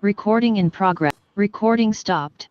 Recording in progress. Recording stopped.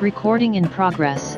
Recording in progress.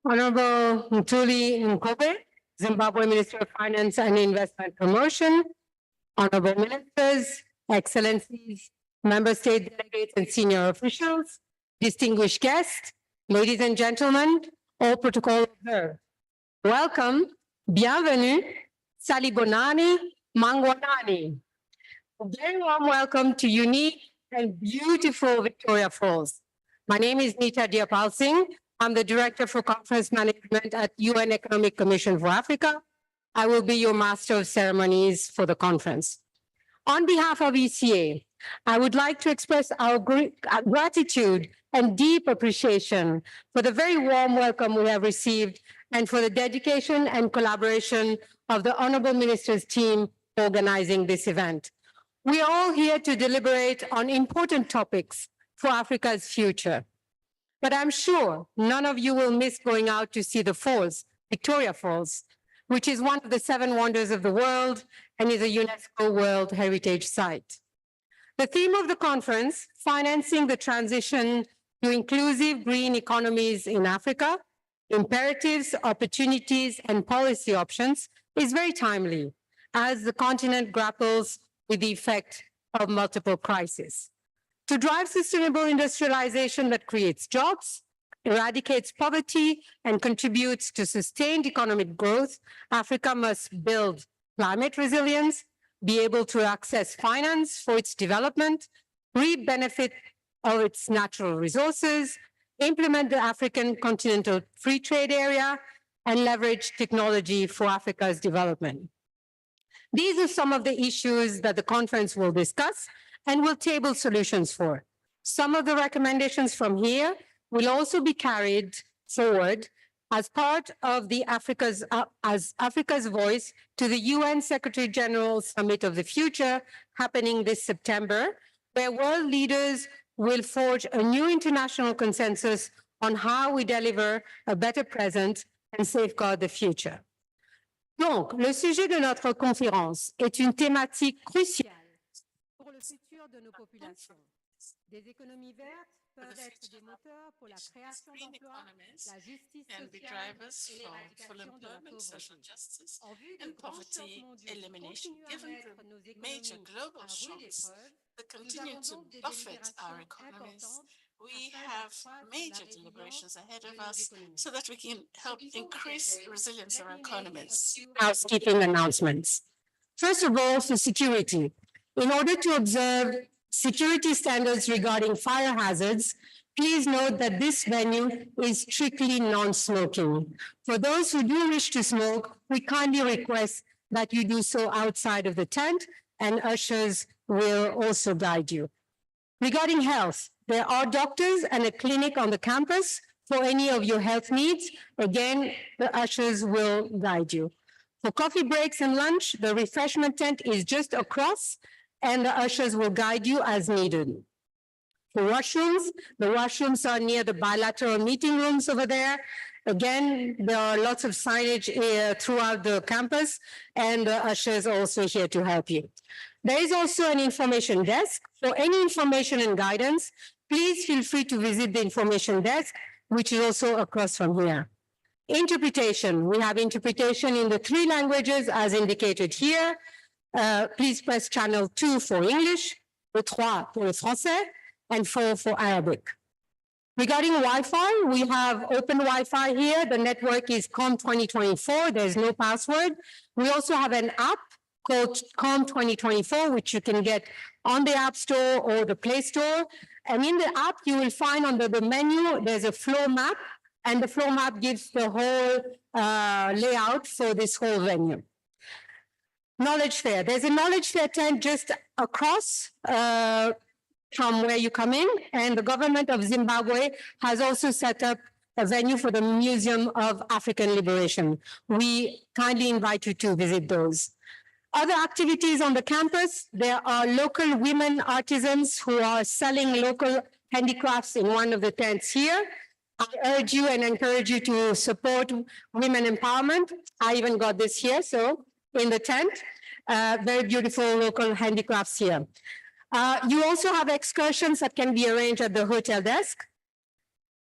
Honorable Mutuli Nkobe, Zimbabwe Minister of Finance and Investment Promotion, Honorable Ministers, Excellencies, Member State delegates and senior officials, distinguished guests, ladies and gentlemen, all protocol observed. Welcome, bienvenue, salibonani, mangwanani. A very warm welcome to unique and beautiful Victoria Falls. My name is Nita Diapal Singh. I'm the Director for Conference Management at UN Economic Commission for Africa. I will be your Master of Ceremonies for the conference. On behalf of ECA, I would like to express our gratitude and deep appreciation for the very warm welcome we have received and for the dedication and collaboration of the Honorable Minister's team organizing this event. We are all here to deliberate on important topics for Africa's future. But I'm sure none of you will miss going out to see the falls, Victoria Falls, which is one of the 7 wonders of the world and is a UNESCO World Heritage Site. The theme of the conference, Financing the Transition to Inclusive Green Economies in Africa, Imperatives, Opportunities, and Policy Options, is very timely as the continent grapples with the effect of multiple crises. To drive sustainable industrialization that creates jobs, eradicates poverty, and contributes to sustained economic growth, Africa must build climate resilience, be able to access finance for its development, reap benefit of its natural resources, implement the African Continental Free Trade Area, and leverage technology for Africa's development. These are some of the issues that the conference will discuss and will table solutions for. Some of the recommendations from here will also be carried forward as part of the Africa's voice to the UN Secretary General Summit of the Future happening this September, where world leaders will forge a new international consensus on how we deliver a better present and safeguard the future. Donc, le sujet de notre conférence est une thématique cruciale pour le futur de nos populations. Des économies vertes peuvent être des moteurs pour la création d'emplois, la justice sociale et l'éradication de la pauvreté. En vue de grands chocs mondiaux qui continuent à mettre nos économies à rude épreuve, nous avons donc des délibérations importantes. We have major deliberations ahead of us so that we can help increase the resilience of our economies. Housekeeping announcements. First of all, for security. In order to observe security standards regarding fire hazards, please note that this venue is strictly non-smoking. For those who do wish to smoke, we kindly request that you do so outside of the tent, and ushers will also guide you. Regarding health, there are doctors and a clinic on the campus for any of your health needs. Again, the ushers will guide you. For coffee breaks and lunch, the refreshment tent is just across, and the ushers will guide you as needed. For washrooms, the washrooms are near the bilateral meeting rooms over there. Again, there are lots of signage throughout the campus, and the ushers are also here to help you. There is also an information desk. For any information and guidance, please feel free to visit the information desk, which is also across from here. Interpretation. We have interpretation in the 3 languages as indicated here. Please press channel 2 for English, le 3 pour le français, and 4 for Arabic. Regarding Wi-Fi, we have open Wi-Fi here. The network is COM 2024. There's no password. We also have an app called COM 2024, which you can get on the App Store or the Play Store. And in the app, you will find under the menu, there's a flow map, and the flow map gives the whole layout for this whole venue. Knowledge fair. There's a knowledge fair tent just across from where you come in, and the government of Zimbabwe has also set up a venue for the Museum of African Liberation. We kindly invite you to visit those. Other activities on the campus, there are local women artisans who are selling local handicrafts in one of the tents here. I urge you and encourage you to support women empowerment. I even got this here, so in the tent, very beautiful local handicrafts here. You also have excursions that can be arranged at the hotel desk.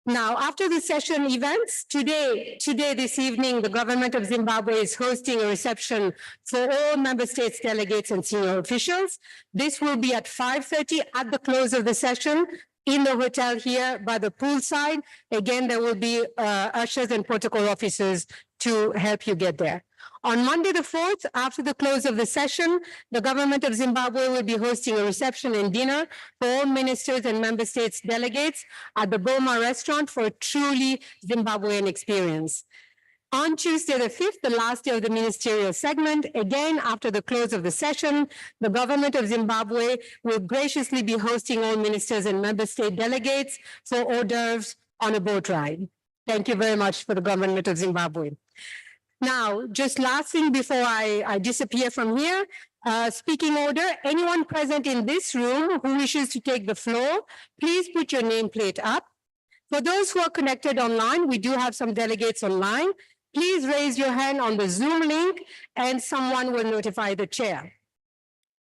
Now, after the session events, today, this evening, the government of Zimbabwe is hosting a reception for all member states, delegates, and senior officials. This will be at 5:30 at the close of the session in the hotel here by the poolside. Again, there will be ushers and protocol officers to help you get there. On Monday, the 4th, after the close of the session, the government of Zimbabwe will be hosting a reception and dinner for all ministers and member states delegates at the Boma restaurant for a truly Zimbabwean experience. On Tuesday, the 5th, the last day of the ministerial segment, again, after the close of the session, the government of Zimbabwe will graciously be hosting all ministers and member state delegates for hors d'oeuvres on a boat ride. Thank you very much for the government of Zimbabwe. Now, just last thing before I disappear from here, speaking order, anyone present in this room who wishes to take the floor, please put your nameplate up. For those who are connected online, we do have some delegates online. Please raise your hand on the Zoom link and someone will notify the chair.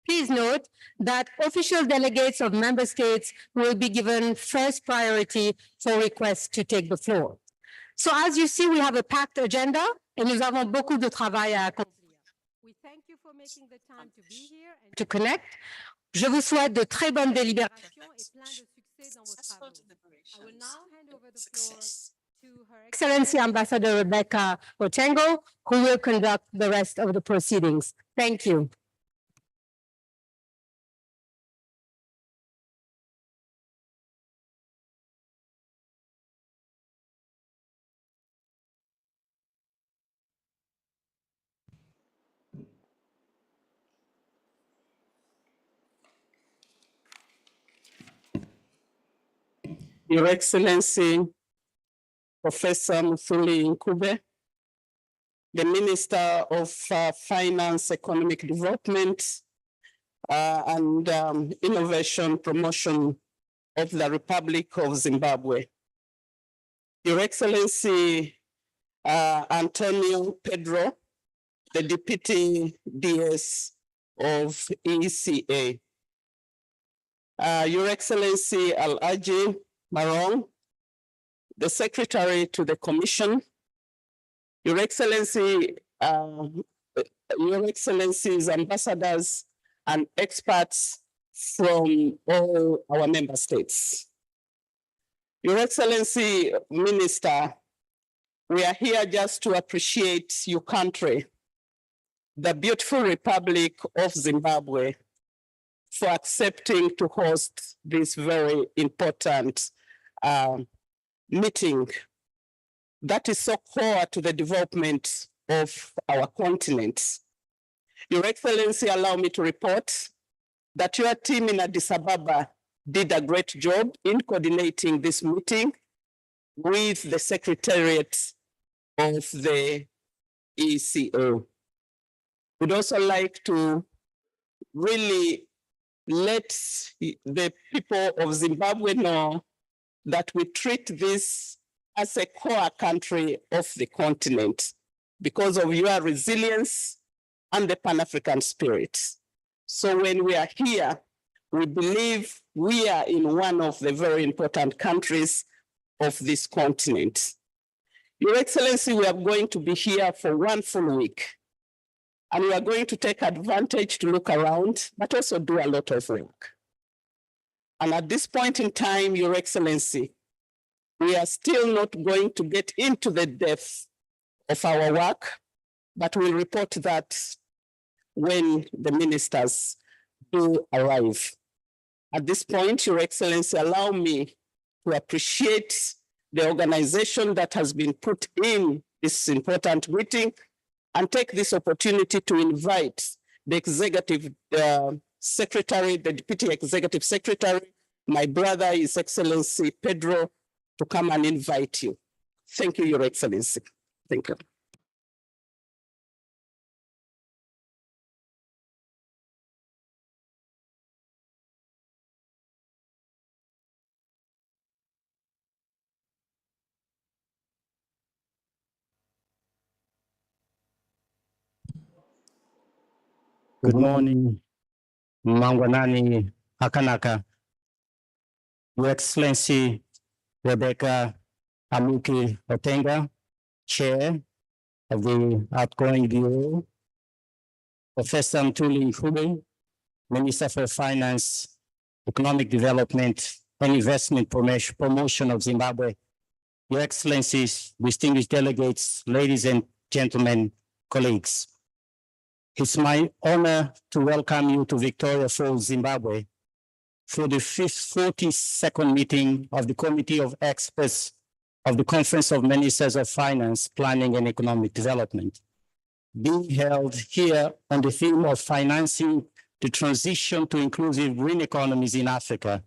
Please note that official delegates of member states will be given first priority for requests to take the floor. So as you see, we have a packed agenda et nous avons beaucoup de travail à accomplir. We thank you for making the time to be here and to connect. Je vous souhaite de très bonnes délibérations et plein de succès dans vos travaux. I will now hand over the floor to Her Excellency Ambassador Rebecca Otengo, who will conduct the rest of the proceedings. Thank you. Your Excellency, Professor Mutuli Ncube, the Minister of Finance, Economic Development, and Innovation Promotion of the Republic of Zimbabwe. Your Excellency, Antonio Pedro, the Deputy DS of ECA. Your Excellency Al-Aji Marong, the Secretary to the Commission, Your Excellency, Your Excellencies, ambassadors and experts from all our member states. Your Excellency, Minister, we are here just to appreciate your country, the beautiful Republic of Zimbabwe, for accepting to host this very important meeting that is so core to the development of our continent. Your Excellency, allow me to report that your team in Addis Ababa did a great job in coordinating this meeting with the Secretariat of the ECO. We'd also like to really let the people of Zimbabwe know that we treat this as a core country of the continent because of your resilience and the Pan-African spirit. So when we are here, we believe we are in one of the very important countries of this continent. Your Excellency, we are going to be here for 1 full week. And we are going to take advantage to look around, but also do a lot of work. And at this point in time, Your Excellency, we are still not going to get into the depth of our work, but we'll report that when the ministers do arrive. At this point, Your Excellency, allow me to appreciate the organization that has been put in this important meeting and take this opportunity to invite the Executive Secretary, the Deputy Executive Secretary, my brother, His Excellency Pedro, to come and invite you. Thank you, Your Excellency. Thank you. Good morning, Mangwanani Akanaka, Your Excellency Rebecca Amuki Otenga, Chair of the outgoing Bureau, Professor Mutuli Ncube, Minister for Finance, Economic Development and Investment Promotion of Zimbabwe, Your Excellencies, distinguished delegates, ladies and gentlemen, colleagues. It's my honor to welcome you to Victoria Falls, Zimbabwe, for the 42nd meeting of the Committee of Experts of the Conference of Ministers of Finance, Planning and Economic Development, being held here on the theme of financing the transition to inclusive green economies in Africa,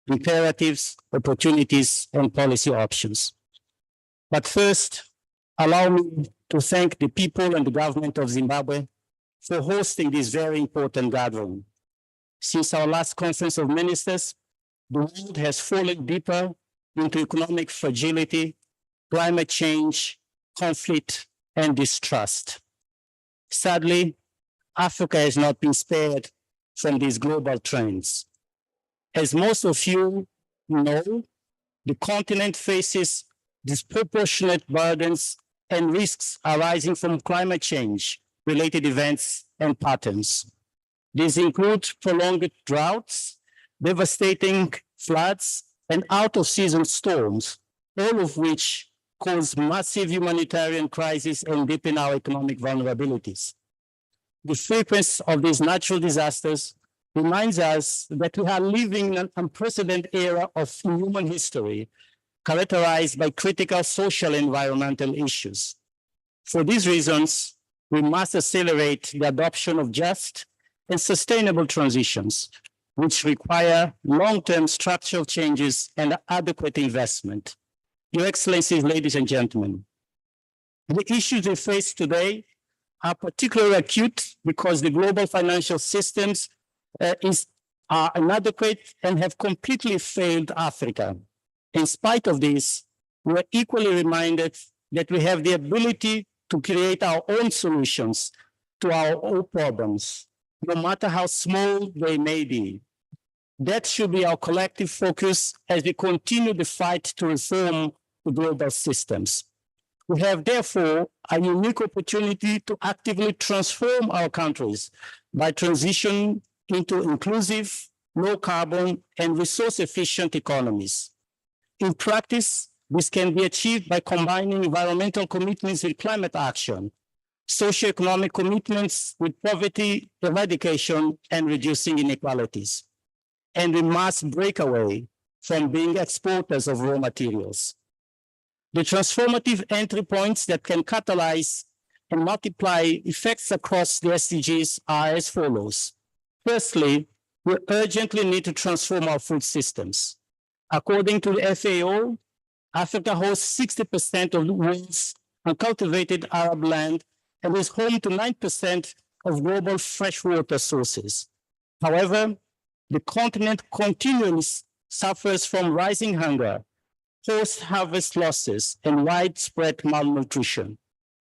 imperatives, opportunities, and policy options. But first, allow me to thank the people and the government of Zimbabwe for hosting this very important gathering. Since our last Conference of Ministers, the world has fallen deeper into economic fragility, climate change, conflict, and distrust. Sadly, Africa has not been spared from these global trends. As most of you know, the continent faces disproportionate burdens and risks arising from climate change-related events and patterns. These include prolonged droughts, devastating floods, and out-of-season storms, all of which cause massive humanitarian crises and deepen our economic vulnerabilities. The frequency of these natural disasters reminds us that we are living in an unprecedented era of human history, characterized by critical social and environmental issues. For these reasons, we must accelerate the adoption of just and sustainable transitions, which require long-term structural changes and adequate investment. Your Excellencies, ladies and gentlemen, the issues we face today are particularly acute because the global financial systems are inadequate and have completely failed Africa. In spite of this, we are equally reminded that we have the ability to create our own solutions to our own problems, no matter how small they may be. That should be our collective focus as we continue the fight to reform the global systems. We have therefore a unique opportunity to actively transform our countries by transitioning into inclusive, low carbon, and resource-efficient economies. In practice, this can be achieved by combining environmental commitments with climate action, socioeconomic commitments with poverty eradication and reducing inequalities. And we must break away from being exporters of raw materials. The transformative entry points that can catalyze and multiply effects across the SDGs are as follows. Firstly, we urgently need to transform our food systems. According to the FAO, Africa hosts 60% of the world's uncultivated arable land and is home to 9% of global freshwater sources. However, the continent continually suffers from rising hunger, post-harvest losses, and widespread malnutrition.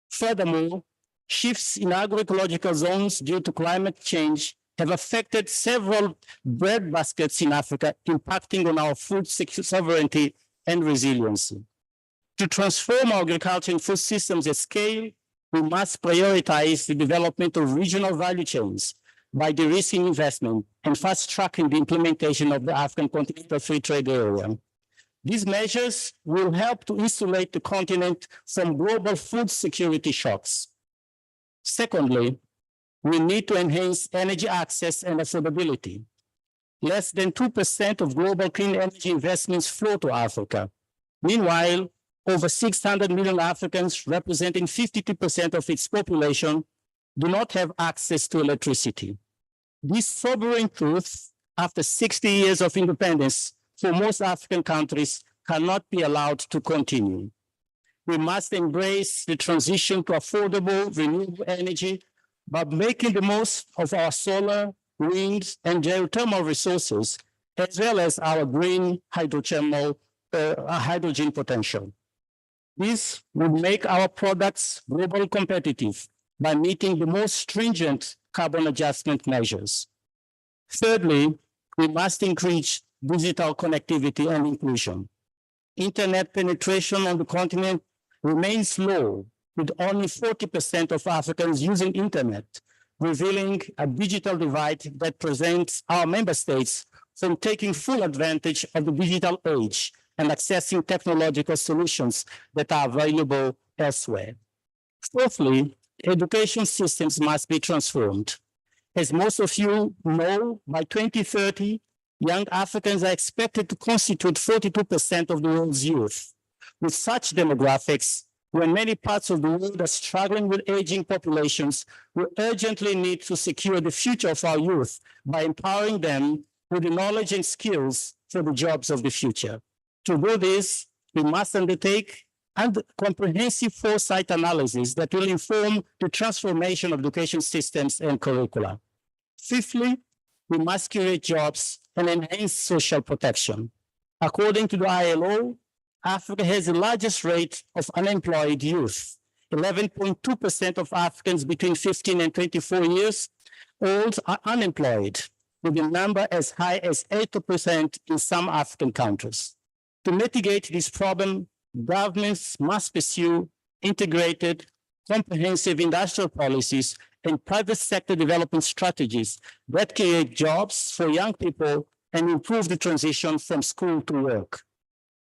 Furthermore, shifts in agroecological zones due to climate change have affected several breadbaskets in Africa, impacting on our food sovereignty and resiliency. To transform our agriculture and food systems at scale, we must prioritize the development of regional value chains by de-risking investment and fast-tracking the implementation of the African Continental Free Trade Area. These measures will help to insulate the continent from global food security shocks. Secondly, we need to enhance energy access and affordability. Less than 2% of global clean energy investments flow to Africa. Meanwhile, over 600 million Africans, representing 52% of its population, do not have access to electricity. This sobering truth, after 60 years of independence for most African countries, cannot be allowed to continue. We must embrace the transition to affordable, renewable energy by making the most of our solar, wind, and geothermal resources, as well as our green hydrogen potential. This would make our products globally competitive by meeting the most stringent carbon adjustment measures. Thirdly, we must increase digital connectivity and inclusion. Internet penetration on the continent remains low, with only 40% of Africans using internet, revealing a digital divide that prevents our member states from taking full advantage of the digital age and accessing technological solutions that are available elsewhere. Fourthly, education systems must be transformed. As most of you know, by 2030, young Africans are expected to constitute 42% of the world's youth. With such demographics, when many parts of the world are struggling with aging populations, we urgently need to secure the future of our youth by empowering them with the knowledge and skills for the jobs of the future. To do this, we must undertake a comprehensive foresight analysis that will inform the transformation of education systems and curricula. Fifthly, we must create jobs and enhance social protection. According to the ILO, Africa has the largest rate of unemployed youth. 11.2% of Africans between 15 and 24 years old are unemployed, with the number as high as 80% in some African countries. To mitigate this problem, governments must pursue integrated, comprehensive industrial policies and private sector development strategies that create jobs for young people and improve the transition from school to work.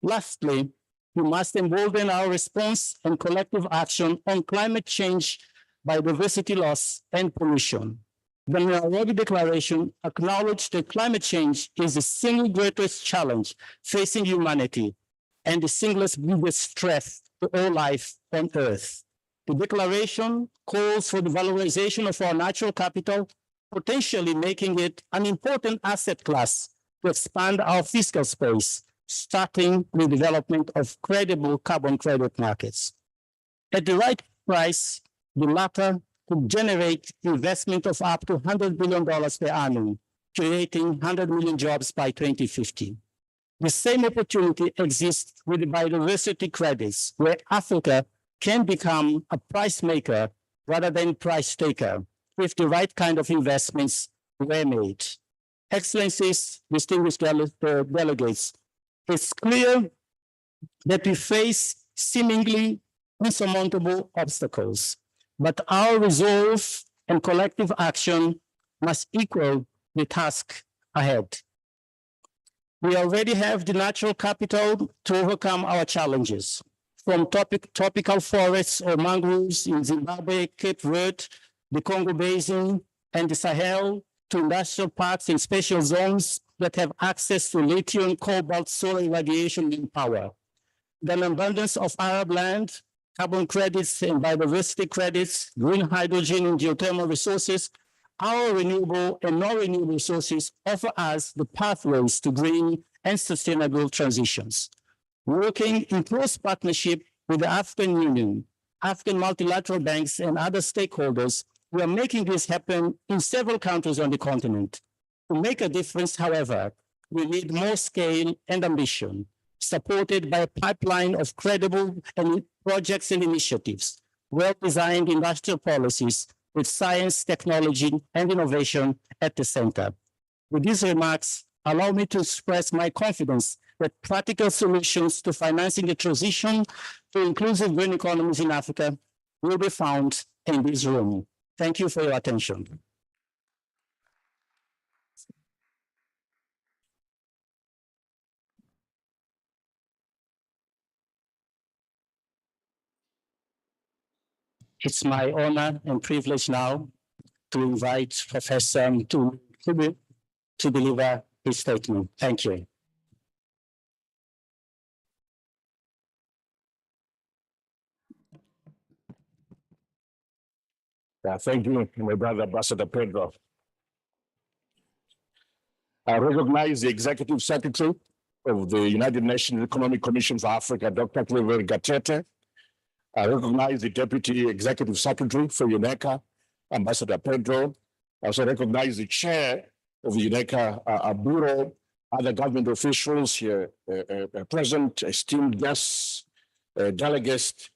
Lastly, we must embolden our response and collective action on climate change, biodiversity loss, and pollution. The Nairobi Declaration acknowledged that climate change is the single greatest challenge facing humanity and the single biggest threat to all life on Earth. The declaration calls for the valorization of our natural capital, potentially making it an important asset class to expand our fiscal space, starting with the development of credible carbon credit markets. At the right price, the latter could generate investment of up to $100 billion per annum, creating 100 million jobs by 2050. The same opportunity exists with the biodiversity credits, where Africa can become a price maker rather than price taker if the right kind of investments were made. Excellencies, distinguished delegates, it's clear that we face seemingly insurmountable obstacles, but our resolve and collective action must equal the task ahead. We already have the natural capital to overcome our challenges. From tropical forests or mangroves in Zimbabwe, Cape Verde, the Congo Basin, and the Sahel, to industrial parks and special zones that have access to lithium, cobalt, solar irradiation, and power. The abundance of Arab land, carbon credits and biodiversity credits, green hydrogen and geothermal resources, our renewable and non-renewable resources offer us the pathways to green and sustainable transitions. Working in close partnership with the African Union, African multilateral banks, and other stakeholders, we are making this happen in several countries on the continent. To make a difference, however, we need more scale and ambition, supported by a pipeline of credible projects and initiatives, well-designed industrial policies with science, technology, and innovation at the center. With these remarks, allow me to express my confidence that practical solutions to financing the transition to inclusive green economies in Africa will be found in this room. Thank you for your attention. It's my honor and privilege now to invite Professor Mthuli to deliver his statement. Thank you. Thank you, my brother, Ambassador Pedro. I recognize the Executive Secretary of the United Nations Economic Commission for Africa, Dr. Clever Gatete. I recognize the Deputy Executive Secretary for UNECA, Ambassador Pedro. I also recognize the Chair of the UNECA Bureau, other government officials here present, esteemed guests, delegates,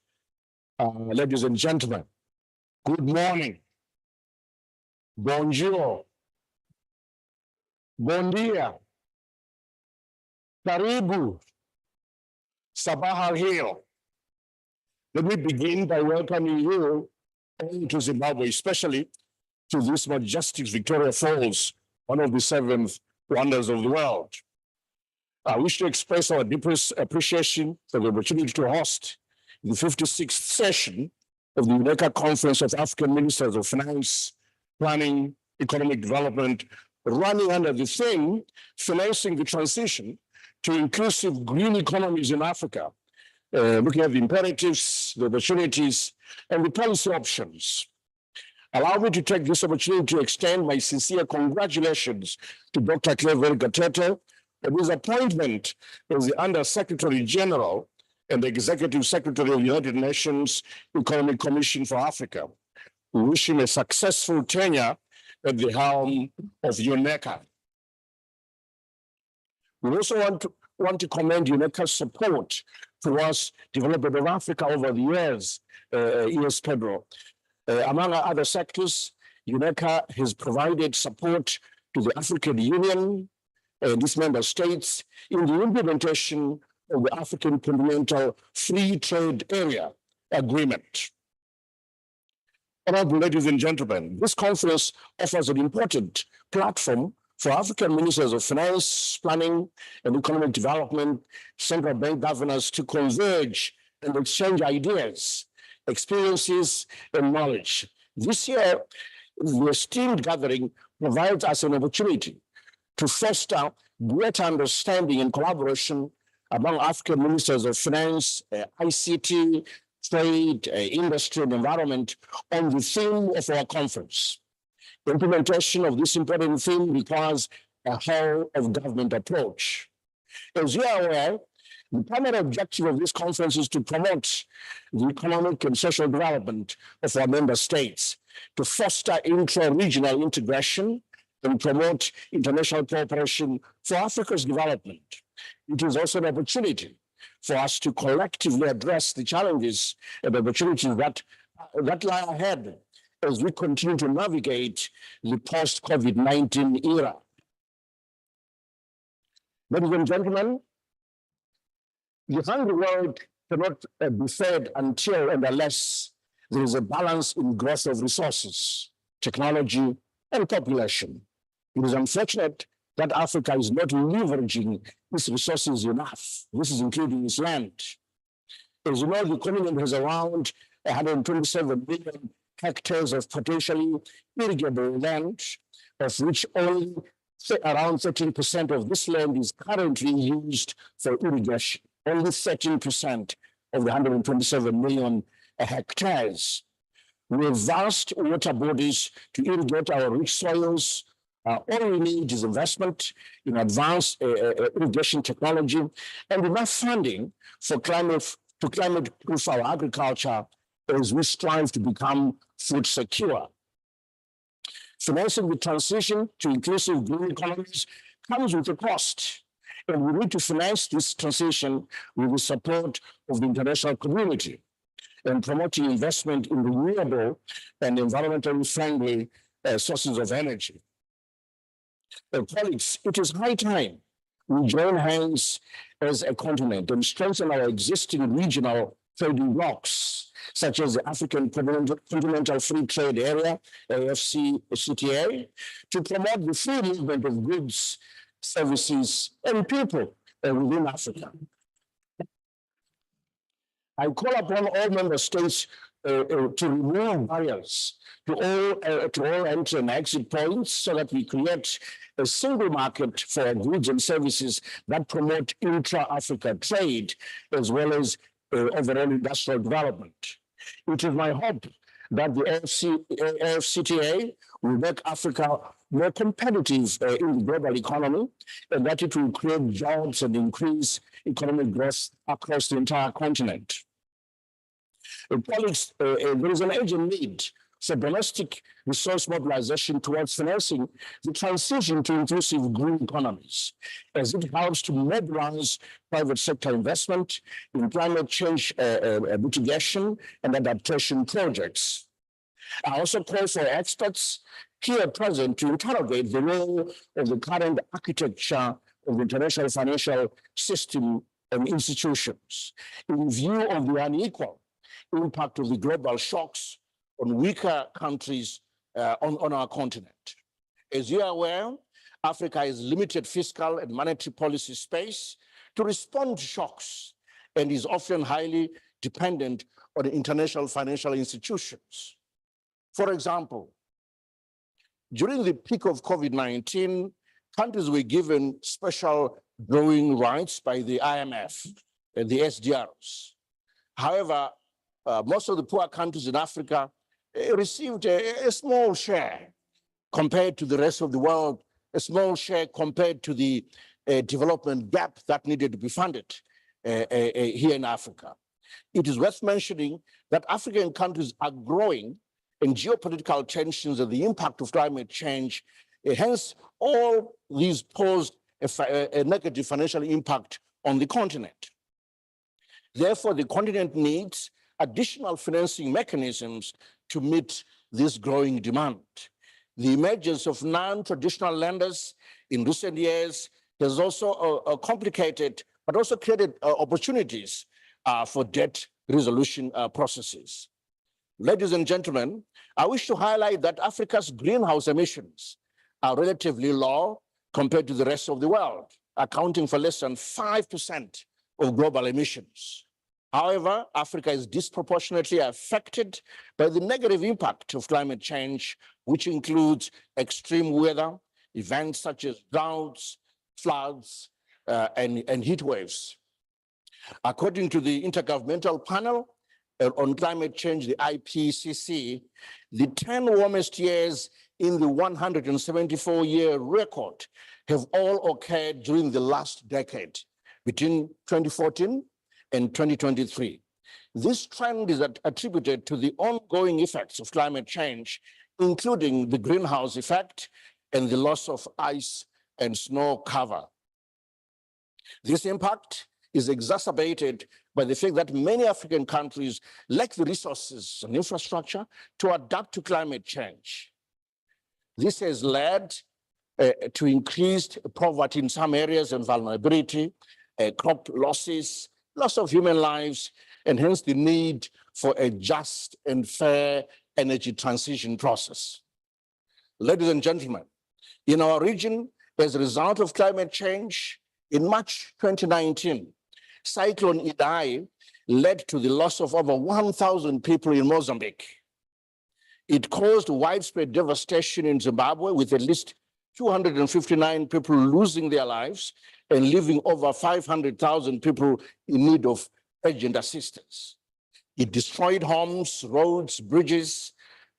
ladies and gentlemen. Good morning. Bonjour. Bon dia. Karibu. Sabah al-Khir. Let me begin by welcoming you all to Zimbabwe, especially to this majestic Victoria Falls, one of the 7 wonders of the world. I wish to express our deepest appreciation for the opportunity to host the 56th session of the UNECA Conference of African Ministers of Finance, Planning, Economic Development, running under the theme, Financing the Transition to Inclusive Green Economies in Africa, looking at the imperatives, the opportunities, and the policy options. Allow me to take this opportunity to extend my sincere congratulations to Dr. Clever Gatete on his appointment as the Under-Secretary General and the Executive Secretary of the United Nations Economic Commission for Africa. We wish him a successful tenure at the helm of UNECA. We also want to commend UNECA's support towards development of Africa over the years, Pedro. Among other sectors, UNECA has provided support to the African Union and its member states in the implementation of the African Continental Free Trade Area Agreement. Honorable ladies and gentlemen, this conference offers an important platform for African ministers of finance, planning, and economic development, central bank governors to converge and exchange ideas, experiences, and knowledge. This year, the esteemed gathering provides us an opportunity to foster greater understanding and collaboration among African ministers of finance, ICT, trade, industry, and environment on the theme of our conference. The implementation of this important theme requires a whole of government approach. As you are aware, the primary objective of this conference is to promote the economic and social development of our member states, to foster intra-regional integration and promote international cooperation for Africa's development. It is also an opportunity for us to collectively address the challenges and opportunities that lie ahead as we continue to navigate the post-COVID-19 era. Ladies and gentlemen, the hungry world cannot be fed until and unless there is a balance in growth of resources, technology, and population. It is unfortunate that Africa is not leveraging its resources enough. This is including its land. As you know, the continent has around 127 million hectares of potentially irrigable land, of which only around 13% of this land is currently used for irrigation. Only 13% of the 127 million hectares. We have vast water bodies to irrigate our rich soils. All we need is investment in advanced irrigation technology and enough funding for climate-proof our agriculture as we strive to become food secure. Financing the transition to inclusive green economies comes with a cost, and we need to finance this transition with the support of the international community and promoting investment in renewable and environmentally friendly sources of energy. Colleagues, it is high time we join hands as a continent and strengthen our existing regional trading blocks, such as the African Continental Free Trade Area, AfCFTA, to promote the free movement of goods, services, and people within Africa. I call upon all member states to remove barriers to all entry and exit points so that we create a single market for goods and services that promote intra-Africa trade as well as overall industrial development. It is my hope that the AfCFTA will make Africa more competitive in the global economy, and that it will create jobs and increase economic growth across the entire continent. Colleagues, there is an urgent need for domestic resource mobilization towards financing the transition to inclusive green economies, as it helps to mobilize private sector investment in climate change mitigation and adaptation projects. I also call for experts here present to interrogate the role of the current architecture of the international financial system and institutions in view of the unequal impact of the global shocks on weaker countries on our continent. As you are aware, Africa has limited fiscal and monetary policy space to respond to shocks and is often highly dependent on international financial institutions. For example, during the peak of COVID-19, countries were given special borrowing rights by the IMF and the SDRs. However, most of the poor countries in Africa received a small share compared to the rest of the world, a small share compared to the development gap that needed to be funded here in Africa. It is worth mentioning that African countries are growing in geopolitical tensions and the impact of climate change. Hence, all these posed a negative financial impact on the continent. Therefore, the continent needs additional financing mechanisms to meet this growing demand. The emergence of non-traditional lenders in recent years has also complicated, but also created opportunities for debt resolution processes. Ladies and gentlemen, I wish to highlight that Africa's greenhouse emissions are relatively low compared to the rest of the world, accounting for less than 5% of global emissions. However, Africa is disproportionately affected by the negative impact of climate change, which includes extreme weather, events such as droughts, floods, and heat waves. According to the Intergovernmental Panel on Climate Change, the IPCC, the 10 warmest years in the 174-year record have all occurred during the last decade, between 2014 and 2023. This trend is attributed to the ongoing effects of climate change, including the greenhouse effect and the loss of ice and snow cover. This impact is exacerbated by the fact that many African countries lack the resources and infrastructure to adapt to climate change. This has led to increased poverty in some areas and vulnerability, crop losses, loss of human lives, and hence the need for a just and fair energy transition process. Ladies and gentlemen, in our region, as a result of climate change, in March 2019, Cyclone Idai led to the loss of over 1,000 people in Mozambique. It caused widespread devastation in Zimbabwe, with at least 259 people losing their lives and leaving over 500,000 people in need of urgent assistance. It destroyed homes, roads, bridges,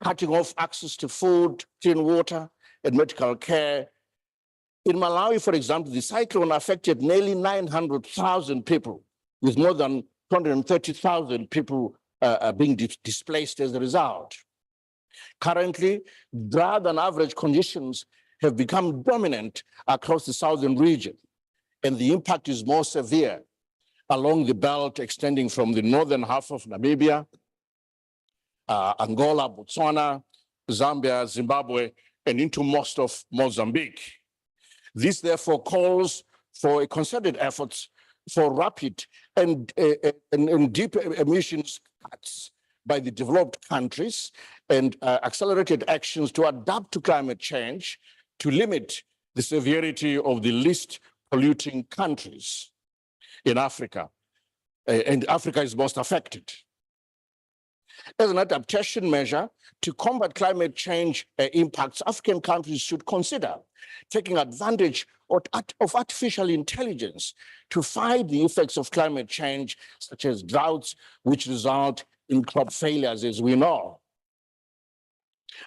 cutting off access to food, clean water, and medical care. In Malawi, for example, the cyclone affected nearly 900,000 people, with more than 230,000 people being displaced as a result. Currently, drier than average conditions have become dominant across the southern region, and the impact is more severe along the belt extending from the northern half of Namibia, Angola, Botswana, Zambia, Zimbabwe, and into most of Mozambique. This therefore calls for a concerted efforts for rapid and deep emissions cuts by the developed countries and accelerated actions to adapt to climate change to limit the severity of the least polluting countries in Africa. And Africa is most affected. As an adaptation measure to combat climate change impacts, African countries should consider taking advantage of artificial intelligence to fight the effects of climate change, such as droughts, which result in crop failures, as we know.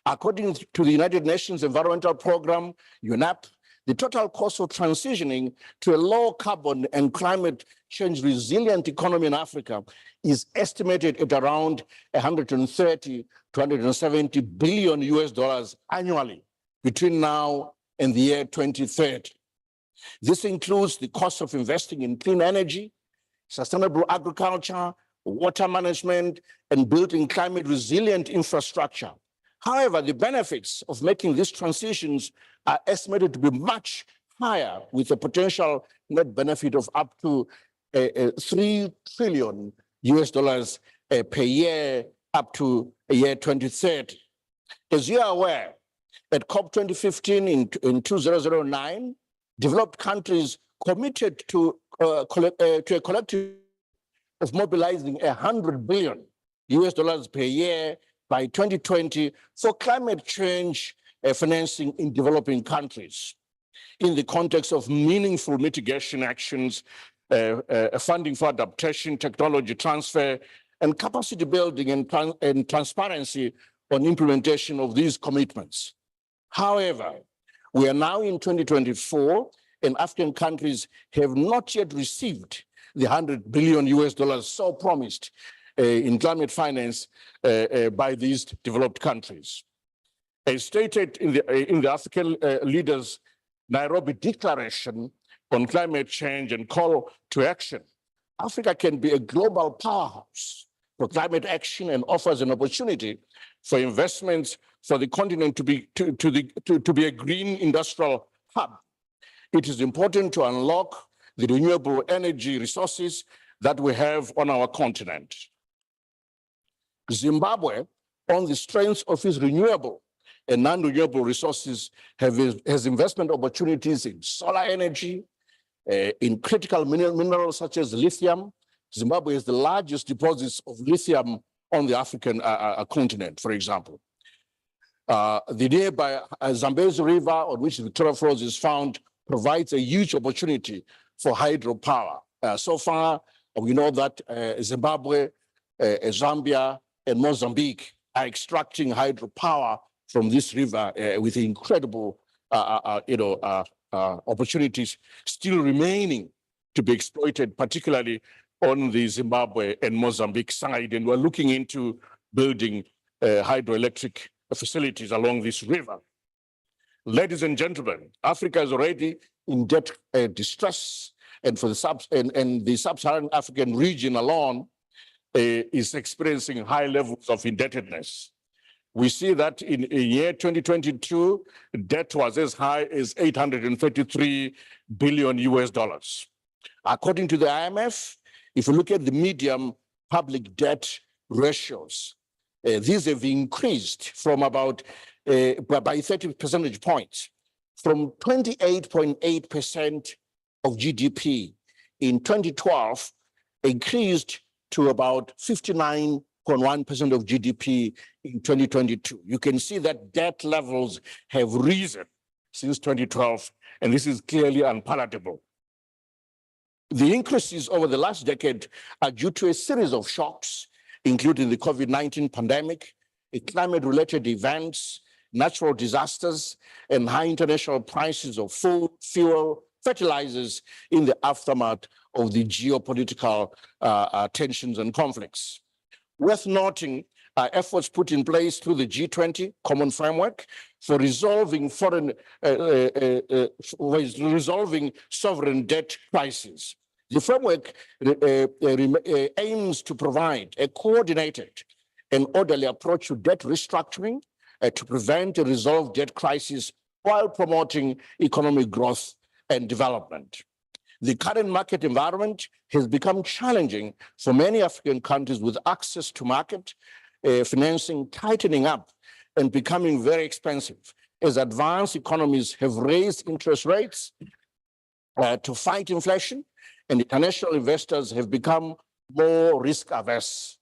According to the United Nations Environmental Programme, UNEP, the total cost of transitioning to a low carbon and climate change resilient economy in Africa is estimated at around 130 to 170 billion US dollars annually between now and the year 2030. This includes the cost of investing in clean energy, sustainable agriculture, water management, and building climate resilient infrastructure. However, the benefits of making these transitions are estimated to be much higher, with a potential net benefit of up to 3 trillion US dollars per year up to the year 2030. As you are aware, at COP 2015 in 2009, developed countries committed to a collective of mobilizing $100 billion per year by 2020 for climate change financing in developing countries. In the context of meaningful mitigation actions, funding for adaptation, technology transfer, and capacity building and transparency on implementation of these commitments. However, we are now in 2024, and African countries have not yet received the $100 billion so promised in climate finance by these developed countries. As stated in the African leaders' Nairobi Declaration on Climate Change and Call to Action, Africa can be a global powerhouse for climate action and offers an opportunity for investments for the continent to be a green industrial hub. It is important to unlock the renewable energy resources that we have on our continent. Zimbabwe, on the strength of its renewable and non-renewable resources, has investment opportunities in solar energy, in critical minerals such as lithium. Zimbabwe is the largest deposits of lithium on the African continent, for example. The nearby Zambezi River, on which Victoria Falls is found, provides a huge opportunity for hydropower. So far, we know that Zimbabwe, Zambia, and Mozambique are extracting hydropower from this river with incredible, opportunities still remaining to be exploited, particularly on the Zimbabwe and Mozambique side. And we're looking into building hydroelectric facilities along this river. Ladies and gentlemen, Africa is already in debt distress, and for the sub-Saharan African region alone is experiencing high levels of indebtedness. We see that in year 2022, debt was as high as $833 billion. According to the IMF, if you look at the medium public debt ratios, these have increased from about by 30 percentage points, from 28.8% of GDP in 2012, increased to about 59.1% of GDP in 2022. You can see that debt levels have risen since 2012, and this is clearly unpalatable. The increases over the last decade are due to a series of shocks, including the COVID-19 pandemic, climate-related events, natural disasters, and high international prices of food, fuel, fertilizers in the aftermath of the geopolitical tensions and conflicts. Worth noting are efforts put in place through the G20 Common Framework for resolving resolving sovereign debt crises. The framework aims to provide a coordinated and orderly approach to debt restructuring to prevent and resolve debt crises while promoting economic growth and development. The current market environment has become challenging for many African countries, with access to market financing tightening up and becoming very expensive, as advanced economies have raised interest rates to fight inflation, and international investors have become more risk averse.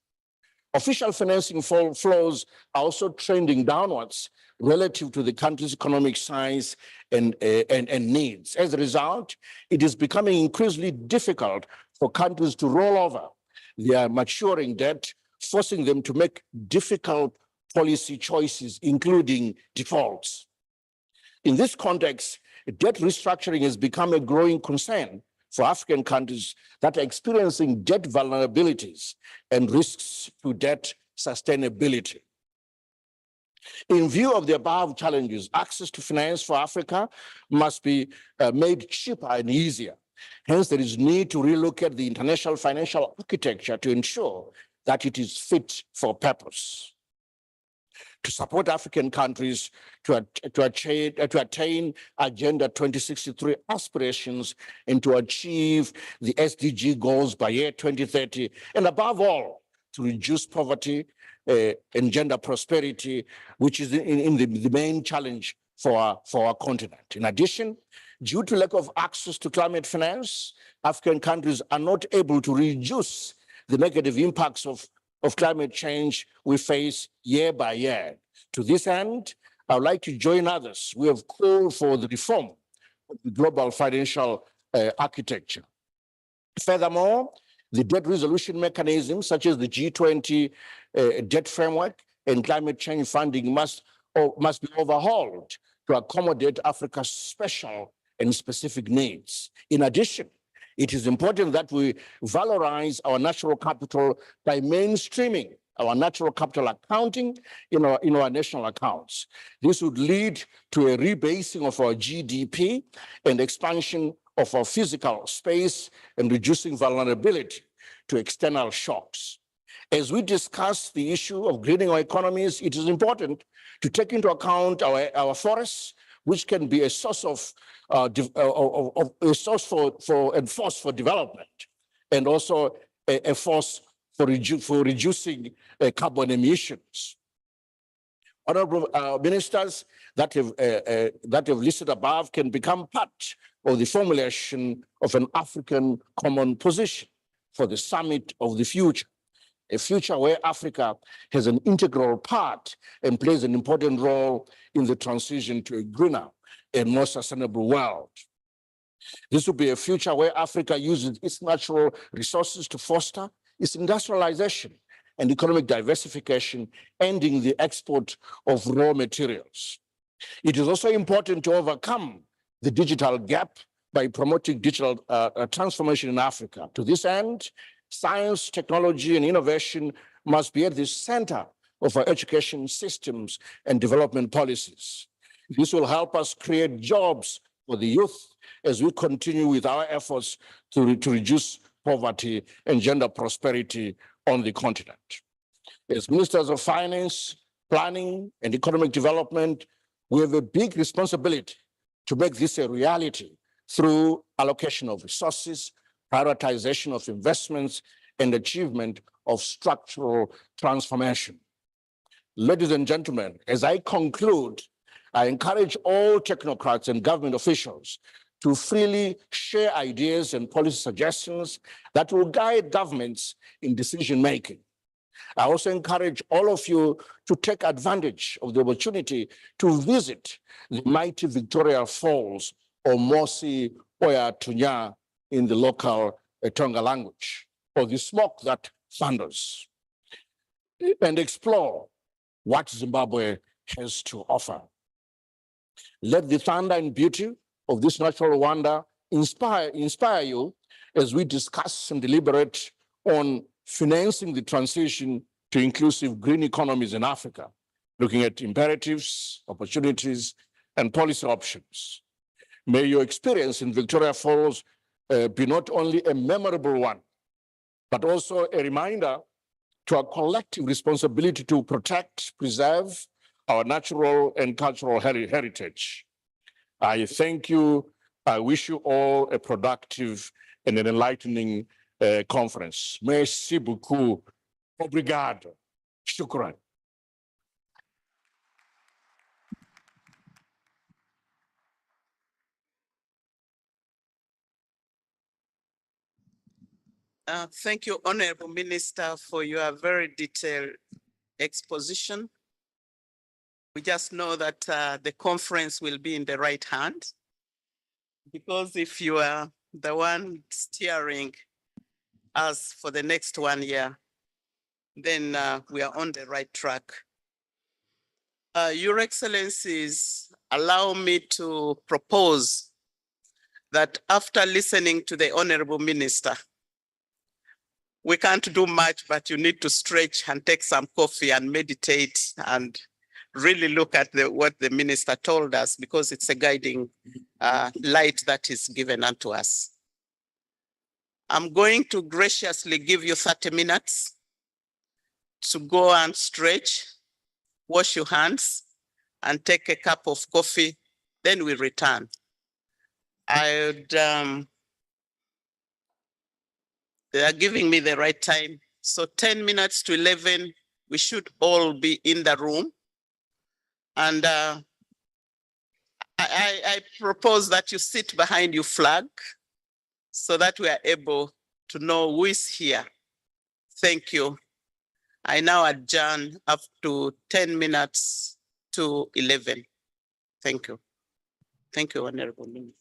Official financing flows are also trending downwards relative to the country's economic size and needs. As a result, it is becoming increasingly difficult for countries to roll over their maturing debt, forcing them to make difficult policy choices, including defaults. In this context, debt restructuring has become a growing concern for African countries that are experiencing debt vulnerabilities and risks to debt sustainability. In view of the above challenges, access to finance for Africa must be made cheaper and easier. Hence, there is need to relook at the international financial architecture to ensure that it is fit for purpose. To support African countries to attain Agenda 2063 aspirations and to achieve the SDG goals by year 2030, and above all, to reduce poverty and gender prosperity, which is in the main challenge for our continent. In addition, due to lack of access to climate finance, African countries are not able to reduce the negative impacts of climate change we face year by year. To this end, I would like to join others. We have called for the reform of the global financial architecture. Furthermore, the debt resolution mechanisms such as the G20 debt framework and climate change funding must be overhauled to accommodate Africa's special and specific needs. In addition, it is important that we valorize our natural capital by mainstreaming our natural capital accounting in our national accounts. This would lead to a rebasing of our GDP and expansion of our physical space and reducing vulnerability to external shocks. As we discuss the issue of greening our economies, it is important to take into account our forests, which can be a source for development, and also a force for reducing carbon emissions. Honorable ministers that have listed above can become part of the formulation of an African common position for the summit of the future, a future where Africa has an integral part and plays an important role in the transition to a greener and more sustainable world. This will be a future where Africa uses its natural resources to foster its industrialization and economic diversification, ending the export of raw materials. It is also important to overcome the digital gap by promoting digital transformation in Africa. To this end, science, technology, and innovation must be at the center of our education systems and development policies. This will help us create jobs for the youth as we continue with our efforts to reduce poverty and gender prosperity on the continent. As ministers of finance, planning, and economic development, we have a big responsibility to make this a reality through allocation of resources, prioritization of investments, and achievement of structural transformation. Ladies and gentlemen, as I conclude, I encourage all technocrats and government officials to freely share ideas and policy suggestions that will guide governments in decision-making. I also encourage all of you to take advantage of the opportunity to visit the mighty Victoria Falls, or Mosi Oya Tunya in the local Tonga language, or the smoke that thunders, and explore what Zimbabwe has to offer. Let the thunder and beauty of this natural wonder inspire you as we discuss and deliberate on financing the transition to inclusive green economies in Africa, looking at imperatives, opportunities, and policy options. May your experience in Victoria Falls be not only a memorable one, but also a reminder to our collective responsibility to protect, preserve our natural and cultural heritage. I thank you. I wish you all a productive and an enlightening conference. Merci beaucoup. Obrigado. Shukran. Thank you, Honorable Minister, for your very detailed exposition. We just know that the conference will be in the right hand, because if you are the one steering us for the next 1 year, then we are on the right track. Your Excellencies, allow me to propose that after listening to the Honorable Minister, we can't do much, but you need to stretch and take some coffee and meditate and really look at what the minister told us, because it's a guiding light that is given unto us. I'm going to graciously give you 30 minutes to go and stretch, wash your hands, and take a cup of coffee, then we return. They are giving me the right time. So 10 minutes to 11, we should all be in the room. And I propose that you sit behind your flag so that we are able to know who is here Thank you. I now adjourn up to 10 minutes to 11. Thank you. Thank you, Honorable Minister.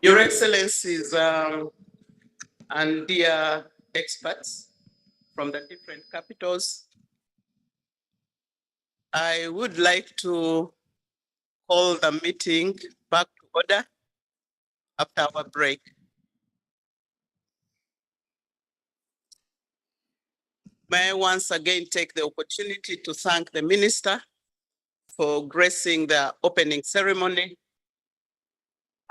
Your Excellencies, and dear experts from the different capitals, I would like to call the meeting back to order after our break. May I once again take the opportunity to thank the minister for gracing the opening ceremony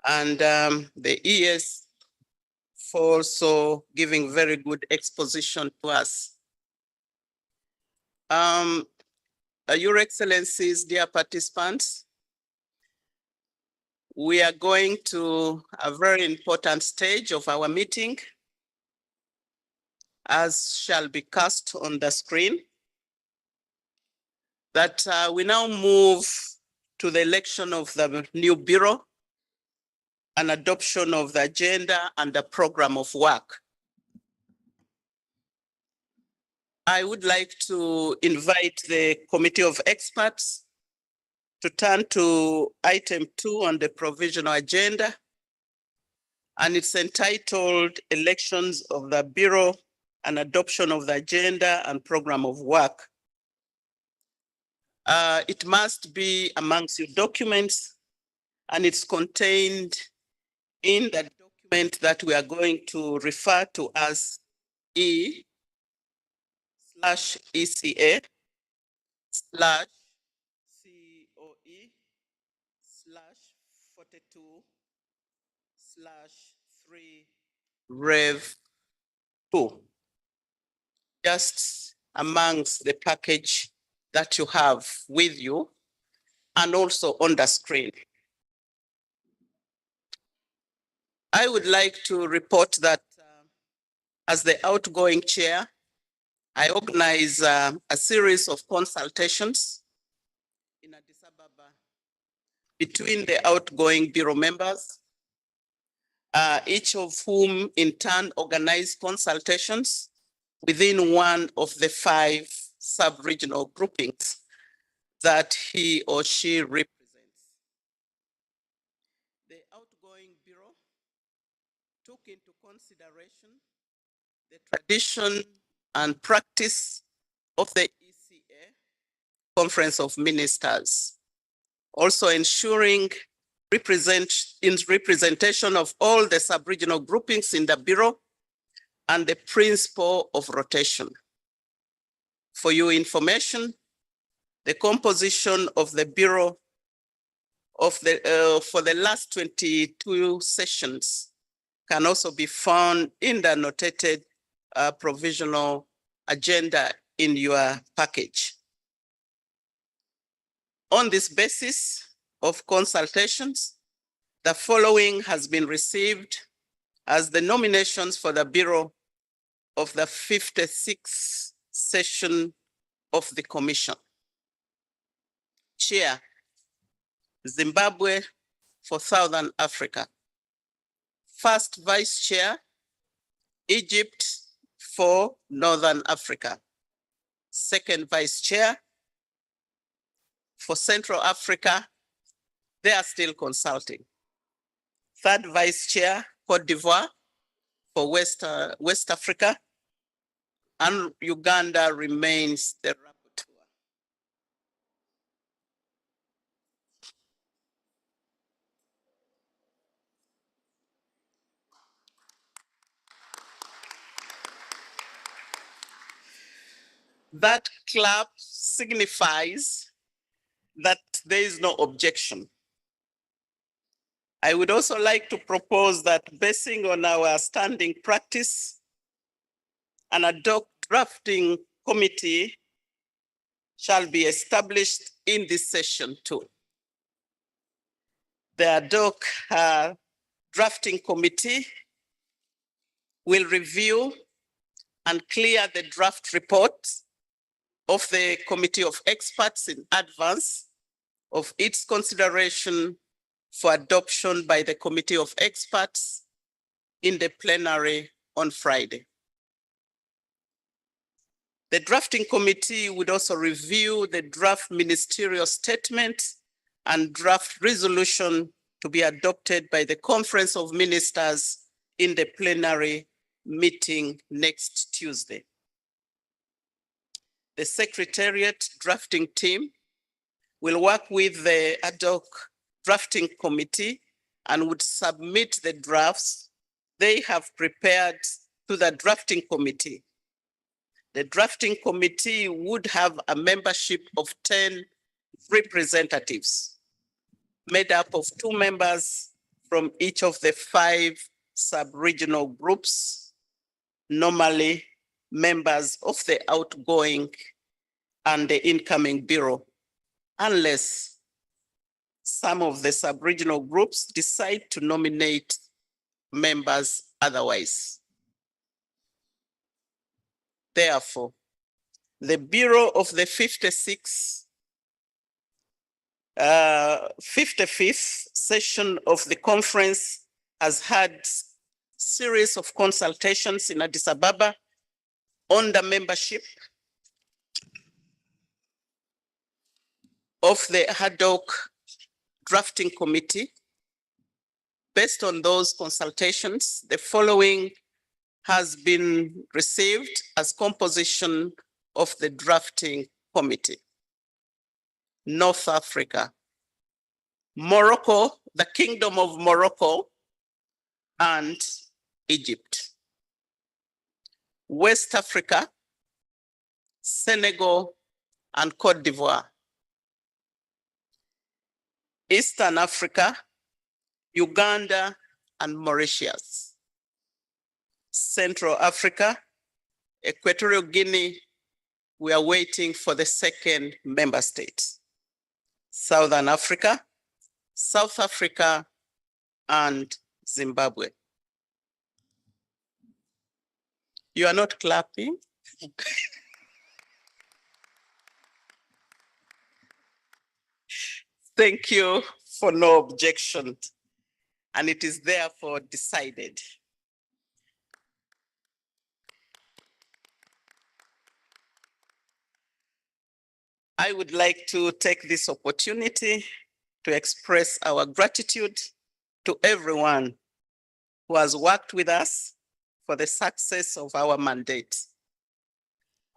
and the ES for also giving very good exposition to us. Your Excellencies, dear participants, we are going to a very important stage of our meeting, as shall be cast on the screen, that we now move to the election of the new bureau and adoption of the agenda and the program of work. I would like to invite the committee of experts to turn to item 2 on the provisional agenda, and it's entitled Elections of the Bureau and Adoption of the Agenda and Program of Work. It must be amongst your documents, and it's contained in the document that we are going to refer to as E/COE/42/3-Rev2, just amongst the package that you have with you and also on the screen. I would like to report that as the outgoing chair, I organize a series of consultations in Addis Ababa between the outgoing bureau members, each of whom in turn organize consultations within one of the 5 sub-regional groupings that he or she represents. The outgoing bureau took into consideration the tradition and practice of the ECA Conference of Ministers, also ensuring representation of all the sub-regional groupings in the bureau and the principle of rotation. For your information, the composition of the bureau of for the last 22 sessions can also be found in the annotated provisional agenda in your package. On this basis of consultations, the following has been received as the nominations for the Bureau of the 56th session of the Commission. Chair, Zimbabwe for Southern Africa. First Vice Chair, Egypt for Northern Africa. Second Vice Chair, for Central Africa, they are still consulting. Third Vice Chair, Cote d'Ivoire for West Africa, and Uganda remains the rapporteur. That clap signifies that there is no objection. I would also like to propose that, basing on our standing practice, an ad hoc drafting committee shall be established in this session too. The ad hoc drafting committee will review and clear the draft report of the committee of experts in advance of its consideration for adoption by the committee of experts in the plenary on Friday. The drafting committee would also review the draft ministerial statement and draft resolution to be adopted by the Conference of Ministers in the plenary meeting next Tuesday. The Secretariat drafting team will work with the ad hoc drafting committee and would submit the drafts they have prepared to the drafting committee. The drafting committee would have a membership of 10 representatives, made up of 2 members from each of the 5 sub-regional groups, normally members of the outgoing and the incoming bureau, unless some of the sub-regional groups decide to nominate members otherwise. Therefore, the bureau of the 55th session of the conference has had series of consultations in Addis Ababa on the membership of the ad hoc drafting committee. Based on those consultations, the following has been received as composition of the drafting committee: North Africa, Morocco, the Kingdom of Morocco, and Egypt. West Africa, Senegal, and Cote d'Ivoire. Eastern Africa, Uganda, and Mauritius. Central Africa, Equatorial Guinea, we are waiting for the second member state. Southern Africa, South Africa, and Zimbabwe. You are not clapping. Thank you for no objection, and it is therefore decided. I would like to take this opportunity to express our gratitude to everyone who has worked with us for the success of our mandate.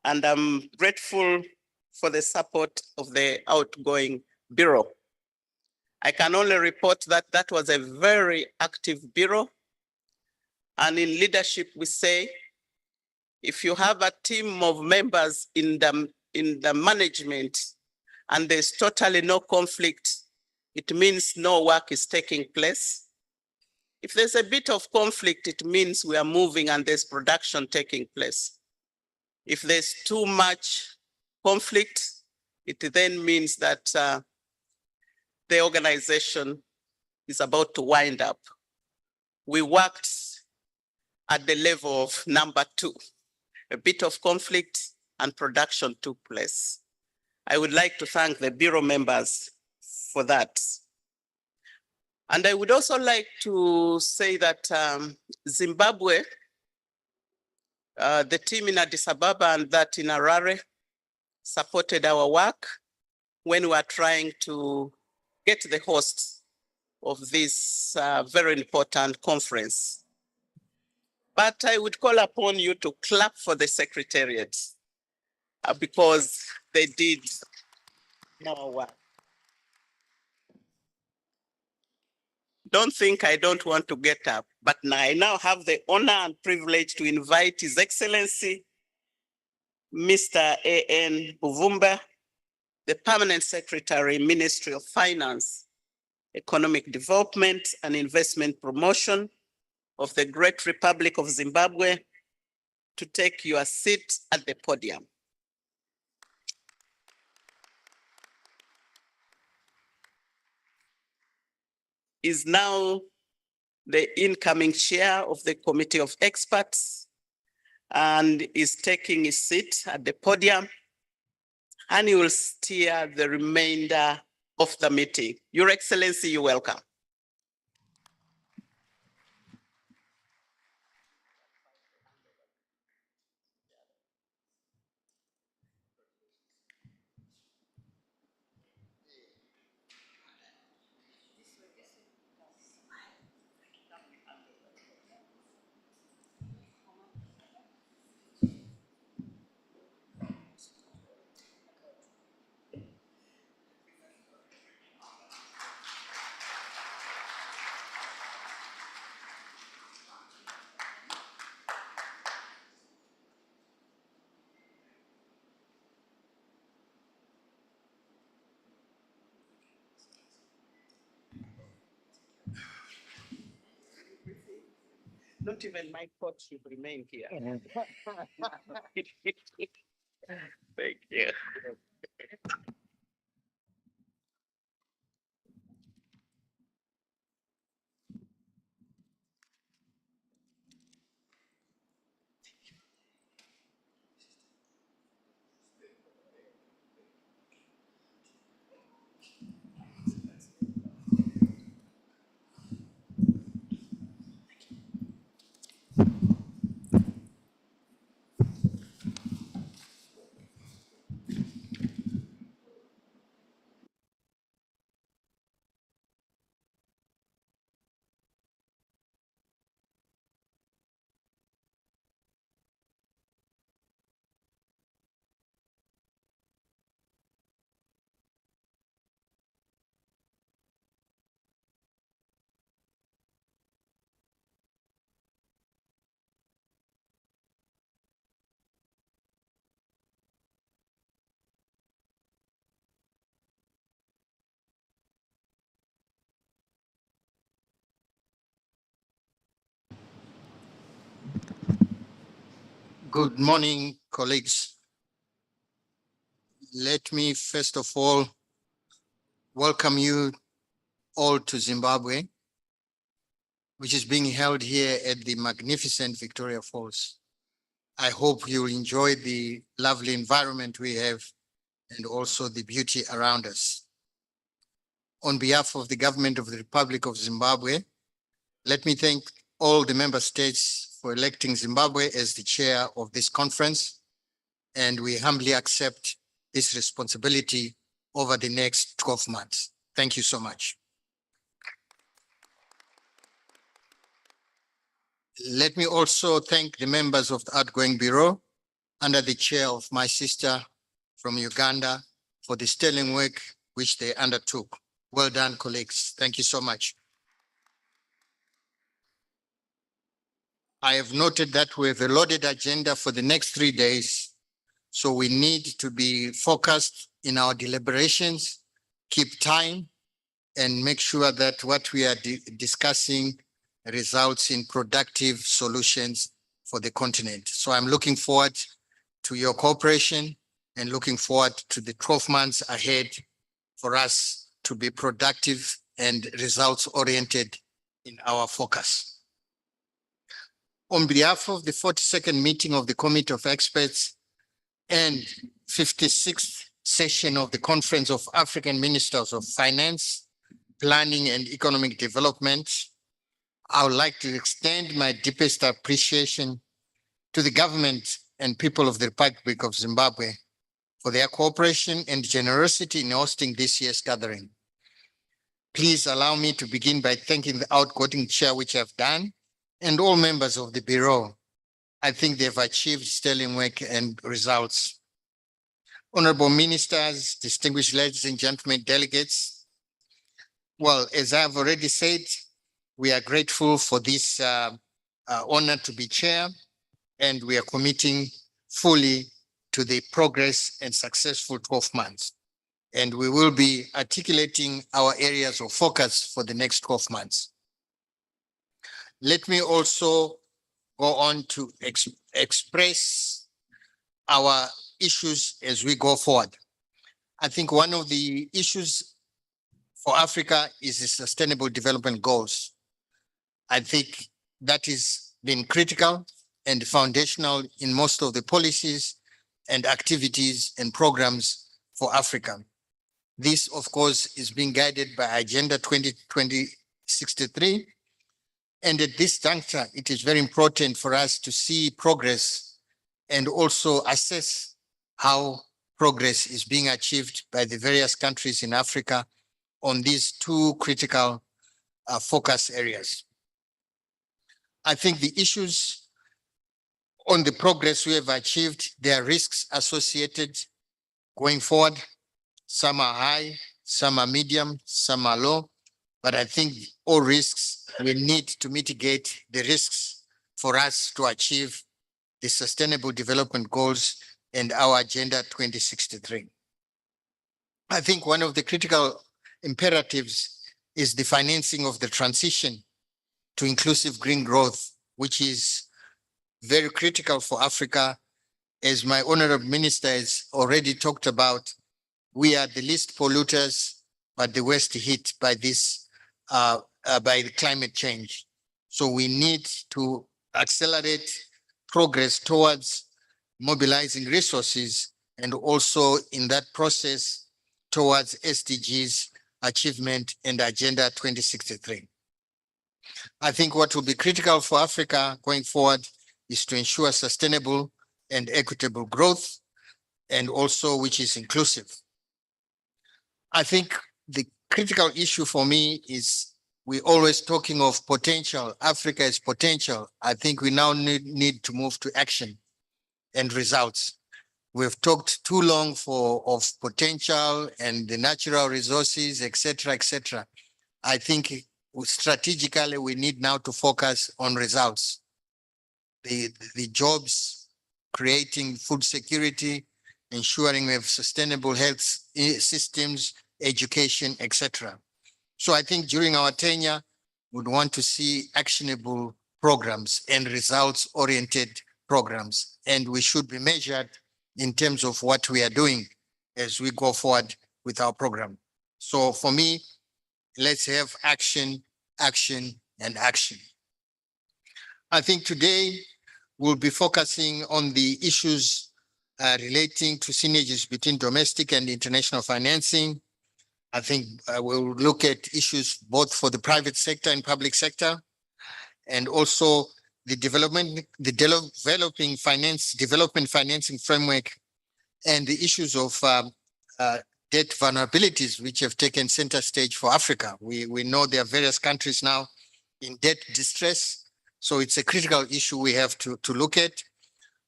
And I'm grateful for the support of the outgoing bureau. I can only report that that was a very active bureau. And in leadership, we say, if you have a team of members in the management and there's totally no conflict, it means no work is taking place. If there's a bit of conflict, it means we are moving and there's production taking place. If there's too much conflict, it then means that the organization is about to wind up. We worked at the level of number 2. A bit of conflict and production took place. I would like to thank the bureau members for that. And I would also like to say that Zimbabwe, the team in Addis Ababa and that in Harare supported our work when we were trying to get the host of this very important conference. But I would call upon you to clap for the Secretariat because they did more work. Don't think I don't want to get up, but I now have the honor and privilege to invite His Excellency, Mr. A.N. Buvumba, the Permanent Secretary, Ministry of Finance, Economic Development and Investment Promotion of the Great Republic of Zimbabwe, to take your seat at the podium. Is now the incoming chair of the Committee of Experts and is taking his seat at the podium, and he will steer the remainder of the meeting. Your Excellency, you're welcome. Not even my coat should remain here. Thank you. Good morning, colleagues. Let me first of all welcome you all to Zimbabwe, which is being held here at the magnificent Victoria Falls. I hope you'll enjoy the lovely environment we have and also the beauty around us. On behalf of the government of the Republic of Zimbabwe, let me thank all the member states for electing Zimbabwe as the chair of this conference, and we humbly accept this responsibility over the next 12 months. Thank you so much. Let me also thank the members of the Outgoing Bureau under the chair of my sister from Uganda for the sterling work which they undertook. Well done, colleagues. Thank you so much. I have noted that we have a loaded agenda for the next 3 days, so we need to be focused in our deliberations, keep time, and make sure that what we are discussing results in productive solutions for the continent. So I'm looking forward to your cooperation and looking forward to the 12 months ahead for us to be productive and results-oriented in our focus. On behalf of the 42nd meeting of the Committee of Experts and 56th session of the Conference of African Ministers of Finance, Planning and Economic Development, I would like to extend my deepest appreciation to the government and people of the Republic of Zimbabwe for their cooperation and generosity in hosting this year's gathering. Please allow me to begin by thanking the outgoing chair, which I've done, and all members of the Bureau. I think they've achieved sterling work and results. Honorable ministers, distinguished ladies and gentlemen, delegates. Well, as I've already said, we are grateful for this honor to be chair, and we are committing fully to the progress and successful 12 months. And we will be articulating our areas of focus for the next 12 months. Let me also go on to express our issues as we go forward. I think one of the issues for Africa is the Sustainable Development Goals. I think that has been critical and foundational in most of the policies and activities and programs for Africa. This, of course, is being guided by Agenda 2063. And at this juncture, it is very important for us to see progress and also assess how progress is being achieved by the various countries in Africa on these two critical focus areas. I think the issues on the progress we have achieved, there are risks associated going forward. Some are high, some are medium, some are low, but I think all risks, we need to mitigate the risks for us to achieve the Sustainable Development Goals and our Agenda 2063. I think one of the critical imperatives is the financing of the transition to inclusive green growth which is very critical for Africa. As my honorable minister has already talked about, we are the least polluters, but the worst hit by this, by the climate change. So we need to accelerate progress towards mobilizing resources and also in that process towards SDGs achievement and Agenda 2063. I think what will be critical for Africa going forward is to ensure sustainable and equitable growth, and also which is inclusive. I think the critical issue for me is we're always talking of potential. Africa is potential. I think we now need to move to action and results. We've talked too long of potential and the natural resources, et cetera. I think strategically we need now to focus on results. The jobs, creating food security, ensuring we have sustainable health systems, education, etc. So I think during our tenure, we'd want to see actionable programs and results-oriented programs, and we should be measured in terms of what we are doing as we go forward with our program. So for me, let's have action, action, and action. I think today we'll be focusing on the issues relating to synergies between domestic and international financing. I think we'll look at issues both for the private sector and public sector, and also the development financing framework, and the issues of debt vulnerabilities, which have taken center stage for Africa. We know there are various countries now in debt distress. So it's a critical issue we have to look at.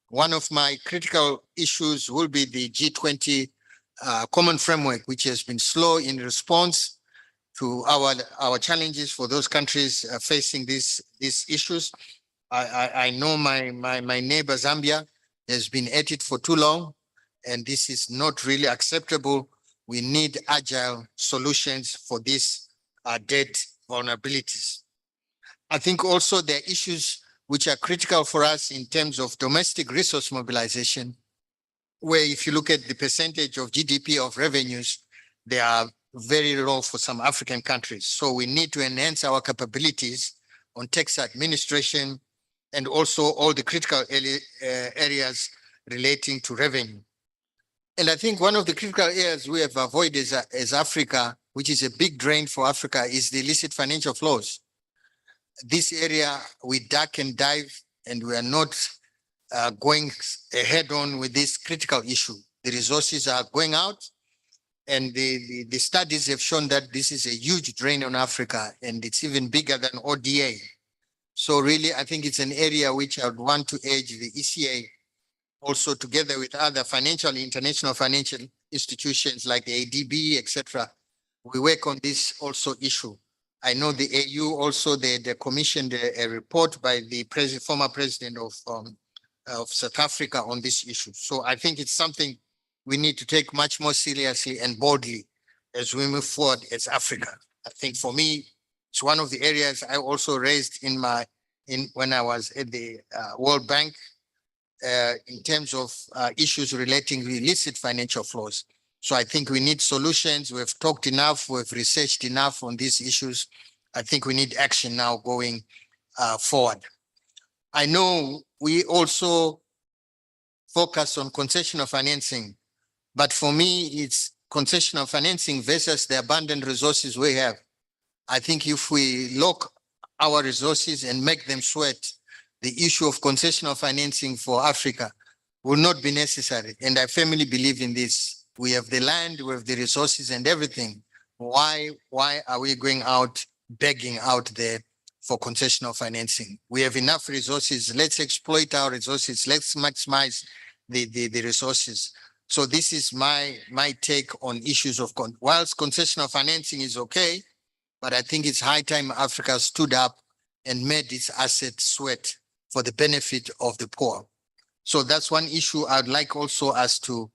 One of my critical issues will be the G20 common framework, which has been slow in response to our challenges for those countries facing these issues. I know my neighbor Zambia has been at it for too long, and this is not really acceptable. We need agile solutions for these debt vulnerabilities. I think also there are issues which are critical for us in terms of domestic resource mobilization, where if you look at the percentage of GDP of revenues, they are very low for some African countries. So we need to enhance our capabilities on tax administration and also all the critical areas relating to revenue. And I think one of the critical areas we have avoided as Africa, which is a big drain for Africa, is the illicit financial flows. This area we duck and dive, and we are not going head on with this critical issue. The resources are going out, and the studies have shown that this is a huge drain on Africa, and it's even bigger than ODA. So really, I think it's an area which I would want to urge the ECA, also together with other international financial institutions like the ADB, etc. We work on this also issue. I know the AU also, they commissioned a report by the former president of South Africa on this issue. So I think it's something we need to take much more seriously and boldly as we move forward as Africa. I think for me, it's one of the areas I also raised when I was at the World Bank in terms of issues relating to illicit financial flows. So I think we need solutions. We've talked enough, we've researched enough on these issues. I think we need action now going forward. I know we also focus on concessional financing, but for me, it's concessional financing versus the abundant resources we have. I think if we lock our resources and make them sweat, the issue of concessional financing for Africa will not be necessary. And I firmly believe in this. We have the land, we have the resources and everything. Why are we going out begging out there for concessional financing? We have enough resources. Let's exploit our resources. Let's maximize the resources. So this is my take on issues of whilst concessional financing is okay, but I think it's high time Africa stood up and made its assets sweat for the benefit of the poor. So that's one issue I'd like also us to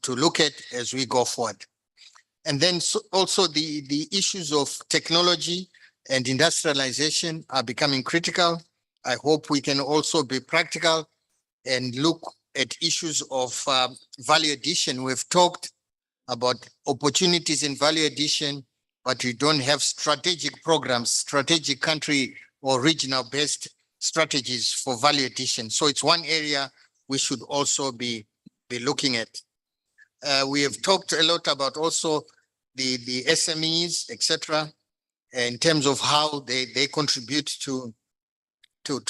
look at as we go forward. And then also the issues of technology and industrialization are becoming critical. I hope we can also be practical and look at issues of value addition. We've talked about opportunities in value addition, but we don't have strategic programs, strategic country or regional based strategies for value addition. So it's one area we should also be looking at. We have talked a lot about also the SMEs, etc., in terms of how they contribute to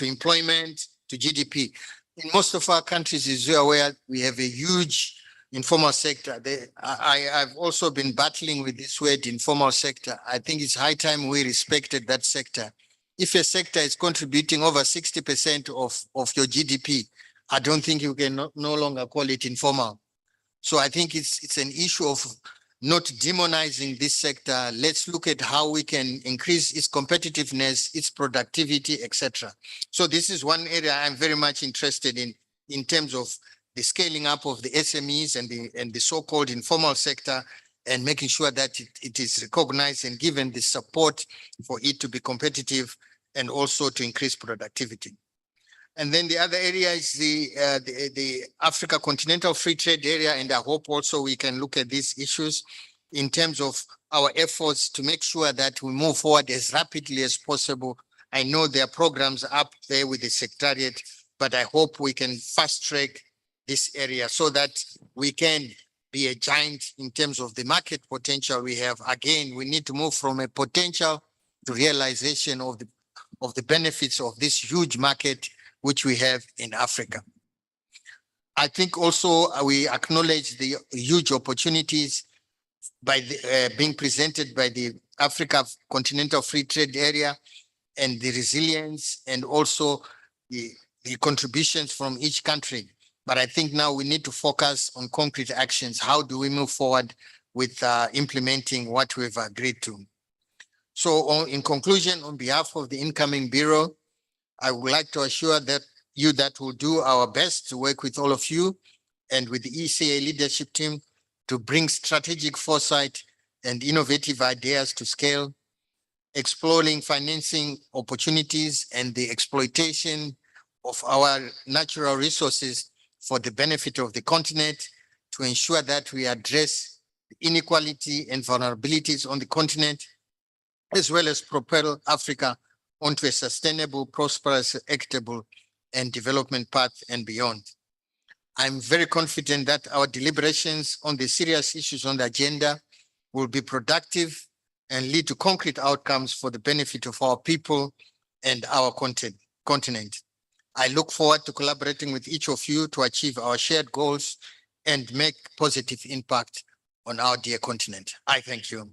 employment, to GDP. In most of our countries, as you're aware, we have a huge informal sector. I've also been battling with this word, informal sector. I think it's high time we respected that sector. If a sector is contributing over 60% of your GDP, I don't think you can no longer call it informal. So I think it's an issue of not demonizing this sector. Let's look at how we can increase its competitiveness, its productivity, etc. So this is one area I'm very much interested in terms of the scaling up of the SMEs and the so-called informal sector, and making sure that it is recognized and given the support for it to be competitive and also to increase productivity. And then the other area is the Africa Continental Free Trade Area, and I hope also we can look at these issues in terms of our efforts to make sure that we move forward as rapidly as possible. I know there are programs up there with the Secretariat, but I hope we can fast track this area so that we can be a giant in terms of the market potential we have. Again, we need to move from a potential to realization of the benefits of this huge market which we have in Africa. I think also we acknowledge the huge opportunities by being presented by the Africa Continental Free Trade Area, and the resilience and also the contributions from each country. But I think now we need to focus on concrete actions. How do we move forward with implementing what we've agreed to? So in conclusion, on behalf of the incoming Bureau, I would like to assure that we'll do our best to work with all of you and with the ECA leadership team to bring strategic foresight and innovative ideas to scale, exploring financing opportunities and the exploitation of our natural resources for the benefit of the continent, to ensure that we address inequality and vulnerabilities on the continent, as well as propel Africa onto a sustainable, prosperous, equitable, and development path and beyond. I'm very confident that our deliberations on the serious issues on the agenda will be productive and lead to concrete outcomes for the benefit of our people and our continent. I look forward to collaborating with each of you to achieve our shared goals and make positive impact on our dear continent. I thank you.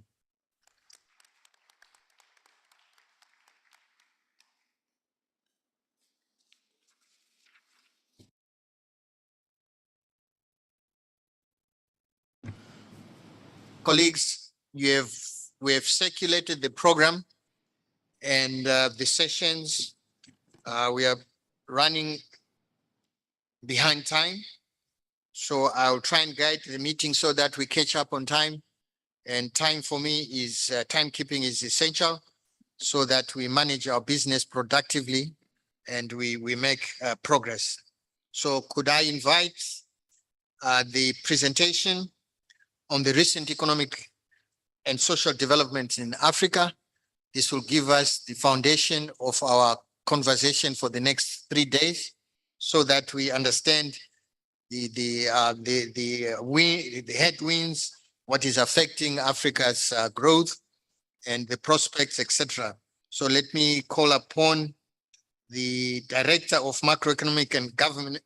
Colleagues, we have circulated the program and the sessions. We are running behind time, so I'll try and guide the meeting so that we catch up on time. And time for me is timekeeping is essential so that we manage our business productively and we make progress. So could I invite the presentation on the recent economic and social developments in Africa? This will give us the foundation of our conversation for the next 3 days, so that we understand the headwinds, what is affecting Africa's growth and the prospects, etc. So let me call upon the Director of Macroeconomic and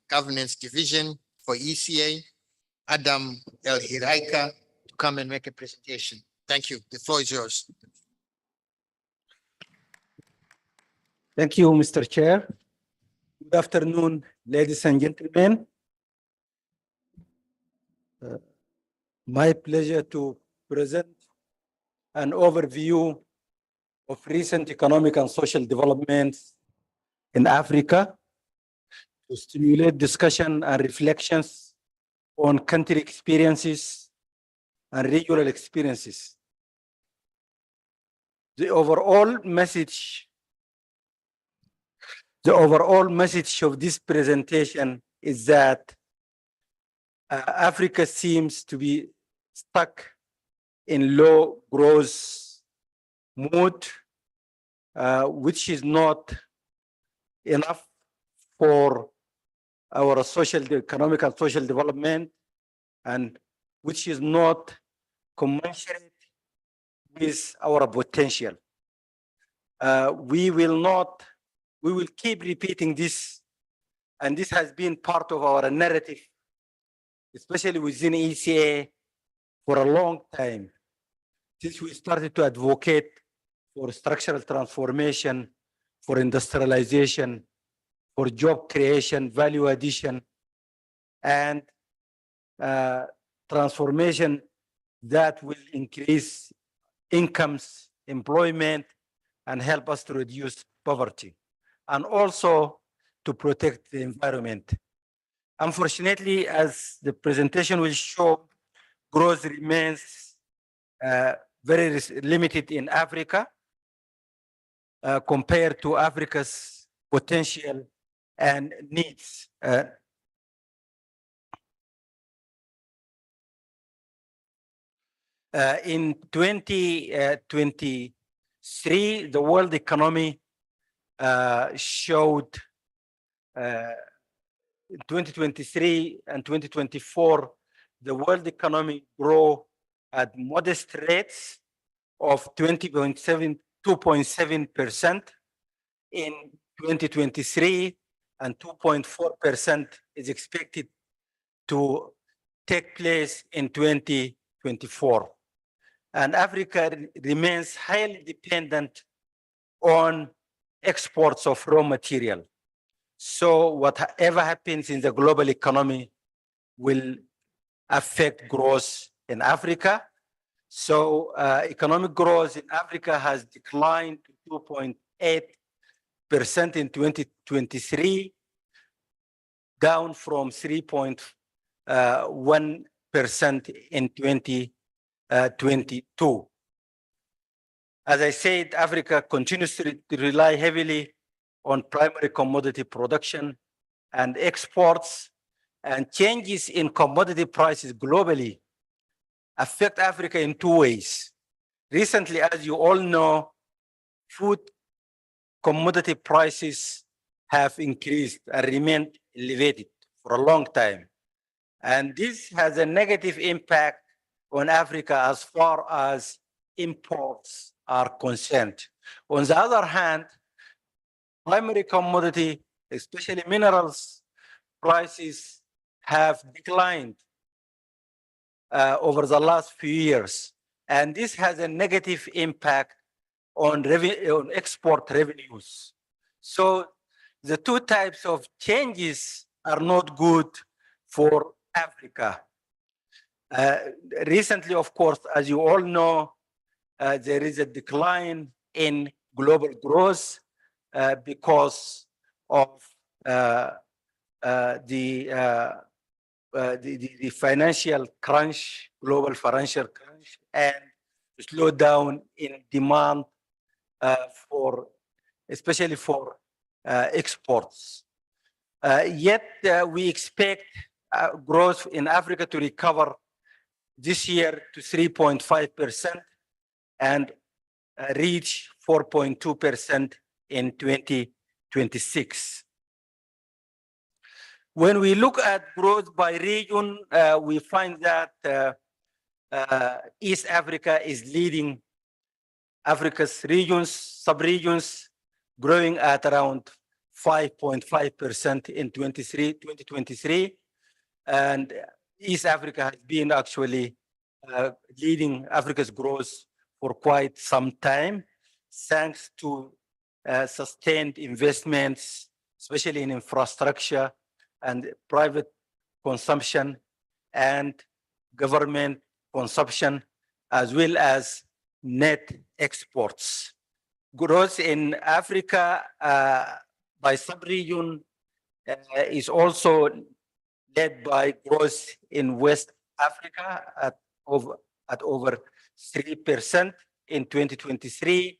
Governance Division for ECA, Adam El-Hiraika, to come and make a presentation. Thank you. The floor is yours. Thank you, Mr. Chair. Good afternoon, ladies and gentlemen. My pleasure to present an overview of recent economic and social developments in Africa to stimulate discussion and reflections on country experiences and regional experiences. The overall message The overall message of this presentation is that Africa seems to be stuck in low growth mood, which is not enough for our economic and social development, and which is not commensurate with our potential. We will keep repeating this, and this has been part of our narrative, especially within ECA, for a long time, since we started to advocate for structural transformation, for industrialization, for job creation, value addition, and transformation that will increase incomes, employment, and help us to reduce poverty, and also to protect the environment. Unfortunately, as the presentation will show, growth remains very limited in Africa compared to Africa's potential and needs. In 2023, the world economy showed in 2023 and 2024, the world economy grew at modest rates of 2.7% in 2023, and 2.4% is expected to take place in 2024. And Africa remains highly dependent on exports of raw material. So whatever happens in the global economy will affect growth in Africa. So economic growth in Africa has declined to 2.8% in 2023, down from 3.1% in 2022. As I said, Africa continues to rely heavily on primary commodity production and exports, and changes in commodity prices globally affect Africa in two ways. Recently, as you all know, food commodity prices have increased and remained elevated for a long time. And this has a negative impact on Africa as far as imports are concerned. On the other hand, primary commodity, especially minerals, prices have declined over the last few years. And this has a negative impact on export revenues. So the two types of changes are not good for Africa. Recently, of course, as you all know, there is a decline in global growth because of the financial crunch, global financial crunch, and slowdown in demand especially for exports. Yet we expect growth in Africa to recover this year to 3.5% and reach 4.2% in 2026. When we look at growth by region, we find that East Africa is leading Africa's regions, sub-regions, growing at around 5.5% in 2023. And East Africa has been actually leading Africa's growth for quite some time, thanks to sustained investments, especially in infrastructure and private consumption and government consumption, as well as net exports. Growth in Africa by sub-region is also led by growth in West Africa at over 3% in 2023,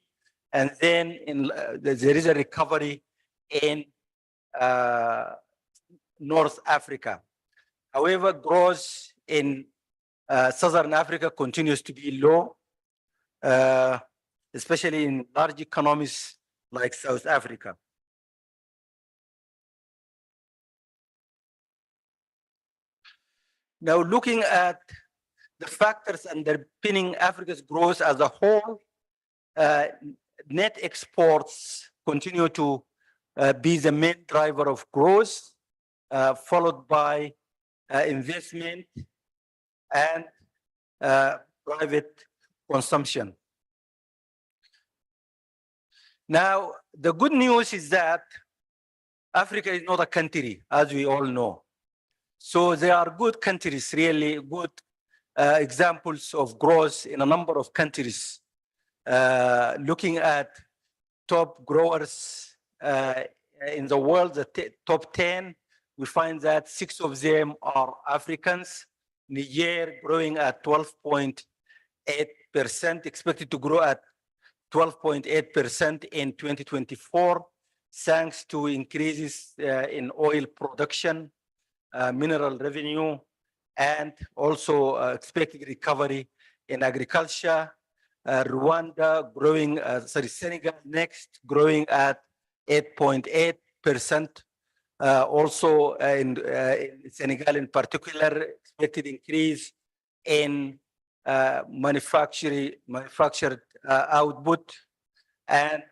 and then there is a recovery in North Africa. However, growth in Southern Africa continues to be low, especially in large economies like South Africa. Now, looking at the factors underpinning Africa's growth as a whole, net exports continue to be the main driver of growth, followed by investment and private consumption. Now, the good news is that Africa is not a country, as we all know. So there are good countries, really good examples of growth in a number of countries. Looking at top growers in the world, the top 10, we find that 6 of them are Africans. Niger growing at 12.8%, expected to grow at 12.8% in 2024, thanks to increases in oil production, mineral revenue, and also expected recovery in agriculture. Rwanda growing, Senegal next, growing at 8.8%. Also in Senegal in particular, expected increase in manufactured output and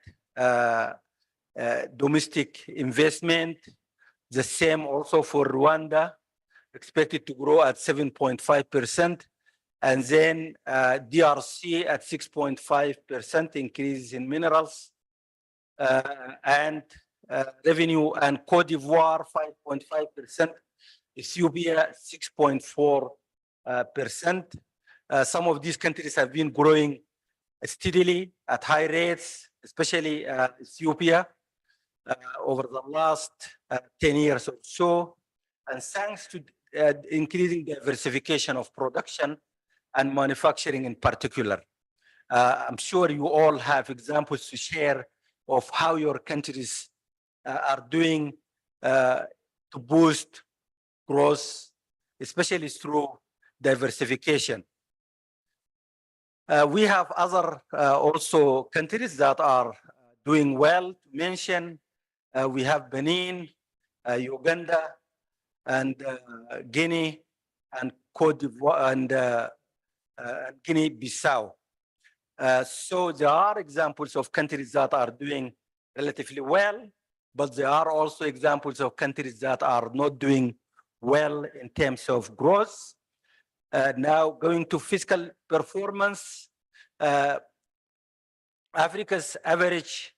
domestic investment. The same also for Rwanda, expected to grow at 7.5%. And then DRC at 6.5% increase in minerals and revenue, and Cote d'Ivoire 5.5%, Ethiopia 6.4%. Some of these countries have been growing steadily at high rates, especially Ethiopia over the last 10 years or so, and thanks to increasing diversification of production and manufacturing in particular. I'm sure you all have examples to share of how your countries are doing to boost growth, especially through diversification. We have other also countries that are doing well to mention. We have Benin, Uganda, and Guinea, and Cote d'Ivoire, and Guinea-Bissau. So there are examples of countries that are doing relatively well, but there are also examples of countries that are not doing well in terms of growth. Now going to fiscal performance, Africa's average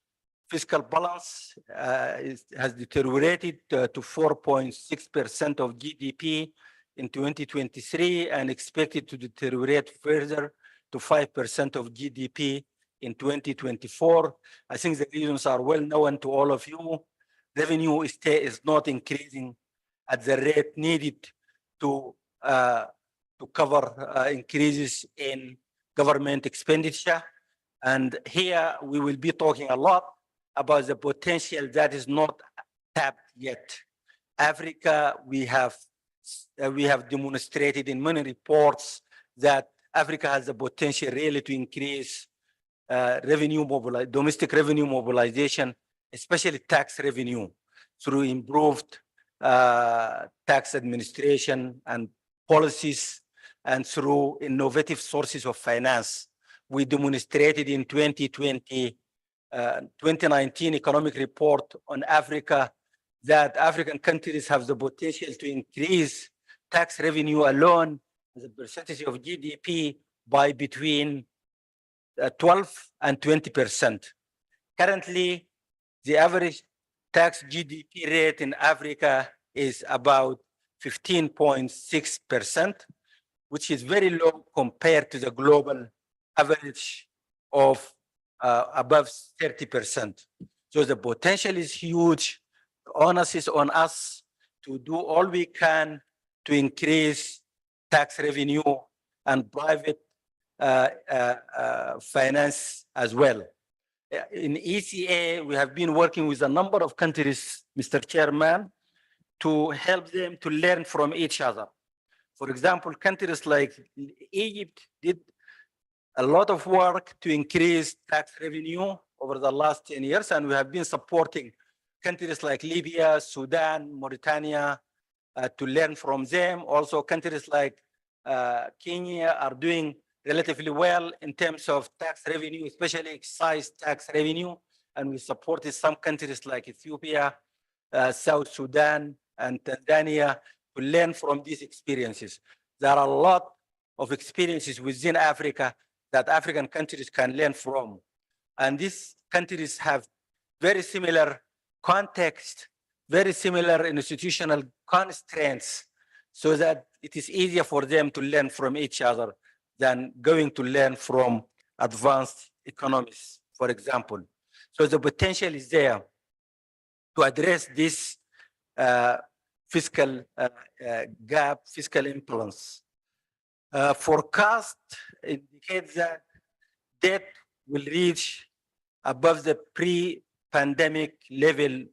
fiscal balance has deteriorated to 4.6% of GDP in 2023 and expected to deteriorate further to 5% of GDP in 2024. I think the reasons are well known to all of you. Revenue is not increasing at the rate needed to cover increases in government expenditure. And here we will be talking a lot about the potential that is not tapped yet. Africa, we have demonstrated in many reports that Africa has the potential really to increase domestic revenue mobilization, especially tax revenue, through improved tax administration and policies, and through innovative sources of finance. We demonstrated in 2019 economic report on Africa that African countries have the potential to increase tax revenue alone as a percentage of GDP by between 12 and 20%. Currently, the average tax GDP rate in Africa is about 15.6%, which is very low compared to the global average of above 30%. So the potential is huge. The onus is on us to do all we can to increase tax revenue and private finance as well. in ECA, we have been working with a number of countries, Mr. Chairman, to help them to learn from each other. For example, countries like Egypt did a lot of work to increase tax revenue over the last 10 years, and we have been supporting countries like Libya, Sudan, Mauritania to learn from them. Also, countries like Kenya are doing relatively well in terms of tax revenue, especially excise tax revenue. And we supported some countries like Ethiopia, South Sudan, and Tanzania to learn from these experiences. There are a lot of experiences within Africa that African countries can learn from. And these countries have very similar context, very similar institutional constraints, so that it is easier for them to learn from each other than going to learn from advanced economies, for example. So the potential is there to address this fiscal gap, fiscal imbalance. Forecast indicates that debt will reach above the pre-pandemic level.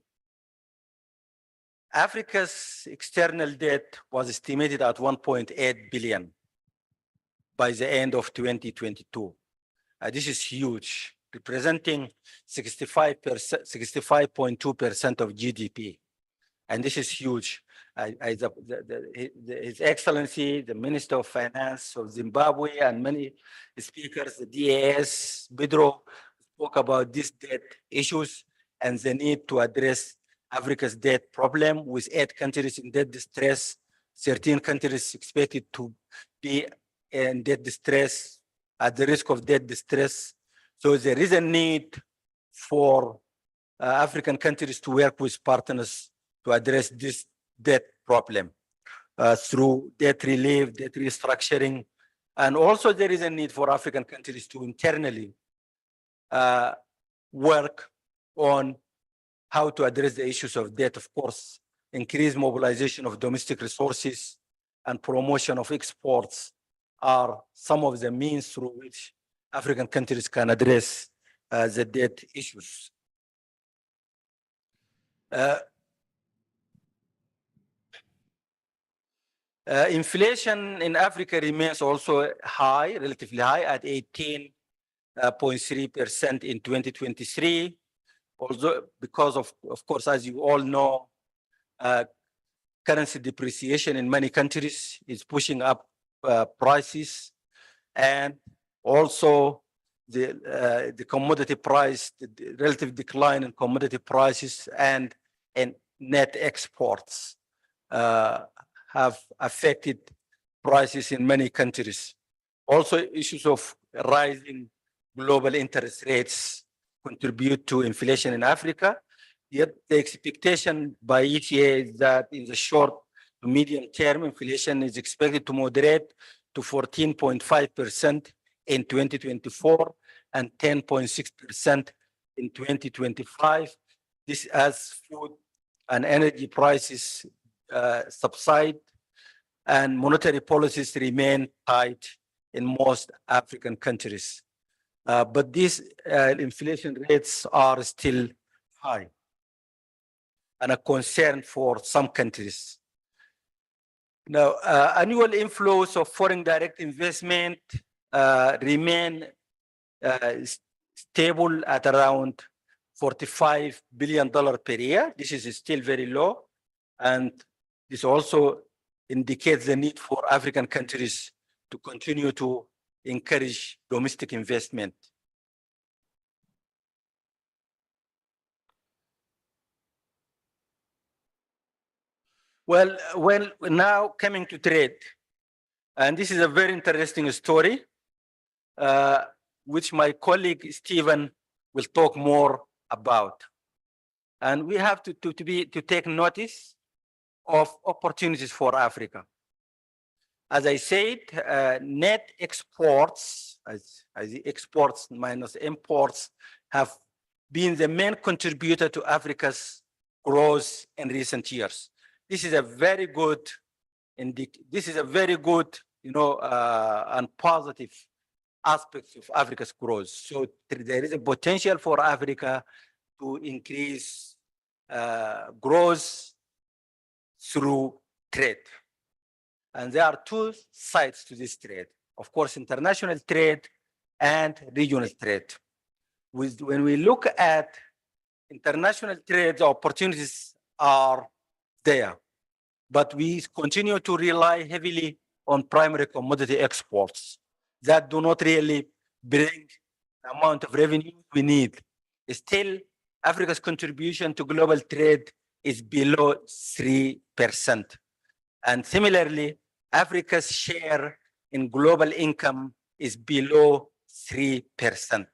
Africa's external debt was estimated at 1.8 billion by the end of 2022. This is huge, representing 65.2% of GDP. And this is huge. His Excellency, the Minister of Finance of Zimbabwe, and many speakers, the DAS, Pedro, spoke about these debt issues and the need to address Africa's debt problem, with 8 countries in debt distress, 13 countries expected to be in debt distress, at the risk of debt distress. So there is a need for African countries to work with partners to address this debt problem through debt relief, debt restructuring. And also there is a need for African countries to internally work on how to address the issues of debt, of course, increase mobilization of domestic resources and promotion of exports are some of the means through which African countries can address the debt issues. Inflation in Africa remains also high, relatively high, at 18.3% in 2023. Although, because of course, as you all know, currency depreciation in many countries is pushing up prices, and also the commodity price, the relative decline in commodity prices and net exports have affected prices in many countries. Also, issues of rising global interest rates contribute to inflation in Africa. Yet the expectation by ETA is that in the short to medium term, inflation is expected to moderate to 14.5% in 2024 and 10.6% in 2025. This as food and energy prices subside and monetary policies remain tight in most African countries. But these inflation rates are still high and a concern for some countries. Now, annual inflows of foreign direct investment remain stable at around $45 billion per year. This is still very low, and this also indicates the need for African countries to continue to encourage domestic investment. Well, now coming to trade, and this is a very interesting story, which my colleague Stephen will talk more about. And we have to take notice of opportunities for Africa. As I said, net exports, as exports minus imports, have been the main contributor to Africa's growth in recent years. This is a very good, and positive aspects of Africa's growth. So there is a potential for Africa to increase growth through trade. And there are two sides to this trade. Of course, international trade and regional trade. When we look at international trade, the opportunities are there, but we continue to rely heavily on primary commodity exports that do not really bring the amount of revenue we need. Still, Africa's contribution to global trade is below 3%. And similarly, Africa's share in global income is below 3%.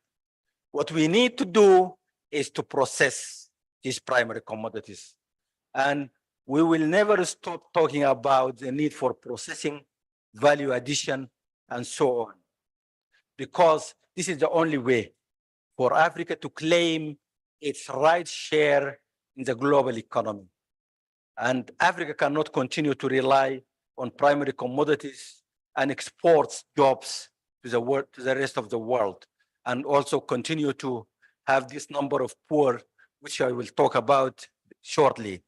What we need to do is to process these primary commodities. And we will never stop talking about the need for processing, value addition, and so on. Because this is the only way for Africa to claim its right share in the global economy. And Africa cannot continue to rely on primary commodities and exports jobs to the world, to the rest of the world, and also continue to have this number of poor, which I will talk about shortly.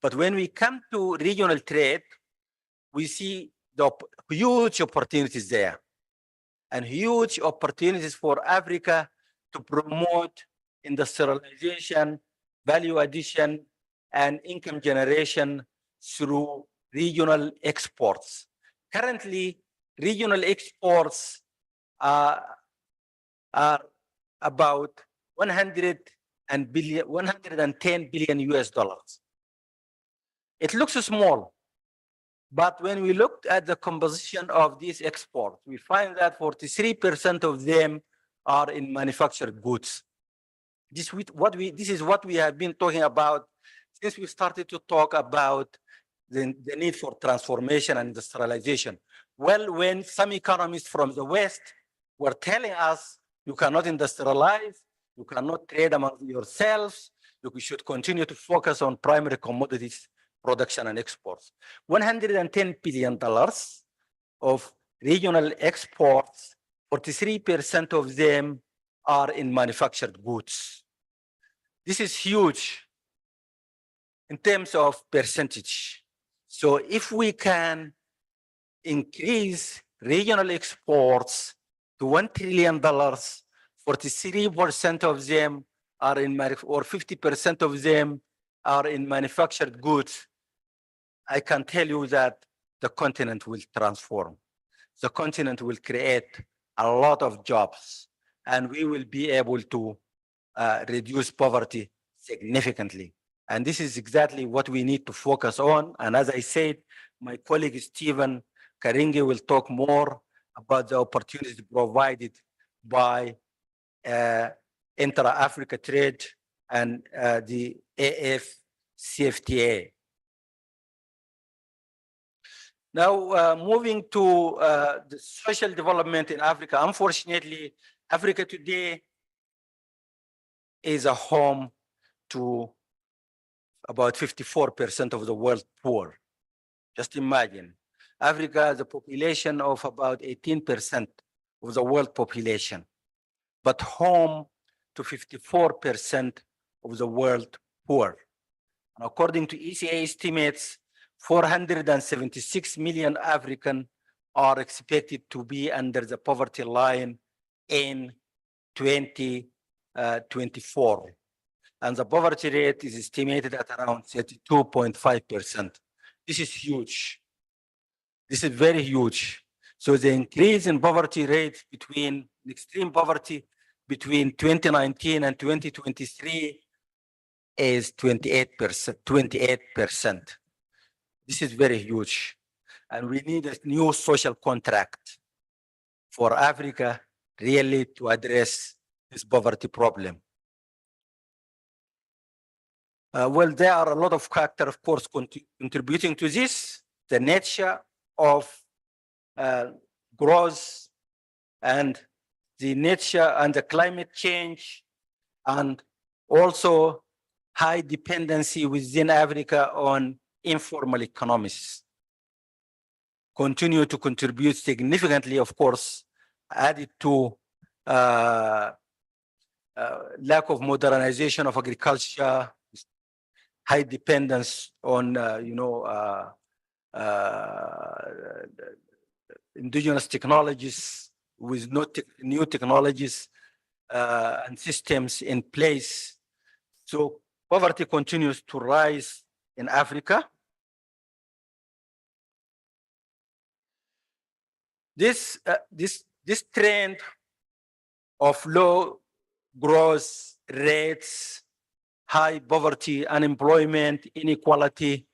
But when we come to regional trade, we see the huge opportunities there, and huge opportunities for Africa to promote industrialization, value addition, and income generation through regional exports. Currently, regional exports are about 110 billion US dollars. It looks small, but when we looked at the composition of these exports, we find that 43% of them are in manufactured goods. This is what we have been talking about since we started to talk about the need for transformation and industrialization. Well, when some economists from the West were telling us, you cannot industrialize, you cannot trade among yourselves, you should continue to focus on primary commodities, production and exports. $110 billion of regional exports, 43% of them are in manufactured goods. This is huge in terms of percentage. So if we can increase regional exports to $1 trillion, 43% of them are in, or 50% of them are in manufactured goods, I can tell you that the continent will transform. The continent will create a lot of jobs, and we will be able to reduce poverty significantly. And this is exactly what we need to focus on. And as I said, my colleague Stephen Karinge will talk more about the opportunities provided by intra-Africa trade and the AFCFTA. Now, moving to the social development in Africa. Unfortunately, Africa today is a home to about 54% of the world poor. Just imagine, Africa has a population of about 18% of the world population, but home to 54% of the world poor. And according to ECA estimates, 476 million Africans are expected to be under the poverty line in 2024. And the poverty rate is estimated at around 32.5%. This is huge. This is very huge. So the increase in poverty rate between extreme poverty between 2019 and 2023 is 28%. This is very huge. And we need a new social contract for Africa really to address this poverty problem. Well, there are a lot of factors, of course, contributing to this. The nature of growth and the nature and the climate change, and also high dependency within Africa on informal economies continue to contribute significantly, of course, added to lack of modernization of agriculture, high dependence on indigenous technologies with new technologies and systems in place. So poverty continues to rise in Africa. This trend of low growth rates, high poverty, unemployment, inequality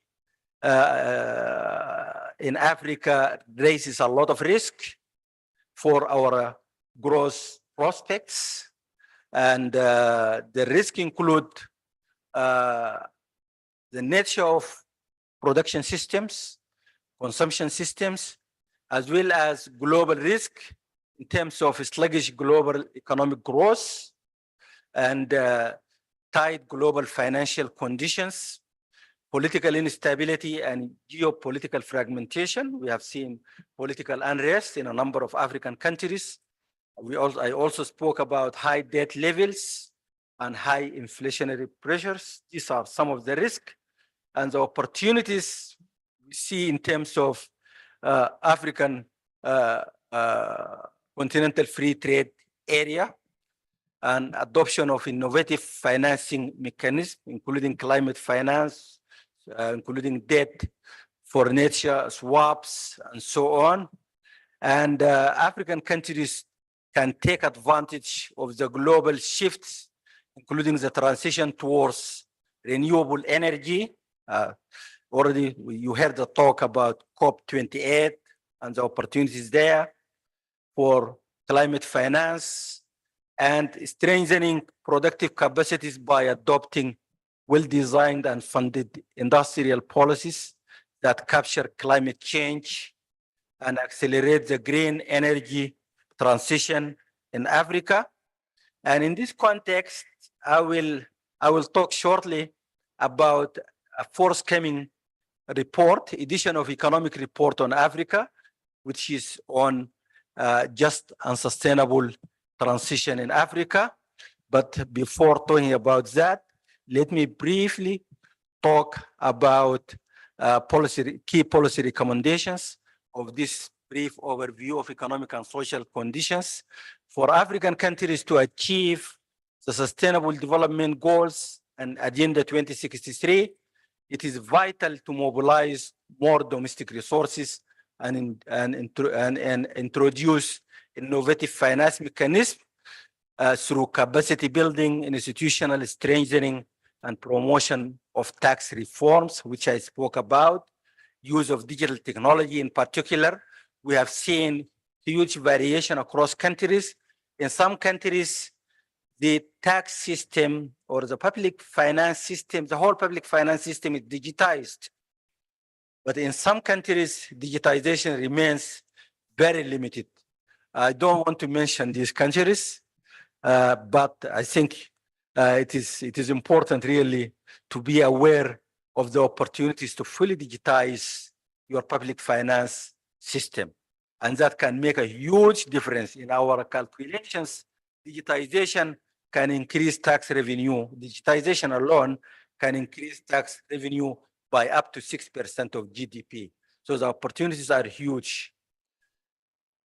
in Africa raises a lot of risk for our growth prospects. And the risk include the nature of production systems, consumption systems, as well as global risk in terms of sluggish global economic growth and tight global financial conditions, political instability and geopolitical fragmentation. We have seen political unrest in a number of African countries. I also spoke about high debt levels and high inflationary pressures. These are some of the risks and the opportunities we see in terms of African continental free trade area and adoption of innovative financing mechanisms, including climate finance, including debt for nature swaps, and so on. And African countries can take advantage of the global shifts, including the transition towards renewable energy. Already you heard the talk about COP28 and the opportunities there for climate finance and strengthening productive capacities by adopting well-designed and funded industrial policies that capture climate change and accelerate the green energy transition in Africa. And in this context, I will talk shortly about a forthcoming report, edition of Economic Report on Africa, which is on just and sustainable transition in Africa. But before talking about that, let me briefly talk about key policy recommendations of this brief overview of economic and social conditions for African countries to achieve the Sustainable Development Goals and Agenda 2063. It is vital to mobilize more domestic resources and introduce innovative finance mechanisms through capacity building, institutional strengthening, and promotion of tax reforms, which I spoke about, use of digital technology in particular. We have seen huge variation across countries. In some countries, the tax system or the public finance system, the whole public finance system is digitized. But in some countries, digitization remains very limited. I don't want to mention these countries, but I think it is important really to be aware of the opportunities to fully digitize your public finance system. And that can make a huge difference in our calculations. Digitization can increase tax revenue. Digitization alone can increase tax revenue by up to 6% of GDP. So the opportunities are huge.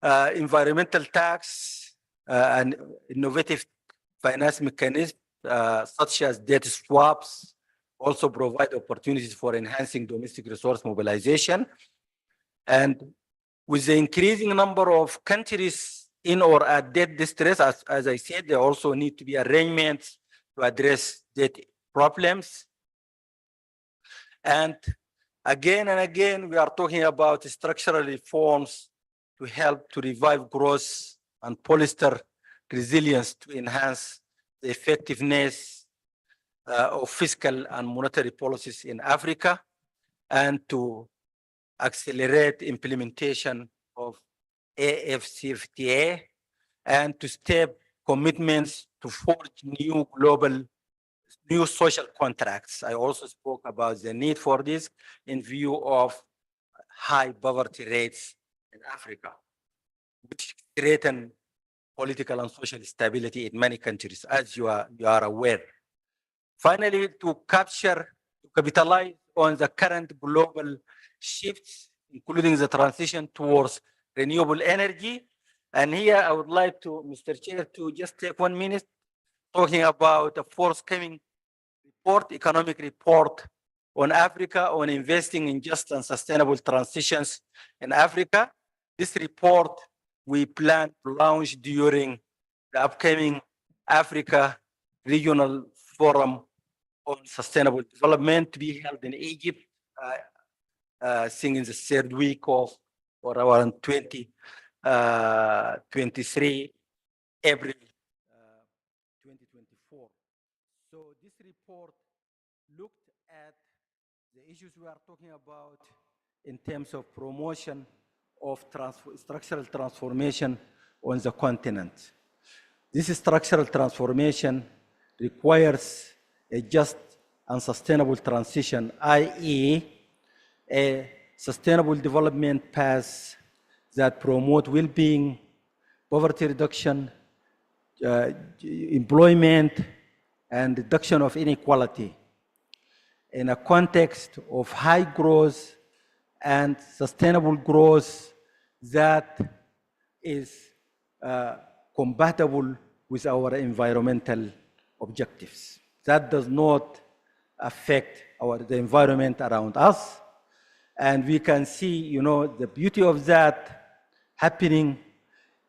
Environmental tax and innovative finance mechanisms such as debt swaps also provide opportunities for enhancing domestic resource mobilization. And with the increasing number of countries in or at debt distress, as I said, there also need to be arrangements to address debt problems. And again, we are talking about structural reforms to help to revive growth and bolster resilience to enhance the effectiveness of fiscal and monetary policies in Africa and to accelerate implementation of AfCFTA and to step commitments to forge new social contracts. I also spoke about the need for this in view of high poverty rates in Africa, which threaten political and social stability in many countries, as you are aware. Finally, to capitalize on the current global shifts, including the transition towards renewable energy. And here I would like to, Mr. Chair, to just take 1 minute talking about the forthcoming report, economic report on Africa, on investing in just and sustainable transitions in Africa. This report we plan to launch during the upcoming Africa Regional Forum on Sustainable Development to be held in Egypt, I think in the third week of or around 23 April 2024. So this report looked at the issues we are talking about in terms of promotion of structural transformation on the continent. This structural transformation requires a just and sustainable transition, i.e., a sustainable development path that promote well-being, poverty reduction, employment, and reduction of inequality in a context of high growth and sustainable growth that is compatible with our environmental objectives. That does not affect the environment around us. And we can see, the beauty of that happening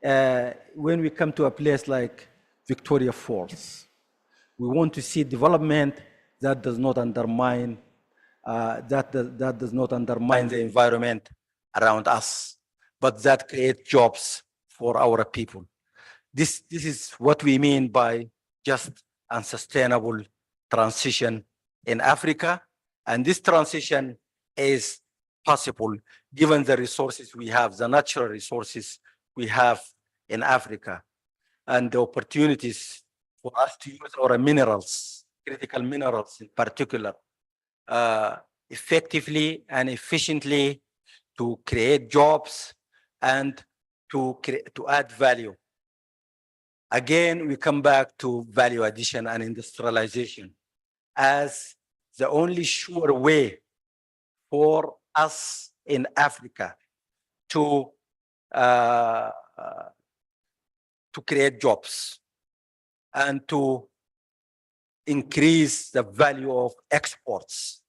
when we come to a place like Victoria Falls. We want to see development that does not undermine that does not undermine the environment around us, but that creates jobs for our people. This is what we mean by just and sustainable transition in Africa. And this transition is possible given the resources we have, the natural resources we have in Africa, and the opportunities for us to use our minerals, critical minerals in particular, effectively and efficiently to create jobs and to add value. Again, we come back to value addition and industrialization as the only sure way for us in Africa to create jobs and to increase the value of exports.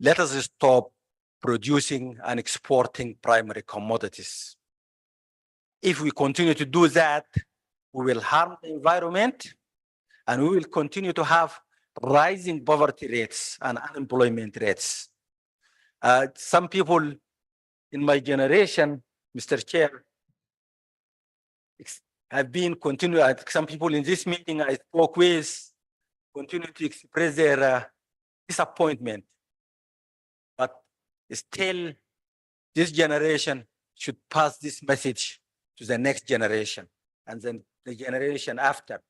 Let us stop producing and exporting primary commodities. If we continue to do that, we will harm the environment and we will continue to have rising poverty rates and unemployment rates. Some people in my generation, Mr. Chair, have been some people in this meeting I spoke with continue to express their disappointment. But still, this generation should pass this message to the next generation and then the generation after,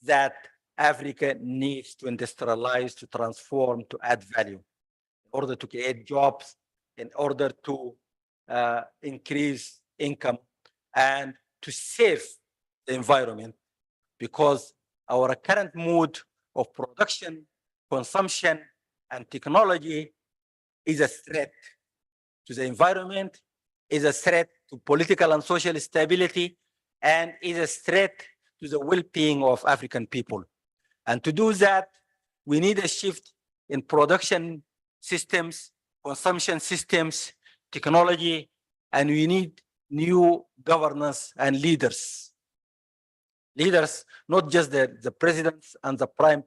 that Africa needs to industrialize, to transform, to add value in order to create jobs, in order to increase income and to save the environment, because our current mode of production, consumption, and technology is a threat to the environment, is a threat to political and social stability, and is a threat to the well-being of African people. And to do that, we need a shift in production systems, consumption systems, technology, and we need new governance and leaders. Leaders, not just the presidents and the prime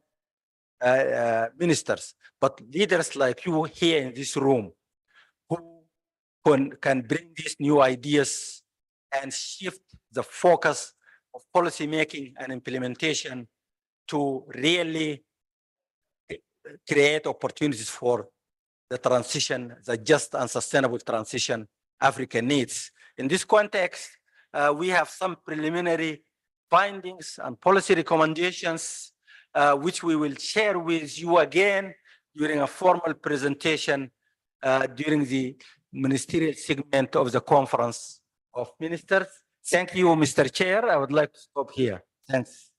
ministers, but leaders like you here in this room who can bring these new ideas and shift the focus of policy making and implementation to really create opportunities for the transition, the just and sustainable transition Africa needs. In this context, we have some preliminary findings and policy recommendations, which we will share with you again during a formal presentation during the ministerial segment of the conference of Ministers. Thank you, Mr. Chair. I would like to stop here. Thanks.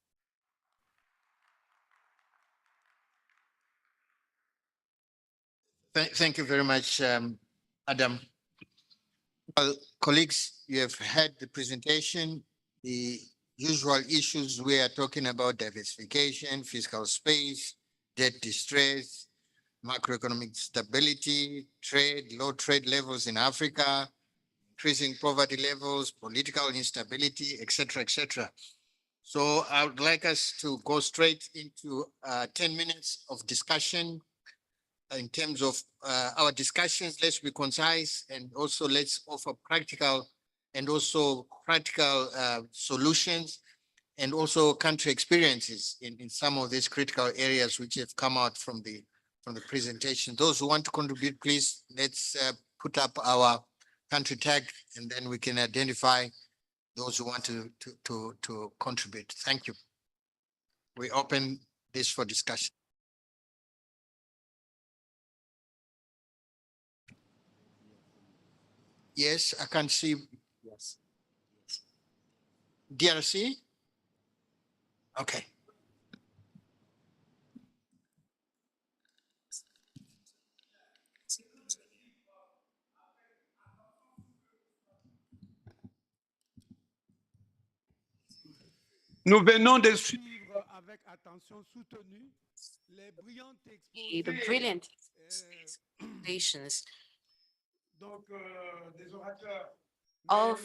Thank you very much, Adam. Well, colleagues, you have heard the presentation, the usual issues we are talking about: diversification, fiscal space, debt distress, macroeconomic stability, trade, low trade levels in Africa, increasing poverty levels, political instability, etc., etc. So I would like us to go straight into 10 minutes of discussion. In terms of our discussions, let's be concise, and also let's offer practical solutions, and also country experiences in some of these critical areas which have come out from the presentation. Those who want to contribute, please, let's put up our country tag, and then we can identify those who want to contribute. Thank you. We open this for discussion. Yes, I can see. Yes. DRC? Okay. Nous venons de suivre avec attention soutenue les brillantes the brilliant explanations donc, des orateurs. of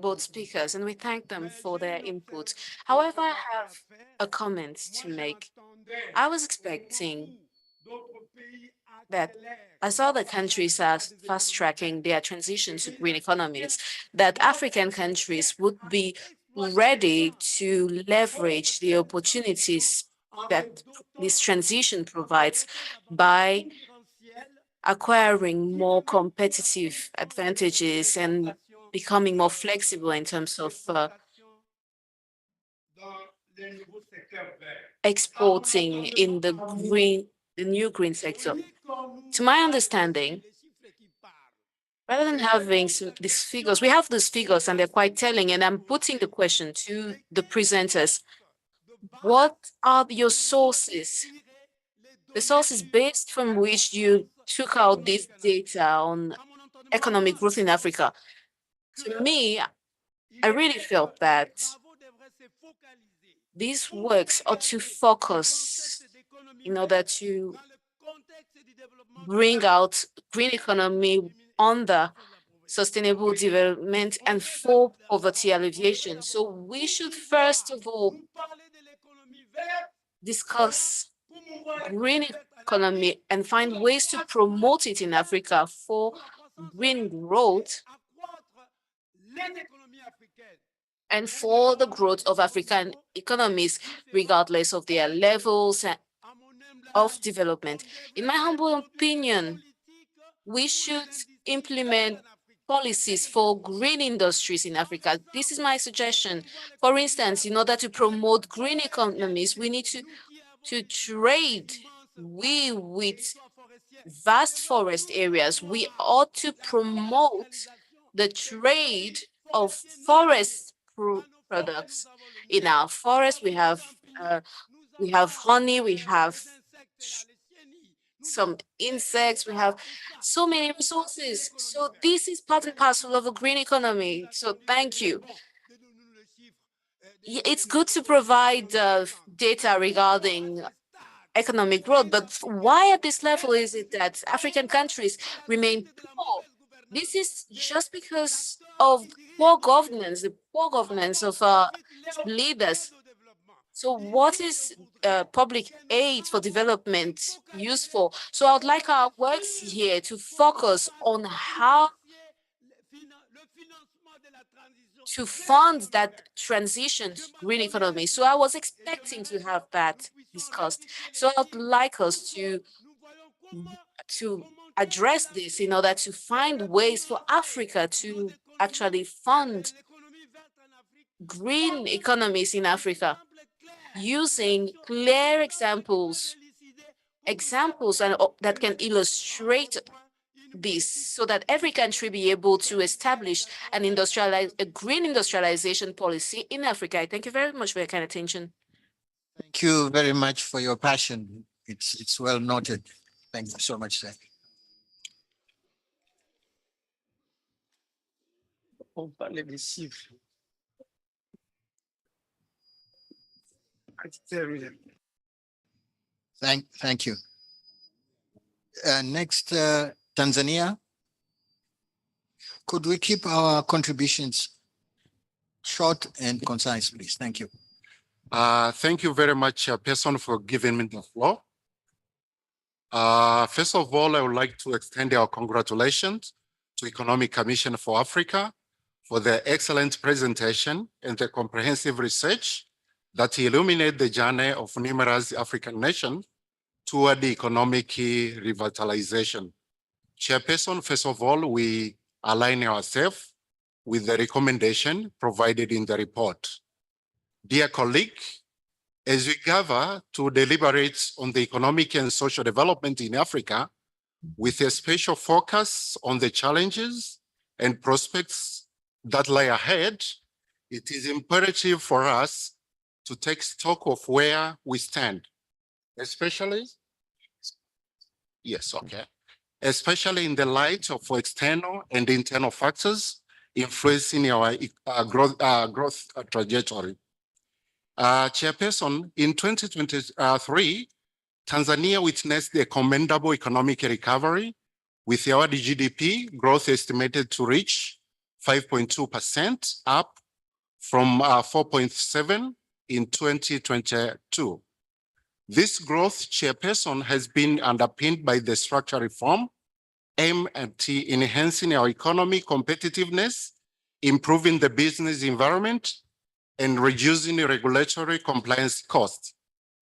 both speakers, and we thank them for their input. However, I have a comment to make. I was expecting that as other countries are fast-tracking their transition to green economies, that African countries would be ready to leverage the opportunities that this transition provides by acquiring more competitive advantages and becoming more flexible in terms of exporting in the new green sector. To my understanding, rather than having these figures, we have these figures and they're quite telling, and I'm putting the question to the presenters. What are your sources? The sources based from which you took out this data on economic growth in Africa. To me, I really felt that these works ought to focus in order to bring out green economy under sustainable development and for poverty alleviation. So we should first of all discuss green economy and find ways to promote it in Africa for green growth and for the growth of African economies, regardless of their levels of development. In my humble opinion, we should implement policies for green industries in Africa. This is my suggestion. For instance, in order to promote green economies, we need to trade with vast forest areas. We ought to promote the trade of forest products. In our forest, we have honey, we have some insects, we have so many resources. So this is part and parcel of a green economy. So thank you. It's good to provide data regarding economic growth, but why at this level is it that African countries remain poor? This is just because of poor governance, the poor governance of leaders. So what is public aid for development used for? So I would like our works here to focus on how to fund that transition to green economy. So I was expecting to have that discussed. So I'd like us to address this in order to find ways for Africa to actually fund green economies in Africa using clear examples that can illustrate this so that every country be able to establish a green industrialization policy in Africa. I thank you very much for your kind attention. Thank you very much for your passion. It's well noted. Thank you so much, sir. Thank you. Next, Tanzania. Could we keep our contributions short and concise, please? Thank you. Thank you very much, Chairperson, for giving me the floor. First of all, I would like to extend our congratulations to Economic Commission for Africa for their excellent presentation and the comprehensive research that illuminate the journey of numerous African nations toward the economic revitalization. Chairperson, first of all, we align ourselves with the recommendation provided in the report. Dear colleague, as we gather to deliberate on the economic and social development in Africa, with a special focus on the challenges and prospects that lie ahead, it is imperative for us to take stock of where we stand, especially in the light of external and internal factors influencing our growth trajectory. Chairperson, in 2023, Tanzania witnessed a commendable economic recovery with our GDP growth estimated to reach 5.2%, up from 4.7% in 2022. This growth, Chairperson, has been underpinned by the structural reform aimed at enhancing our economic competitiveness, improving the business environment, and reducing regulatory compliance costs.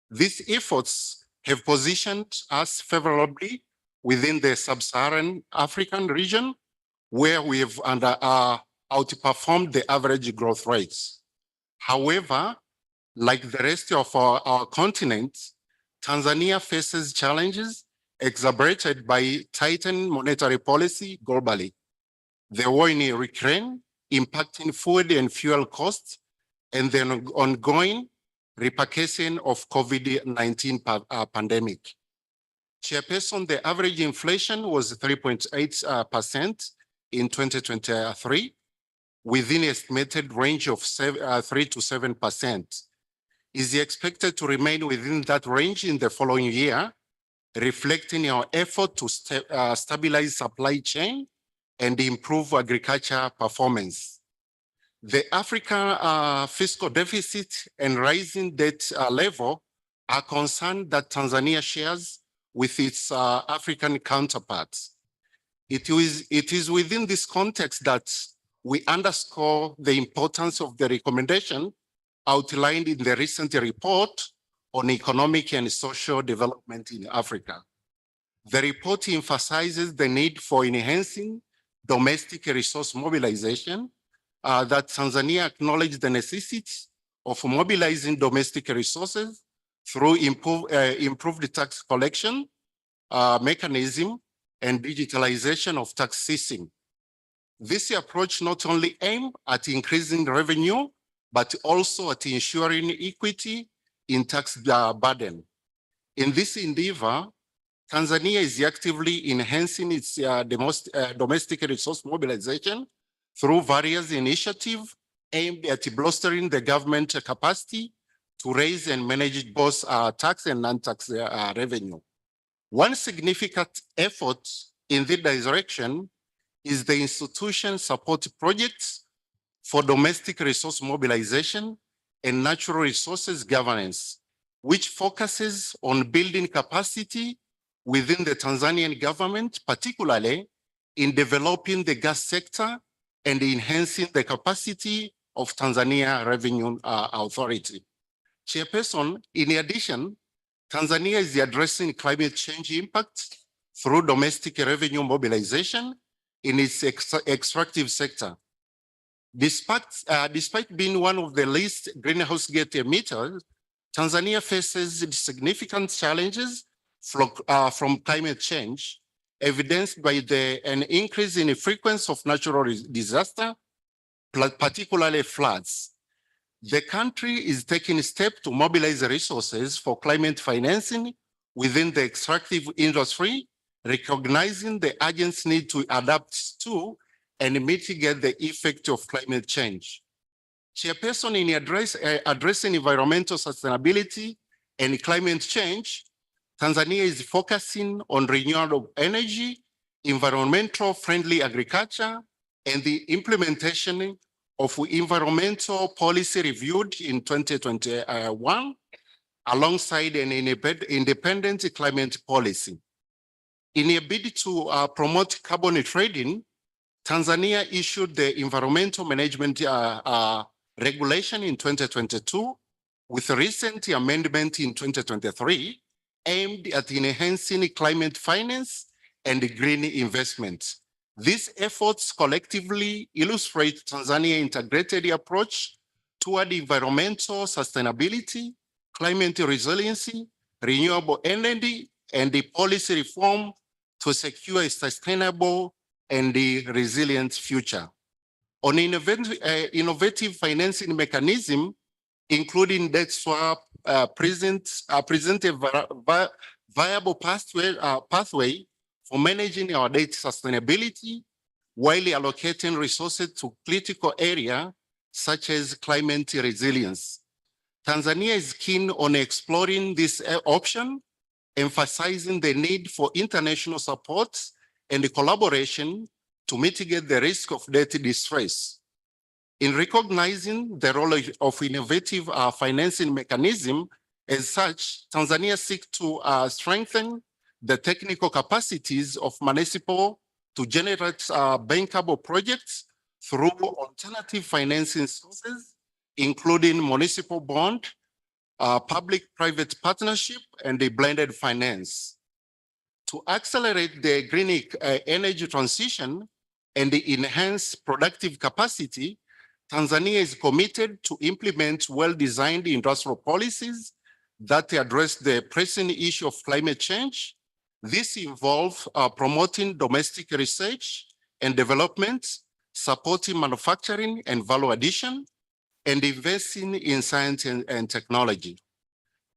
These efforts have positioned us favorably within the sub-Saharan African region, where we have outperformed the average growth rates. However, like the rest of our continent, Tanzania faces challenges exacerbated by tightened monetary policy globally. The war in Ukraine impacting food and fuel costs, and the ongoing repercussion of COVID-19 pandemic. Chairperson, the average inflation was 3.8% in 2023, within an estimated range of 3 to 7%. Is expected to remain within that range in the following year, reflecting our effort to stabilize supply chain and improve agriculture performance. The African fiscal deficit and rising debt level are concerns that Tanzania shares with its African counterparts. It is within this context that we underscore the importance of the recommendation outlined in the recent report on economic and social development in Africa. The report emphasizes the need for enhancing domestic resource mobilization, that Tanzania acknowledged the necessity of mobilizing domestic resources through improved tax collection mechanism and digitalization of tax system. This approach not only aims at increasing revenue, but also at ensuring equity in tax burden. In this endeavor, Tanzania is actively enhancing its domestic resource mobilization through various initiatives aimed at bolstering the government capacity to raise and manage both tax and non-tax revenue. One significant effort in this direction is the institution support projects for domestic resource mobilization and natural resources governance, which focuses on building capacity within the Tanzanian government, particularly in developing the gas sector and enhancing the capacity of Tanzania Revenue Authority. Chairperson, in addition, Tanzania is addressing climate change impact through domestic revenue mobilization in its extractive sector. Despite being one of the least greenhouse gas emitters, Tanzania faces significant challenges from climate change, evidenced by an increase in the frequency of natural disaster, particularly floods. The country is taking steps to mobilize the resources for climate financing within the extractive industry, recognizing the urgent need to adapt to and mitigate the effect of climate change. Chairperson, in addressing environmental sustainability and climate change, Tanzania is focusing on renewable energy, environmental friendly agriculture, and the implementation of environmental policy reviewed in 2021, alongside an independent climate policy. In a bid to promote carbon trading, Tanzania issued the environmental management regulation in 2022, with a recent amendment in 2023, aimed at enhancing climate finance and green investment. These efforts collectively illustrate Tanzania's integrated approach toward environmental sustainability, climate resiliency, renewable energy, and the policy reform to secure a sustainable and a resilient future. On innovative financing mechanism, including debt swap, present a viable pathway for managing our debt sustainability while allocating resources to critical areas such as climate resilience. Tanzania is keen on exploring this option, emphasizing the need for international support and collaboration to mitigate the risk of debt distress. In recognizing the role of innovative financing mechanism, as such, Tanzania seeks to strengthen the technical capacities of municipal to generate bankable projects through alternative financing sources, including municipal bond, public-private partnership, and the blended finance. To accelerate the green energy transition and enhance productive capacity, Tanzania is committed to implement well-designed industrial policies that address the pressing issue of climate change. This involves promoting domestic research and development, supporting manufacturing and value addition, and investing in science and technology.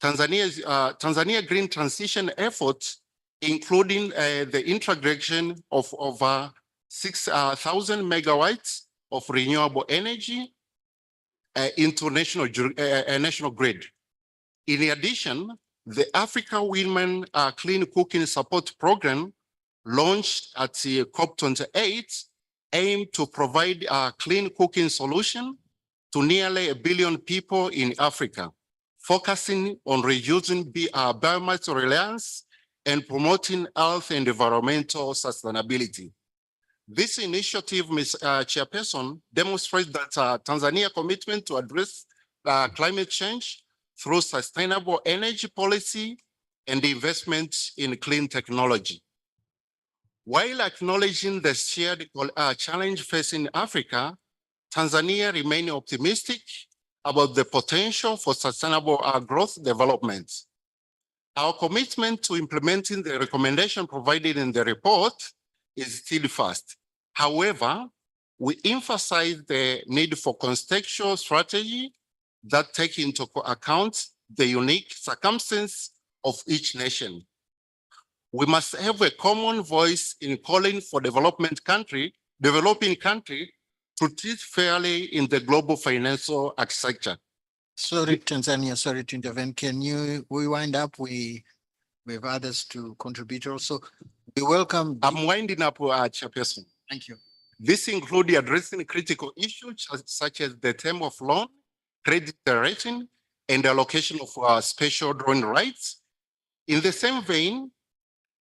Tanzania green transition efforts, including the integration of over 6,000 megawatts of renewable energy into national grid. In addition, the Africa Women Clean Cooking Support Program, launched at the COP28, aimed to provide a clean cooking solution to nearly 1 billion people in Africa, focusing on reducing biomass reliance and promoting health and environmental sustainability. This initiative, Ms. Chairperson, demonstrates that Tanzania's commitment to address climate change through sustainable energy policy and investment in clean technology. While acknowledging the shared challenge facing Africa, Tanzania remains optimistic about the potential for sustainable growth development. Our commitment to implementing the recommendation provided in the report is still fast. However, we emphasize the need for contextual strategy that take into account the unique circumstances of each nation. We must have a common voice in calling for developing country to treat fairly in the global financial architecture. Sorry, Tanzania, sorry to intervene. Can you wind up? We have others to contribute also. We welcome. I'm winding up, Chairperson. Thank you. This includes addressing critical issues such as the term of loan, credit rating, and allocation of special drawing rights. In the same vein,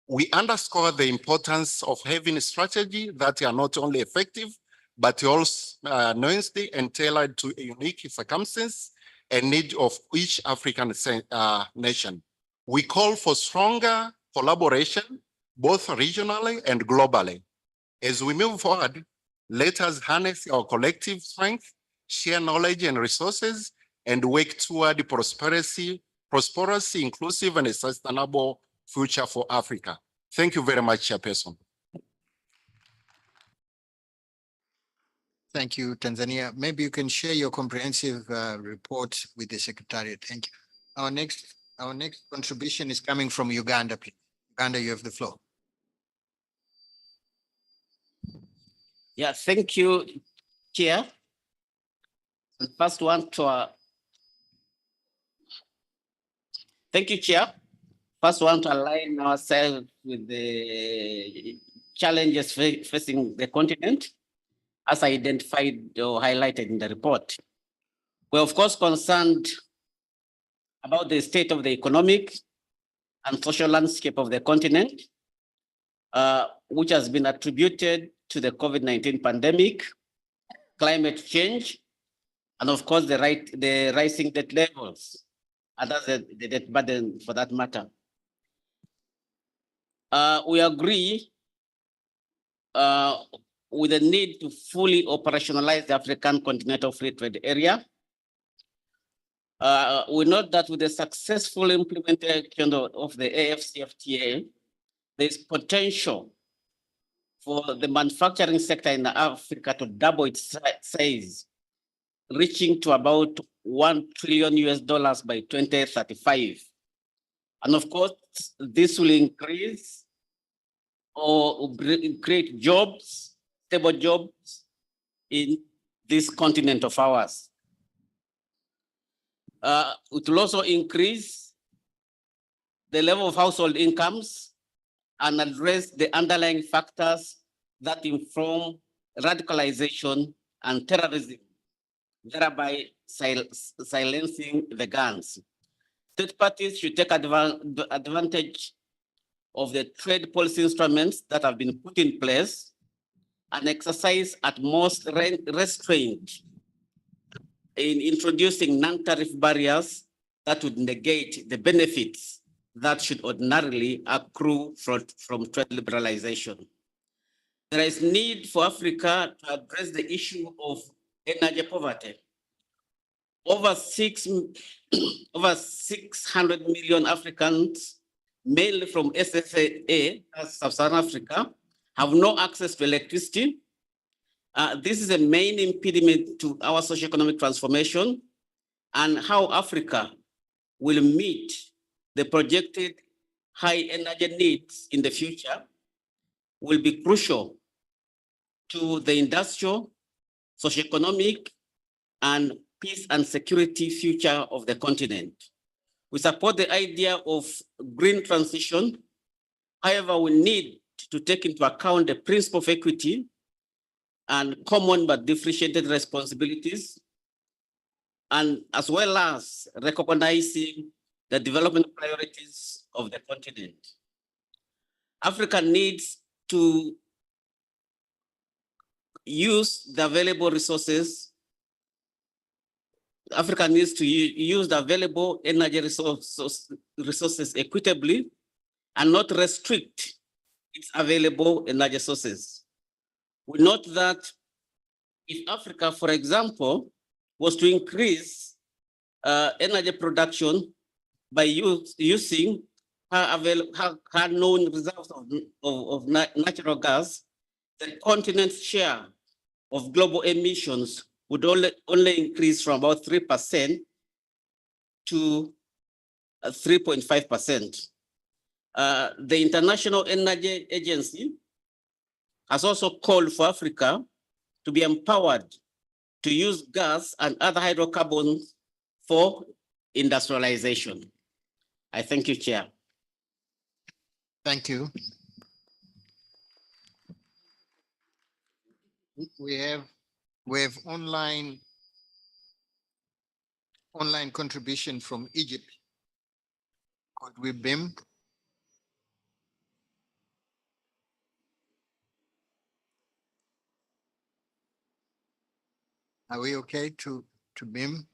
we underscore the importance of having a strategy that are not only effective, but also nuanced and tailored to a unique circumstance and need of each African nation. We call for stronger collaboration, both regionally and globally. As we move forward, let us harness our collective strength, share knowledge and resources, and work toward prosperous, inclusive, and sustainable future for Africa. Thank you very much, Chairperson. Thank you, Tanzania. Maybe you can share your comprehensive report with the Secretariat. Thank you. Our next contribution is coming from Uganda, please. Uganda, you have the floor. Yeah, thank you, Chair. First one to thank you, Chair. First one to align ourselves with the challenges facing the continent, as identified or highlighted in the report. We're of course concerned about the state of the economic and social landscape of the continent, which has been attributed to the COVID-19 pandemic, climate change, and of course the rising debt levels, and that's the debt burden for that matter. We agree with the need to fully operationalize the African Continental Free Trade Area. We note that with the successful implementation of the AfCFTA, there's potential for the manufacturing sector in Africa to double its size, reaching to about $1 trillion by 2035. And of course, this will increase or create jobs, stable jobs in this continent of ours. It will also increase the level of household incomes and address the underlying factors that inform radicalization and terrorism, thereby silencing the guns. State parties should take advantage of the trade policy instruments that have been put in place and exercise utmost restraint in introducing non-tariff barriers that would negate the benefits that should ordinarily accrue from trade liberalization. There is need for Africa to address the issue of energy poverty. Over 600 million Africans, mainly from SSA, Sub-Saharan Africa, have no access to electricity. This is a main impediment to our socioeconomic transformation, and how Africa will meet the projected high energy needs in the future will be crucial to the industrial, socioeconomic, and peace and security future of the continent. We support the idea of green transition. However, we need to take into account the principle of equity and common but differentiated responsibilities, and as well as recognizing the development priorities of the continent. Africa needs to use the available resources. Africa needs to use the available energy resources equitably and not restrict its available energy sources. We note that if Africa, for example, was to increase energy production by using her known reserves of natural gas, the continent's share of global emissions would only increase from about 3% to 3.5%. The International Energy Agency has also called for Africa to be empowered to use gas and other hydrocarbons for industrialization. I thank you, Chair. Thank you. We have online contribution from Egypt. Could we BIM? Are we okay to BIM?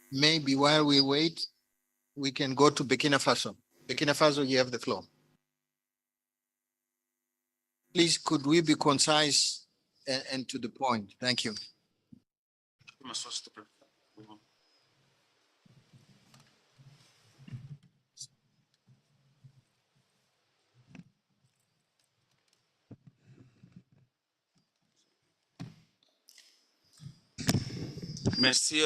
Maybe while we wait, we can go to Burkina Faso. Burkina Faso, you have the floor. Please, could we be concise and to the point? Thank you. Merci,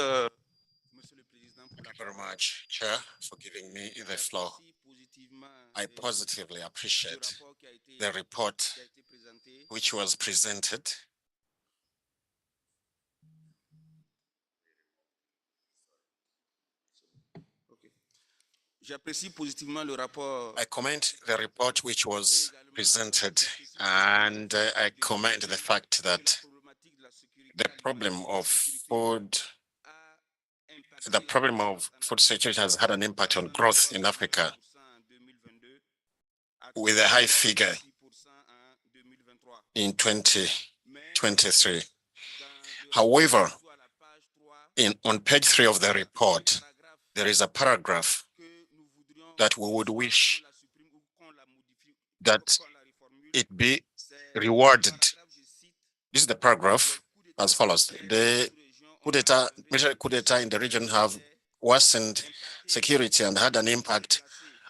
Thank you very much, Chair, for giving me the floor. I positively appreciate the report which was presented. I commend the report which was presented, and I commend the fact that the problem of food security has had an impact on growth in Africa with a high figure in 2023. However, on page 3 of the report, there is a paragraph that we would wish that it be rewarded. This is the paragraph as follows. The military coup d'etat in the region have worsened security and had an impact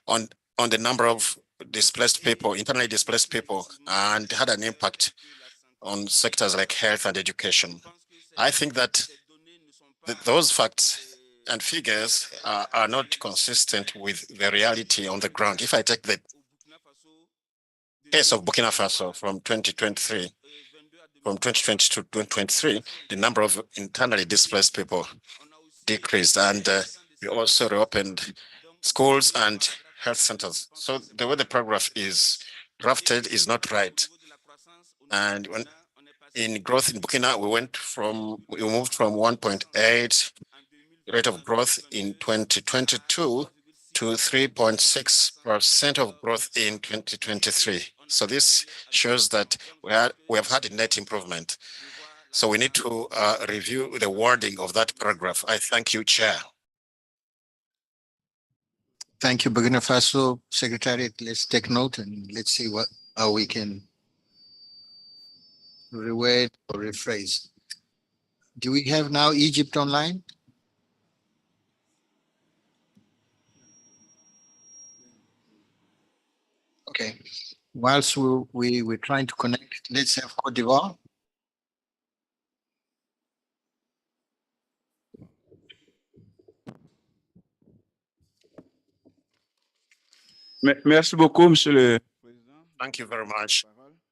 on the number of displaced people, internally displaced people, and had an impact on sectors like health and education. I think that those facts and figures are not consistent with the reality on the ground. If I take the case of Burkina Faso from 2023, from 2020 to 2023, the number of internally displaced people decreased, and we also reopened schools and health centers. So the way the paragraph is drafted is not right. And when in growth in Burkina, we moved from 1.8 rate of growth in 2022 to 3.6% of growth in 2023. So this shows that we have had a net improvement. So we need to review the wording of that paragraph. I thank you, Chair. Thank you, Burkina Faso Secretariat. Let's take note and let's see how we can reword or rephrase. Do we have now Egypt online? Okay. Whilst we're trying to connect, let's have Côte d'Ivoire. Merci beaucoup, Monsieur le Président. Thank you very much,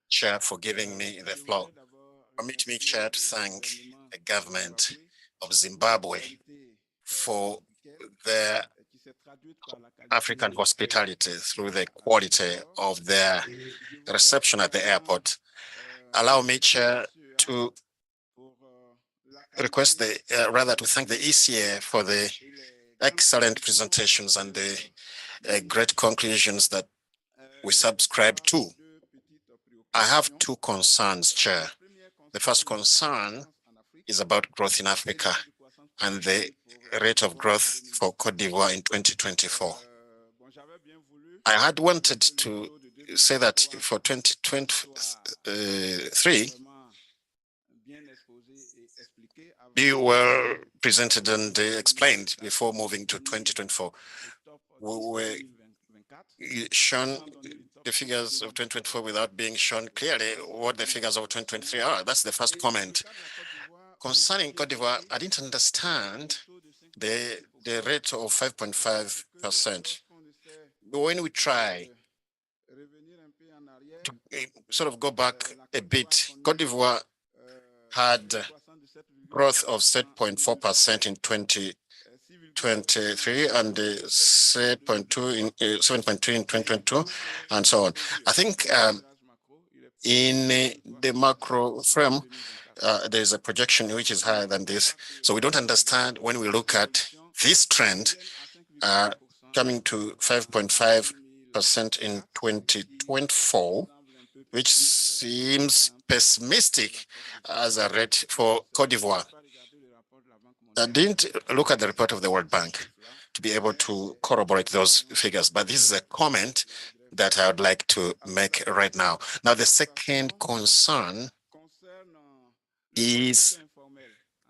Chair, for giving me the floor. Permit me, Chair, to thank the government of Zimbabwe for their African hospitality through the quality of their reception at the airport. Allow me, Chair, to request to thank the ECA for the excellent presentations and the great conclusions that we subscribe to. I have two concerns, Chair. The first concern is about growth in Africa and the rate of growth for Côte d'Ivoire in 2024. I had wanted to say that for 2023, you were presented and explained before moving to 2024. We were shown the figures of 2024 without being shown clearly what the figures of 2023 are. That's the first comment. Concerning Côte d'Ivoire, I didn't understand the rate of 5.5%. When we try to sort of go back a bit, Côte d'Ivoire had growth of 7.4% in 2023 and 7.2 in 2022, and so on. I think in the macro frame, there's a projection which is higher than this. So we don't understand when we look at this trend coming to 5.5% in 2024, which seems pessimistic as a rate for Côte d'Ivoire. I didn't look at the report of the World Bank to be able to corroborate those figures, but this is a comment that I would like to make right now. Now, the second concern is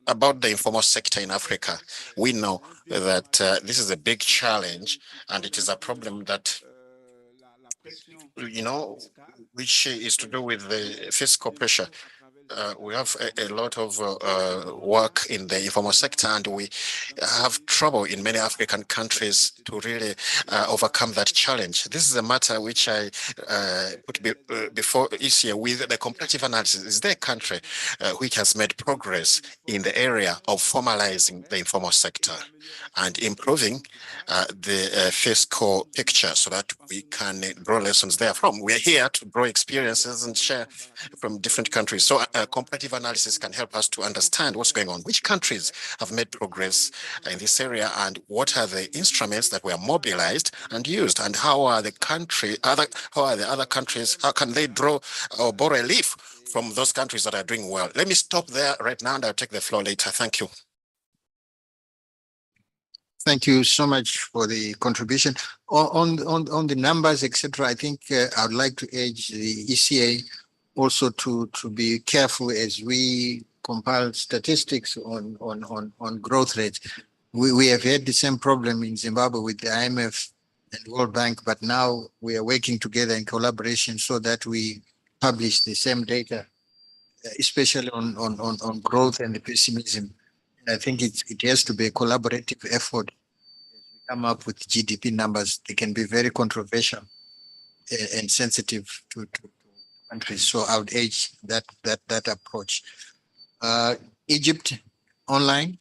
about the informal sector in Africa. We know that this is a big challenge, and it is a problem that, which is to do with the fiscal pressure. We have a lot of work in the informal sector, and we have trouble in many African countries to really overcome that challenge. This is a matter which I put before ECA with the comparative analysis. Is there a country which has made progress in the area of formalizing the informal sector and improving the fiscal picture so that we can draw lessons therefrom? We're here to draw experiences and share from different countries. So comparative analysis can help us to understand what's going on. Which countries have made progress in this area, and what are the instruments that were mobilized and used, and how are the other countries, how can they draw or borrow a leaf from those countries that are doing well? Let me stop there right now, and I'll take the floor later. Thank you. Thank you so much for the contribution. On the numbers, etc., I think I would like to urge the ECA also to be careful as we compile statistics on growth rates. We have had the same problem in Zimbabwe with the IMF and World Bank, but now we are working together in collaboration so that we publish the same data, especially on growth and the pessimism. I think it has to be a collaborative effort. Come up with GDP numbers. They can be very controversial and sensitive to countries. So I would urge that approach. Egypt online.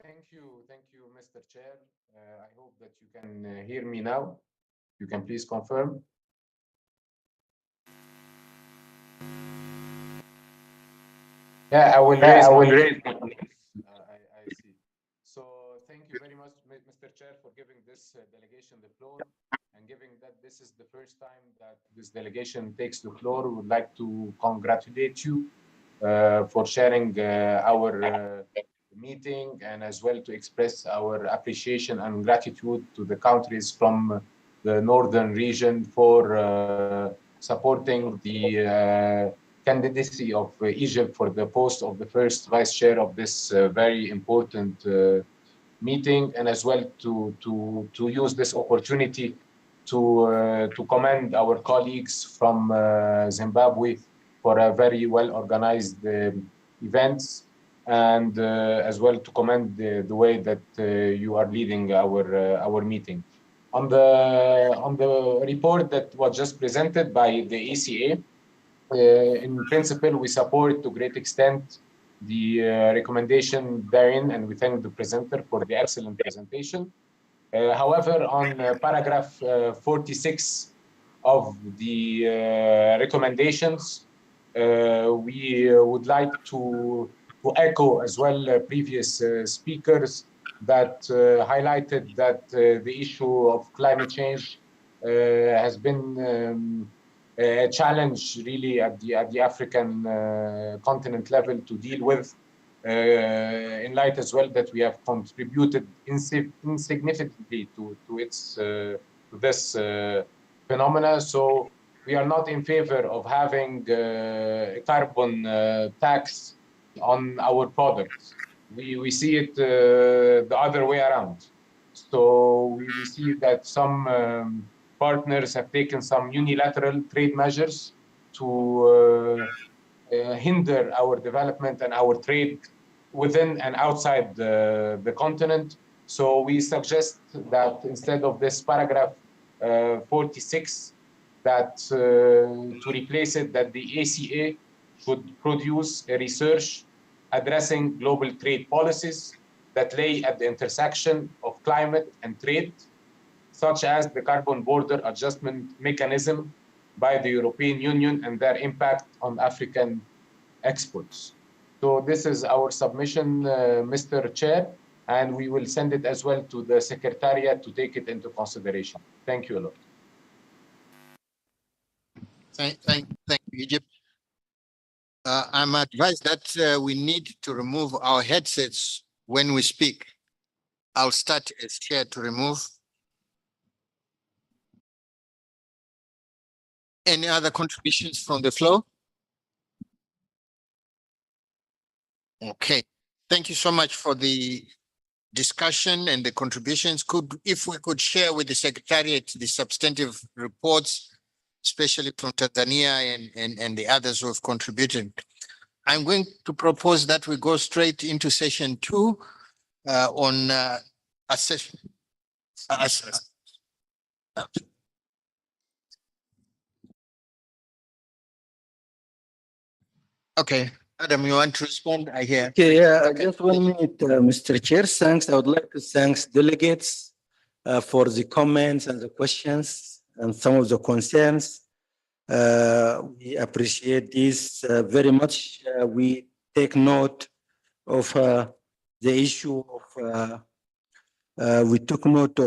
Thank you, Mr. Chair. I hope that you can hear me now. You can please confirm. Yeah, I will raise. I see. So thank you very much, Mr. Chair, for giving this delegation the floor, and giving that this is the first time that this delegation takes the floor. We would like to congratulate you for sharing our meeting, and as well to express our appreciation and gratitude to the countries from the northern region for supporting the candidacy of Egypt for the post of the first vice chair of this very important meeting, and as well to use this opportunity to commend our colleagues from Zimbabwe for a very well organized events, and as well to commend the way that you are leading our meeting. On the report that was just presented by the ECA, in principle, we support to great extent the recommendation therein, and we thank the presenter for the excellent presentation. However, on paragraph 46 of the recommendations, we would like to echo as well previous speakers that highlighted that the issue of climate change has been a challenge really at the African continent level to deal with, in light as well that we have contributed insignificantly to this phenomena. So we are not in favor of having a carbon tax on our products. We see it the other way around. So we see that some partners have taken some unilateral trade measures to hinder our development and our trade within and outside the continent. So we suggest that instead of this paragraph 46, that to replace it, that the ACA should produce a research addressing global trade policies that lay at the intersection of climate and trade, such as the carbon border adjustment mechanism by the European Union and their impact on African exports. So this is our submission, Mr. Chair, and we will send it as well to the Secretariat to take it into consideration. Thank you a lot. Thank you, Egypt. I'm advised that we need to remove our headsets when we speak. I'll start as chair to remove. Any other contributions from the floor? Okay, thank you so much for the discussion and the contributions. If we could share with the Secretariat the substantive reports, especially from Tanzania and the others who have contributed. I'm going to propose that we go straight into session 2 on assessment. Okay, Adam, you want to respond? I hear. Okay, yeah, just 1 minute, Mr. Chair. Thanks. I would like to thank delegates for the comments and the questions and some of the concerns. We appreciate this very much. We take note of the issue of, we took note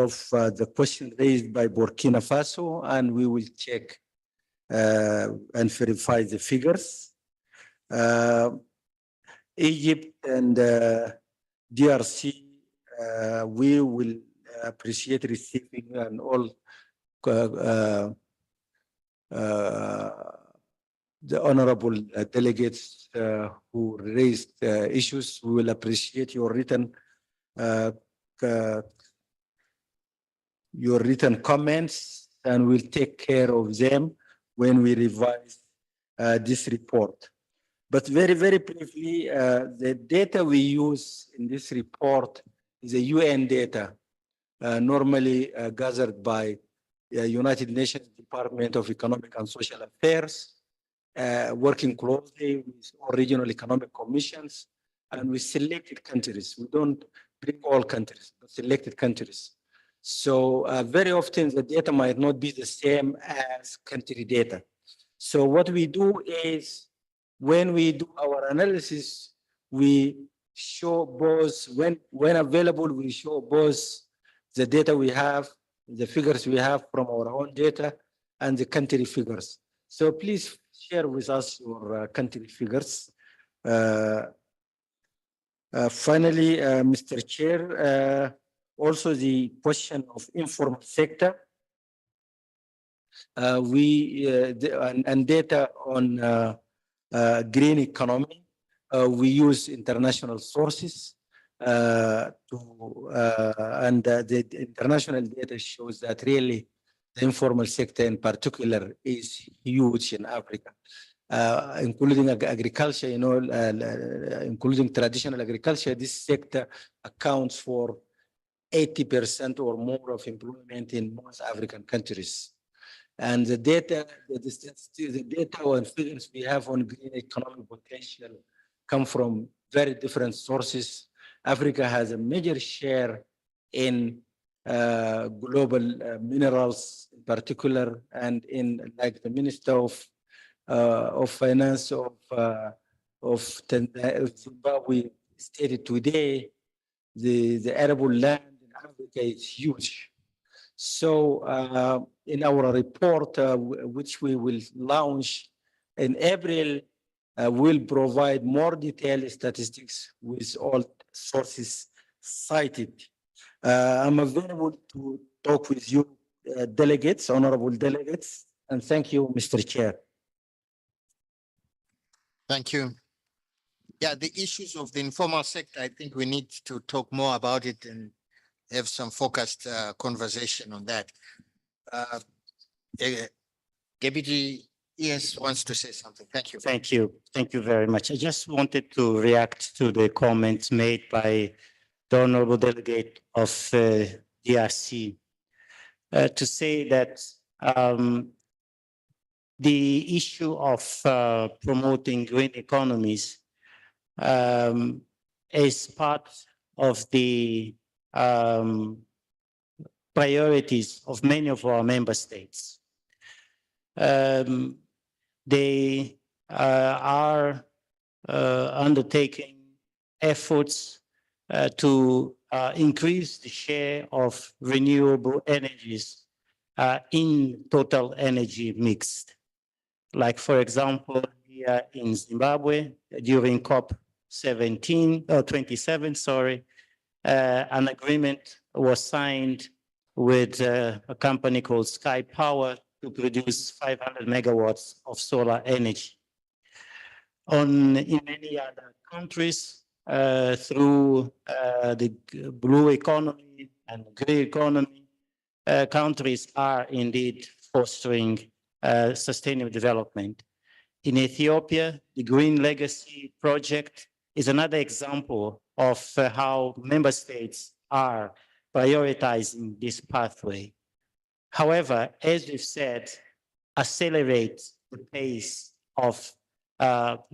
of the question raised by Burkina Faso, and we will check and verify the figures. Egypt and DRC, we will appreciate receiving and all the honorable delegates who raised issues. We will appreciate your written comments, and we'll take care of them when we revise this report. But very, very briefly, the data we use in this report is a UN data, normally gathered by the United Nations Department of Economic and Social Affairs, working closely with all regional economic commissions and with selected countries. We don't bring all countries, but selected countries. So very often the data might not be the same as country data. So what we do is, when we do our analysis, we show both, when available, we show both the data we have, the figures we have from our own data, and the country figures. So please share with us your country figures. Finally, Mr. Chair, also the question of informal sector. And data on green economy. We use international sources and the international data shows that really the informal sector in particular is huge in Africa, including agriculture, including traditional agriculture. This sector accounts for 80% or more of employment in most African countries. And the data and figures we have on green economic potential come from very different sources. Africa has a major share in global minerals in particular, and in, like the Minister of Finance of Zimbabwe stated today, the arable land in Africa is huge. So in our report, which we will launch in April, we'll provide more detailed statistics with all sources cited. I'm available to talk with you, delegates, honorable delegates, and thank you, Mr. Chair. Thank you. Yeah, the issues of the informal sector, I think we need to talk more about it and have some focused conversation on that. Deputy ES wants to say something. Thank you. Thank you. Thank you very much. I just wanted to react to the comments made by the honorable delegate of DRC to say that the issue of promoting green economies is part of the priorities of many of our member states. They are undertaking efforts to increase the share of renewable energies in total energy mix. Like, for example, here in Zimbabwe, during COP27, an agreement was signed with a company called Sky Power to produce 500 megawatts of solar energy. In many other countries, through the blue economy and green economy, countries are indeed fostering sustainable development. In Ethiopia, the Green Legacy Project is another example of how member states are prioritizing this pathway. However, as we've said, accelerate the pace of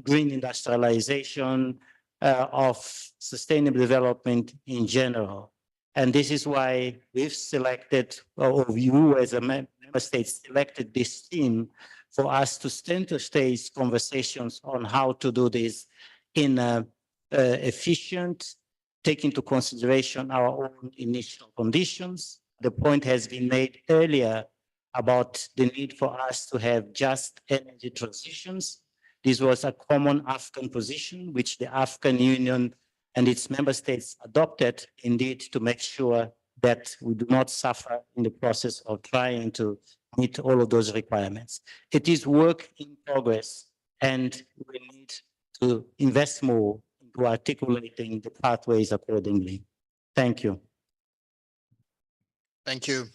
green industrialization, of sustainable development in general. And this is why we've selected, or you as a member state selected this theme for us to center stage conversations on how to do this in a efficient, take into consideration our own initial conditions. The point has been made earlier about the need for us to have just energy transitions. This was a common African position, which the African Union and its member states adopted, indeed, to make sure that we do not suffer in the process of trying to meet all of those requirements. It is work in progress, and we need to invest more into articulating the pathways accordingly. Thank you. Thank you.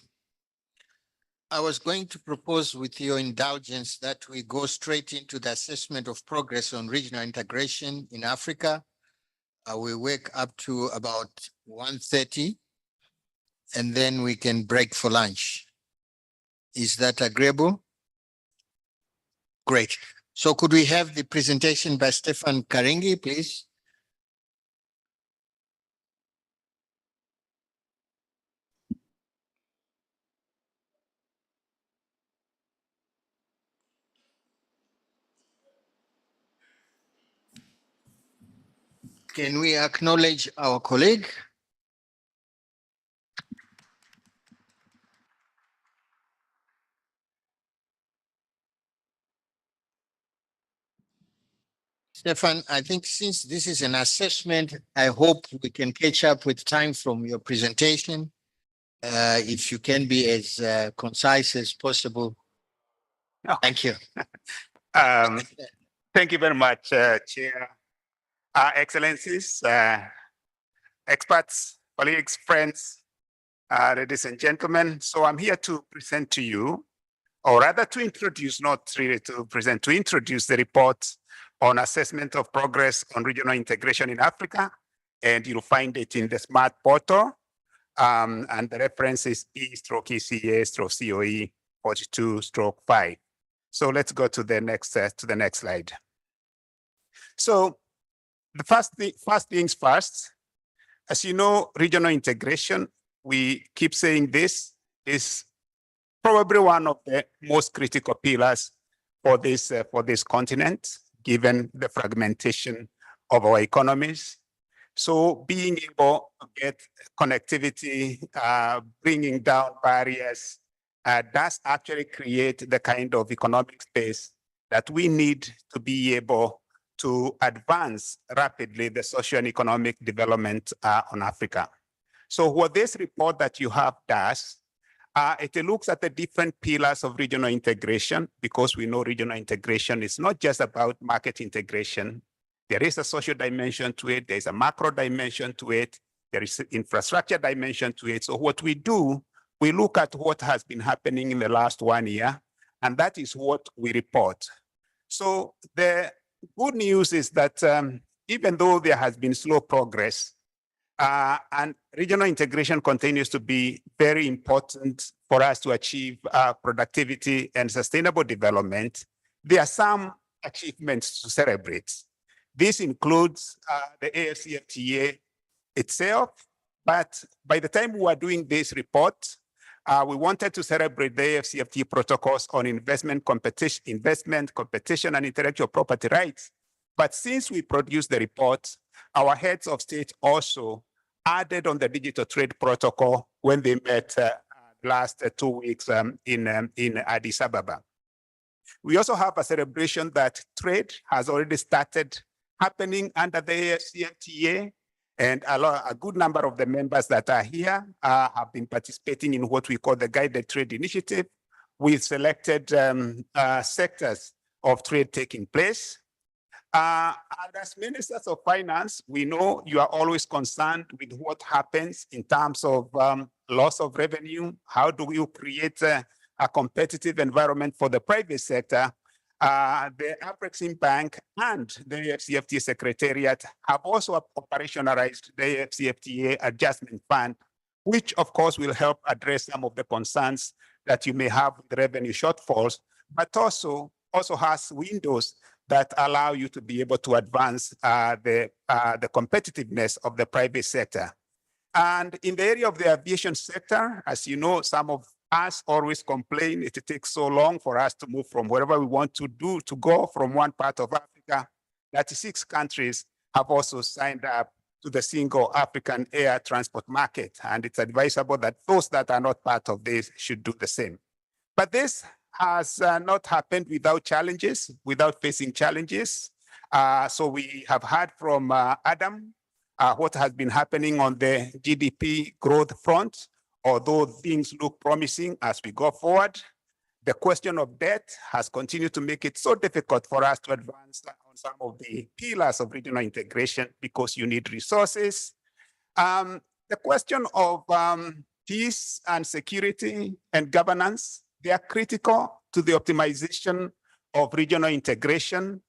I was going to propose, with your indulgence, that we go straight into the assessment of progress on regional integration in Africa. We work up to about 1:30, and then we can break for lunch. Is that agreeable? Great. So could we have the presentation by Stefan Karingi, please? Can we acknowledge our colleague? Stefan, I think since this is an assessment, I hope we can catch up with time from your presentation. If you can be as concise as possible. Thank you. Thank you very much, Chair. Excellencies, experts, colleagues, friends, ladies and gentlemen. So I'm here to present to you, or rather to introduce, not really to present, to introduce the report on assessment of progress on regional integration in Africa. And you'll find it in the SMART portal. And the reference is E/ECA/COE 42/5. So let's go to the next slide. So the first things first, as you know, regional integration, we keep saying this, is probably one of the most critical pillars for this continent, given the fragmentation of our economies. So being able to get connectivity, bringing down barriers, does actually create the kind of economic space that we need to be able to advance rapidly the social and economic development on Africa. So what this report that you have does, it looks at the different pillars of regional integration, because we know regional integration is not just about market integration. There is a social dimension to it, there's a macro dimension to it, there is an infrastructure dimension to it. So what we do, we look at what has been happening in the last 1 year, and that is what we report. So the good news is that even though there has been slow progress, and regional integration continues to be very important for us to achieve productivity and sustainable development, there are some achievements to celebrate. This includes the AFCFTA itself, but by the time we were doing this report, we wanted to celebrate the AFCFTA protocols on investment, competition, and intellectual property rights. But since we produced the report, our heads of state also added on the digital trade protocol when they met last 2 weeks in Addis Ababa. We also have a celebration that trade has already started happening under the AFCFTA, and a good number of the members that are here have been participating in what we call the Guided Trade Initiative, with selected sectors of trade taking place. And as ministers of finance, we know you are always concerned with what happens in terms of loss of revenue. How do you create a competitive environment for the private sector? The Afrexim Bank and the AFCFTA Secretariat have also operationalized the AFCFTA Adjustment Fund, which of course will help address some of the concerns that you may have with revenue shortfalls, but also has windows that allow you to be able to advance the competitiveness of the private sector. And in the area of the aviation sector, as you know, some of us always complain it takes so long for us to move from wherever we want to go from one part of Africa. 36 countries have also signed up to the single African air transport market. And it's advisable that those that are not part of this should do the same. But this has not happened without challenges, without facing challenges. So we have heard from Adam what has been happening on the GDP growth front, although things look promising as we go forward. The question of debt has continued to make it so difficult for us to advance on some of the pillars of regional integration because you need resources. The question of peace and security and governance, they are critical to the optimization of regional integration.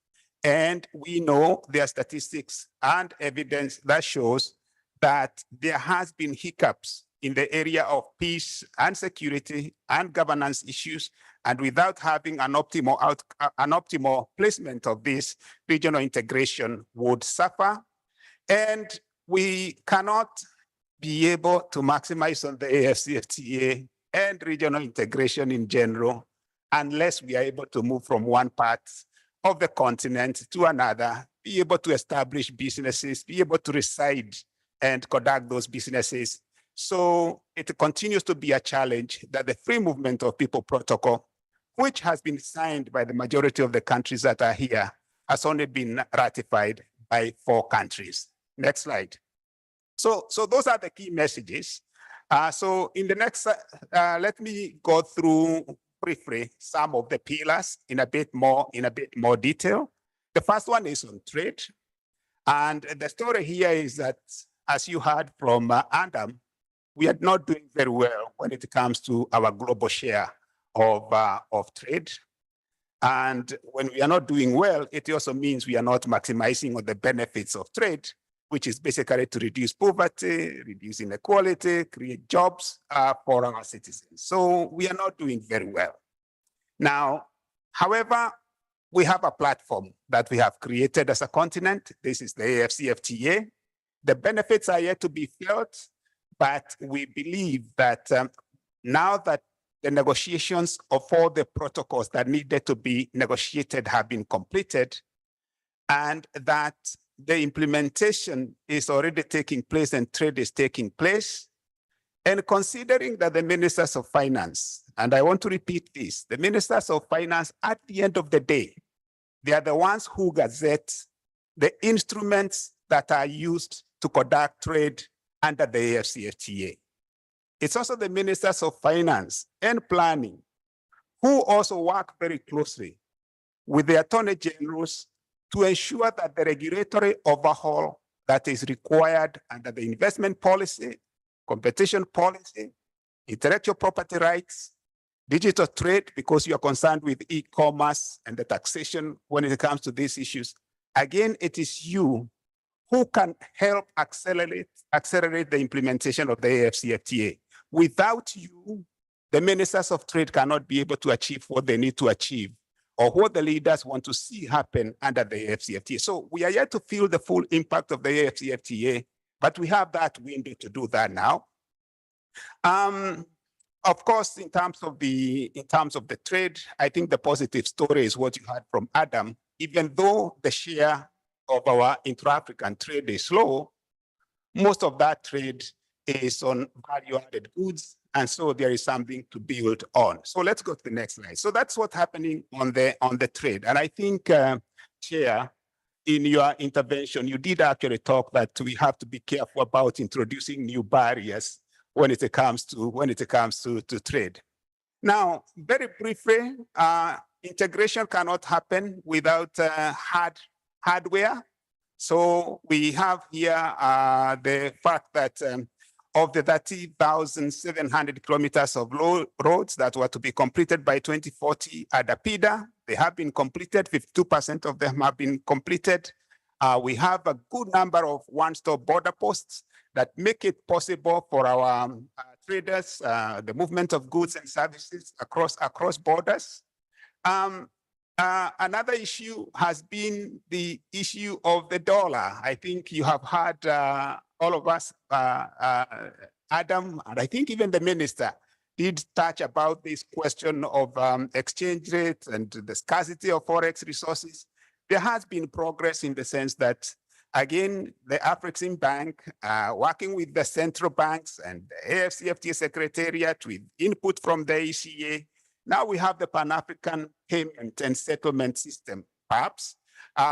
And we know there are statistics and evidence that shows that there has been hiccups in the area of peace and security and governance issues. And without having an optimal placement of this, regional integration would suffer. And we cannot be able to maximize on the AFCFTA and regional integration in general unless we are able to move from one part of the continent to another, be able to establish businesses, be able to reside and conduct those businesses. So it continues to be a challenge that the free movement of people protocol, which has been signed by the majority of the countries that are here, has only been ratified by 4 countries. Next slide. So those are the key messages. So in the next, let me go through briefly some of the pillars in a bit more detail. The first one is on trade. And the story here is that, as you heard from Adam, we are not doing very well when it comes to our global share of trade. And when we are not doing well, it also means we are not maximizing on the benefits of trade, which is basically to reduce poverty, reduce inequality, create jobs for our citizens. So we are not doing very well. Now, however, we have a platform that we have created as a continent. This is the AFCFTA. The benefits are yet to be felt, but we believe that now that the negotiations of all the protocols that needed to be negotiated have been completed, and that the implementation is already taking place and trade is taking place. And considering that the ministers of finance, and I want to repeat this, the ministers of finance, at the end of the day, they are the ones who gazette the instruments that are used to conduct trade under the AFCFTA. It's also the ministers of finance and planning who also work very closely with the attorney generals to ensure that the regulatory overhaul that is required under the investment policy, competition policy, intellectual property rights, digital trade, because you are concerned with e-commerce and the taxation when it comes to these issues. Again, it is you who can help accelerate the implementation of the AFCFTA. Without you, the ministers of trade cannot be able to achieve what they need to achieve or what the leaders want to see happen under the AFCFTA. So we are yet to feel the full impact of the AFCFTA, but we have that window to do that now. Of course, in terms of the trade, I think the positive story is what you heard from Adam. Even though the share of our intra-African trade is low, most of that trade is on value-added goods, and so there is something to build on. So let's go to the next slide. So that's what's happening on the trade. And I think, Chair, in your intervention, you did actually talk that we have to be careful about introducing new barriers when it comes to trade. Now, very briefly, integration cannot happen without hardware. So we have here the fact that of the 30,700 kilometers of roads that were to be completed by 2040 at APIDA, they have been completed. 52% of them have been completed. We have a good number of one-stop border posts that make it possible for our traders, the movement of goods and services across borders. Another issue has been the issue of the dollar. I think you have heard all of us, Adam, and I think even the minister did touch about this question of exchange rate and the scarcity of forex resources. There has been progress in the sense that, again, the Afreximbank, working with the central banks and the AFCFTA Secretariat with input from the ECA, now we have the Pan-African Payment and Settlement System, PAPS,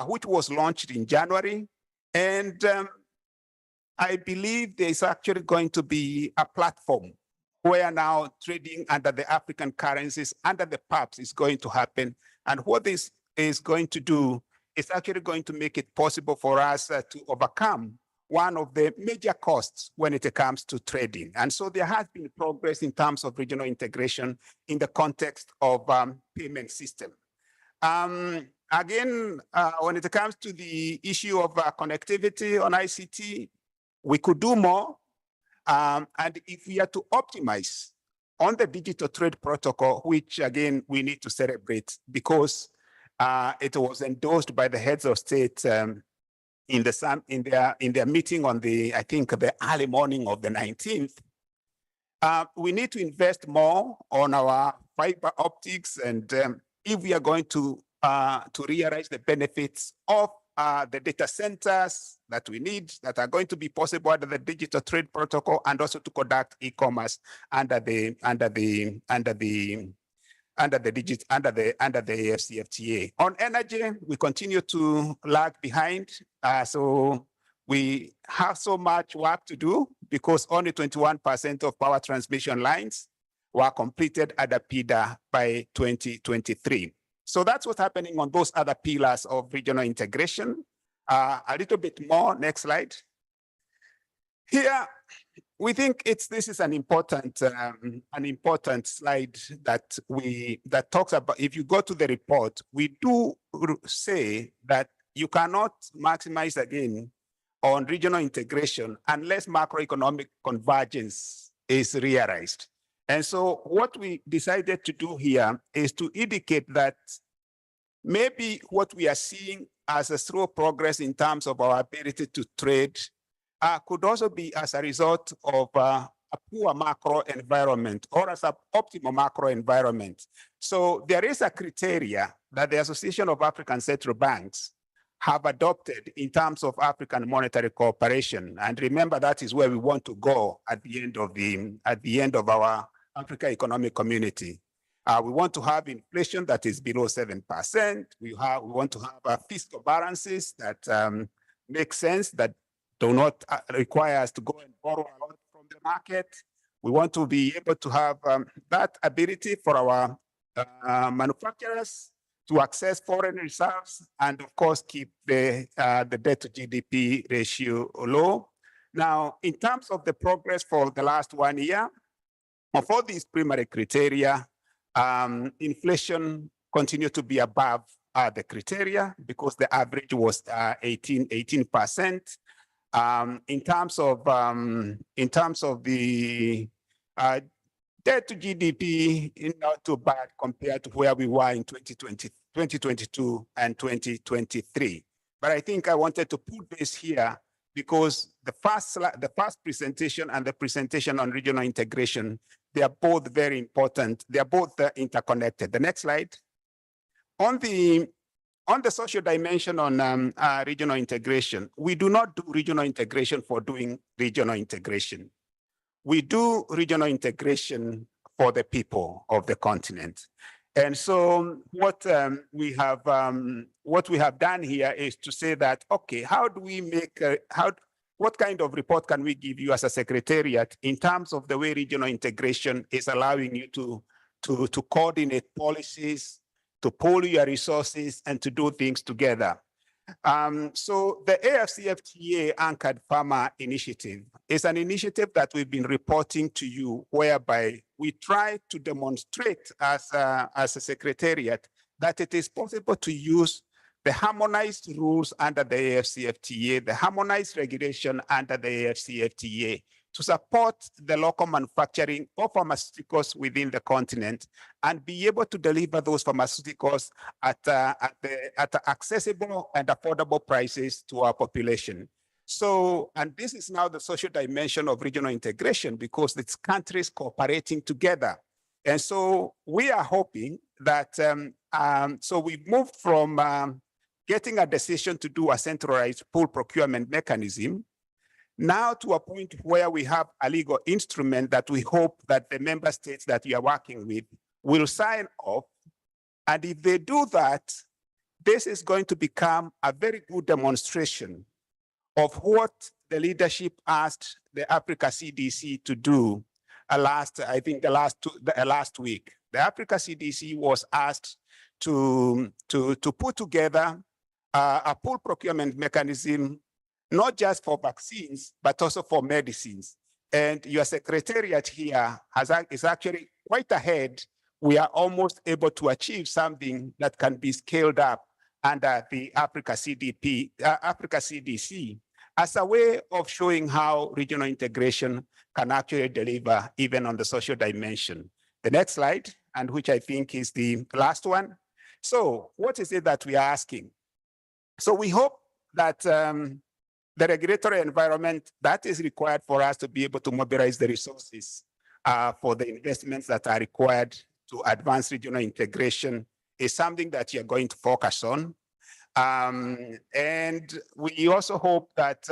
which was launched in January. And I believe there is actually going to be a platform where now trading under the African currencies, under the PAPS is going to happen. And what this is going to do is actually going to make it possible for us to overcome one of the major costs when it comes to trading. And so there has been progress in terms of regional integration in the context of payment system. Again, when it comes to the issue of connectivity on ICT, we could do more. And if we are to optimize on the digital trade protocol, which again, we need to celebrate because it was endorsed by the heads of state in their meeting on I think the early morning of the 19th. We need to invest more on our fiber optics, and if we are going to realize the benefits of the data centers that we need, that are going to be possible under the digital trade protocol, and also to conduct e-commerce under the AFCFTA. On energy, we continue to lag behind. So we have so much work to do because only 21% of power transmission lines were completed at APIDA by 2023. So that's what's happening on those other pillars of regional integration. A little bit more, next slide. Here, we think this is an important slide that talks about. If you go to the report, we do say that you cannot maximize again on regional integration unless macroeconomic convergence is realized. And so what we decided to do here is to indicate that maybe what we are seeing as a slow progress in terms of our ability to trade could also be as a result of a poor macro environment or as an optimal macro environment. So there is a criteria that the Association of African Central Banks have adopted in terms of African monetary cooperation. And remember, that is where we want to go at the end of our Africa Economic Community. We want to have inflation that is below 7%. We want to have fiscal balances that make sense, that do not require us to go and borrow a lot from the market. We want to be able to have that ability for our manufacturers to access foreign reserves and, of course, keep the debt to GDP ratio low. Now, in terms of the progress for the last 1 year, for these primary criteria, inflation continued to be above the criteria because the average was 18%. In terms of the debt to GDP, not too bad compared to where we were in 2022 and 2023. But I think I wanted to put this here because the first presentation and the presentation on regional integration, they are both very important. They are both interconnected. The next slide. On the social dimension on regional integration, we do not do regional integration for doing regional integration. We do regional integration for the people of the continent. And so what we have done here is to say that, okay, how do we make, what kind of report can we give you as a secretariat in terms of the way regional integration is allowing you to to coordinate policies, to pool your resources, and to do things together. So the AFCFTA Anchored Farmer Initiative is an initiative that we've been reporting to you, whereby we try to demonstrate as a secretariat that it is possible to use the harmonized rules under the AFCFTA, the harmonized regulation under the AFCFTA, to support the local manufacturing of pharmaceuticals within the continent and be able to deliver those pharmaceuticals at accessible and affordable prices to our population. So, and this is now the social dimension of regional integration because it's countries cooperating together. And so we are hoping that, so we've moved from getting a decision to do a centralized pool procurement mechanism now to a point where we have a legal instrument that we hope that the member states that we are working with will sign off. And if they do that, this is going to become a very good demonstration of what the leadership asked the Africa CDC to do last week. The Africa CDC was asked to put together a pool procurement mechanism, not just for vaccines, but also for medicines. And your secretariat here is actually quite ahead. We are almost able to achieve something that can be scaled up under the Africa CDC as a way of showing how regional integration can actually deliver even on the social dimension. The next slide, and which I think is the last one. So what is it that we are asking? So we hope that the regulatory environment that is required for us to be able to mobilize the resources for the investments that are required to advance regional integration is something that you're going to focus on. And we also hope that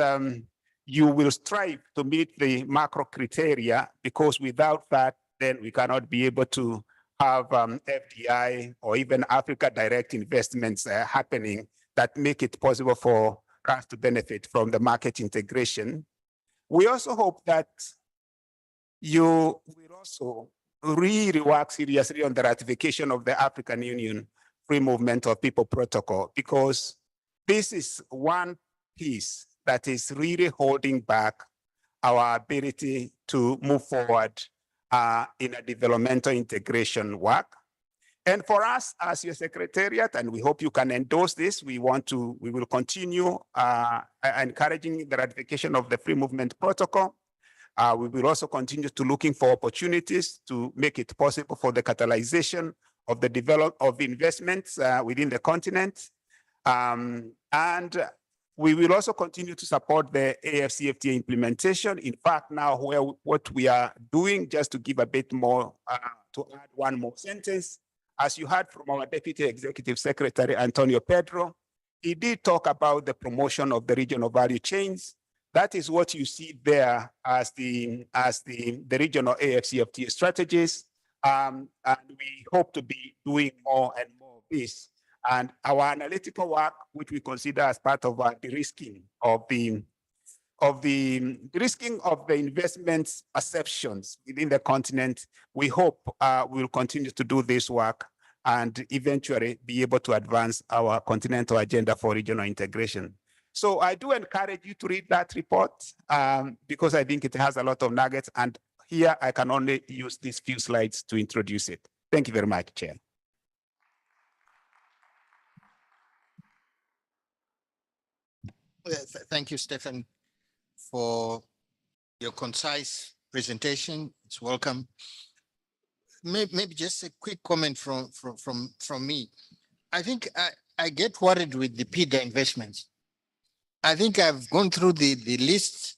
you will strive to meet the macro criteria, because without that, then we cannot be able to have FDI or even Africa direct investments happening that make it possible for us to benefit from the market integration. We also hope that you will also really work seriously on the ratification of the African Union Free Movement of People Protocol, because this is one piece that is really holding back our ability to move forward in a developmental integration work. And for us as your secretariat, and we hope you can endorse this, we will continue encouraging the ratification of the Free Movement Protocol. We will also continue to looking for opportunities to make it possible for the catalyzation of the investments within the continent. And we will also continue to support the AFCFTA implementation. In fact, now what we are doing, just to give a bit more, to add one more sentence, as you heard from our Deputy Executive Secretary, Antonio Pedro, he did talk about the promotion of the regional value chains. That is what you see there as the regional AFCFTA strategies. And we hope to be doing more and more of this. And our analytical work, which we consider as part of our de-risking of the investments perceptions within the continent, we hope we'll continue to do this work and eventually be able to advance our continental agenda for regional integration. So I do encourage you to read that report because I think it has a lot of nuggets, and here I can only use these few slides to introduce it. Thank you very much, Chair. Thank you, Stephen, for your concise presentation. It's welcome. Maybe just a quick comment from me. I think I get worried with the PIDA investments. I think I've gone through the list,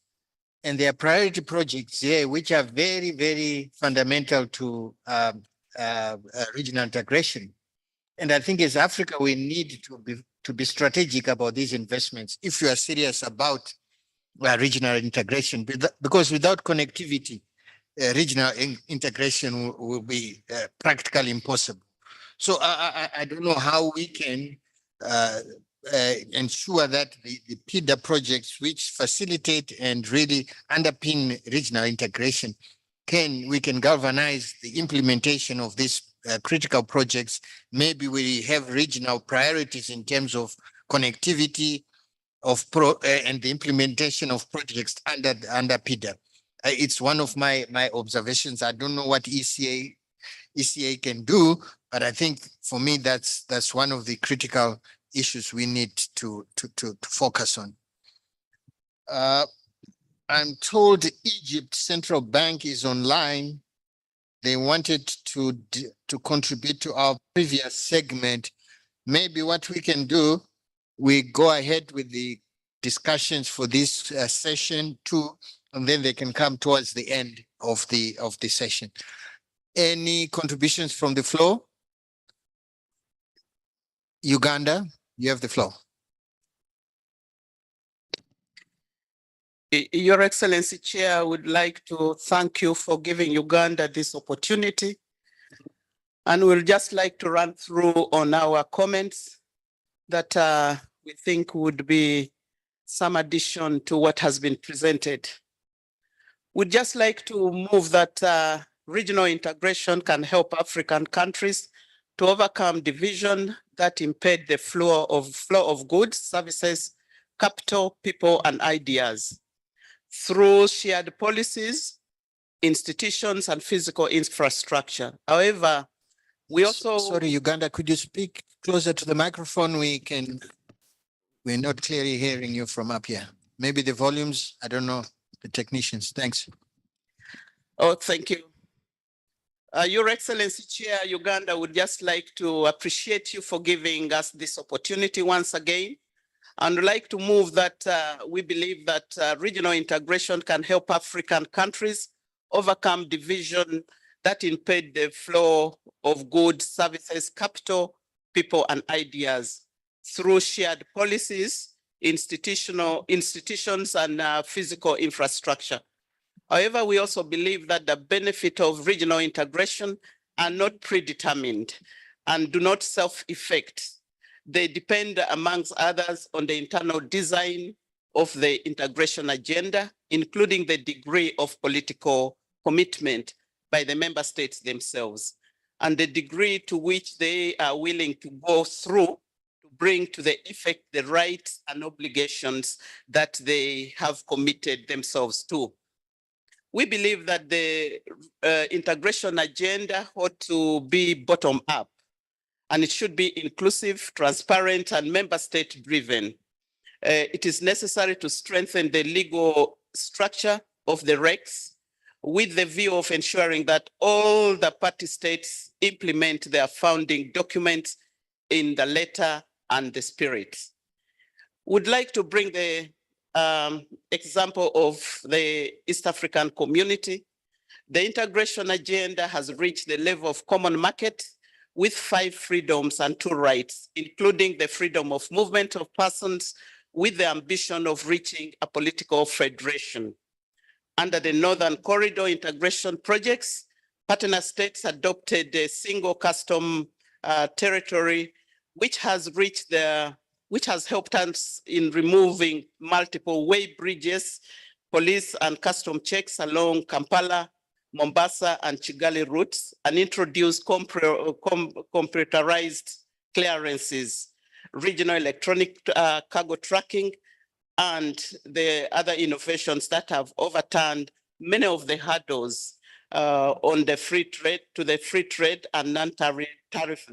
and there are priority projects here which are very, very fundamental to regional integration. And I think as Africa, we need to be strategic about these investments if you are serious about regional integration, because without connectivity, regional integration will be practically impossible. So I don't know how we can ensure that the PIDA projects which facilitate and really underpin regional integration we can galvanize the implementation of these critical projects. Maybe we have regional priorities in terms of connectivity and the implementation of projects under PIDA. It's one of my observations. I don't know what ECA can do, but I think for me that's one of the critical issues we need to focus on. I'm told Egypt Central Bank is online. They wanted to contribute to our previous segment. Maybe what we can do, we go ahead with the discussions for this session too, and then they can come towards the end of the session. Any contributions from the floor? Uganda, you have the floor. Your Excellency Chair, I would like to thank you for giving Uganda this opportunity. And we'll just like to run through on our comments that we think would be some addition to what has been presented. We'd just like to move that regional integration can help African countries to overcome division that impede the flow of goods, services, capital, people, and ideas through shared policies, institutions, and physical infrastructure. However, we also— Sorry, Uganda, could you speak closer to the microphone? We're not clearly hearing you from up here. Maybe the volumes, I don't know, the technicians. Thanks. Oh, thank you. Your Excellency Chair, Uganda would just like to appreciate you for giving us this opportunity once again. And would like to move that we believe that regional integration can help African countries overcome division that impede the flow of goods, services, capital, people, and ideas through shared policies, institutions, and physical infrastructure. However, we also believe that the benefit of regional integration are not predetermined and do not self-effect. They depend, amongst others, on the internal design of the integration agenda, including the degree of political commitment by the member states themselves, and the degree to which they are willing to go through to bring to the effect the rights and obligations that they have committed themselves to. We believe that the integration agenda ought to be bottom-up, and it should be inclusive, transparent, and member state driven. It is necessary to strengthen the legal structure of the RECs with the view of ensuring that all the party states implement their founding documents in the letter and the spirit. Would like to bring the example of the East African community. The integration agenda has reached the level of common market with 5 freedoms and 2 rights, including the freedom of movement of persons with the ambition of reaching a political federation. Under the Northern Corridor integration projects, partner states adopted a single custom territory, which has helped us in removing multiple way bridges, police and custom checks along Kampala, Mombasa, and Kigali routes, and introduced computerized clearances, regional electronic cargo tracking, and the other innovations that have overturned many of the hurdles on the free trade and non-tariff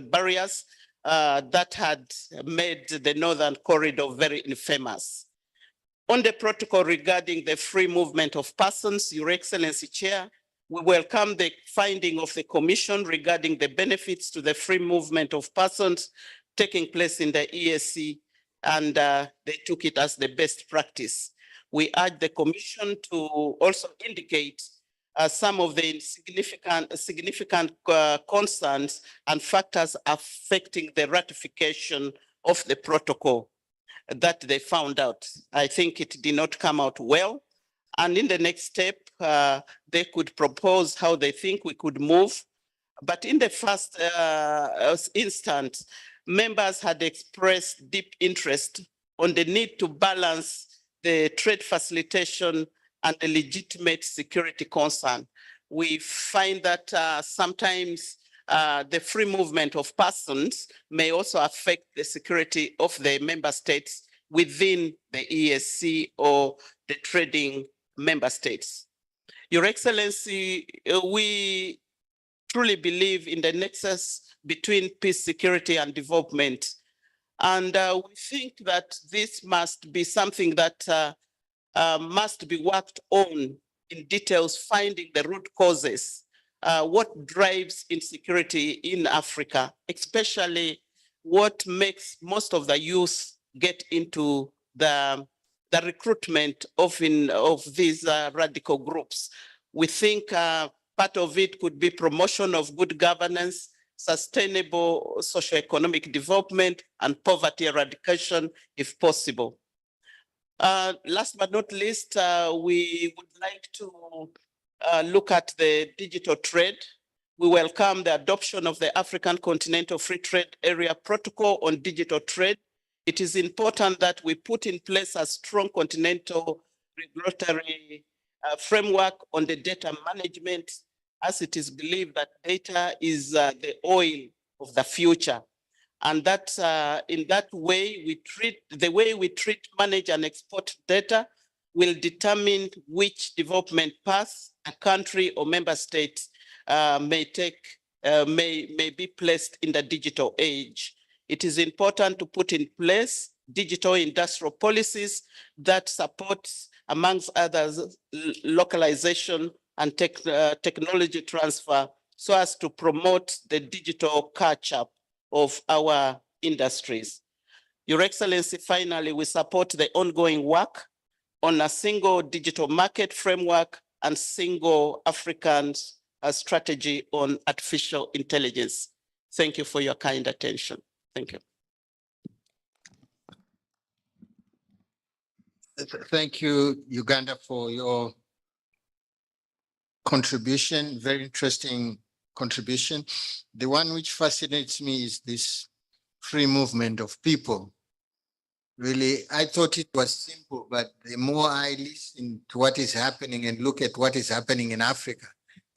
barriers that had made the Northern Corridor very infamous. On the protocol regarding the free movement of persons, Your Excellency Chair, we welcome the finding of the Commission regarding the benefits to the free movement of persons taking place in the EAC, and they took it as the best practice. We urge the Commission to also indicate some of the significant concerns and factors affecting the ratification of the protocol that they found out. I think it did not come out well. And in the next step, they could propose how they think we could move. But in the first instance, members had expressed deep interest on the need to balance the trade facilitation and a legitimate security concern. We find that sometimes the free movement of persons may also affect the security of the member states within the EAC or the trading member states. Your Excellency, we truly believe in the nexus between peace, security, and development. And we think that this must be something that must be worked on in details, finding the root causes. What drives insecurity in Africa, especially what makes most of the youth get into the recruitment of these radical groups. We think part of it could be promotion of good governance, sustainable socioeconomic development, and poverty eradication if possible. Last but not least, we would like to look at the digital trade. We welcome the adoption of the African Continental Free Trade Area Protocol on digital trade. It is important that we put in place a strong continental regulatory framework on the data management, as it is believed that data is the oil of the future. And that in that way, the way we treat, manage, and export data will determine which development path a country or member state may be placed in the digital age. It is important to put in place digital industrial policies that support, amongst others, localization and technology transfer, so as to promote the digital catch-up of our industries. Your Excellency, finally, we support the ongoing work on a single digital market framework and single African strategy on artificial intelligence. Thank you for your kind attention. Thank you. Thank you, Uganda, for your contribution, very interesting contribution. The one which fascinates me is this free movement of people. Really, I thought it was simple, but the more I listen to what is happening and look at what is happening in Africa,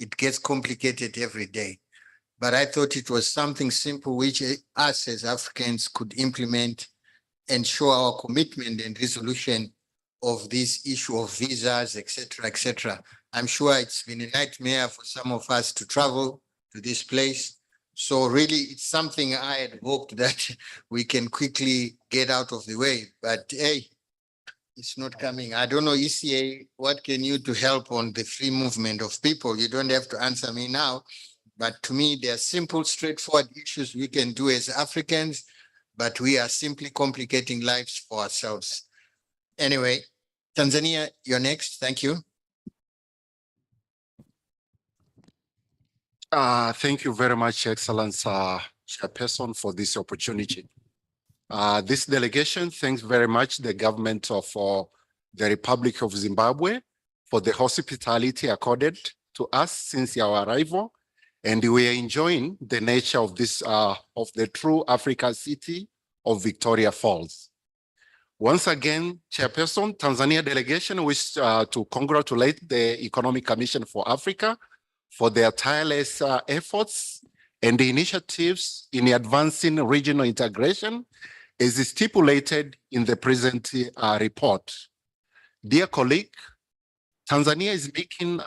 it gets complicated every day. But I thought it was something simple which us as Africans could implement and show our commitment and resolution of this issue of visas, etc., etc. I'm sure it's been a nightmare for some of us to travel to this place. So really, it's something I had hoped that we can quickly get out of the way. But hey, it's not coming. I don't know, ECA, what can you do to help on the free movement of people? You don't have to answer me now. But to me, there are simple, straightforward issues we can do as Africans, but we are simply complicating lives for ourselves. Anyway, Tanzania, you're next. Thank you. Thank you very much, Excellency Chairperson, for this opportunity. This delegation thanks very much the government of the Republic of Zimbabwe for the hospitality accorded to us since our arrival. And we are enjoying the nature of this, of the true Africa city of Victoria Falls. Once again, Chairperson, Tanzania delegation wishes to congratulate the Economic Commission for Africa for their tireless efforts and the initiatives in advancing regional integration as stipulated in the present report. Dear colleague, Tanzania is making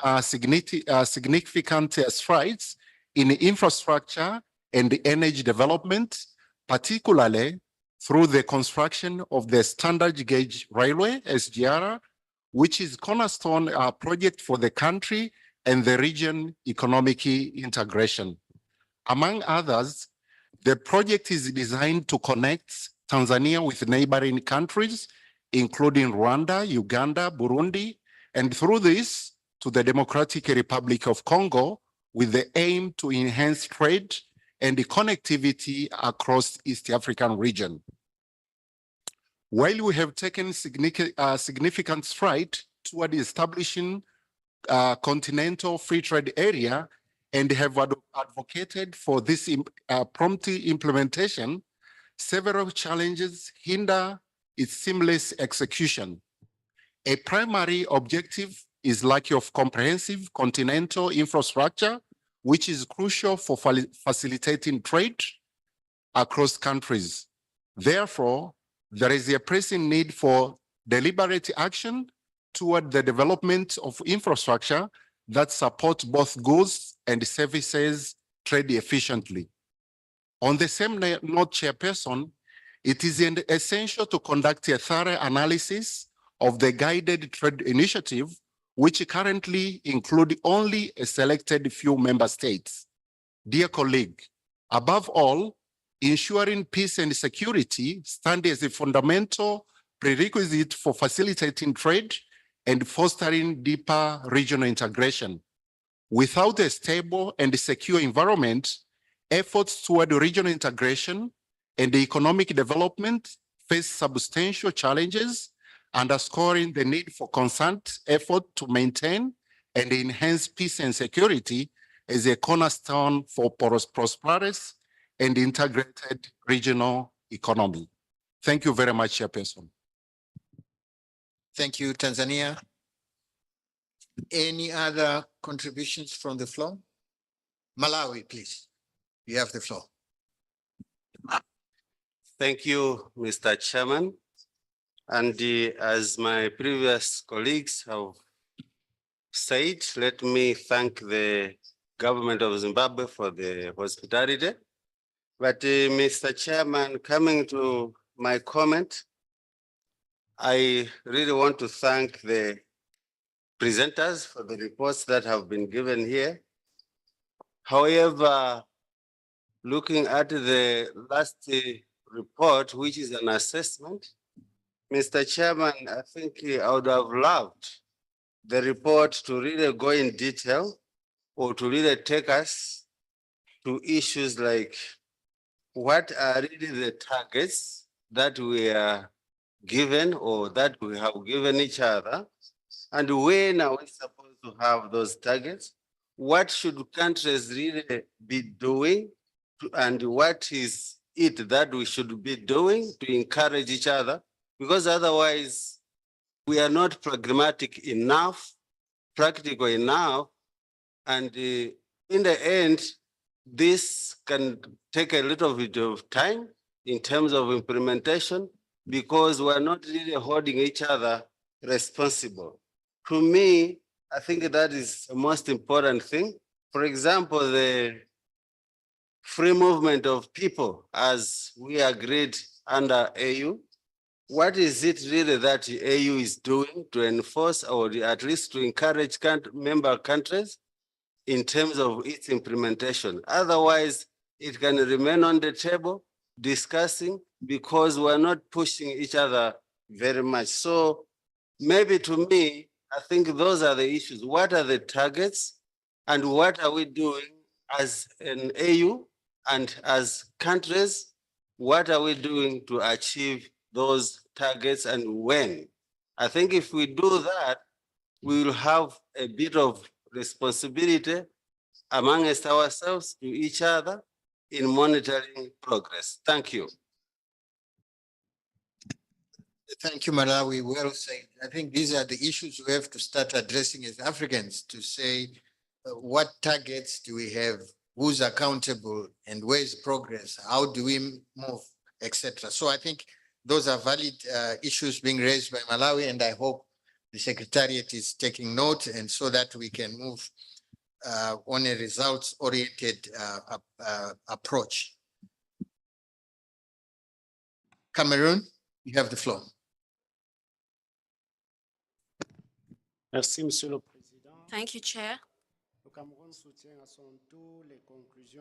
significant strides in infrastructure and energy development, particularly through the construction of the Standard Gauge Railway, SGR, which is cornerstone project for the country and the region economic integration. Among others, the project is designed to connect Tanzania with neighboring countries, including Rwanda, Uganda, Burundi, and through this to the Democratic Republic of Congo, with the aim to enhance trade and the connectivity across East African region. While we have taken significant stride toward establishing continental free trade area and have advocated for this prompt implementation, several challenges hinder its seamless execution. A primary objective is lack of comprehensive continental infrastructure, which is crucial for facilitating trade across countries. Therefore, there is a pressing need for deliberate action toward the development of infrastructure that supports both goods and services trade efficiently. On the same note, Chairperson, it is essential to conduct a thorough analysis of the guided trade initiative, which currently include only a selected few member states. Dear colleague, above all, ensuring peace and security stand as a fundamental prerequisite for facilitating trade and fostering deeper regional integration. Without a stable and secure environment, efforts toward regional integration and economic development face substantial challenges, underscoring the need for constant effort to maintain and enhance peace and security as a cornerstone for prosperous and integrated regional economy. Thank you very much, Chairperson. Thank you, Tanzania. Any other contributions from the floor? Malawi, please. You have the floor. Thank you, Mr. Chairman. And as my previous colleagues have said, let me thank the government of Zimbabwe for the hospitality. But Mr. Chairman, coming to my comment, I really want to thank the presenters for the reports that have been given here. However, looking at the last report, which is an assessment, Mr. Chairman, I think I would have loved the report to really go in detail or to really take us to issues like what are really the targets that we are given or that we have given each other, and when are we supposed to have those targets? What should countries really be doing, and what is it that we should be doing to encourage each other? Because otherwise, we are not pragmatic enough, practical enough, and in the end, this can take a little bit of time in terms of implementation because we're not really holding each other responsible. To me, I think that is the most important thing. For example, the free movement of people as we agreed under AU. What is it really that the AU is doing to enforce or at least to encourage member countries in terms of its implementation? Otherwise, it can remain on the table discussing because we're not pushing each other very much. So maybe to me, I think those are the issues. What are the targets and what are we doing as an AU and as countries? What are we doing to achieve those targets and when? I think if we do that, we will have a bit of responsibility amongst ourselves to each other in monitoring progress. Thank you. Thank you, Malawi. Well said. I think these are the issues we have to start addressing as Africans to say, what targets do we have? Who's accountable and where's progress? How do we move, etc. So I think those are valid issues being raised by Malawi, and I hope the Secretariat is taking note, and so that we can move on a results-oriented approach. Cameroon, you have the floor. Thank you, Chair.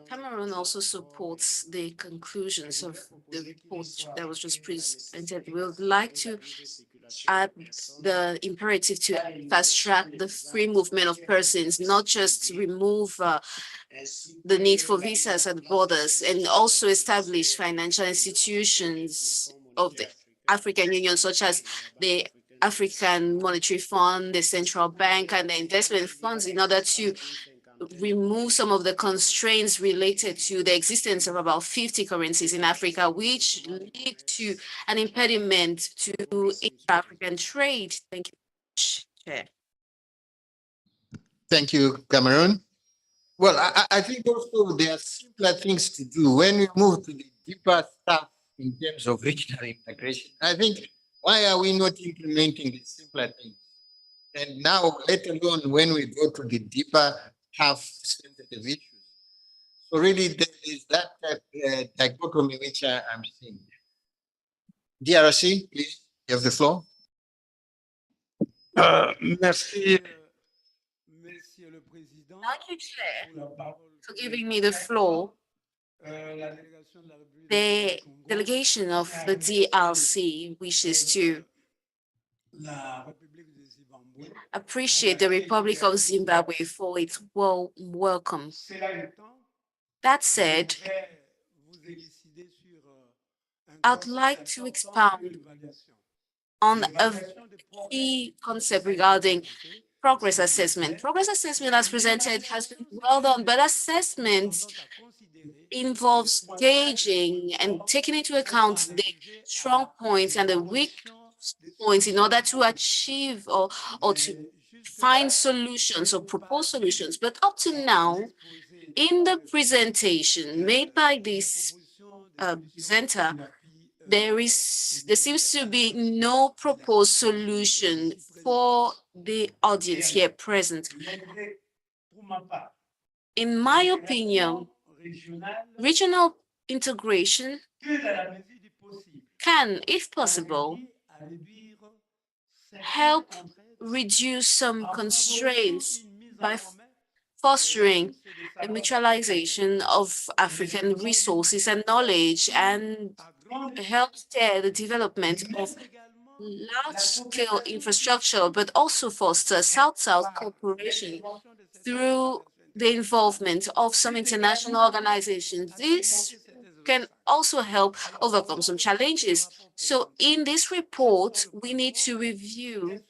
Cameroon also supports the conclusions of the report that was just presented. We would like to add the imperative to fast track the free movement of persons, not just remove the need for visas at borders, and also establish financial institutions of the African Union, such as the African Monetary Fund, the Central Bank, and the investment funds in order to remove some of the constraints related to the existence of about 50 currencies in Africa, which lead to an impediment to inter-African trade. Thank you, Chair. Thank you, Cameroon. Well, I think also there are simpler things to do when we move to the deeper stuff in terms of regional integration. I think, why are we not implementing the simpler things? And now, let alone when we go to the deeper, tough, sensitive issues. So really, there is that dichotomy which I'm seeing. DRC, please, you have the floor. Thank you, Chair, for giving me the floor. The delegation of the DRC wishes to appreciate the Republic of Zimbabwe for its warm welcome. That said, I'd like to expound on a key concept regarding progress assessment. Progress assessment as presented has been well done, but assessment involves gauging and taking into account the strong points and the weak points in order to achieve or to find solutions or propose solutions. But up to now, in the presentation made by this presenter, there seems to be no proposed solution for the audience here present. In my opinion, regional integration can, if possible, help reduce some constraints by fostering the mutualization of African resources and knowledge, and help steer the development of large-scale infrastructure, but also foster South-South cooperation through the involvement of some international organizations. This can also help overcome some challenges. So in this report, we need to review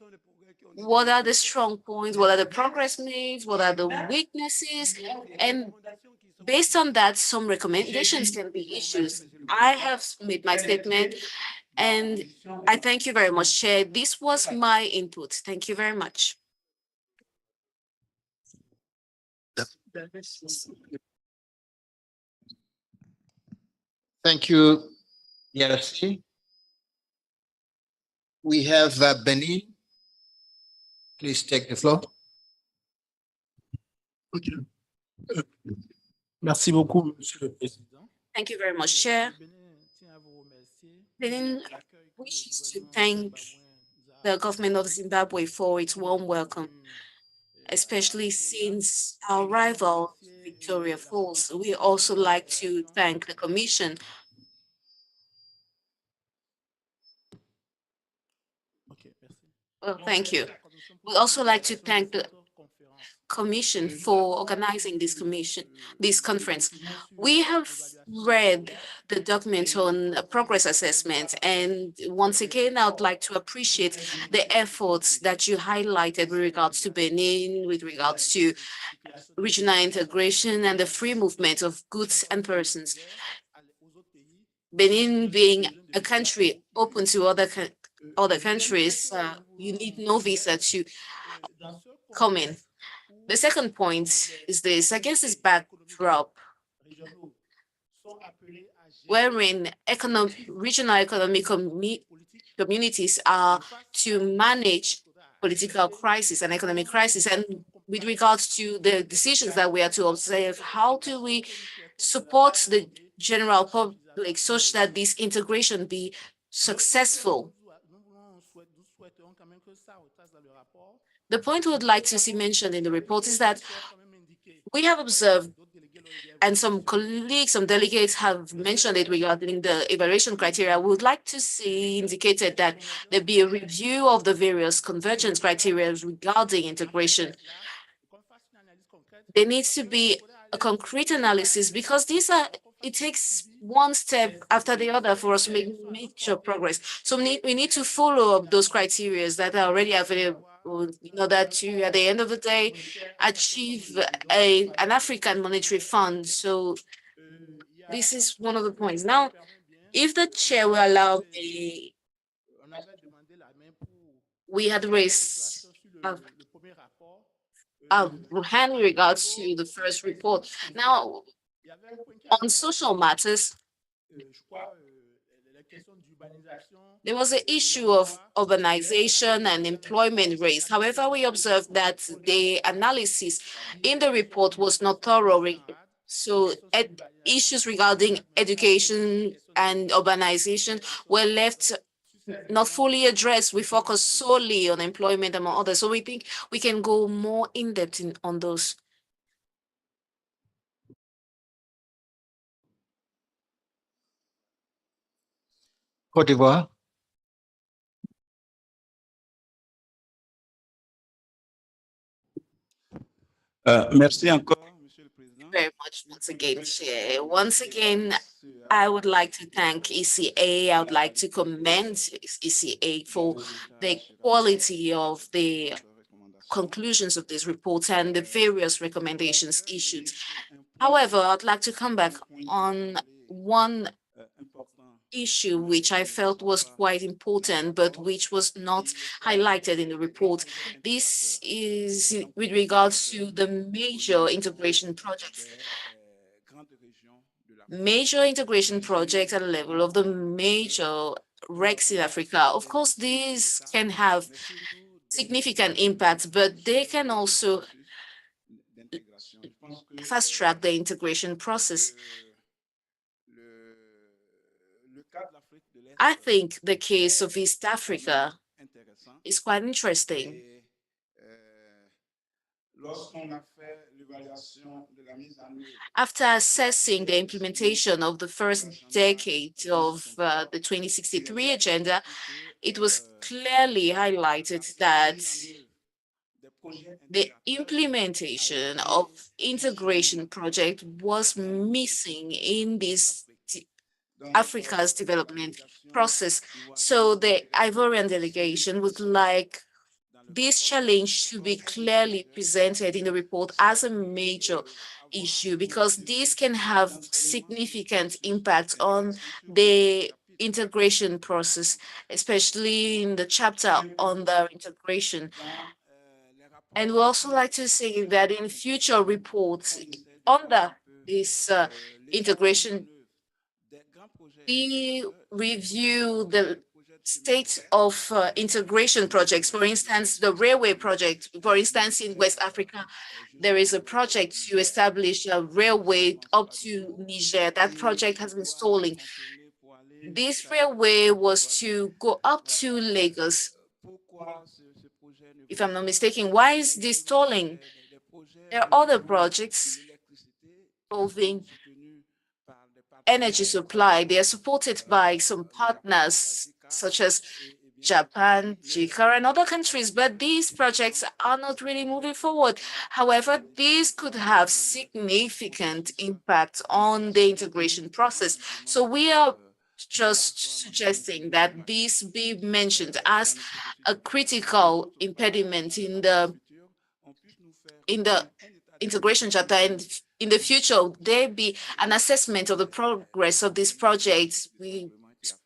what are the strong points, what are the progress made, what are the weaknesses, and based on that, some recommendations can be issued. I have made my statement, and I thank you very much, Chair. This was my input. Thank you very much. Thank you, DRC. We have Benin. Please take the floor. Merci beaucoup, Monsieur le Président. Thank you very much, Chair. Benin wishes to thank the government of Zimbabwe for its warm welcome, especially since our rival, Victoria Falls. We also like to thank the Commission. Well, thank you. We'd also like to thank the Commission for organizing this conference. We have read the document on progress assessment, and once again, I would like to appreciate the efforts that you highlighted with regards to Benin, with regards to regional integration and the free movement of goods and persons. Benin being a country open to other countries, you need no visa to come in. The second point is this: against this backdrop, wherein regional economic communities are to manage political crisis and economic crisis, and with regards to the decisions that we are to observe, how do we support the general public such that this integration be successful? The point we would like to see mentioned in the report is that we have observed, and some colleagues, some delegates have mentioned it regarding the evaluation criteria. We would like to see indicated that there be a review of the various convergence criteria regarding integration. There needs to be a concrete analysis, because it takes one step after the other for us to make major progress. So we need to follow up those criteria that are already available in order to, at the end of the day, achieve an African monetary fund. So this is one of the points. Now, if the chair will allow me, we had raised hand in regards to the first report. Now, on social matters, there was an issue of urbanization and employment rates. However, we observed that the analysis in the report was not thorough. So issues regarding education and urbanization were left not fully addressed. We focus solely on employment among others. So we think we can go more in depth on those. Côte d'Ivoire. Merci encore, Monsieur le Président. Very much once again, Chair. Once again, I would like to thank ECA. I would like to commend ECA for the quality of the conclusions of this report and the various recommendations issued. However, I'd like to come back on one issue which I felt was quite important, but which was not highlighted in the report. This is with regards to the major integration projects. Major integration projects at the level of the major RECs in Africa. Of course, these can have significant impacts, but they can also fast track the integration process. I think the case of East Africa is quite interesting. After assessing the implementation of the first decade of the 2063 agenda, it was clearly highlighted that the implementation of integration project was missing in this Africa's development process. So the Ivorian delegation would like this challenge to be clearly presented in the report as a major issue, because this can have significant impact on the integration process, especially in the chapter on the integration. And we also like to say that in future reports under this integration, we review the state of integration projects. For instance, the railway project. For instance, in West Africa, there is a project to establish a railway up to Niger. That project has been stalling. This railway was to go up to Lagos. If I'm not mistaken, why is this stalling? There are other projects involving energy supply. They are supported by some partners such as Japan, JICA, and other countries, but these projects are not really moving forward. However, these could have significant impact on the integration process. So we are just suggesting that this be mentioned as a critical impediment in the integration chapter, and in the future, there be an assessment of the progress of these projects. We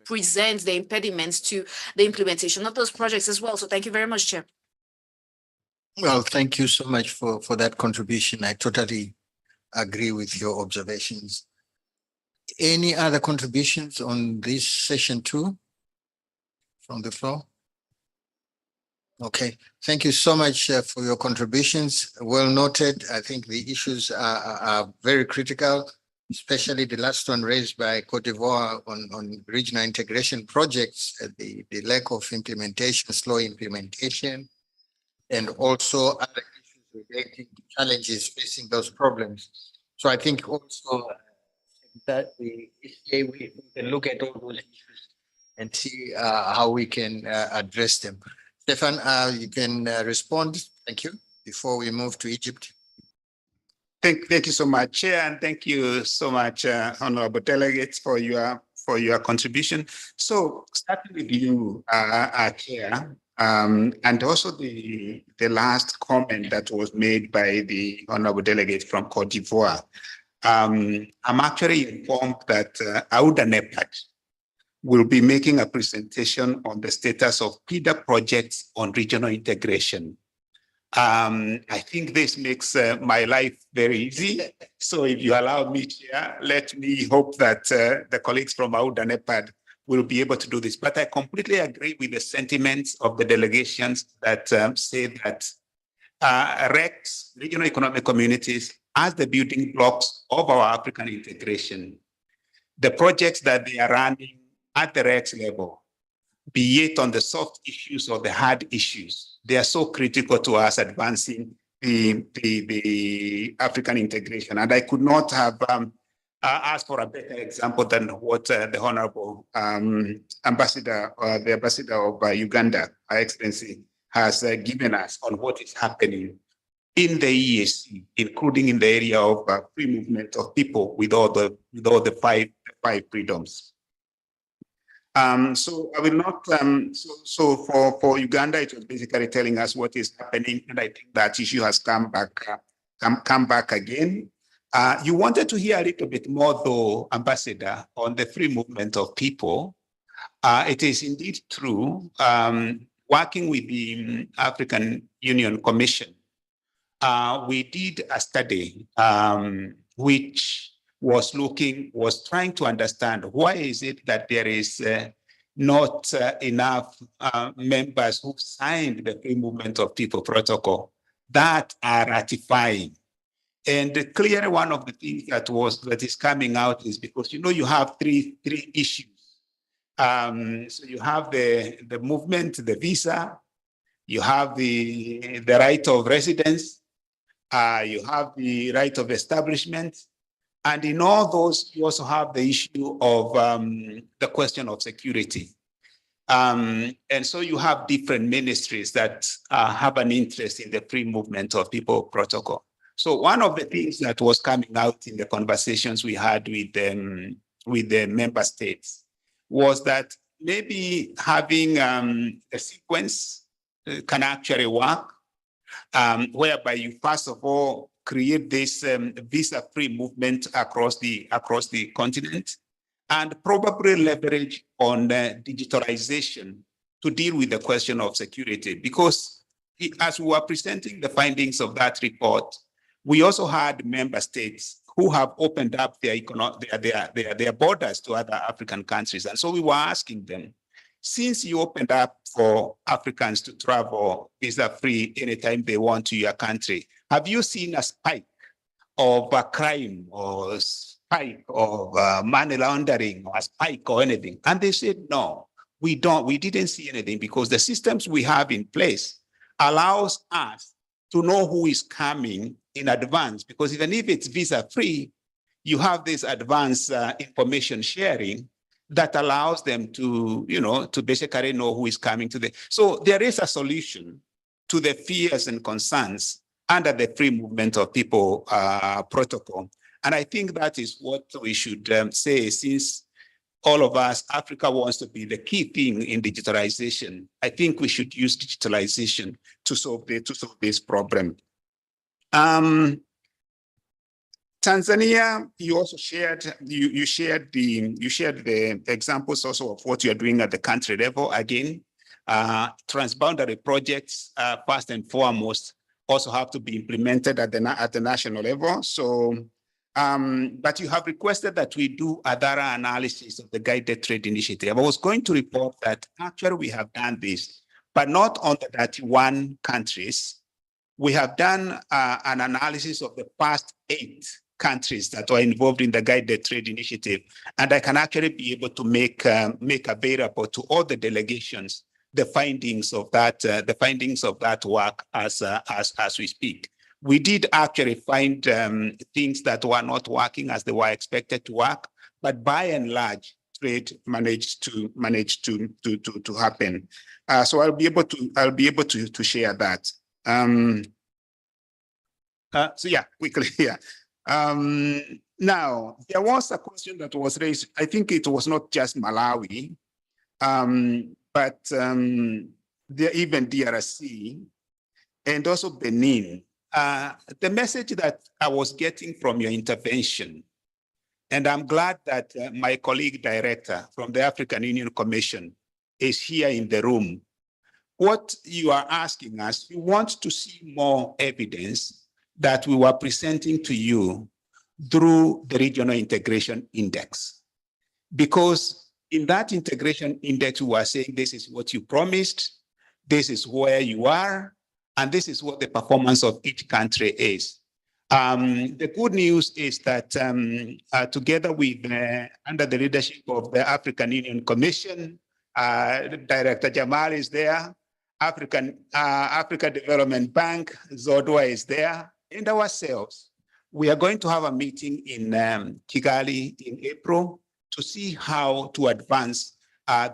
present the impediments to the implementation of those projects as well. So thank you very much, Chair. Well, thank you so much for that contribution. I totally agree with your observations. Any other contributions on this session 2 from the floor? Okay, thank you so much for your contributions. Well noted. I think the issues are very critical, especially the last one raised by Côte d'Ivoire on regional integration projects, the lack of implementation, slow implementation, and also other issues relating to challenges facing those problems. So I think also that we can look at all those issues and see how we can address them. Stefan, you can respond. Thank you. Before we move to Egypt. Thank you so much, Chair, and thank you so much, honorable delegates, for your contribution. So, starting with you, Chair, and also the last comment that was made by the honorable delegate from Côte d'Ivoire. I'm actually informed that Auda NEPAD will be making a presentation on the status of PIDA projects on regional integration. I think this makes my life very easy. So if you allow me, Chair, let me hope that the colleagues from AUD and EPAD will be able to do this. But I completely agree with the sentiments of the delegations that say that RECs, regional economic communities, as the building blocks of our African integration. The projects that they are running at the RECs level, be it on the soft issues or the hard issues, they are so critical to us advancing the African integration. And I could not have asked for a better example than what the Honorable Ambassador, the Ambassador of Uganda, Her Excellency, has given us on what is happening in the EAC, including in the area of free movement of people with all the five freedoms. So I will not. So for Uganda, it was basically telling us what is happening, and I think that issue has come back again. You wanted to hear a little bit more, though, Ambassador, on the free movement of people. It is indeed true. Working with the African Union Commission, we did a study which was trying to understand why is it that there is not enough members who signed the Free Movement of People protocol that are ratifying. And clearly one of the things that is coming out is because, you know, you have three issues. So you have the movement, the visa, you have the right of residence, you have the right of establishment, and in all those, you also have the issue of the question of security. And so you have different ministries that have an interest in the free movement of people protocol. So one of the things that was coming out in the conversations we had with the member states was that maybe having a sequence can actually work, whereby you first of all create this visa-free movement across the continent, and probably leverage on digitalization to deal with the question of security. Because as we were presenting the findings of that report, we also had member states who have opened up their borders to other African countries. And so we were asking them, since you opened up for Africans to travel visa-free anytime they want to your country, have you seen a spike of crime or spike of money laundering or a spike or anything? And they said, no, we didn't see anything, because the systems we have in place allows us to know who is coming in advance, because even if it's visa-free, you have this advanced information sharing that allows them to, to basically know who is coming to the. So there is a solution to the fears and concerns under the free movement of people protocol. And I think that is what we should say, since all of us, Africa wants to be the key thing in digitalization. I think we should use digitalization to solve this problem. Tanzania, you also shared you shared the examples also of what you're doing at the country level. Again, transboundary projects, first and foremost, also have to be implemented at the national level. So, but you have requested that we do a thorough analysis of the guided trade initiative. I was going to report that actually we have done this, but not on the 31 countries. We have done an analysis of the past 8 countries that were involved in the guided trade initiative, and I can actually be able to make available to all the delegations the findings of that work as we speak. We did actually find things that were not working as they were expected to work, but by and large, trade managed to happen. So I'll be able to share that. So yeah, quickly, yeah. Now, there was a question that was raised. I think it was not just Malawi, but even DRC and also Benin. The message that I was getting from your intervention, and I'm glad that my colleague director from the African Union Commission is here in the room, what you are asking us, you want to see more evidence that we were presenting to you through the Regional Integration Index. Because in that integration index, we are saying this is what you promised, this is where you are, and this is what the performance of each country is. The good news is that together with, under the leadership of the African Union Commission, Director Jamal is there, Africa Development Bank, Zodwa is there, and ourselves. We are going to have a meeting in Kigali in April to see how to advance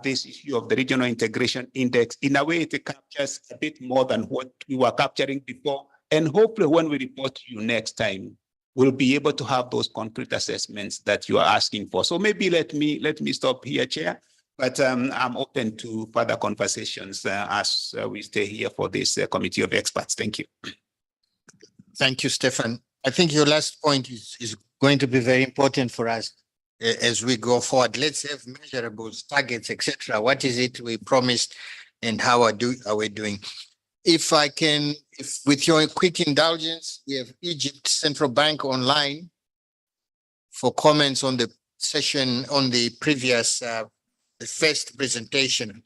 this issue of the Regional Integration Index. In a way, it captures a bit more than what we were capturing before. And hopefully when we report to you next time, we'll be able to have those concrete assessments that you are asking for. So maybe let me stop here, Chair. But I'm open to further conversations as we stay here for this committee of experts. Thank you. Thank you, Stefan. I think your last point is going to be very important for us as we go forward. Let's have measurables, targets, etc. What is it we promised and how are we doing? If I can, with your quick indulgence, we have Egypt Central Bank online for comments on the session, on the previous, the first presentation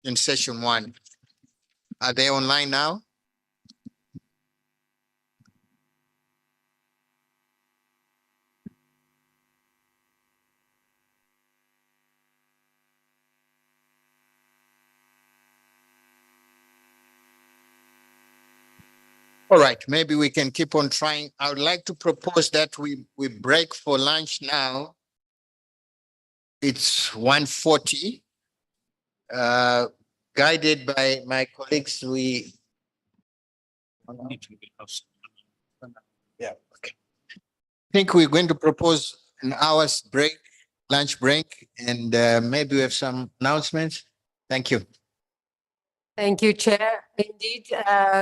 in session 1. Are they online now? All right, maybe we can keep on trying. I would like to propose that we break for lunch now. It's 1:40. Guided by my colleagues, yeah, okay. I think we're going to propose an hour's break, lunch break, and maybe we have some announcements. Thank you. Thank you, Chair. Indeed,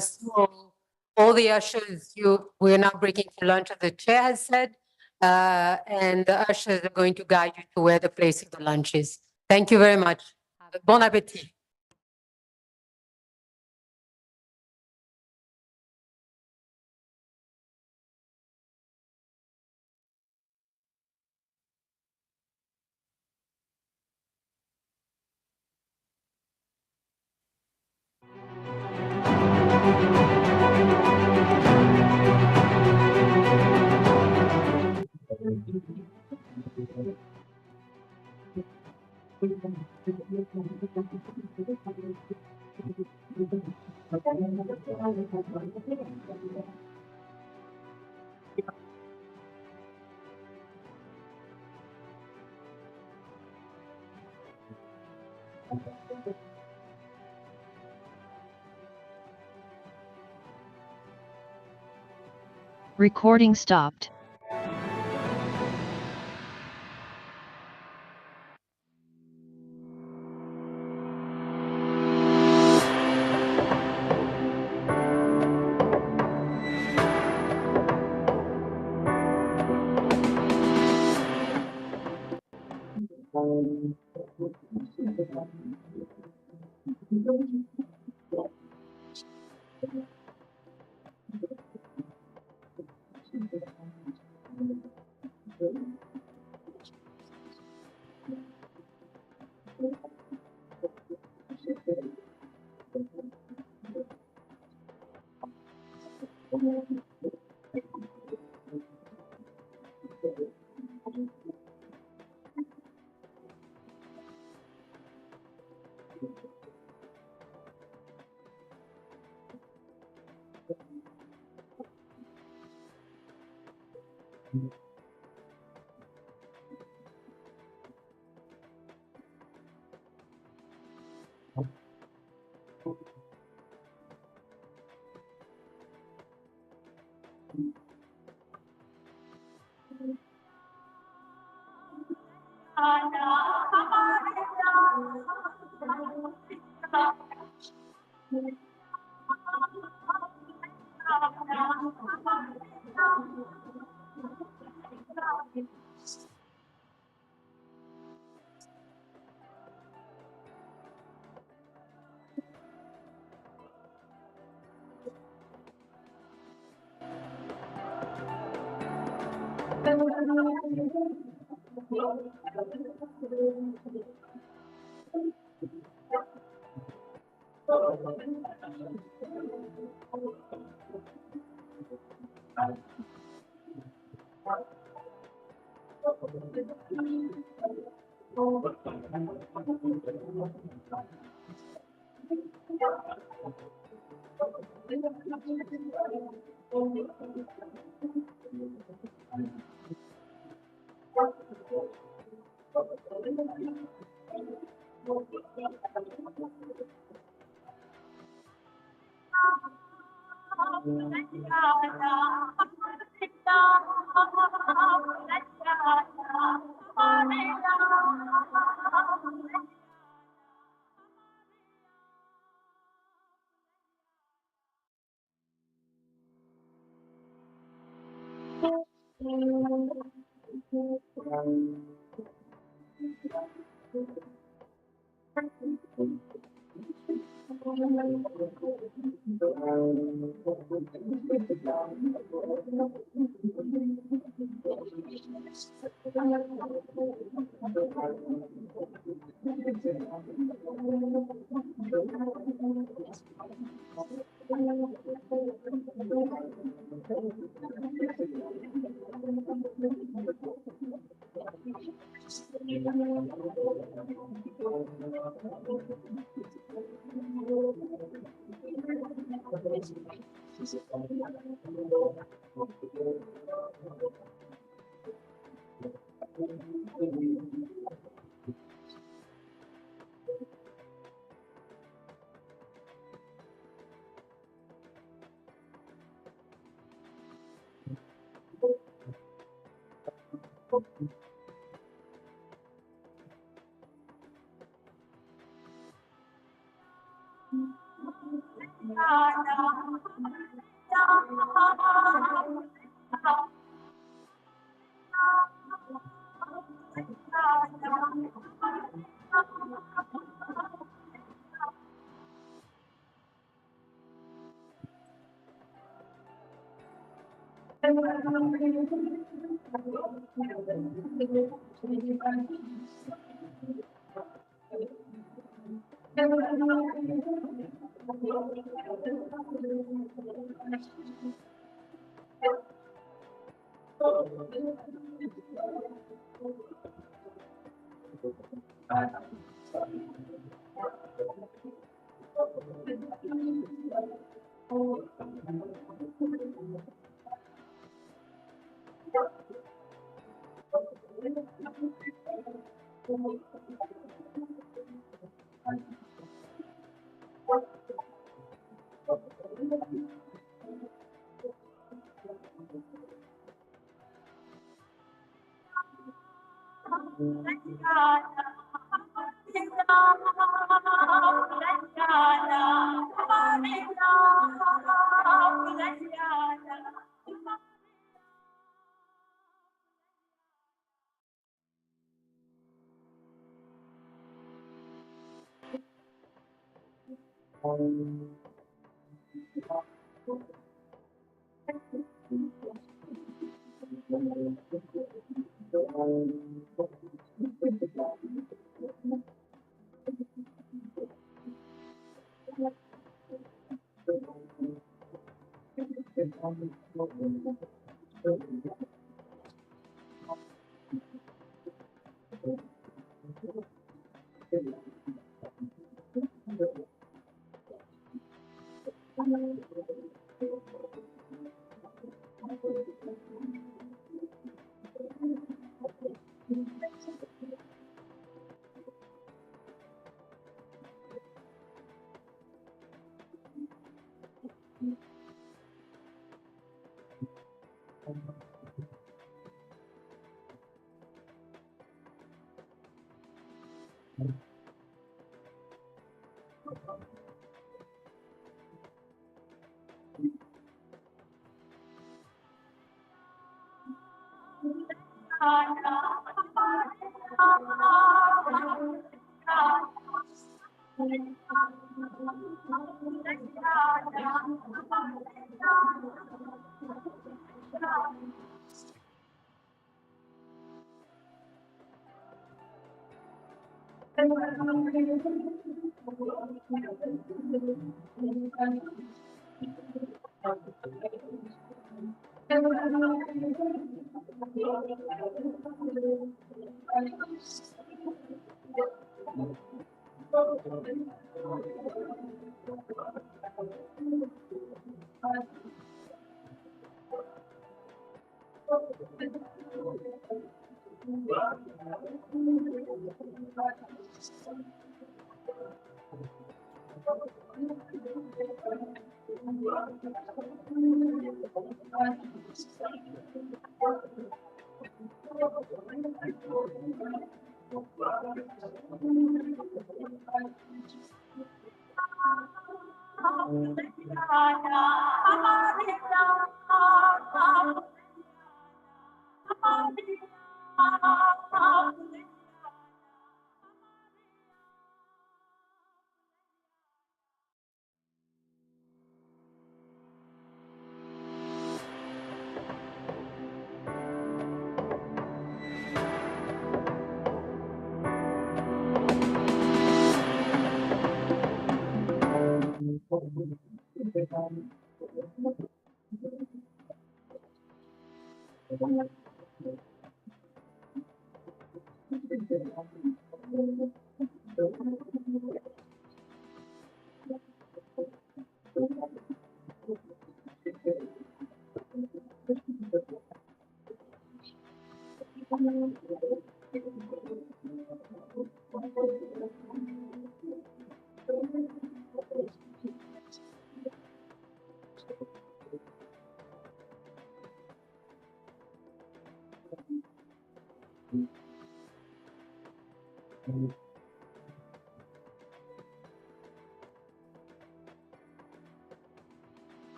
so all the ushers, we're now breaking for lunch, as the Chair has said, and the ushers are going to guide you to where the place of the lunch is. Thank you very much. Bon appétit. Recording stopped.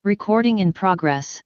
Recording in progress.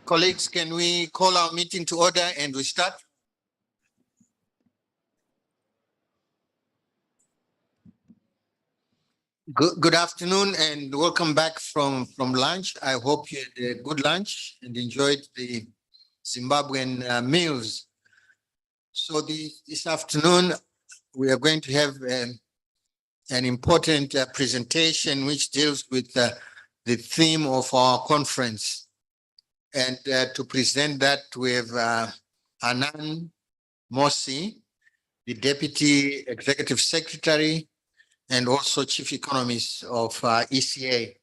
Colleagues, can we call our meeting to order and we start? Good afternoon and welcome back from lunch. I hope you had a good lunch and enjoyed the Zimbabwean meals. So this afternoon, we are going to have an important presentation which deals with the theme of our conference. And to present that, we have Hanan Mosi, the Deputy Executive Secretary and also Chief Economist of ECA.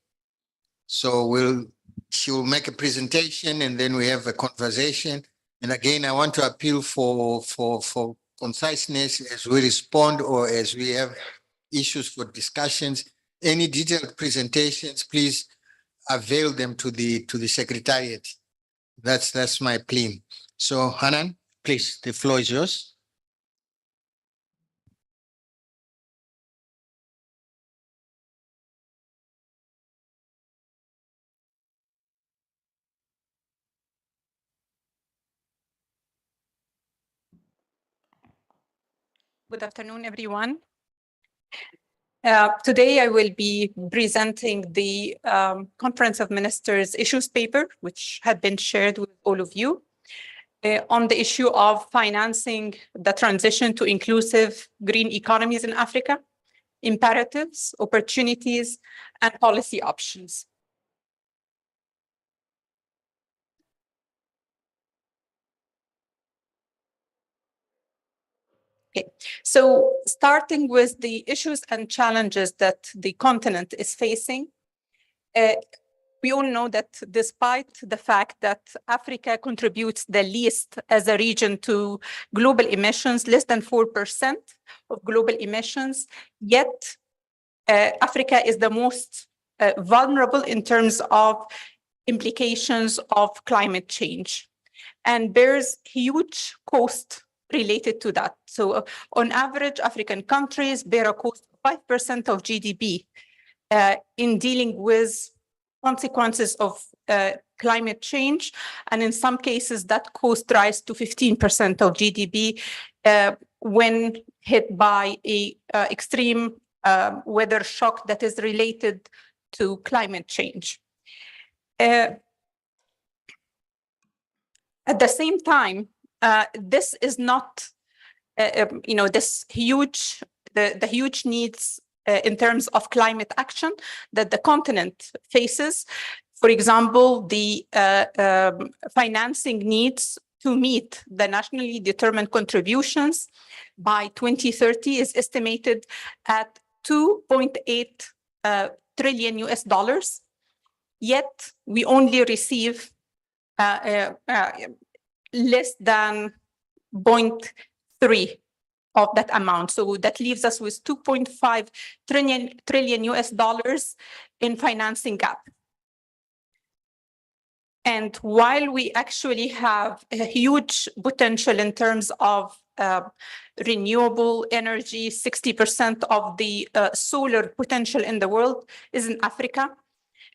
So she will make a presentation and then we have a conversation. And again, I want to appeal for conciseness as we respond or as we have issues for discussions. Any detailed presentations, please avail them to the Secretariat. That's my plea. So Hanan, please, the floor is yours. Good afternoon, everyone. Today, I will be presenting the Conference of Ministers issues paper, which had been shared with all of you, on the issue of financing the transition to inclusive green economies in Africa, imperatives, opportunities, and policy options. Okay, so starting with the issues and challenges that the continent is facing, we all know that despite the fact that Africa contributes the least as a region to global emissions, less than 4% of global emissions, yet Africa is the most vulnerable in terms of implications of climate change and bears huge cost related to that. So on average, African countries bear a cost of 5% of GDP in dealing with consequences of climate change. And in some cases, that cost rise to 15% of GDP when hit by a extreme weather shock that is related to climate change. At the same time, this is not, this huge, the huge needs in terms of climate action that the continent faces. For example, the financing needs to meet the nationally determined contributions by 2030 is estimated at $2.8 trillion US. Yet we only receive less than 0.3 of that amount. So that leaves us with 2.5 trillion US dollars in financing gap. And while we actually have a huge potential in terms of renewable energy, 60% of the solar potential in the world is in Africa.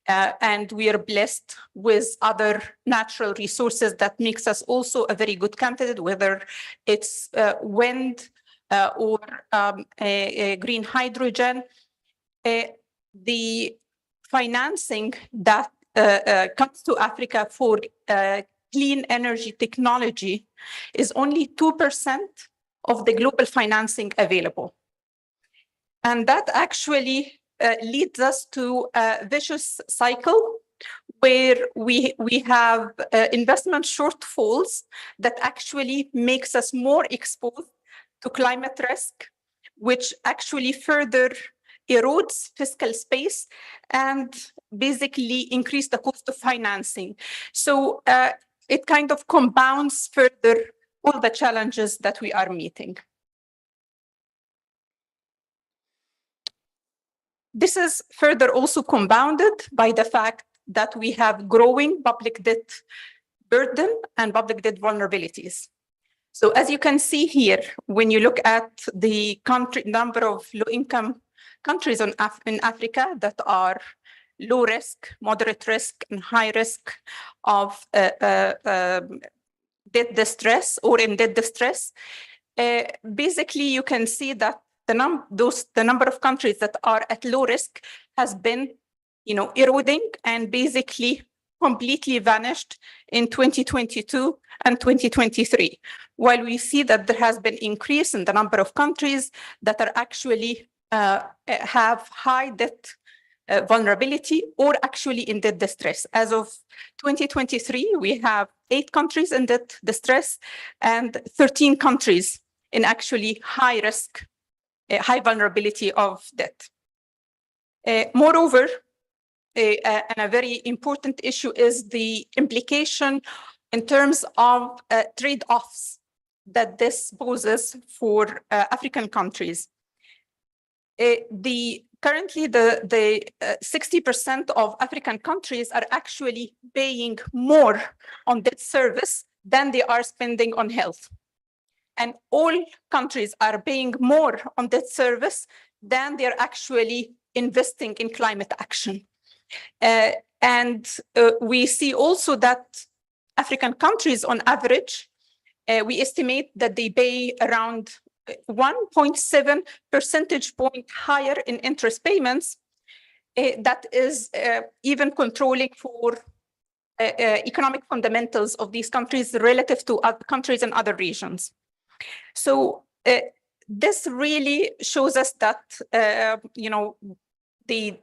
And we are blessed with other natural resources that makes us also a very good candidate, whether it's wind or green hydrogen. The financing that comes to Africa for clean energy technology is only 2% of the global financing available. And that actually leads us to a vicious cycle where we have investment shortfalls that actually makes us more exposed to climate risk, which actually further erodes fiscal space and basically increase the cost of financing. So it kind of compounds further all the challenges that we are meeting. This is further also compounded by the fact that we have growing public debt burden and public debt vulnerabilities. So as you can see here, when you look at the number of low-income countries in Africa that are low risk, moderate risk, and high risk of debt distress or in debt distress, basically you can see that the number of countries that are at low risk has been, eroding and basically completely vanished in 2022 and 2023. While we see that there has been increase in the number of countries that are actually have high debt vulnerability or actually in debt distress. As of 2023, we have 8 countries in debt distress and 13 countries in actually high risk, high vulnerability of debt. Moreover, and a very important issue is the implication in terms of trade-offs that this poses for African countries. Currently, the 60% of African countries are actually paying more on debt service than they are spending on health. And all countries are paying more on debt service than they're actually investing in climate action. We see also that African countries on average, we estimate that they pay around 1.7 percentage point higher in interest payments. That is even controlling for economic fundamentals of these countries relative to other countries in other regions. So this really shows us that, the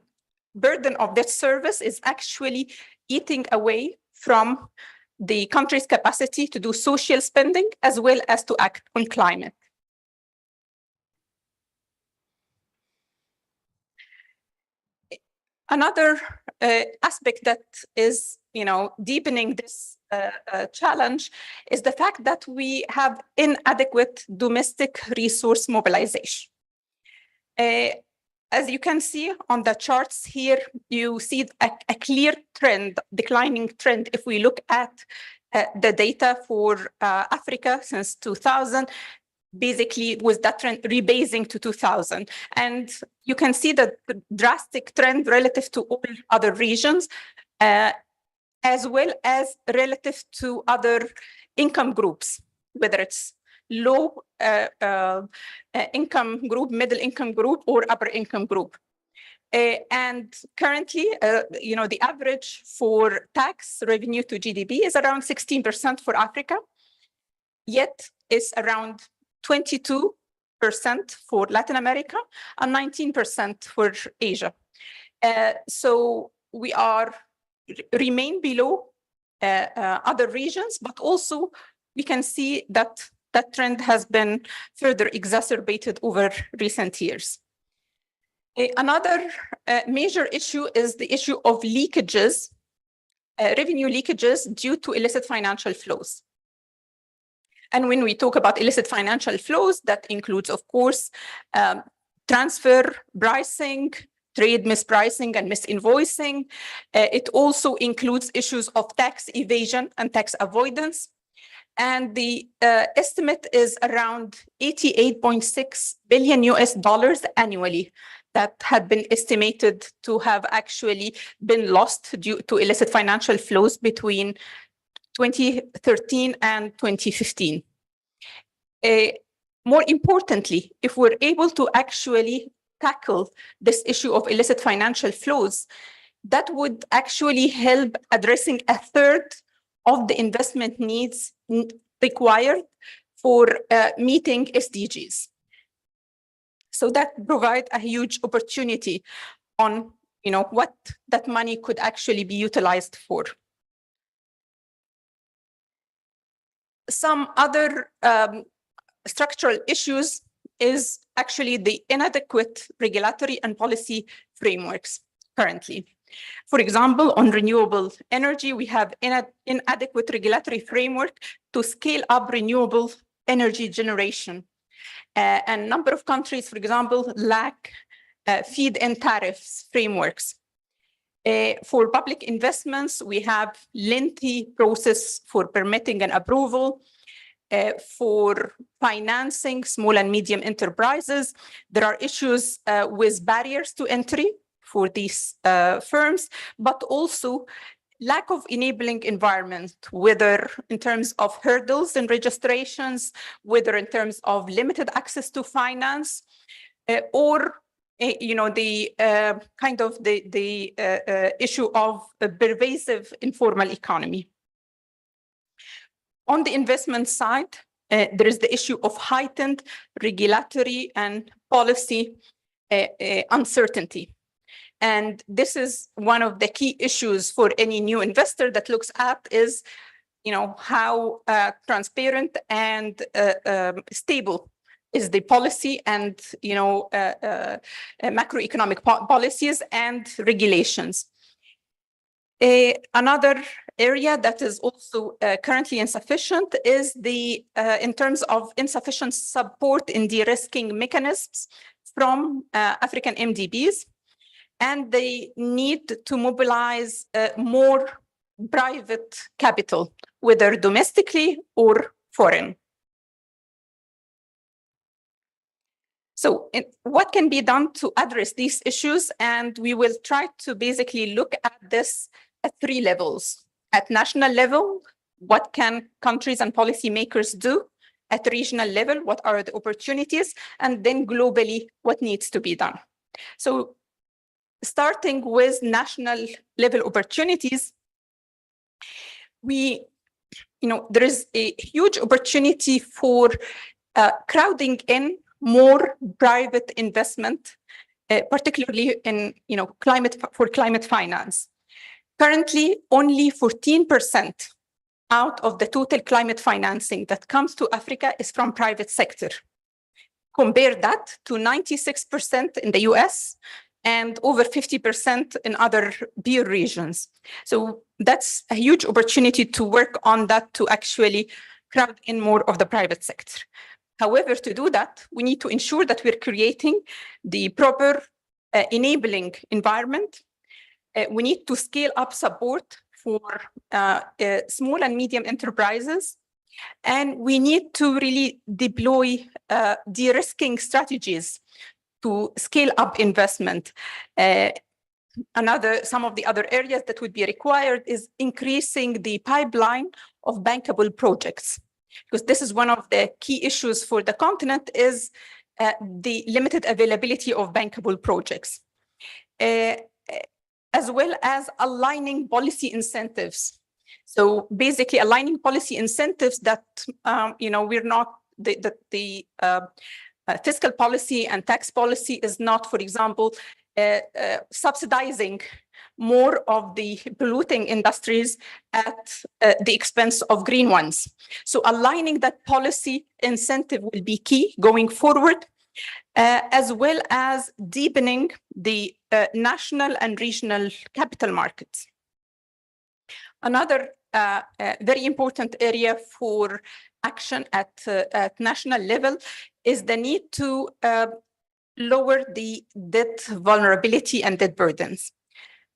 burden of debt service is actually eating away from the country's capacity to do social spending as well as to act on climate. Another aspect that is, deepening this challenge is the fact that we have inadequate domestic resource mobilization. As you can see on the charts here, you see a clear trend, declining trend. If we look at the data for Africa since 2000, basically with that trend rebasing to 2000. And you can see the drastic trend relative to all other regions, as well as relative to other income groups, whether it's low income group, middle income group, or upper income group. And currently, the average for tax revenue to GDP is around 16% for Africa, yet it's around 22% for Latin America and 19% for Asia. So we remain below other regions, but also we can see that that trend has been further exacerbated over recent years. Another major issue is the issue of leakages, revenue leakages due to illicit financial flows. And when we talk about illicit financial flows, that includes, of course, transfer, pricing, trade mispricing and misinvoicing. It also includes issues of tax evasion and tax avoidance. And the estimate is around $88.6 billion annually that had been estimated to have actually been lost due to illicit financial flows between 2013 and 2015. More importantly, if we're able to actually tackle this issue of illicit financial flows, that would actually help addressing a third of the investment needs required for meeting SDGs. So that provides a huge opportunity on what that money could actually be utilized for. Some other structural issues is actually the inadequate regulatory and policy frameworks currently. For example, on renewable energy, we have inadequate regulatory framework to scale up renewable energy generation. And a number of countries, for example, lack feed-in tariffs frameworks. For public investments, we have lengthy process for permitting and approval. For financing small and medium enterprises, there are issues with barriers to entry for these firms, but also lack of enabling environment, whether in terms of hurdles and registrations, whether in terms of limited access to finance, or the issue of a pervasive informal economy. On the investment side, there is the issue of heightened regulatory and policy uncertainty. And this is one of the key issues for any new investor that looks at is, how transparent and stable is the policy and, macroeconomic policies and regulations. Another area that is also currently insufficient is in terms of insufficient support in de-risking mechanisms from African MDBs. And they need to mobilize more private capital, whether domestically or foreign. So what can be done to address these issues? And we will try to basically look at this at three levels. At national level, what can countries and policymakers do? At regional level, what are the opportunities? And then globally, what needs to be done? So starting with national level opportunities, there is a huge opportunity for crowding in more private investment, particularly in climate finance. Currently, only 14% out of the total climate financing that comes to Africa is from private sector. Compare that to 96% in the US and over 50% in other peer regions. So that's a huge opportunity to work on that to actually crowd in more of the private sector. However, to do that, we need to ensure that we're creating the proper enabling environment. We need to scale up support for small and medium enterprises. And we need to really deploy de-risking strategies to scale up investment. Some of the other areas that would be required is increasing the pipeline of bankable projects, because this is one of the key issues for the continent is the limited availability of bankable projects, as well as aligning policy incentives. So basically aligning policy incentives that, we're not, the fiscal policy and tax policy is not, for example, subsidizing more of the polluting industries at the expense of green ones. So aligning that policy incentive will be key going forward, as well as deepening the national and regional capital markets. Another very important area for action at national level is the need to lower the debt vulnerability and debt burdens.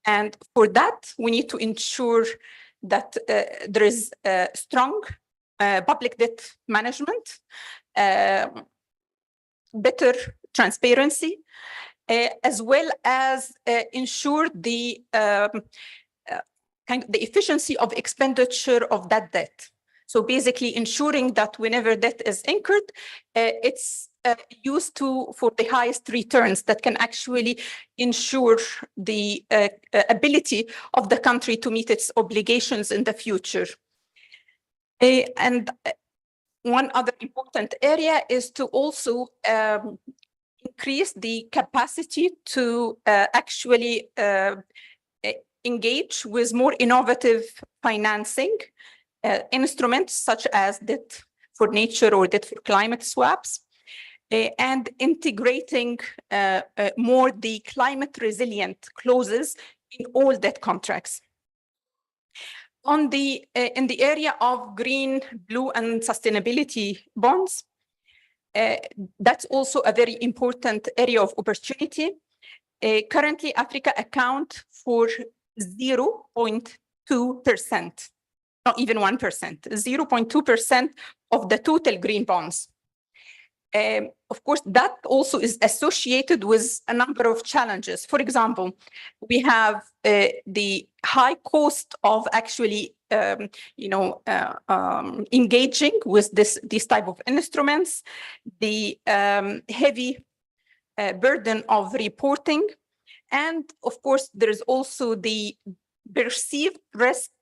And for that, we need to ensure that there is strong public debt management, better transparency, as well as ensure the the efficiency of expenditure of that debt. So basically ensuring that whenever debt is incurred, it's used for the highest returns that can actually ensure the ability of the country to meet its obligations in the future. And one other important area is to also increase the capacity to actually engage with more innovative financing instruments such as debt for nature or debt for climate swaps, and integrating more the climate resilient clauses in all debt contracts. On the in the area of green, blue, and sustainability bonds, that's also a very important area of opportunity. Currently, Africa accounts for 0.2%, not even 1%, 0.2% of the total green bonds. Of course, that also is associated with a number of challenges. For example, we have the high cost of actually, engaging with these type of instruments, the heavy burden of reporting, and of course, there is also the perceived risk,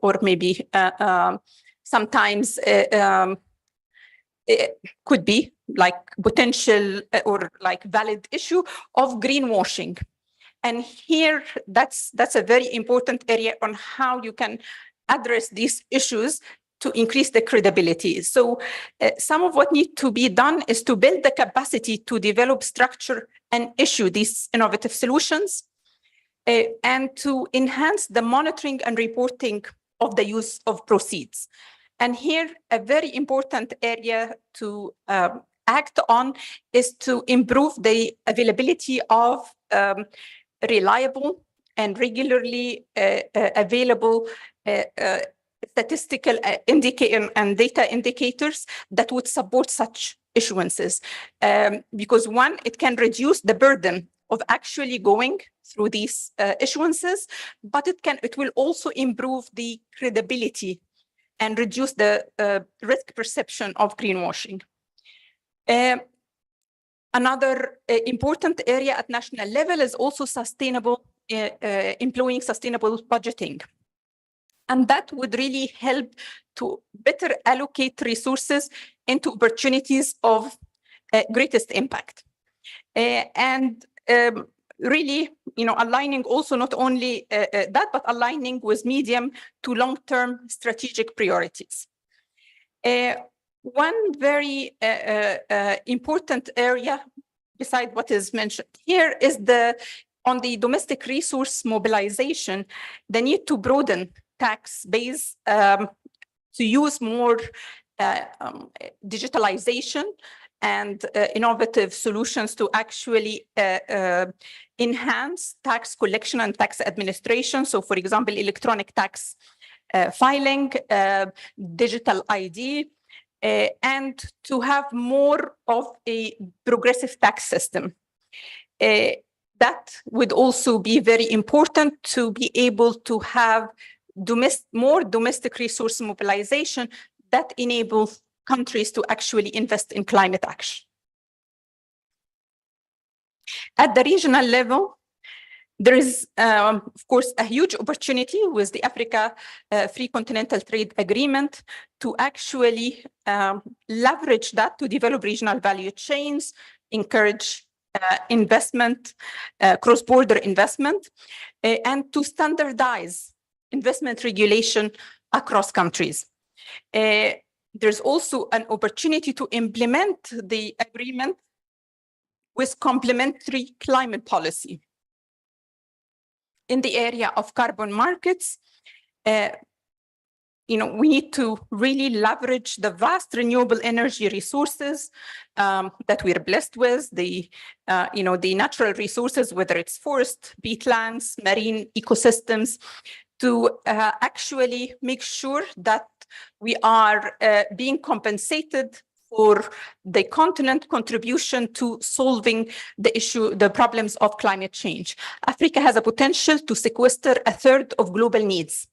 or maybe sometimes it could be like potential or like valid issue of greenwashing. And here, that's a very important area on how you can address these issues to increase the credibility. So some of what needs to be done is to build the capacity to develop, structure, and issue these innovative solutions, and to enhance the monitoring and reporting of the use of proceeds. And here, a very important area to act on is to improve the availability of reliable and regularly available statistical indicator and data indicators that would support such issuances. Because one, it can reduce the burden of actually going through these issuances, but it will also improve the credibility and reduce the risk perception of greenwashing. Another important area at national level is also sustainable, employing sustainable budgeting. And that would really help to better allocate resources into opportunities of greatest impact. And really, aligning also not only that, but aligning with medium to long-term strategic priorities. One very important area, beside what is mentioned here, is on the domestic resource mobilization, the need to broaden tax base, to use more digitalization and innovative solutions to actually enhance tax collection and tax administration. So, for example, electronic tax filing, digital ID, and to have more of a progressive tax system. That would also be very important to be able to have more domestic resource mobilization that enables countries to actually invest in climate action. At the regional level, there is, of course, a huge opportunity with the Africa Free Continental Trade Agreement to actually leverage that to develop regional value chains, encourage investment, cross-border investment, and to standardize investment regulation across countries. There's also an opportunity to implement the agreement with complementary climate policy. In the area of carbon markets, we need to really leverage the vast renewable energy resources that we're blessed with, the natural resources, whether it's forest, peatlands, marine ecosystems, to actually make sure that we are being compensated for the continent contribution to solving the problems of climate change. Africa has a potential to sequester a third of global needs.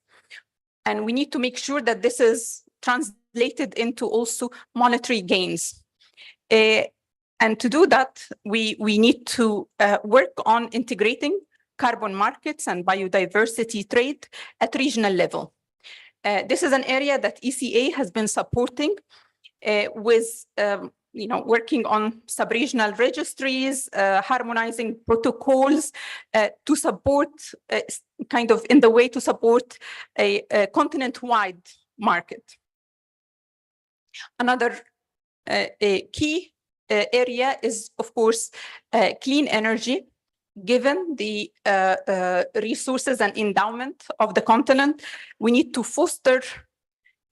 And we need to make sure that this is translated into also monetary gains. And to do that, we need to work on integrating carbon markets and biodiversity trade at regional level. This is an area that ECA has been supporting with working on sub-regional registries, harmonizing protocols to support, kind of in the way to support a continent-wide market. Another key area is, of course, clean energy. Given the resources and endowment of the continent, we need to foster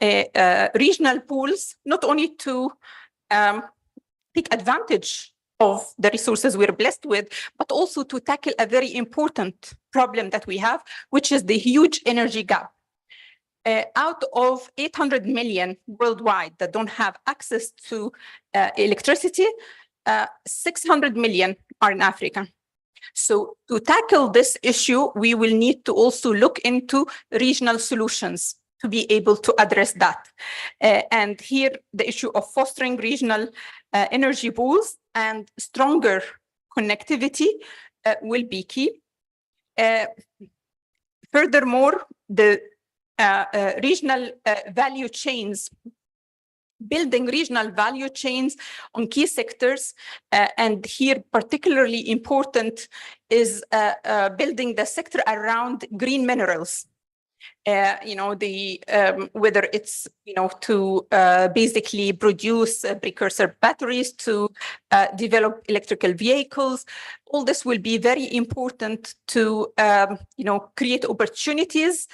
regional pools, not only to take advantage of the resources we're blessed with, but also to tackle a very important problem that we have, which is the huge energy gap. Out of 800 million worldwide that don't have access to electricity, 600 million are in Africa. So to tackle this issue, we will need to also look into regional solutions to be able to address that. And here, the issue of fostering regional energy pools and stronger connectivity will be key. Furthermore, the regional value chains, building regional value chains on key sectors, and here particularly important is building the sector around green minerals. Whether it's to basically produce precursor batteries to develop electrical vehicles, all this will be very important to create opportunities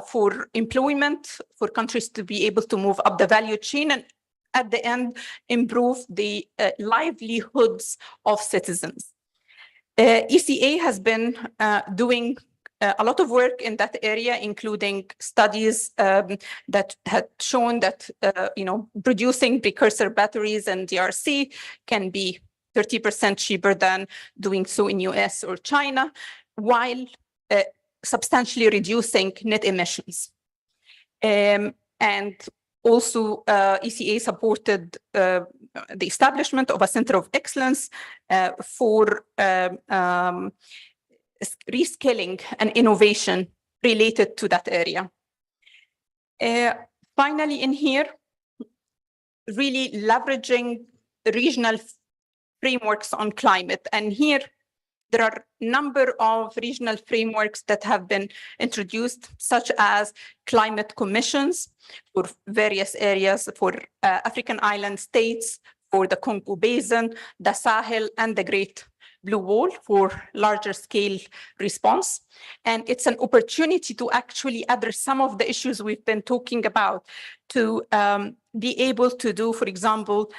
for employment, for countries to be able to move up the value chain, and at the end improve the livelihoods of citizens. ECA has been doing a lot of work in that area, including studies that had shown that producing precursor batteries in DRC can be 30% cheaper than doing so in US or China, while substantially reducing net emissions. And also ECA supported the establishment of a center of excellence for reskilling and innovation related to that area. Finally, in here, really leveraging regional frameworks on climate. And here, there are a number of regional frameworks that have been introduced, such as climate commissions for various areas, for African island states, for the Congo Basin, the Sahel, and the Great Blue Wall for larger scale response. And it's an opportunity to actually address some of the issues we've been talking about, to be able to do, for example,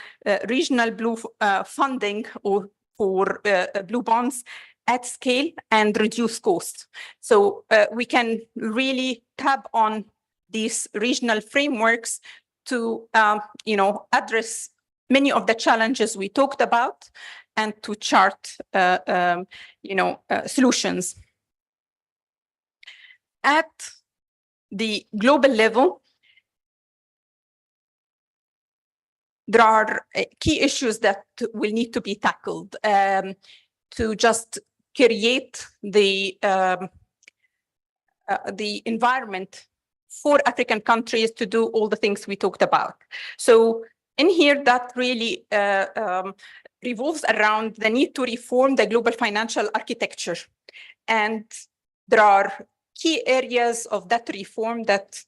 regional blue funding or for blue bonds at scale and reduce costs. So we can really tap on these regional frameworks to address many of the challenges we talked about and to chart solutions. At the global level, there are key issues that will need to be tackled to just create the environment for African countries to do all the things we talked about. So in here, that really revolves around the need to reform the global financial architecture. And there are key areas of that reform that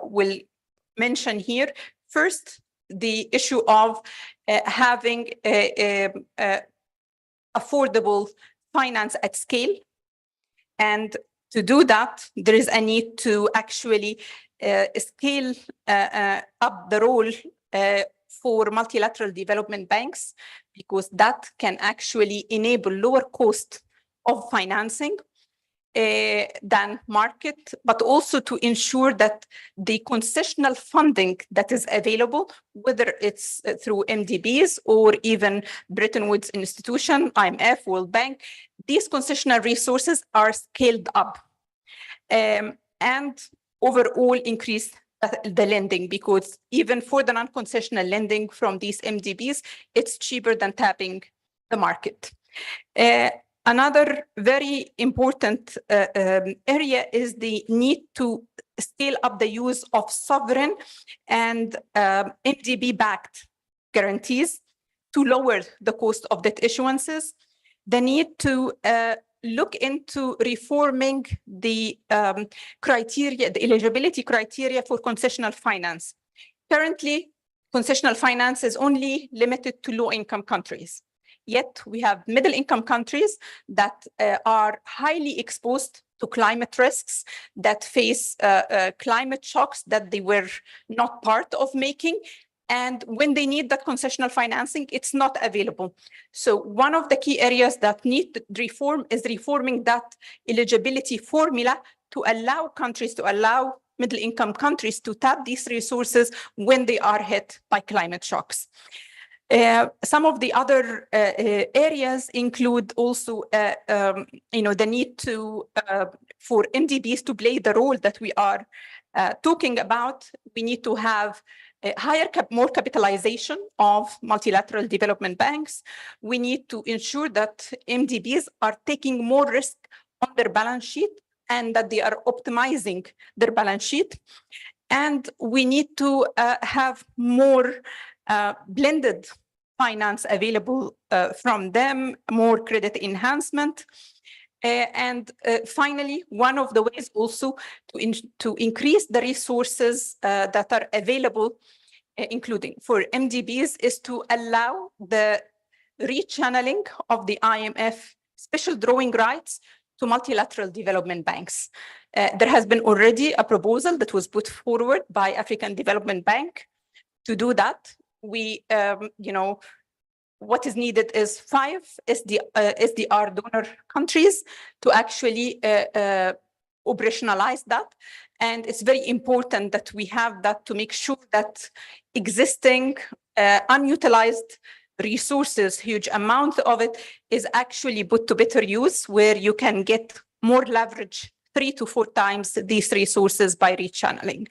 we'll mention here. First, the issue of having affordable finance at scale. And to do that, there is a need to actually scale up the role for multilateral development banks, because that can actually enable lower cost of financing than market, but also to ensure that the concessional funding that is available, whether it's through MDBs or even Bretton Woods institution, IMF, World Bank, these concessional resources are scaled up and overall increase the lending, because even for the non-concessional lending from these MDBs, it's cheaper than tapping the market. Another very important area is the need to scale up the use of sovereign and MDB-backed guarantees to lower the cost of debt issuances, the need to look into reforming the criteria, the eligibility criteria for concessional finance. Currently, concessional finance is only limited to low-income countries. Yet we have middle-income countries that are highly exposed to climate risks, that face climate shocks that they were not part of making. And when they need that concessional financing, it's not available. So one of the key areas that need reform is reforming that eligibility formula to allow countries, to allow middle-income countries to tap these resources when they are hit by climate shocks. Some of the other areas include also, the need to for MDBs to play the role that we are talking about. We need to have more capitalization of multilateral development banks. We need to ensure that MDBs are taking more risk on their balance sheet and that they are optimizing their balance sheet. And we need to have more blended finance available from them, more credit enhancement. And finally, one of the ways also to increase the resources that are available, including for MDBs, is to allow the rechanneling of the IMF special drawing rights to multilateral development banks. There has been already a proposal that was put forward by African Development Bank to do that. We, what is needed is 5 SDR donor countries to actually operationalize that. And it's very important that we have that to make sure that existing unutilized resources, huge amount of it, is actually put to better use, where you can get more leverage 3 to 4 times these resources by rechanneling.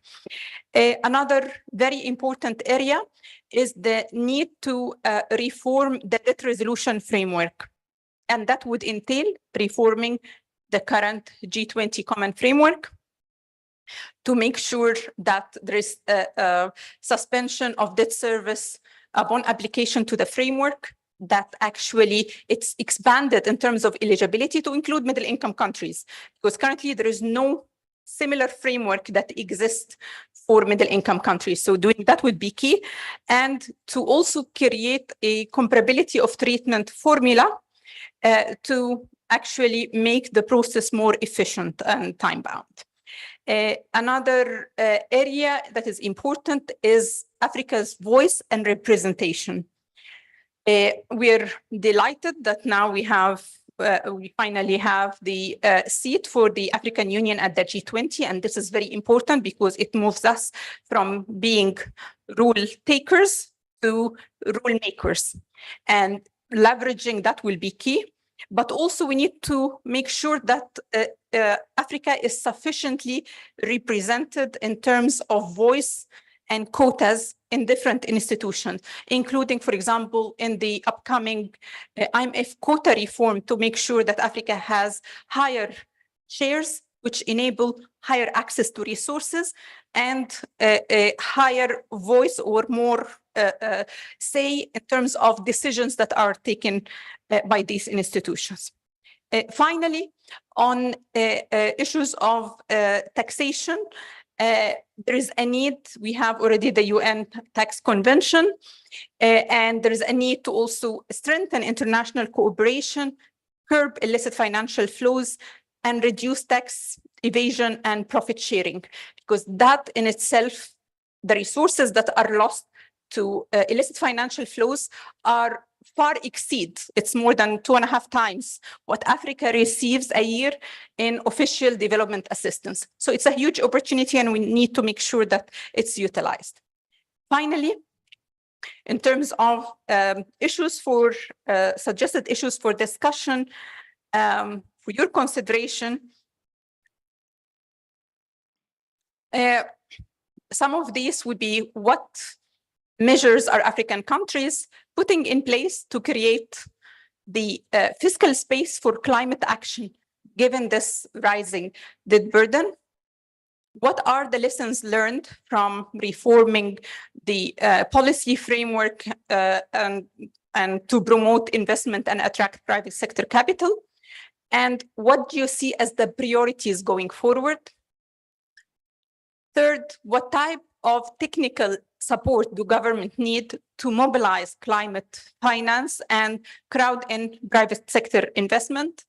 Another very important area is the need to reform the debt resolution framework. And that would entail reforming the current G20 common framework to make sure that there is a suspension of debt service upon application to the framework, that actually it's expanded in terms of eligibility to include middle-income countries, because currently there is no similar framework that exists for middle-income countries. So doing that would be key. And to also create a comparability of treatment formula to actually make the process more efficient and time-bound. Another area that is important is Africa's voice and representation. We're delighted that now we finally have the seat for the African Union at the G20, and this is very important because it moves us from being rule takers to rule makers, and leveraging that will be key. But also we need to make sure that Africa is sufficiently represented in terms of voice and quotas in different institutions, including, for example, in the upcoming IMF quota reform, to make sure that Africa has higher shares, which enable higher access to resources and a higher voice or more say in terms of decisions that are taken by these institutions. Finally, on issues of taxation, there is a need. We have already the UN Tax Convention, and there is a need to also strengthen international cooperation, curb illicit financial flows, and reduce tax evasion and profit sharing, because that in itself, the resources that are lost to illicit financial flows are far exceed. It's more than 2.5 times what Africa receives a year in official development assistance. So it's a huge opportunity and we need to make sure that it's utilized. Finally, in terms of issues for suggested issues for discussion, for your consideration, some of these would be what measures are African countries putting in place to create the fiscal space for climate action, given this rising debt burden? What are the lessons learned from reforming the policy framework and to promote investment and attract private sector capital? And what do you see as the priorities going forward? Third, what type of technical support do government need to mobilize climate finance and crowd in private sector investment?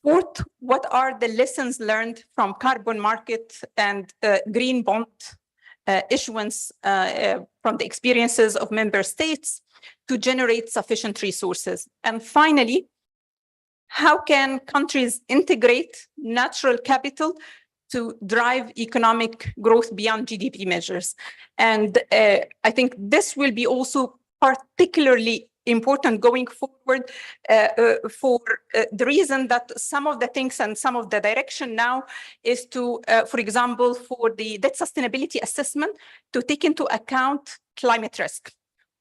Fourth, what are the lessons learned from carbon market and green bond issuance from the experiences of member states to generate sufficient resources? And finally, how can countries integrate natural capital to drive economic growth beyond GDP measures? And I think this will be also particularly important going forward for the reason that some of the things and some of the direction now is to, for example, for the debt sustainability assessment, to take into account climate risk.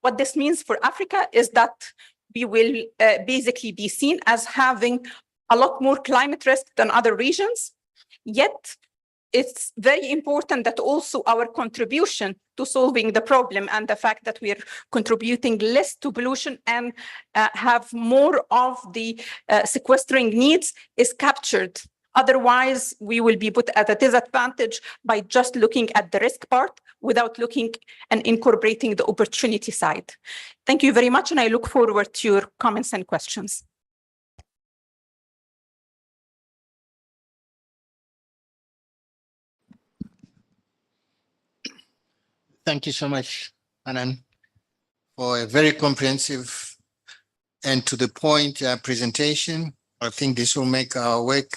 What this means for Africa is that we will basically be seen as having a lot more climate risk than other regions, yet it's very important that also our contribution to solving the problem and the fact that we're contributing less to pollution and have more of the sequestering needs is captured. Otherwise, we will be put at a disadvantage by just looking at the risk part without looking and incorporating the opportunity side. Thank you very much, and I look forward to your comments and questions. Thank you so much, Anand, for a very comprehensive and to the point presentation. I think this will make our work,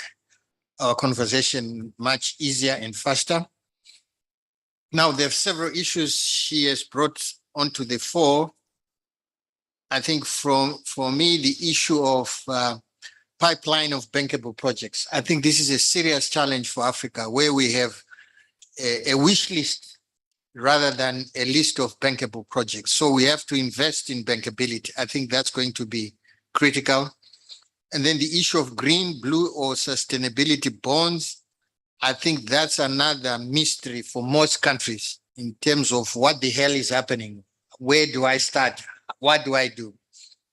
our conversation much easier and faster. Now, there are several issues she has brought onto the fore. I think for me, the issue of pipeline of bankable projects, I think this is a serious challenge for Africa, where we have a wish list rather than a list of bankable projects. So we have to invest in bankability. I think that's going to be critical. And then the issue of green, blue, or sustainability bonds, I think that's another mystery for most countries in terms of what the hell is happening. Where do I start? What do I do?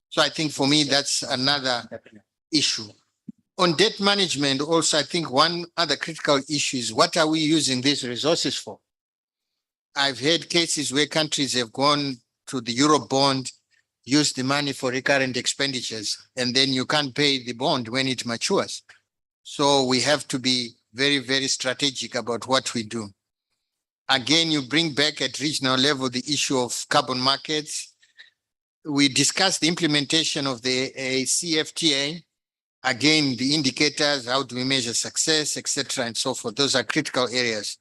So I think for me, that's another issue. On debt management, also, I think one other critical issue is what are we using these resources for? I've heard cases where countries have gone to the Eurobond, used the money for recurrent expenditures, and then you can't pay the bond when it matures. So we have to be very, very strategic about what we do. Again, you bring back at regional level the issue of carbon markets. We discussed the implementation of the CFTA. Again, the indicators, how do we measure success, etc., and so forth. Those are critical areas.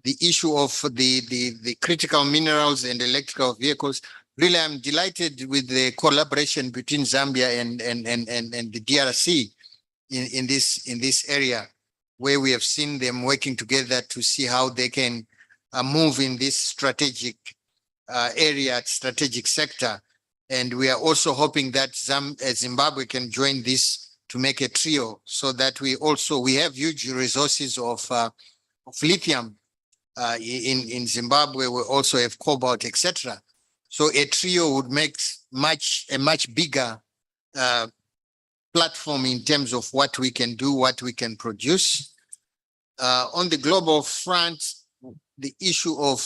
The issue of the critical minerals and electrical vehicles. Really, I'm delighted with the collaboration between Zambia and the DRC in this area, where we have seen them working together to see how they can move in this strategic area, strategic sector. And we are also hoping that Zimbabwe can join this to make a trio, so that we have huge resources of lithium in Zimbabwe. We also have cobalt, etc. So a trio would make a much bigger platform in terms of what we can do, what we can produce. On the global front, the issue of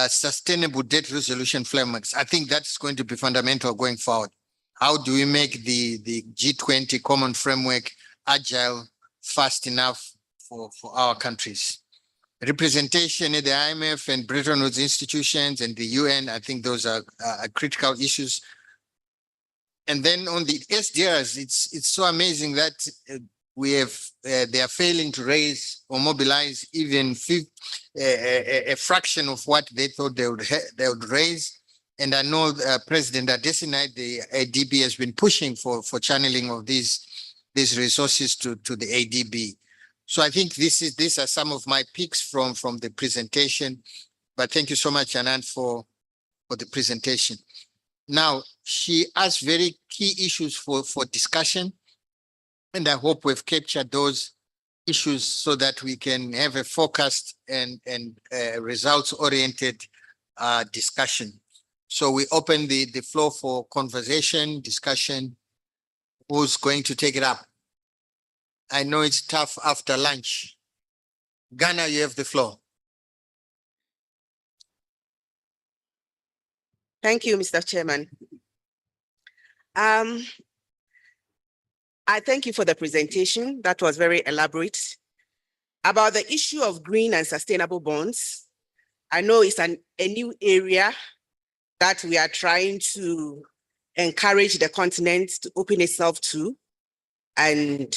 sustainable debt resolution frameworks, I think that's going to be fundamental going forward. How do we make the G20 common framework agile, fast enough, for our countries. Representation at the IMF and Bretton Woods institutions and the UN, I think those are critical issues. And then on the SDRs, it's so amazing that they are failing to raise or mobilize even a fraction of what they thought they would raise. And I know President Adesina, the ADB, has been pushing for channeling of these resources to the ADB. So I think these are some of my picks from the presentation. But thank you so much, Anand, for the presentation. Now, she asked very key issues for discussion, and I hope we've captured those issues so that we can have a focused and results-oriented discussion. So we open the floor for conversation, discussion. Who's going to take it up? I know it's tough after lunch. Ghana, you have the floor. Thank you, Mr. Chairman. I thank you for the presentation. That was very elaborate. About the issue of green and sustainable bonds, I know it's a new area that we are trying to encourage the continent to open itself to and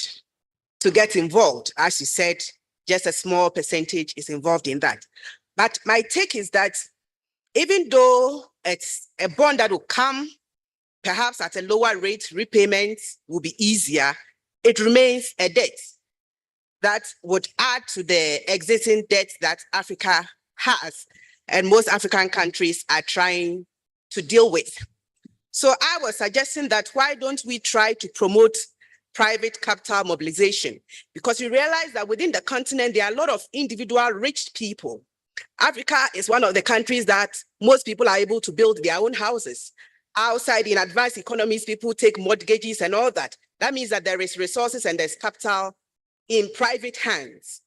to get involved. As you said, just a small percentage is involved in that. But my take is that even though it's a bond that will come perhaps at a lower rate, repayment will be easier, it remains a debt that would add to the existing debt that Africa has and most African countries are trying to deal with. So I was suggesting that why don't we try to promote private capital mobilization? Because we realize that within the continent, there are a lot of individual rich people. Africa is one of the countries that most people are able to build their own houses. Outside in advanced economies, people take mortgages and all that. That means that there is resources and there's capital in private hands.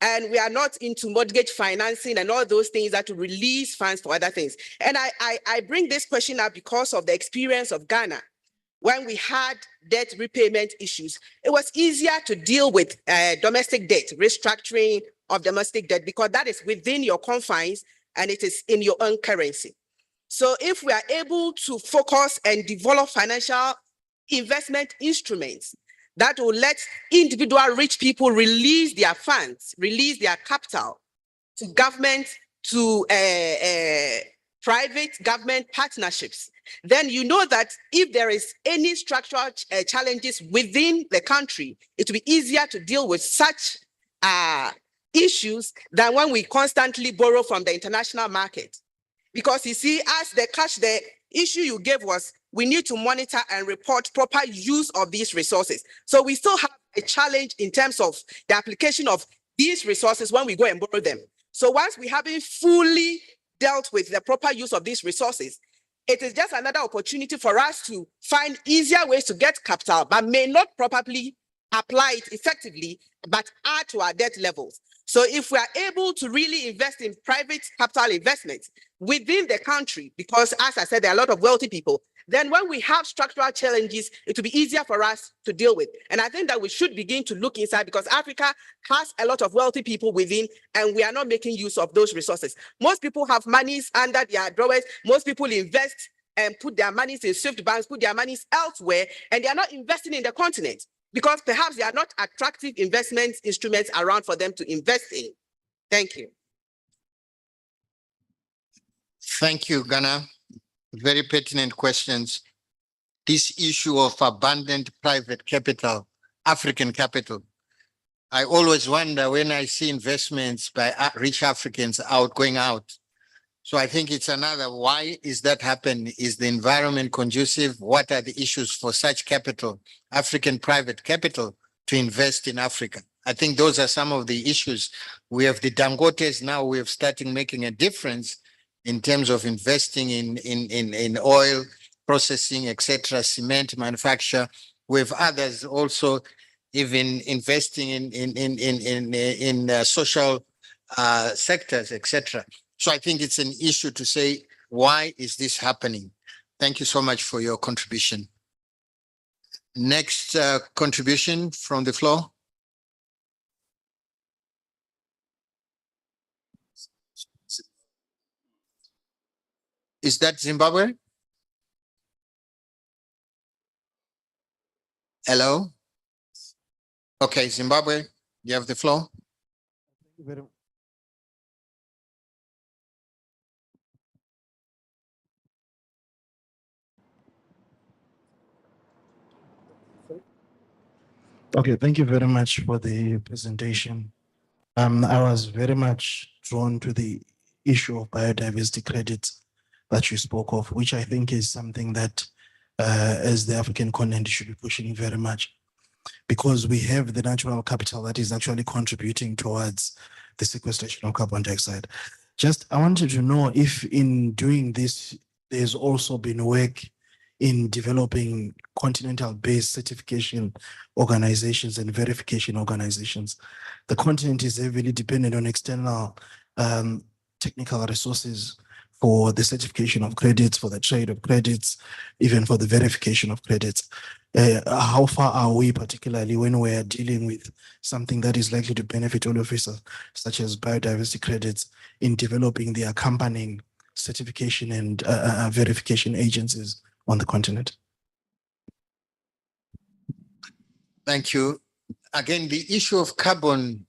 And we are not into mortgage financing and all those things that will release funds for other things. And I bring this question up because of the experience of Ghana. When we had debt repayment issues, it was easier to deal with domestic debt, restructuring of domestic debt, because that is within your confines and it is in your own currency. So if we are able to focus and develop financial investment instruments that will let individual rich people release their funds, release their capital to government, to private government partnerships, then you know that if there is any structural challenges within the country, it will be easier to deal with such issues than when we constantly borrow from the international market. Because you see, as the cash, the issue you gave was we need to monitor and report proper use of these resources. So we still have a challenge in terms of the application of these resources when we go and borrow them. So once we haven't fully dealt with the proper use of these resources, it is just another opportunity for us to find easier ways to get capital, but may not properly apply it effectively, but add to our debt levels. So if we are able to really invest in private capital investments within the country, because as I said, there are a lot of wealthy people, then when we have structural challenges, it will be easier for us to deal with. And I think that we should begin to look inside because Africa has a lot of wealthy people within, and we are not making use of those resources. Most people have monies under their drawers. Most people invest and put their monies in Swift banks, put their monies elsewhere, and they are not investing in the continent because perhaps there are not attractive investment instruments around for them to invest in. Thank you. Thank you, Ghana. Very pertinent questions. This issue of abundant private capital, African capital. I always wonder when I see investments by rich Africans going out. So I think it's another, why is that happening? Is the environment conducive? What are the issues for such capital, African private capital, to invest in Africa? I think those are some of the issues. We have the Dangotes now, we have started making a difference in terms of investing in oil processing, etc., cement manufacture. We have others also even investing in social sectors, etc. So I think it's an issue to say, why is this happening? Thank you so much for your contribution. Next contribution from the floor. Is that Zimbabwe? Hello? Okay, Zimbabwe, you have the floor. Okay, thank you very much for the presentation. I was very much drawn to the issue of biodiversity credits that you spoke of, which I think is something that as the African continent should be pushing very much, because we have the natural capital that is actually contributing towards the sequestration of carbon dioxide. Just, I wanted to know if in doing this, there's also been work in developing continental-based certification organizations and verification organizations. The continent is heavily dependent on external technical resources for the certification of credits, for the trade of credits, even for the verification of credits. How far are we, particularly when we are dealing with something that is likely to benefit all of us, such as biodiversity credits, in developing the accompanying certification and verification agencies on the continent? Thank you. Again, the issue of carbon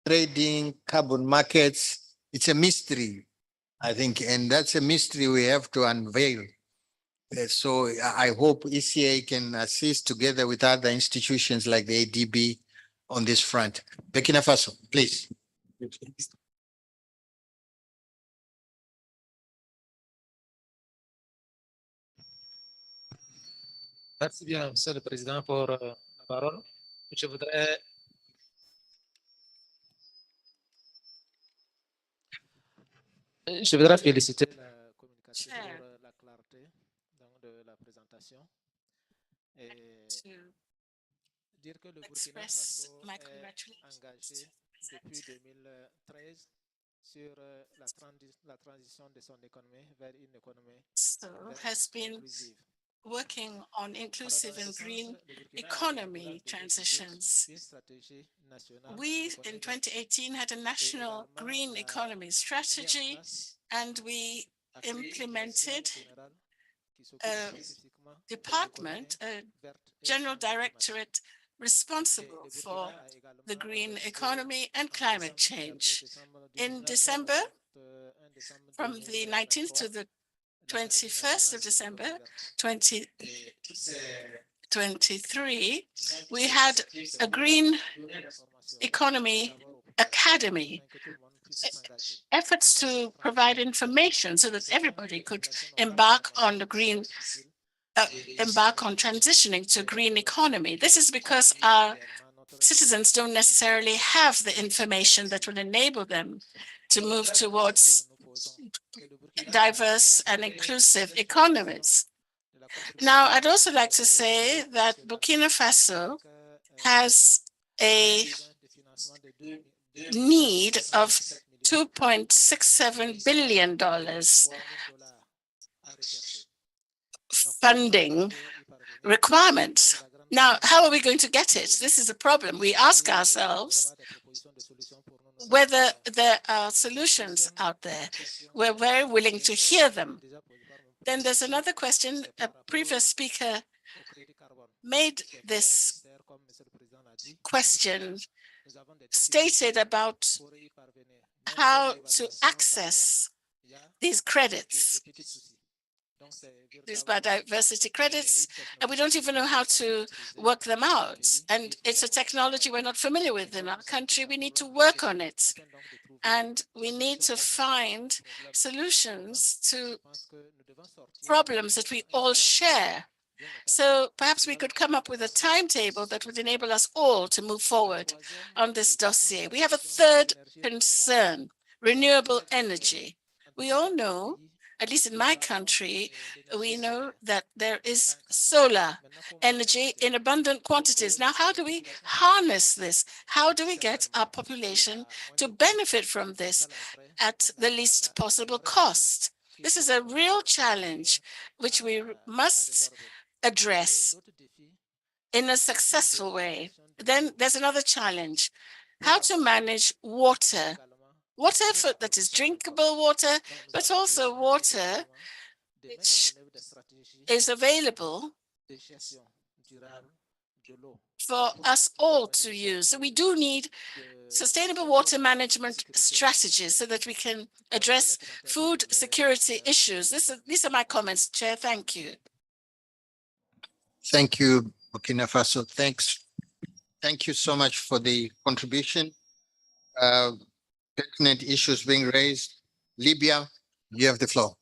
trading, carbon markets, it's a mystery, I think, and that's a mystery we have to unveil. So I hope ECA can assist together with other institutions like the ADB on this front. Burkina Faso, please. Merci bien, Monsieur le Président, pour la parole. Je voudrais féliciter la communication pour la clarté de la présentation et dire que le Burkina Faso est engagé depuis 2013 sur la transition de son économie vers une économie inclusive. Working on inclusive and green economy transitions. We, in 2018, had a national green economy strategy, and we implemented a department, a general directorate responsible for the green economy and climate change. In December, from the 19th to the 21st of December 2023, we had a Green Economy Academy, efforts to provide information so that everybody could embark on transitioning to green economy. This is because our citizens don't necessarily have the information that will enable them to move towards diverse and inclusive economies. Now, I'd also like to say that Burkina Faso has a need of $2.67 billion funding requirements. Now, how are we going to get it? This is a problem. We ask ourselves whether there are solutions out there. We're very willing to hear them. Then there's another question. A previous speaker made this question, stated about how to access these credits, these biodiversity credits, and we don't even know how to work them out. And it's a technology we're not familiar with in our country. We need to work on it. And we need to find solutions to problems that we all share. So perhaps we could come up with a timetable that would enable us all to move forward on this dossier. We have a third concern, renewable energy. We all know, at least in my country, we know that there is solar energy in abundant quantities. Now, how do we harness this? How do we get our population to benefit from this at the least possible cost? This is a real challenge which we must address in a successful way. Then there's another challenge, how to manage water that is drinkable water, but also water which is available for us all to use. So we do need sustainable water management strategies so that we can address food security issues. These are my comments, Chair. Thank you. Thank you, Burkina Faso. Thanks. Thank you so much for the contribution. Pertinent issues being raised. Libya, you have the floor.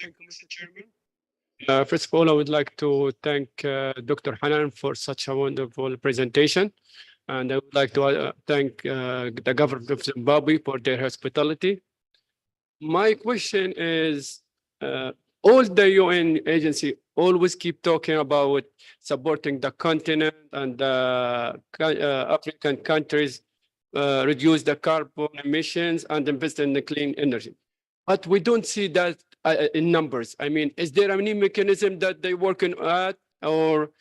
Thank you, Mr. Chairman. First of all, I would like to thank Dr. Hanan for such a wonderful presentation. And I would like to thank the government of Zimbabwe for their hospitality. My question is, all the UN agency always keep talking about supporting the continent and African countries reduce the carbon emissions and invest in the clean energy. But we don't see that in numbers. I mean, is there any mechanism that they're working at, or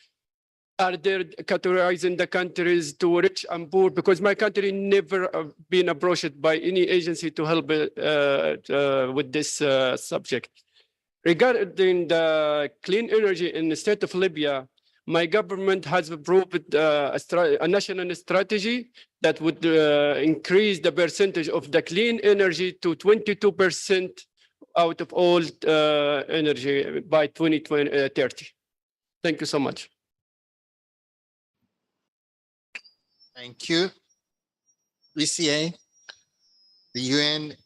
are they categorizing the countries to rich and poor? Because my country never been approached by any agency to help with this subject. Regarding the clean energy in the state of Libya, my government has approved a national strategy that would increase the percentage of the clean energy to 22% out of all energy by 2030. Thank you so much. Thank you. ECA, the UN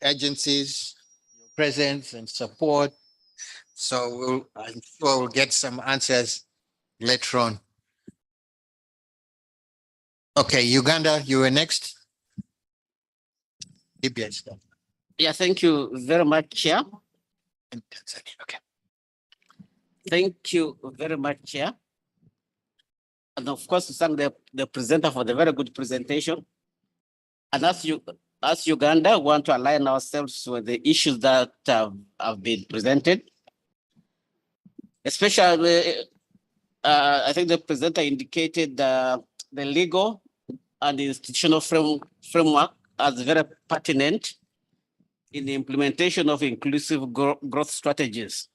agencies, your presence and support. So I'm sure we'll get some answers later on. Okay, Uganda, you were next. Libya is done. Yeah, thank you very much, Chair. And Tanzania, okay. Thank you very much, Chair. And of course, to thank the presenter for the very good presentation. And as Uganda, we want to align ourselves with the issues that have been presented. Especially, I think the presenter indicated the legal and the institutional framework as very pertinent in the implementation of inclusive growth strategies.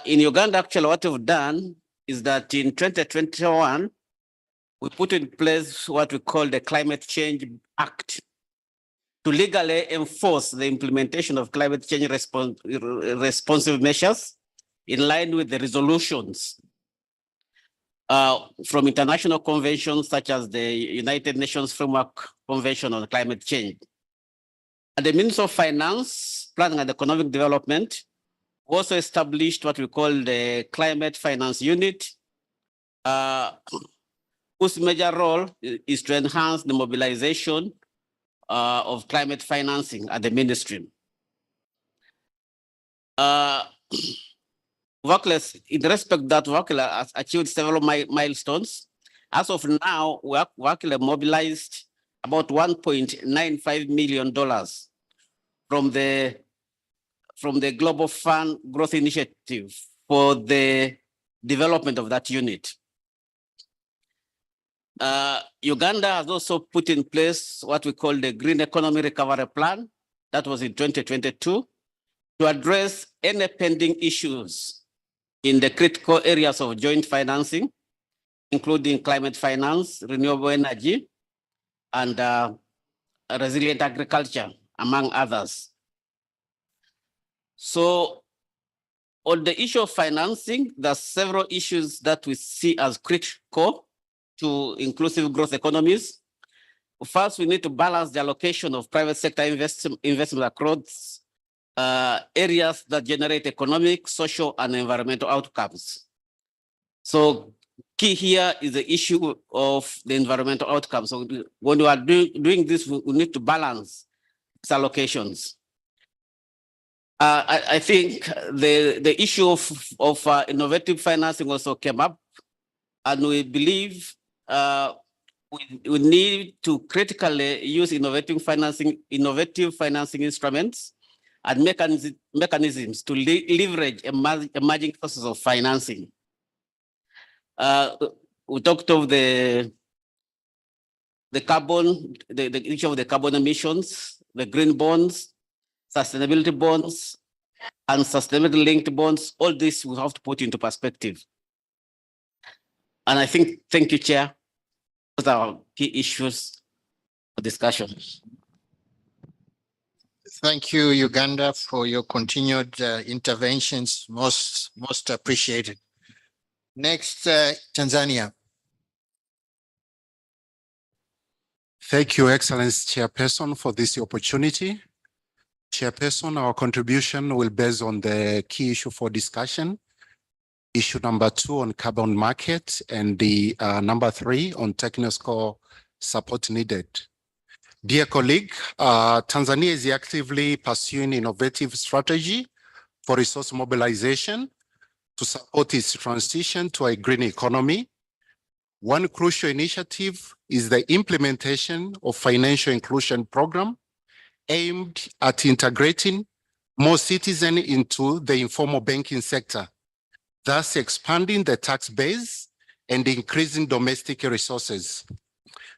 In Uganda, actually, what we've done is that in 2021, we put in place what we call the Climate Change Act to legally enforce the implementation of climate change responsive measures in line with the resolutions from international conventions such as the United Nations Framework Convention on Climate Change. And the Ministry of Finance, Planning and Economic Development also established what we call the Climate Finance Unit, whose major role is to enhance the mobilization of climate financing at the ministry. Workless, in respect that Workler has achieved several milestones. As of now, Workler mobilized about $1.95 million from the Global Fund Growth Initiative for the development of that unit. Uganda has also put in place what we call the Green Economy Recovery Plan. That was in 2022 to address any pending issues in the critical areas of joint financing, including climate finance, renewable energy, and resilient agriculture, among others. So on the issue of financing, there are several issues that we see as critical to inclusive growth economies. First, we need to balance the allocation of private sector investment across areas that generate economic, social, and environmental outcomes. So key here is the issue of the environmental outcomes. So when we are doing this, we need to balance its allocations. I think the issue of innovative financing also came up, and we believe we need to critically use innovative financing instruments and mechanisms to leverage emerging sources of financing. We talked of the the carbon, the issue of the carbon emissions, the green bonds, sustainability bonds, and sustainability linked bonds. All this we have to put into perspective. And I think, thank you, Chair. Those are our key issues for discussion. Thank you, Uganda, for your continued interventions. Most appreciated. Next, Tanzania. Thank you, Excellency Chairperson, for this opportunity. Chairperson, our contribution will base on the key issue for discussion. Issue number 2 on carbon market and the number 3 on technical support needed. Dear colleague, Tanzania is actively pursuing innovative strategy for resource mobilization to support its transition to a green economy. One crucial initiative is the implementation of financial inclusion program aimed at integrating more citizens into the informal banking sector, thus expanding the tax base and increasing domestic resources.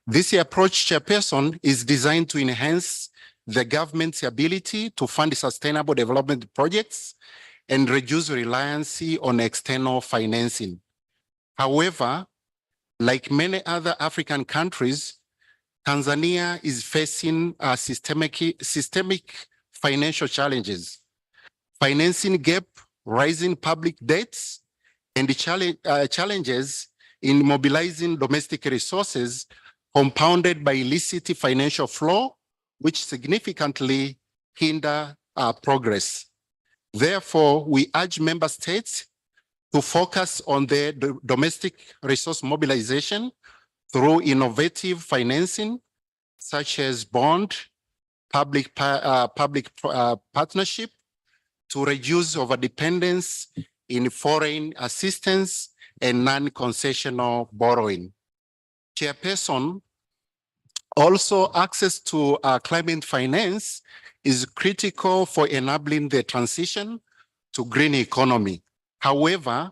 This approach, Chairperson, is designed to enhance the government's ability to fund sustainable development projects and reduce reliance on external financing. However, like many other African countries, Tanzania is facing systemic financial challenges, financing gap, rising public debts, and the challenges in mobilizing domestic resources compounded by illicit financial flow, which significantly hinder progress. Therefore, we urge member states to focus on their domestic resource mobilization through innovative financing, such as bond, public partnership, to reduce overdependence in foreign assistance and non-concessional borrowing. Chairperson, also access to climate finance is critical for enabling the transition to green economy. However,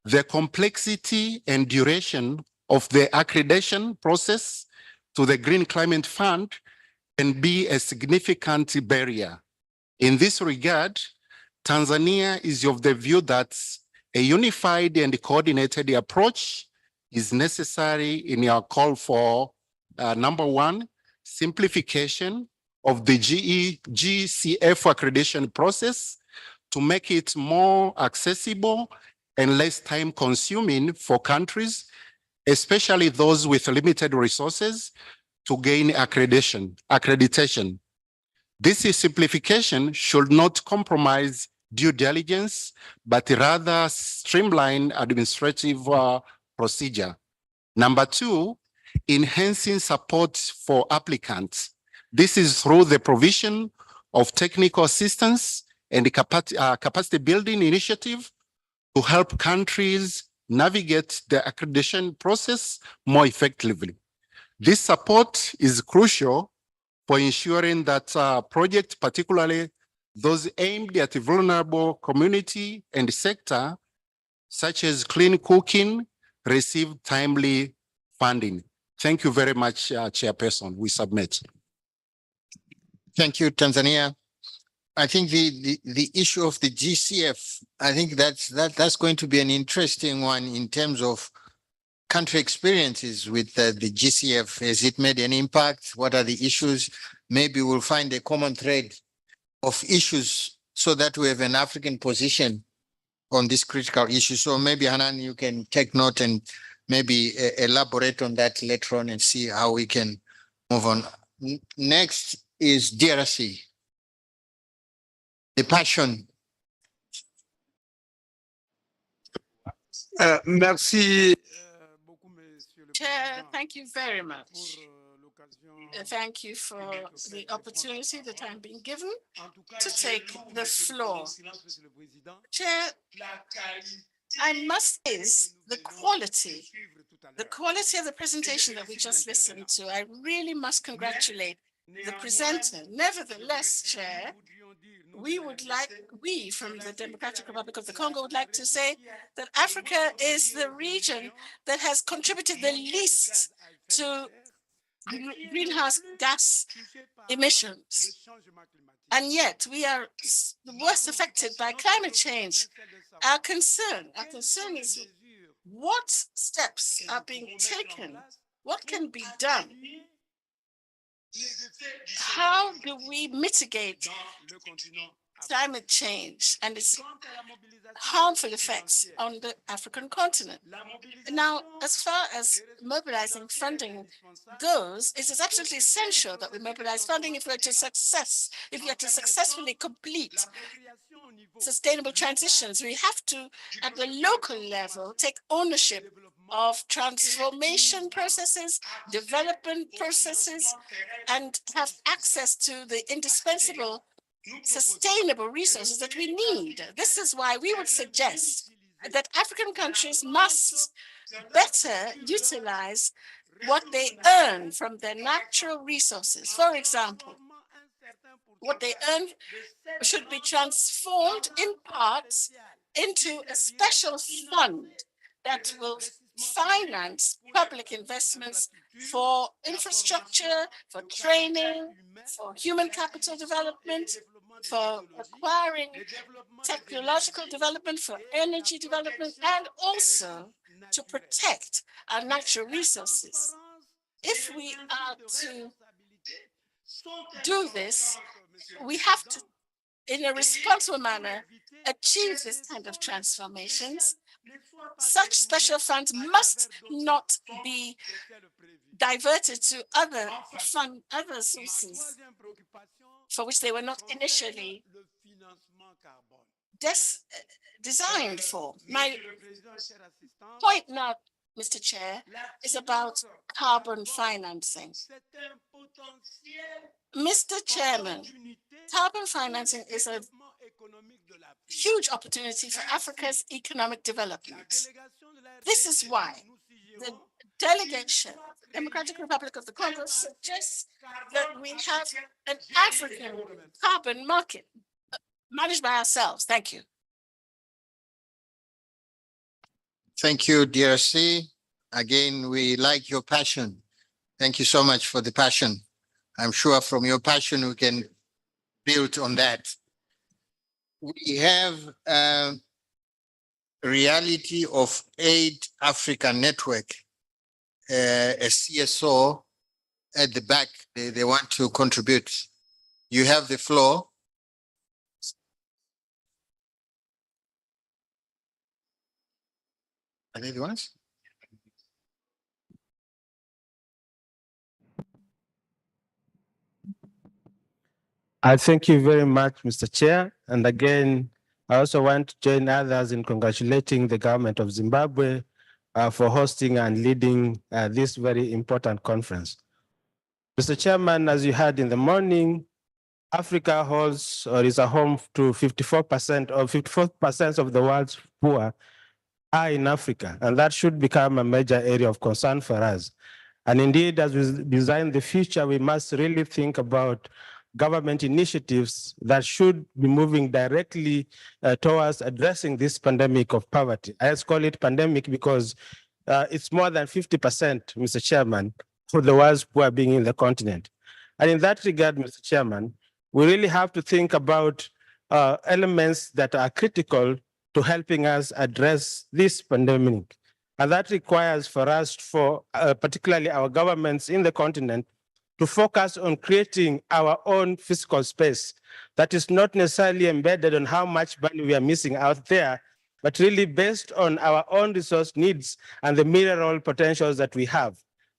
the complexity and duration of the accreditation process to the Green Climate Fund can be a significant barrier. In this regard, Tanzania is of the view that a unified and coordinated approach is necessary in our call for number 1, simplification of the GCF accreditation process to make it more accessible and less time consuming for countries, especially those with limited resources, to gain accreditation. This simplification should not compromise due diligence, but rather streamline administrative procedure. Number 2, enhancing support for applicants. This is through the provision of technical assistance and the capacity building initiative to help countries navigate the accreditation process more effectively. This support is crucial for ensuring that projects, particularly those aimed at vulnerable community and sector, such as clean cooking, receive timely funding. Thank you very much, Chairperson. We submit. Thank you, Tanzania. I think the issue of the GCF, I think that's going to be an interesting one in terms of country experiences with the GCF. Has it made an impact? What are the issues? Maybe we'll find a common thread of issues so that we have an African position on this critical issue. So maybe, Hanan, you can take note and maybe elaborate on that later on and see how we can move on. Next is DRC. The passion. Merci. Chair, thank you very much. Thank you for the opportunity that I'm being given to take the floor. Chair, I must is the quality of the presentation that we just listened to. I really must congratulate the presenter. Nevertheless, Chair, we from the Democratic Republic of the Congo would like to say that Africa is the region that has contributed the least to greenhouse gas emissions. And yet we are the worst affected by climate change. Our concern is what steps are being taken? What can be done? How do we mitigate climate change and its harmful effects on the African continent? Now, as far as mobilizing funding goes, it is absolutely essential that we mobilize funding if we are to successfully complete sustainable transitions. We have to, at the local level, take ownership of transformation processes, development processes, and have access to the indispensable sustainable resources that we need. This is why we would suggest that African countries must better utilize what they earn from their natural resources. For example, what they earn should be transformed in parts into a special fund that will finance public investments for infrastructure, for training, for human capital development, for acquiring technological development, for energy development, and also to protect our natural resources. If we are to do this, we have to, in a responsible manner, achieve this kind of transformations. Such special funds must not be diverted to other sources for which they were not initially designed for. My point now, Mr. Chair, is about carbon financing. Mr. Chairman, carbon financing is a huge opportunity for Africa's economic development. This is why the delegation, Democratic Republic of the Congo, suggests that we have an African carbon market managed by ourselves. Thank you. Thank you, DRC. Again, we like your passion. Thank you so much for the passion. I'm sure from your passion, we can build on that. We have a reality of Aid Africa Network, a CSO at the back. They want to contribute. You have the floor. Are they the ones? I thank you very much, Mr. Chair. And again, I also want to join others in congratulating the government of Zimbabwe for hosting and leading this very important conference. Mr. Chairman, as you heard in the morning, Africa holds or is a home to 54% or 54% of the world's poor are in Africa, and that should become a major area of concern for us. And indeed, as we design the future, we must really think about government initiatives that should be moving directly towards addressing this pandemic of poverty. I just call it pandemic because it's more than 50%, Mr. Chairman, for the world's poor being in the continent. And in that regard, Mr. Chairman, we really have to think about elements that are critical to helping us address this pandemic. And that requires for us, particularly our governments in the continent, to focus on creating our own physical space that is not necessarily embedded on how much value we are missing out there, but really based on our own resource needs and the mineral potentials that we have,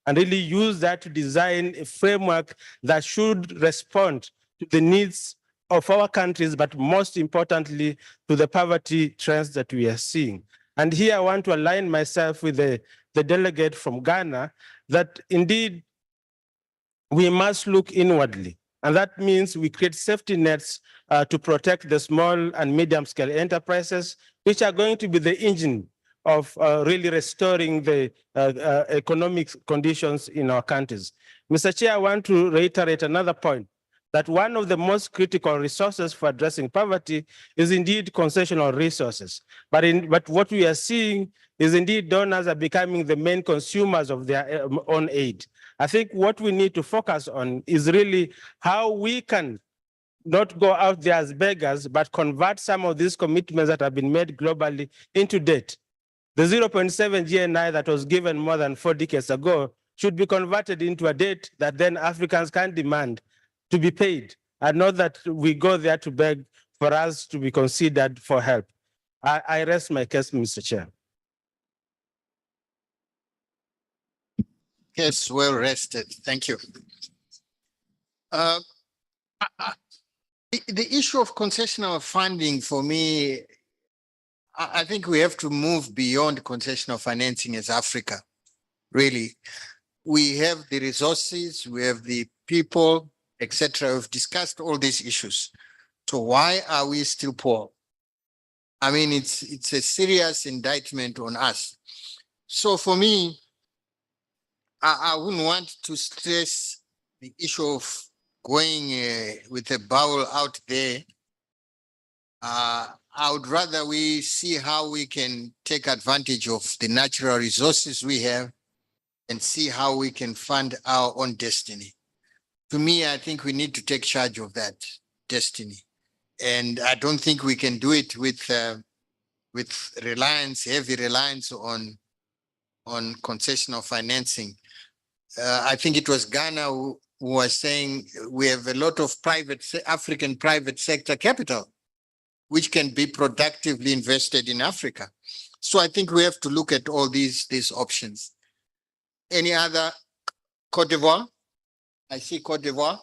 and really use that to design a framework that should respond to the needs of our countries, but most importantly, to the poverty trends that we are seeing. And here I want to align myself with the delegate from Ghana that indeed we must look inwardly. And that means we create safety nets to protect the small and medium scale enterprises, which are going to be the engine of really restoring the economic conditions in our countries. Mr. Chair, I want to reiterate another point, that one of the most critical resources for addressing poverty is indeed concessional resources. But what we are seeing is indeed donors are becoming the main consumers of their own aid. I think what we need to focus on is really how we can not go out there as beggars, but convert some of these commitments that have been made globally into debt. The 0.7 GNI that was given more than 4 decades ago should be converted into a debt that then Africans can demand to be paid, and not that we go there to beg for us to be considered for help. I rest my case, Mr. Chair. Yes, well rested. Thank you. The issue of concessional funding for me, I think we have to move beyond concessional financing as Africa. Really, we have the resources, we have the people, etc. We've discussed all these issues. So why are we still poor? I mean, it's a serious indictment on us. So for me, I wouldn't want to stress the issue of going with a bowl out there. I would rather we see how we can take advantage of the natural resources we have and see how we can fund our own destiny. To me, I think we need to take charge of that destiny. And I don't think we can do it with reliance, heavy reliance on concessional financing. I think it was Ghana who was saying we have a lot of African private sector capital, which can be productively invested in Africa. So I think we have to look at all these options. Any other? Côte d'Ivoire? I see Côte d'Ivoire.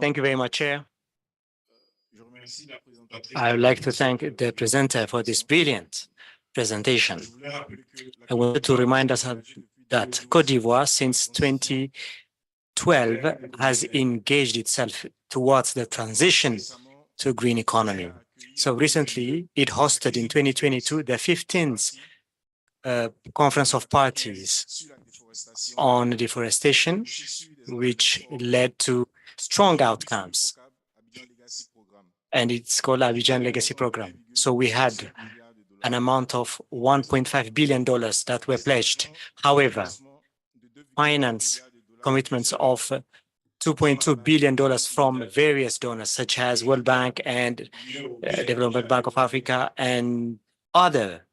Thank you very much, Chair. I would like to thank the presenter for this brilliant presentation. I wanted to remind us that Côte d'Ivoire, since 2012, has engaged itself towards the transition to green economy. So recently, it hosted in 2022 the 15th Conference of Parties on deforestation, which led to strong outcomes. And it's called Abidjan Legacy Program. So we had an amount of $1.5 billion that were pledged. However, finance commitments of $2.2 billion from various donors, such as World Bank and Development Bank of Africa and other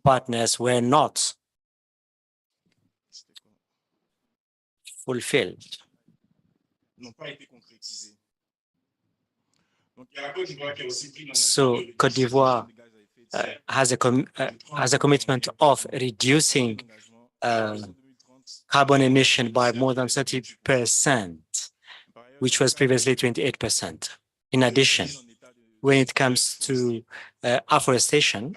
partners, were not fulfilled. So Côte d'Ivoire has a commitment of reducing carbon emission by more than 30%, which was previously 28%. In addition, when it comes to afforestation,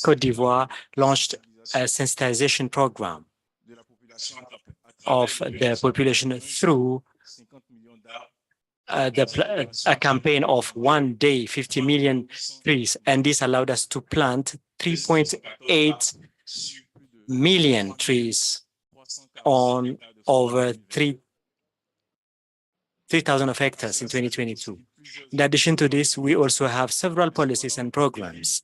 Côte d'Ivoire launched a sensitization program of the population through a campaign of 1 day, 50 million trees. And this allowed us to plant 3.8 million trees on over 3,000 hectares in 2022. In addition to this, we also have several policies and programs.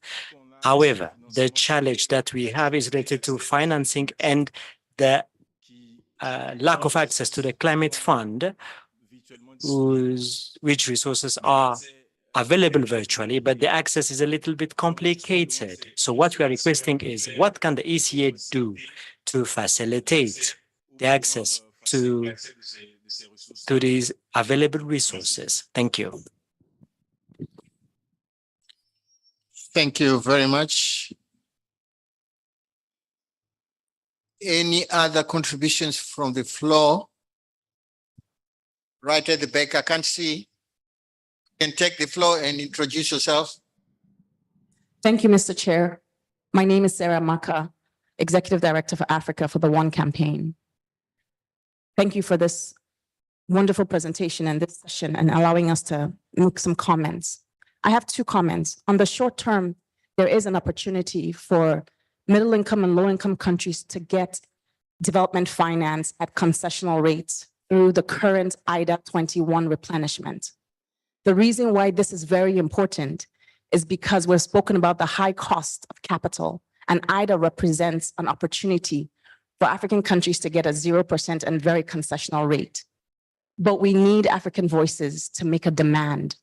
However, the challenge that we have is related to financing and the lack of access to the climate fund, which resources are available virtually, but the access is a little bit complicated. So what we are requesting is, what can the ECA do to facilitate the access to these available resources? Thank you. Thank you very much. Any other contributions from the floor? Right at the back, I can't see. You can take the floor and introduce yourself. Thank you, Mr. Chair. My name is Sarah Maka, Executive Director for Africa for the One Campaign. Thank you for this wonderful presentation and this session and allowing us to make some comments. I have 2 comments. On the short term, there is an opportunity for middle income and low income countries to get development finance at concessional rates through the current IDA 21 replenishment. The reason why this is very important is because we've spoken about the high cost of capital, and IDA represents an opportunity for African countries to get a 0% and very concessional rate. But we need African voices to make a demand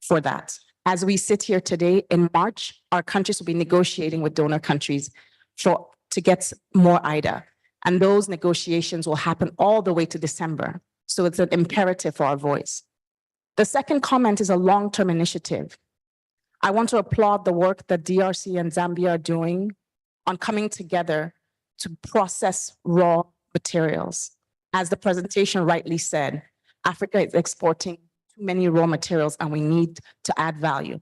for that. As we sit here today, in March, our countries will be negotiating with donor countries to get more IDA. And those negotiations will happen all the way to December. So it's an imperative for our voice. The second comment is a long-term initiative. I want to applaud the work that DRC and Zambia are doing on coming together to process raw materials. As the presentation rightly said, Africa is exporting too many raw materials and we need to add value.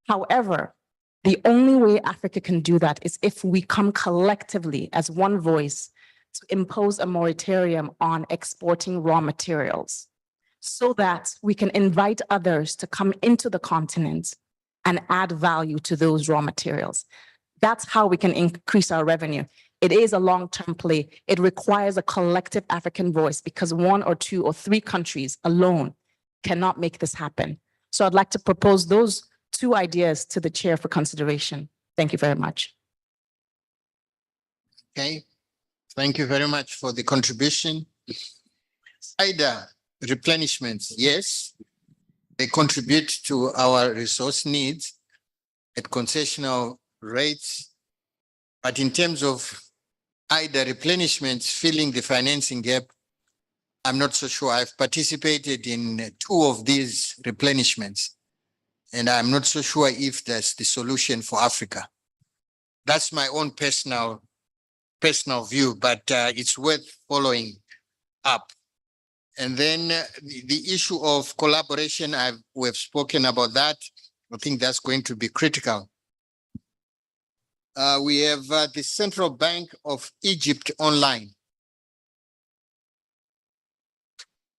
However, the only way Africa can do that is if we come collectively as one voice to impose a moratorium on exporting raw materials so that we can invite others to come into the continent and add value to those raw materials. That's how we can increase our revenue. It is a long-term play. It requires a collective African voice because 1 or 2 or 3 countries alone cannot make this happen. So I'd like to propose those 2 ideas to the chair for consideration. Thank you very much. Okay, thank you very much for the contribution. IDA replenishments, yes, they contribute to our resource needs at concessional rates. But in terms of IDA replenishments filling the financing gap, I'm not so sure. I've participated in 2 of these replenishments, and I'm not so sure if that's the solution for Africa. That's my own personal view, but it's worth following up. And then the issue of collaboration, we've spoken about that. I think that's going to be critical. We have the Central Bank of Egypt online.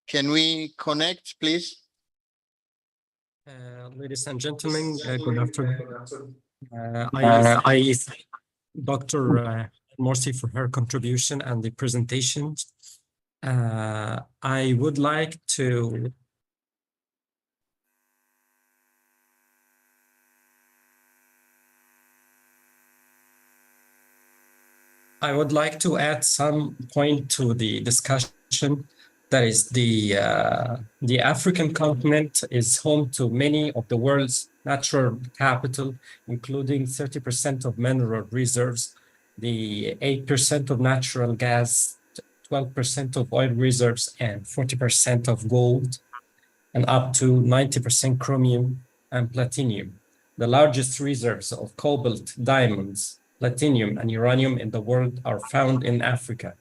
Can we connect, please? Ladies and gentlemen, good afternoon. I thank Dr. Morsi for her contribution and the presentation. I would like to add some point to the discussion. That is the African continent is home to many of the world's natural capital, including 30% of mineral reserves, the 8% of natural gas, 12% of oil reserves, and 40% of gold, and up to 90% chromium and platinum. The largest reserves of cobalt, diamonds, platinum, and uranium in the world are found in Africa.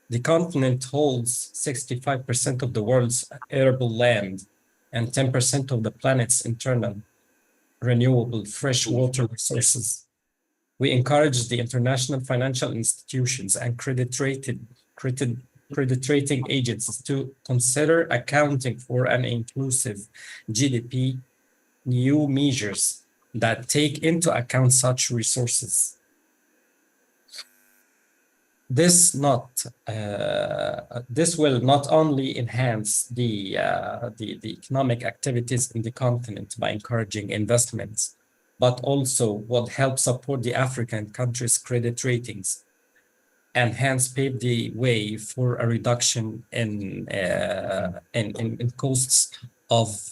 The continent holds 65% of the world's arable land and 10% of the planet's internal renewable freshwater resources. We encourage the international financial institutions and credit rating agencies to consider accounting for an inclusive GDP, new measures that take into account such resources. This will not only enhance the economic activities in the continent by encouraging investments, but also will help support the African countries' credit ratings and hence pave the way for a reduction in costs of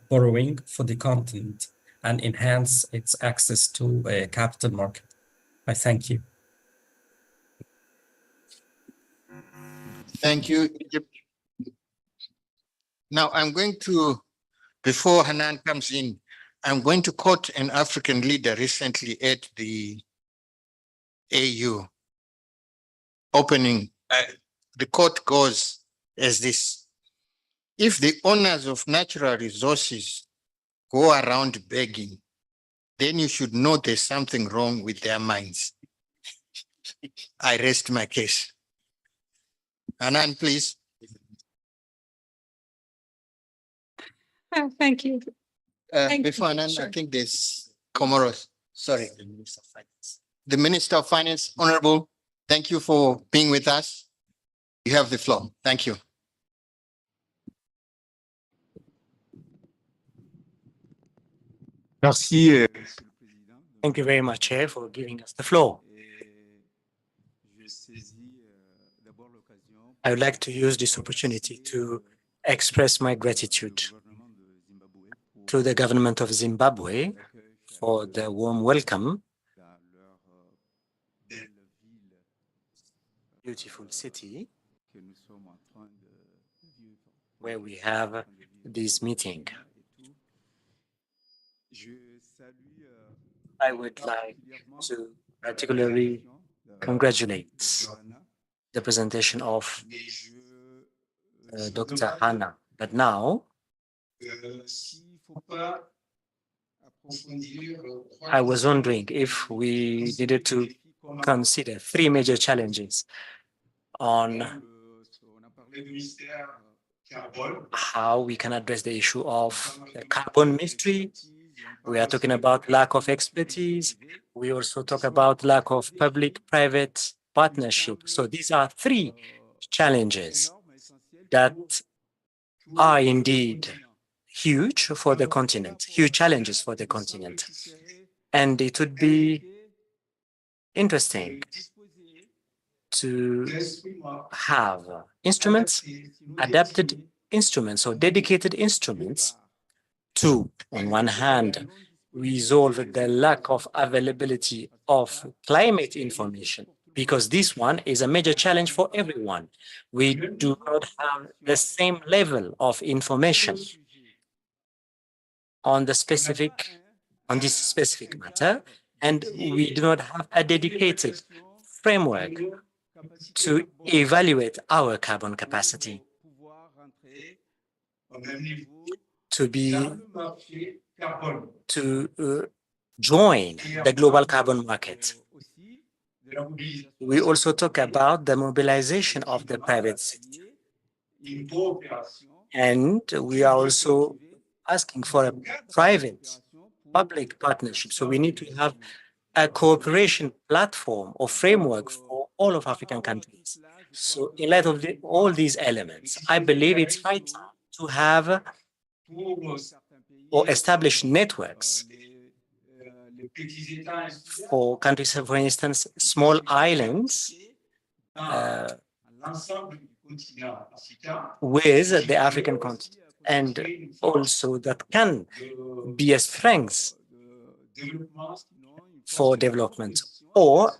borrowing for the continent and enhance its access to a capital market. I thank you. Thank you, Egypt. Now I'm going to, before Hanan comes in, I'm going to quote an African leader recently at the AU opening. The quote goes as this: if the owners of natural resources go around begging, then you should know there's something wrong with their minds. I rest my case. Hanan, please. Thank you. Before Hanan, I think there's Comoros. Sorry. The Minister of Finance, Honorable Thank you for being with us. You have the floor. Thank you. Merci. Thank you very much, Chair, for giving us the floor. I would like to use this opportunity to express my gratitude to the government of Zimbabwe for the warm welcome. Beautiful city where we have this meeting. I would like to particularly congratulate the presentation of Dr. Hannah. But now, I was wondering if we needed to consider three major challenges on how we can address the issue of the carbon mystery. We are talking about lack of expertise. We also talk about lack of public-private partnership. So these are three challenges that are indeed huge for the continent, huge challenges for the continent. And it would be interesting to have instruments, adapted instruments or dedicated instruments to, on one hand, resolve the lack of availability of climate information, because this one is a major challenge for everyone. We do not have the same level of information on this specific matter, and we do not have a dedicated framework to evaluate our carbon capacity to join the global carbon market. We also talk about the mobilization of the private sector. And we are also asking for a private-public partnership. So we need to have a cooperation platform or framework for all of African countries. So in light of all these elements, I believe it's high time to have or establish networks for countries, for instance, small islands with the African continent, and also that can be a strength for development or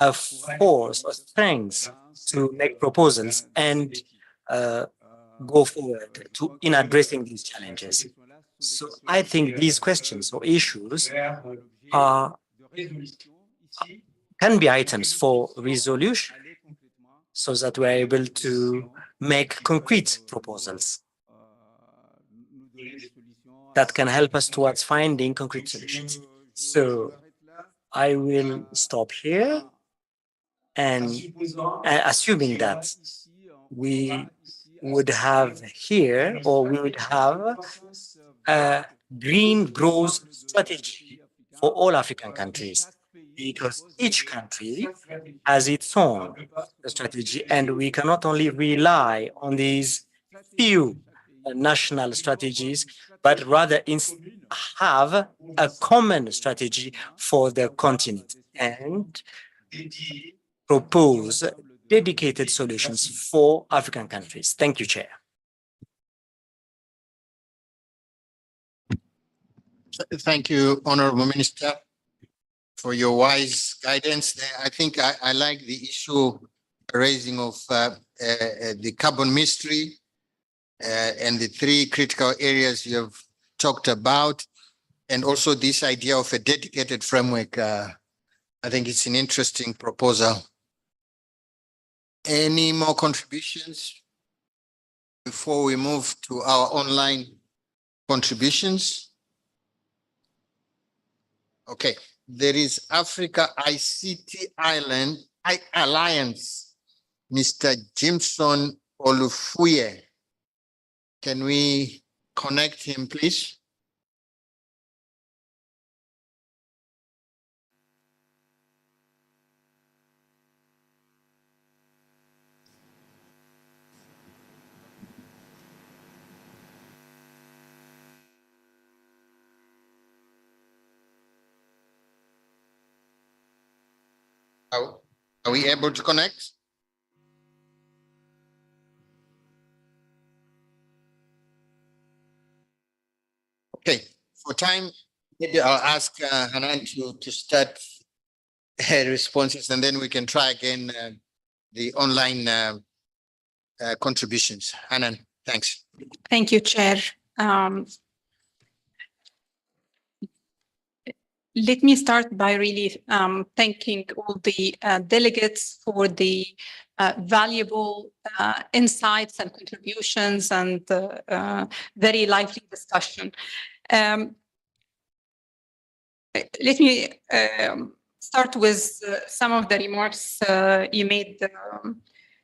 a force or strength to make proposals and go forward in addressing these challenges. So I think these questions or issues can be items for resolution so that we're able to make concrete proposals that can help us towards finding concrete solutions. So I will stop here, and assuming that we would have here, or we would have a green growth strategy for all African countries, because each country has its own strategy, and we cannot only rely on these few national strategies, but rather have a common strategy for the continent and propose dedicated solutions for African countries. Thank you, Chair. Thank you, Honorable Minister, for your wise guidance there. I think I like the issue raising of the carbon mystery and the three critical areas you have talked about, and also this idea of a dedicated framework. I think it's an interesting proposal. Any more contributions before we move to our online contributions? Okay, there is Africa ICT Alliance, Mr. Jimson Olufuye. Can we connect him, please? Are we able to connect? Okay, for time, maybe I'll ask Hanan to start her responses, and then we can try again the online contributions. Hanan, thanks. Thank you, Chair. Let me start by really thanking all the delegates for the valuable insights and contributions and very lively discussion. Let me start with some of the remarks you made,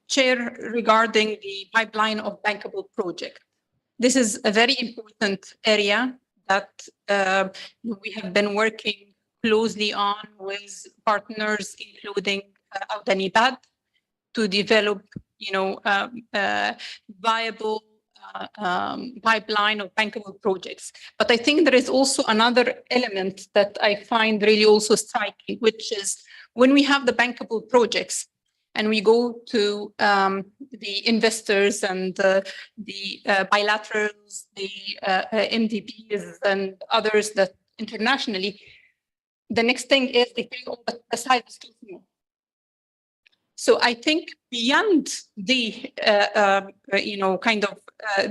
Chair, regarding the pipeline of bankable project. This is a very important area that we have been working closely on with partners, including Audanibad, to develop, viable pipeline of bankable projects. But I think there is also another element that I find really also striking, which is when we have the bankable projects and we go to the investors and the bilaterals, the MDBs and others that internationally, the next thing is they think, oh, but the size is too small. So I think beyond the,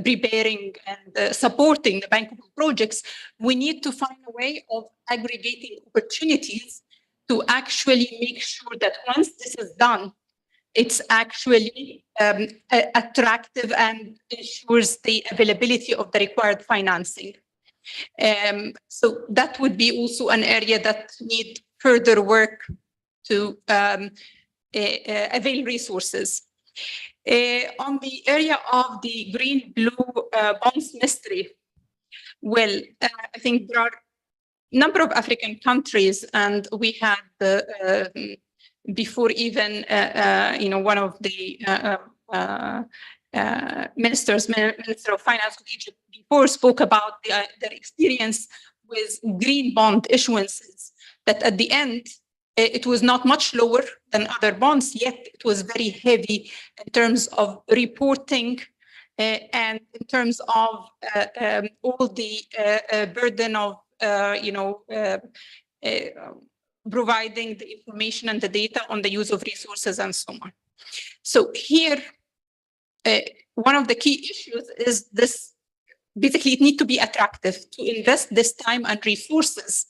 preparing and supporting the bankable projects, we need to find a way of aggregating opportunities to actually make sure that once this is done, it's actually attractive and ensures the availability of the required financing. So that would be also an area that need further work to avail resources. On the area of the green-blue bonds mystery, well, I think there are a number of African countries, and we had before even, one of the Minister of Finance of Egypt before spoke about their experience with green bond issuances, that at the end, it was not much lower than other bonds, yet it was very heavy in terms of reporting and in terms of all the burden of, providing the information and the data on the use of resources and so on. So here, one of the key issues is this, basically it needs to be attractive to invest this time and resources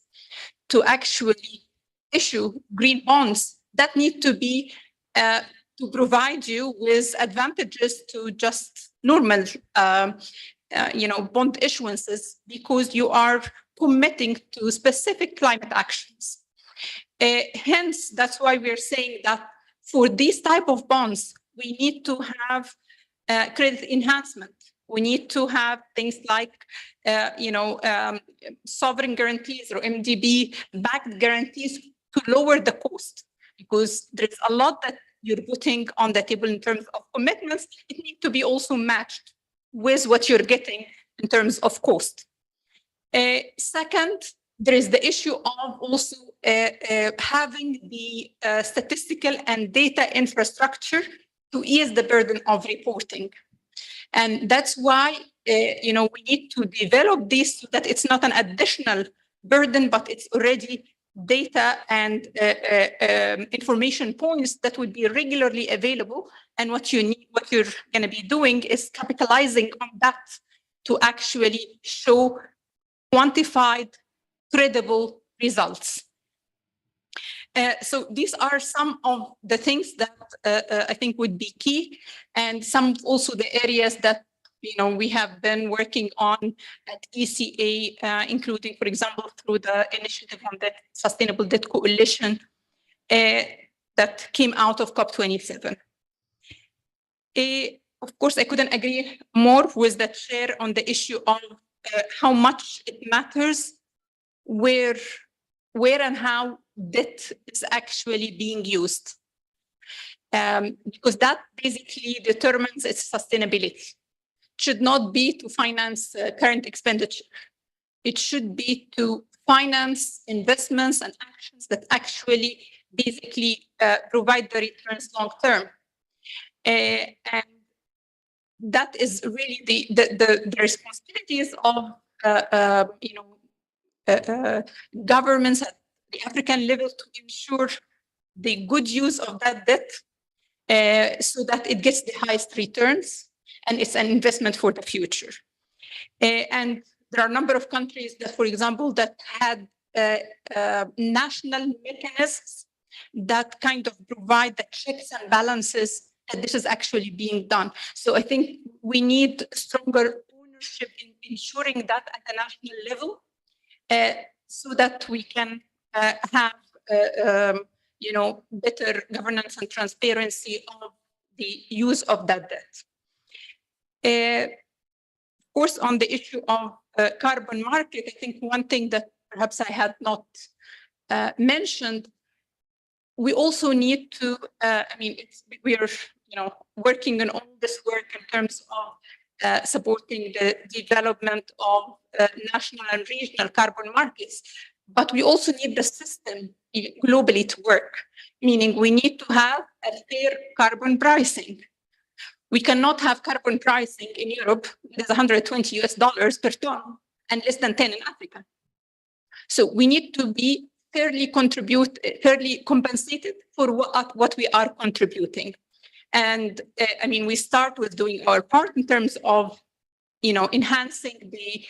to actually issue green bonds that need to be, to provide you with advantages to just normal, bond issuances, because you are committing to specific climate actions. Hence, that's why we're saying that for these type of bonds, we need to have credit enhancement. We need to have things like, sovereign guarantees or MDB-backed guarantees to lower the cost, because there's a lot that you're putting on the table in terms of commitments. It needs to be also matched with what you're getting in terms of cost. Second, there is the issue of also having the statistical and data infrastructure to ease the burden of reporting. And that's why, we need to develop this so that it's not an additional burden, but it's already data and information points that would be regularly available. And what you're going to be doing is capitalizing on that to actually show quantified, credible results. So these are some of the things that I think would be key, and some also the areas that we have been working on at ECA, including, for example, through the initiative on the Sustainable Debt Coalition that came out of COP27. Of course, I couldn't agree more with the chair on the issue of how much it matters where and how debt is actually being used, because that basically determines its sustainability. It should not be to finance current expenditure. It should be to finance investments and actions that actually basically provide the returns long term. And that is really the responsibilities of governments at the African level to ensure the good use of that debt so that it gets the highest returns and it's an investment for the future. And there are a number of countries that, for example, that had national mechanisms that kind of provide the checks and balances that this is actually being done. So I think we need stronger ownership in ensuring that at the national level so that we can have better governance and transparency of the use of that debt. Of course, on the issue of carbon market, I think one thing that perhaps I had not mentioned, we also need to, we are working on all this work in terms of supporting the development of national and regional carbon markets. But we also need the system globally to work, meaning we need to have a fair carbon pricing. We cannot have carbon pricing in Europe that is $120 per ton and less than 10 in Africa. So we need to be fairly compensated for what we are contributing. And we start with doing our part in terms of enhancing the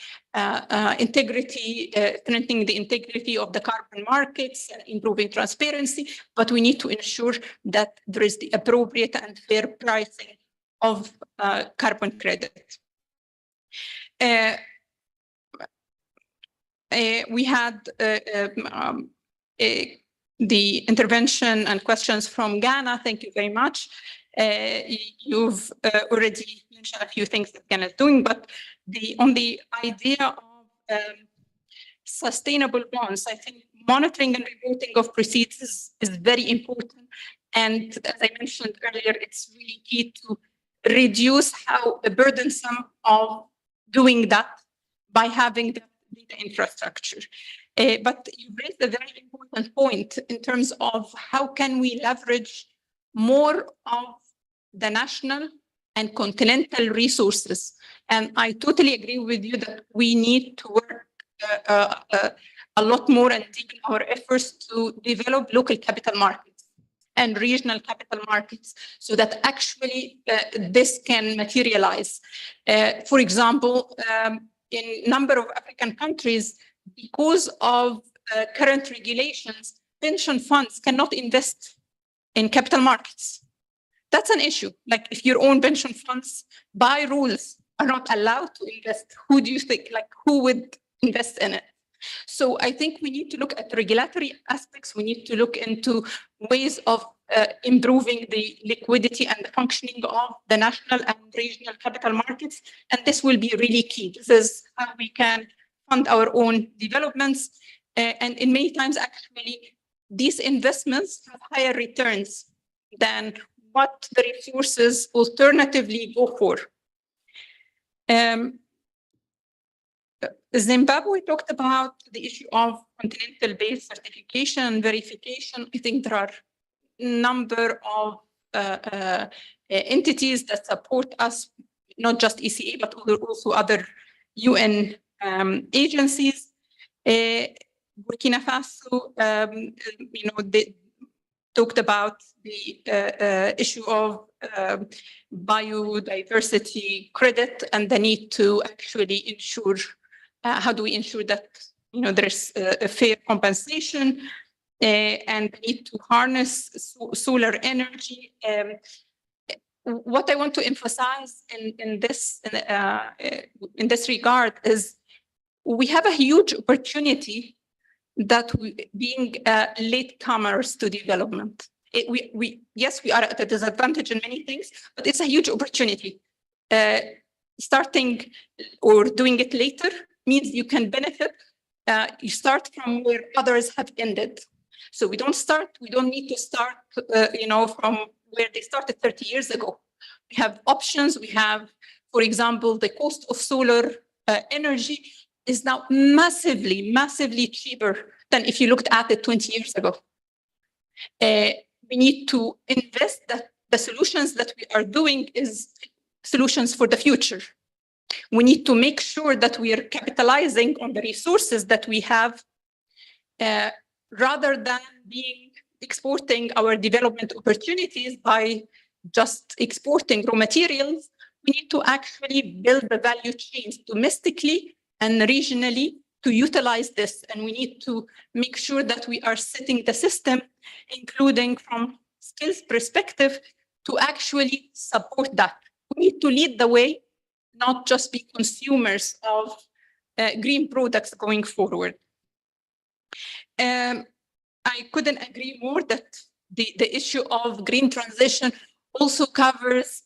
integrity, strengthening the integrity of the carbon markets, and improving transparency. But we need to ensure that there is the appropriate and fair pricing of carbon credit. We had the intervention and questions from Ghana. Thank you very much. You've already mentioned a few things that Ghana is doing, but on the idea of sustainable bonds, I think monitoring and reporting of proceeds is very important. And as I mentioned earlier, it's really key to reduce how burdensome of doing that by having the data infrastructure. But you raised a very important point in terms of how can we leverage more of the national and continental resources. And I totally agree with you that we need to work a lot more and deepen our efforts to develop local capital markets and regional capital markets so that actually this can materialize. For example, in a number of African countries, because of current regulations, pension funds cannot invest in capital markets. That's an issue. Like if your own pension funds by rules are not allowed to invest, who do you think, who would invest in it? So I think we need to look at regulatory aspects. We need to look into ways of improving the liquidity and the functioning of the national and regional capital markets. And this will be really key. This is how we can fund our own developments. And in many times, actually, these investments have higher returns than what the resources alternatively go for. Zimbabwe talked about the issue of continental-based certification and verification. I think there are a number of entities that support us, not just ECA, but also other UN agencies. Burkina Faso, they talked about the issue of biodiversity credit and the need to actually ensure, how do we ensure that there's a fair compensation and the need to harness solar energy. What I want to emphasize in this regard is we have a huge opportunity that being latecomers to development. Yes, we are at a disadvantage in many things, but it's a huge opportunity. Starting or doing it later means you can benefit. You start from where others have ended. So we don't need to start, from where they started 30 years ago. We have options. We have, for example, the cost of solar energy is now massively, massively cheaper than if you looked at it 20 years ago. We need to invest that the solutions that we are doing is solutions for the future. We need to make sure that we are capitalizing on the resources that we have rather than exporting our development opportunities by just exporting raw materials. We need to actually build the value chains domestically and regionally to utilize this. And we need to make sure that we are setting the system, including from skills perspective, to actually support that. We need to lead the way, not just be consumers of green products going forward. I couldn't agree more that the issue of green transition also covers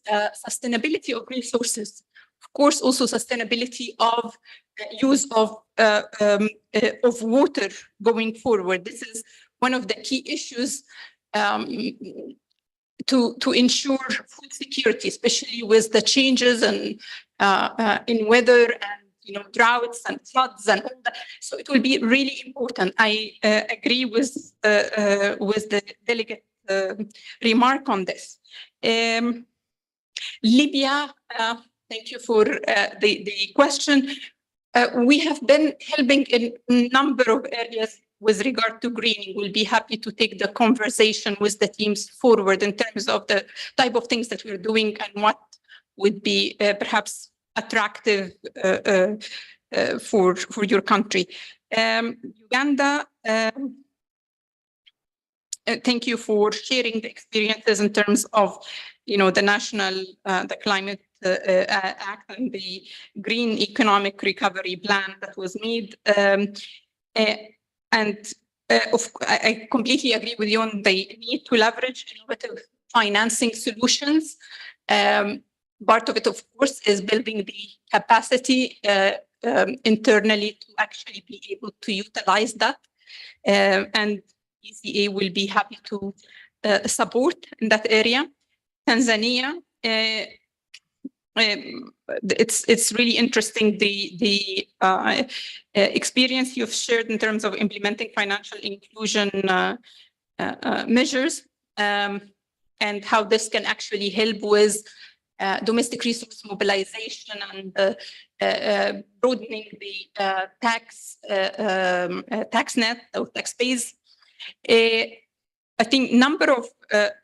sustainability of resources. Of course, also sustainability of use of water going forward. This is one of the key issues to ensure food security, especially with the changes in weather and droughts and floods and all that. So it will be really important. I agree with the delegate remark on this. Libya, thank you for the question. We have been helping in a number of areas with regard to greening. We'll be happy to take the conversation with the teams forward in terms of the type of things that we're doing and what would be perhaps attractive for your country. Uganda, thank you for sharing the experiences in terms of, the national, the climate act and the green economic recovery plan that was made. I completely agree with you on the need to leverage innovative financing solutions. Part of it, of course, is building the capacity internally to actually be able to utilize that. And ECA will be happy to support in that area. Tanzania, it's really interesting the experience you've shared in terms of implementing financial inclusion measures and how this can actually help with domestic resource mobilization and broadening the tax net or tax base. I think number of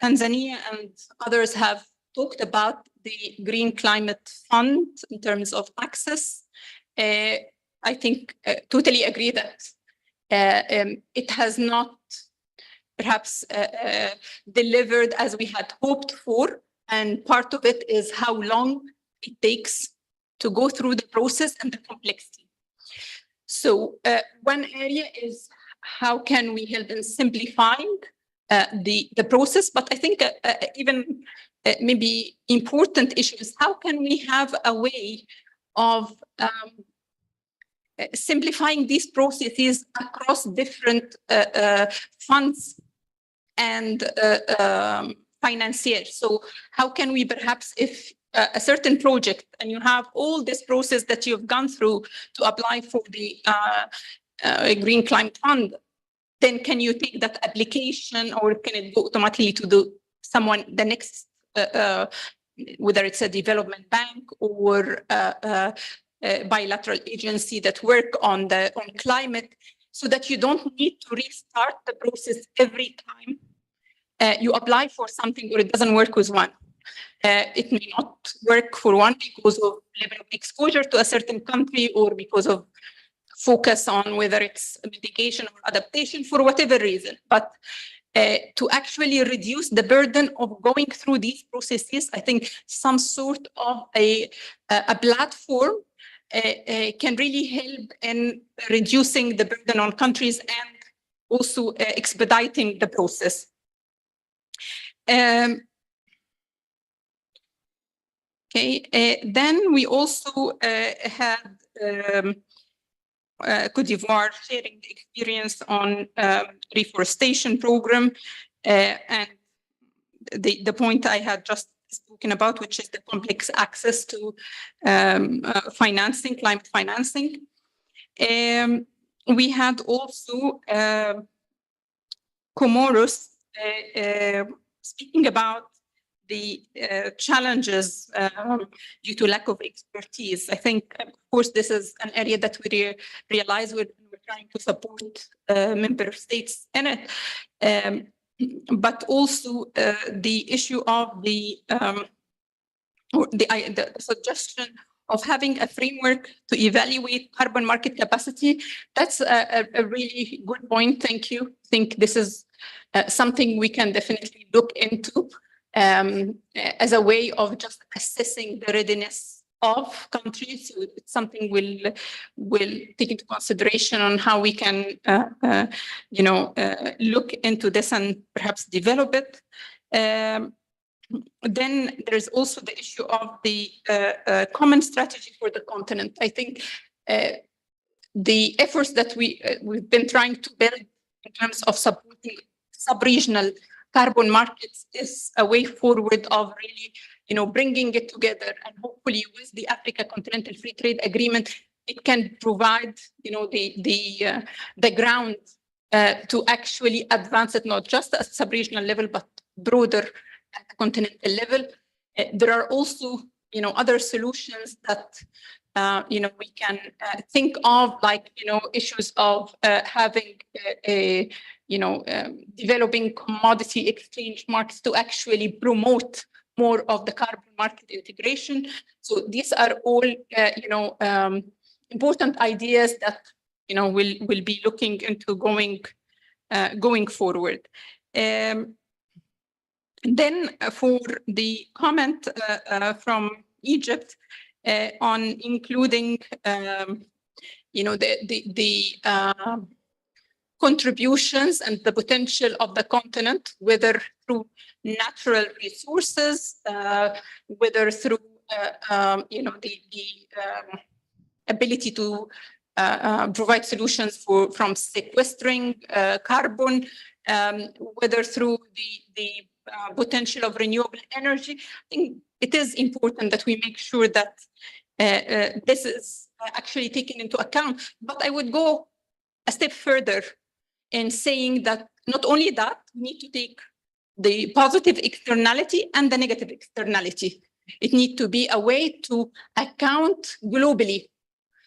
Tanzania and others have talked about the Green Climate Fund in terms of access. I think totally agree that it has not perhaps delivered as we had hoped for. And part of it is how long it takes to go through the process and the complexity. So one area is how can we help in simplifying the process, but I think even maybe important issue is how can we have a way of simplifying these processes across different funds and financiers. So how can we perhaps, if a certain project and you have all this process that you've gone through to apply for the Green Climate Fund, then can you take that application or can it go automatically to the next, whether it's a development bank or a bilateral agency that work on climate, so that you don't need to restart the process every time you apply for something or it doesn't work with one. It may not work for one because of level of exposure to a certain country or because of focus on whether it's mitigation or adaptation for whatever reason. But to actually reduce the burden of going through these processes, I think some sort of a platform can really help in reducing the burden on countries and also expediting the process. Then we also had Cote d'Ivoire sharing the experience on reforestation program and the point I had just spoken about, which is the complex access to financing, climate financing. We had also Comoros speaking about the challenges due to lack of expertise, I think, of course, this is an area that we realize we're trying to support member states in it. But also the issue of the suggestion of having a framework to evaluate carbon market capacity. That's a really good point. Thank you. I think this is something we can definitely look into as a way of just assessing the readiness of countries. So it's something we'll take into consideration on how we can, look into this and perhaps develop it. Then there's also the issue of the common strategy for the continent. I think the efforts that we've been trying to build in terms of supporting sub-regional carbon markets is a way forward of really, bringing it together, and hopefully with the Africa Continental Free Trade Agreement, it can provide, the ground to actually advance it, not just at sub-regional level, but broader at the continental level. There are also, other solutions that, we can think of, like, issues of having developing commodity exchange markets to actually promote more of the carbon market integration. So these are all, important ideas that, we'll be looking into going forward. Then for the comment from Egypt on including, the contributions and the potential of the continent, whether through natural resources, whether through, the ability to provide solutions from sequestering carbon, whether through the potential of renewable energy. I think it is important that we make sure that this is actually taken into account. But I would go a step further in saying that not only that, we need to take the positive externality and the negative externality. It needs to be a way to account globally.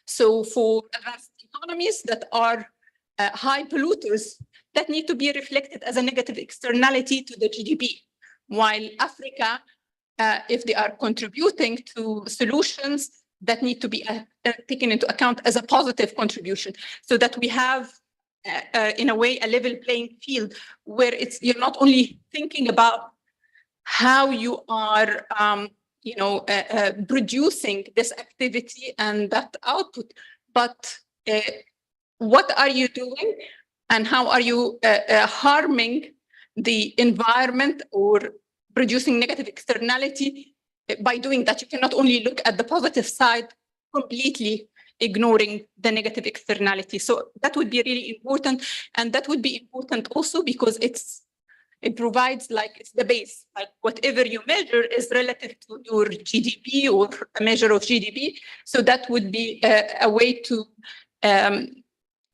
So for advanced economies that are high polluters, that need to be reflected as a negative externality to the GDP. While Africa, if they are contributing to solutions, that need to be taken into account as a positive contribution, so that we have, in a way, a level playing field where you're not only thinking about how you are, producing this activity and that output, but what are you doing and how are you harming the environment or producing negative externality by doing that. You cannot only look at the positive side, completely ignoring the negative externality. So that would be really important. And that would be important also because it provides, like, it's the base, like whatever you measure is relative to your GDP or a measure of GDP. So that would be a way to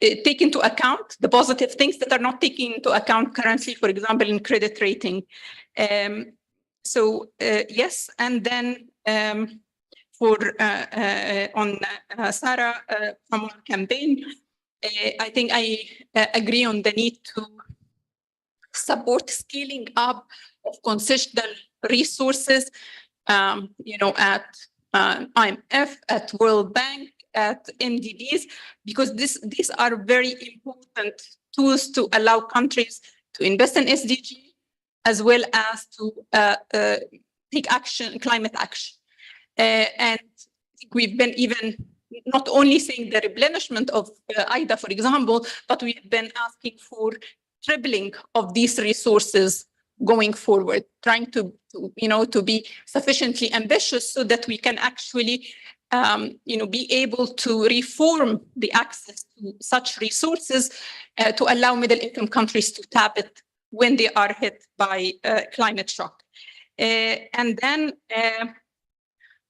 take into account the positive things that are not taken into account currently, for example, in credit rating. Yes, and then for on Sarah from our campaign, I think I agree on the need to support scaling up of concessional resources, at IMF, at World Bank, at MDBs, because these are very important tools to allow countries to invest in SDG, as well as to take action, climate action. And we've been even not only saying the replenishment of IDA, for example, but we've been asking for tripling of these resources going forward, trying to be sufficiently ambitious so that we can actually be able to reform the access to such resources to allow middle-income countries to tap it when they are hit by climate shock. And then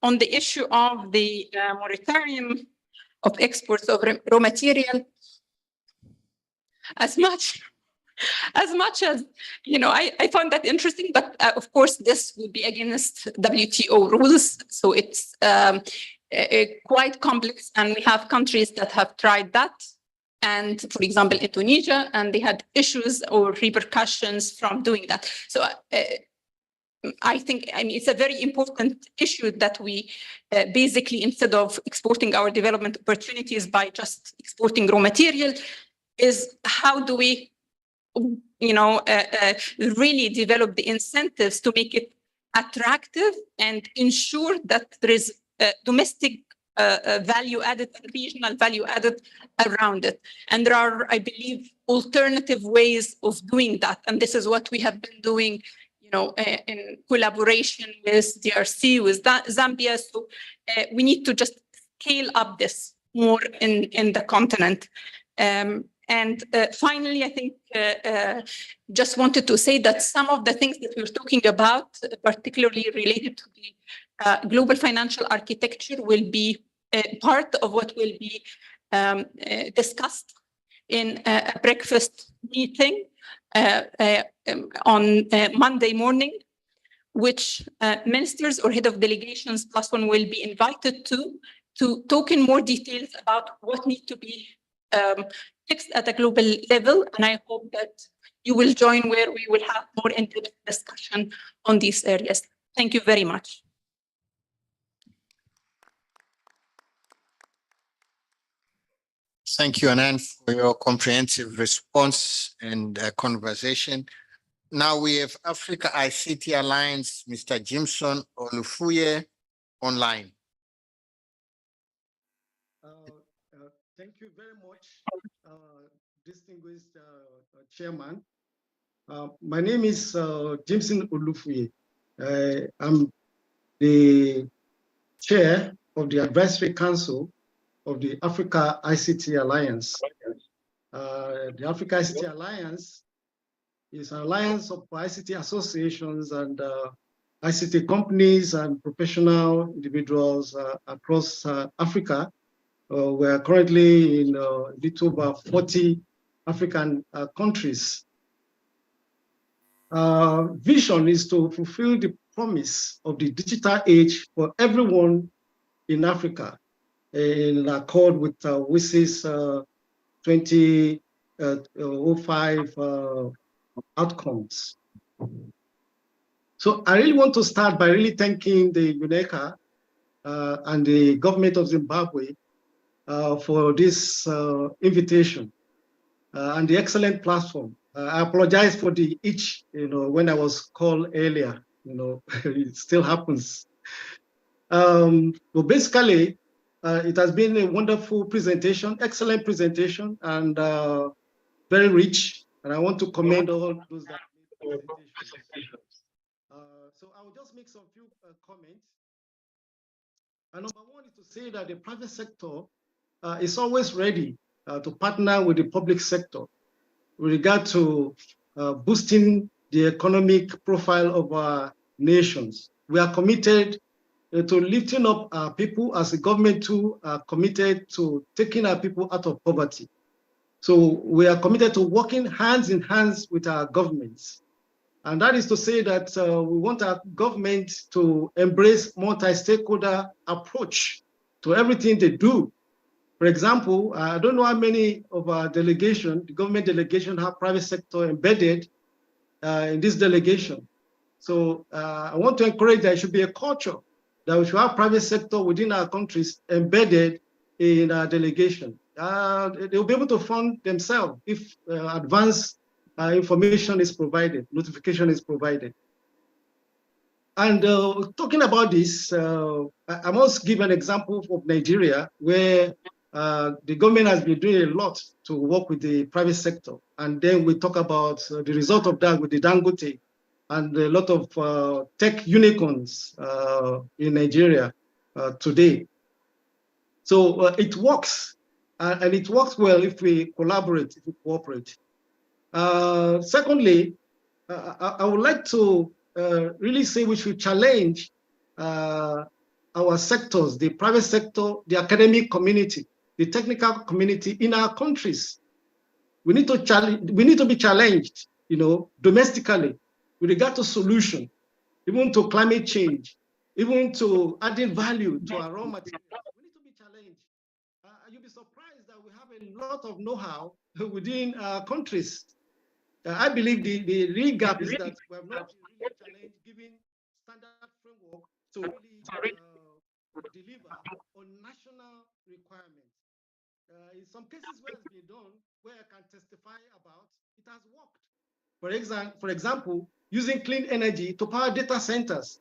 on the issue of the moratorium of exports of raw material, as much as much as, I found that interesting, but of course, this would be against WTO rules. So it's quite complex, and we have countries that have tried that. And for example, Indonesia, and they had issues or repercussions from doing that. So I think, it's a very important issue that we basically, instead of exporting our development opportunities by just exporting raw material, is how do we, really develop the incentives to make it attractive and ensure that there is domestic value added and regional value added around it. And there are, I believe, alternative ways of doing that. And this is what we have been doing, in collaboration with DRC, with Zambia. So we need to just scale up this more in the continent. And finally, I think just wanted to say that some of the things that we're talking about, particularly related to the global financial architecture, will be part of what will be discussed in a breakfast meeting on Monday morning, which ministers or head of delegations plus one will be invited to talk in more details about what needs to be fixed at a global level. And I hope that you will join, where we will have more in-depth discussion on these areas. Thank you very much. Thank you, Anan, for your comprehensive response and conversation. Now we have Africa ICT Alliance, Mr. Jimson Olufuye, online. Thank you very much, distinguished chairman. My name is Jimson Olufuye. I'm the chair of the Advisory Council of the Africa ICT Alliance. The Africa ICT Alliance is an alliance of ICT associations and ICT companies and professional individuals across Africa. We are currently in a little over 40 African countries. Our vision is to fulfill the promise of the digital age for everyone in Africa, in accord with WSIS 2005 outcomes. So I really want to start by really thanking the UNECA and the government of Zimbabwe for this invitation and the excellent platform. I apologize for the itch, when I was called earlier, it still happens. Well, basically, it has been a wonderful presentation, excellent presentation, and very rich. And I want to commend all those that made the presentation. So I will just make some few comments. And number one is to say that the private sector is always ready to partner with the public sector with regard to boosting the economic profile of our nations. We are committed to lifting up our people, as a government too are committed to taking our people out of poverty. So we are committed to working hands in hands with our governments. And that is to say that we want our government to embrace multi-stakeholder approach to everything they do. For example, I don't know how many of our delegation, the government delegation, have private sector embedded in this delegation. So I want to encourage that it should be a culture that we should have private sector within our countries embedded in our delegation. They'll be able to fund themselves if advanced information is provided, notification is provided. And talking about this, I must give an example of Nigeria, where the government has been doing a lot to work with the private sector. And then we talk about the result of that with the Dangote and a lot of tech unicorns in Nigeria today. So it works, and it works well if we collaborate, if we cooperate. Secondly, I would like to really say we should challenge our sectors, the private sector, the academic community, the technical community in our countries. we need to be challenged, domestically with regard to solution, even to climate change, even to adding value to our raw material. We need to be challenged. You'll be surprised that we have a lot of know-how within our countries. I believe the real gap is that we have not really challenged given standard framework to really deliver on national requirements. In some cases where it's been done, where I can testify about, it has worked. For example, using clean energy to power data centers.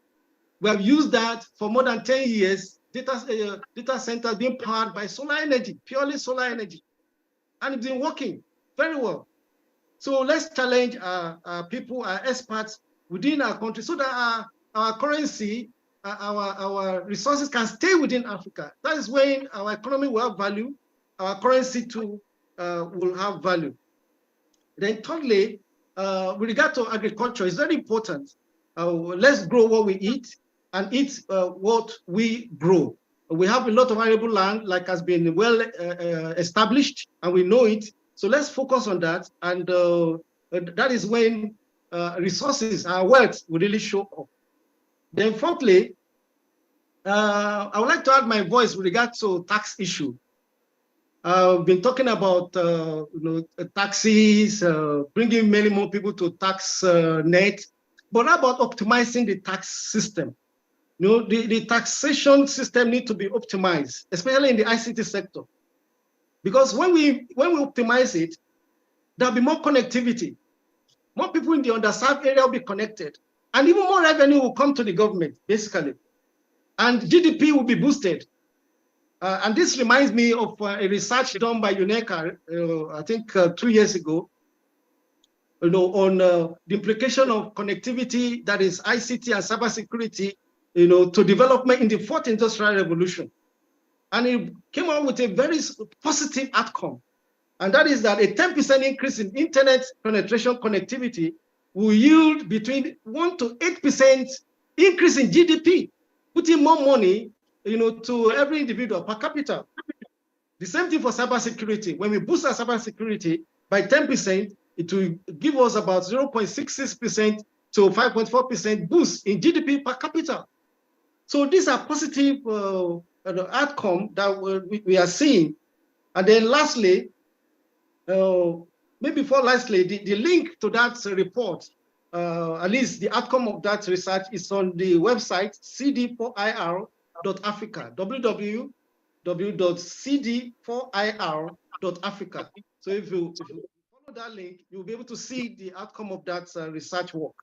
We have used that for more than 10 years, data centers being powered by solar energy, purely solar energy. And it's been working very well. So let's challenge our people, our experts within our country so that our currency, our resources can stay within Africa. That is when our economy will have value, our currency too will have value. Then thirdly, with regard to agriculture, it's very important. Let's grow what we eat and eat what we grow. We have a lot of arable land, like has been well established, and we know it. So let's focus on that. And that is when resources, our wealth will really show up. Then fourthly, I would like to add my voice with regard to tax issue. I've been talking about taxes, bringing many more people to tax net, but how about optimizing the tax system? The taxation system needs to be optimized, especially in the ICT sector, because when we optimize it, there'll be more connectivity. More people in the underserved area will be connected, and even more revenue will come to the government, basically, and GDP will be boosted. And this reminds me of a research done by UNECA, I think 2 years ago, on the implication of connectivity, that is ICT and cybersecurity, to development in the fourth industrial revolution. And it came out with a very positive outcome. And that is that a 10% increase in internet penetration connectivity will yield between 1 to 8% increase in GDP, putting more money to every individual per capita. The same thing for cybersecurity. When we boost our cybersecurity by 10%, it will give us about 0.66% to 5.4% boost in GDP per capita. So these are positive outcomes that we are seeing. And then lastly, the link to that report, at least the outcome of that research, is on the website cd4ir.africa, www.cd4ir.africa. So if you follow that link, you'll be able to see the outcome of that research work.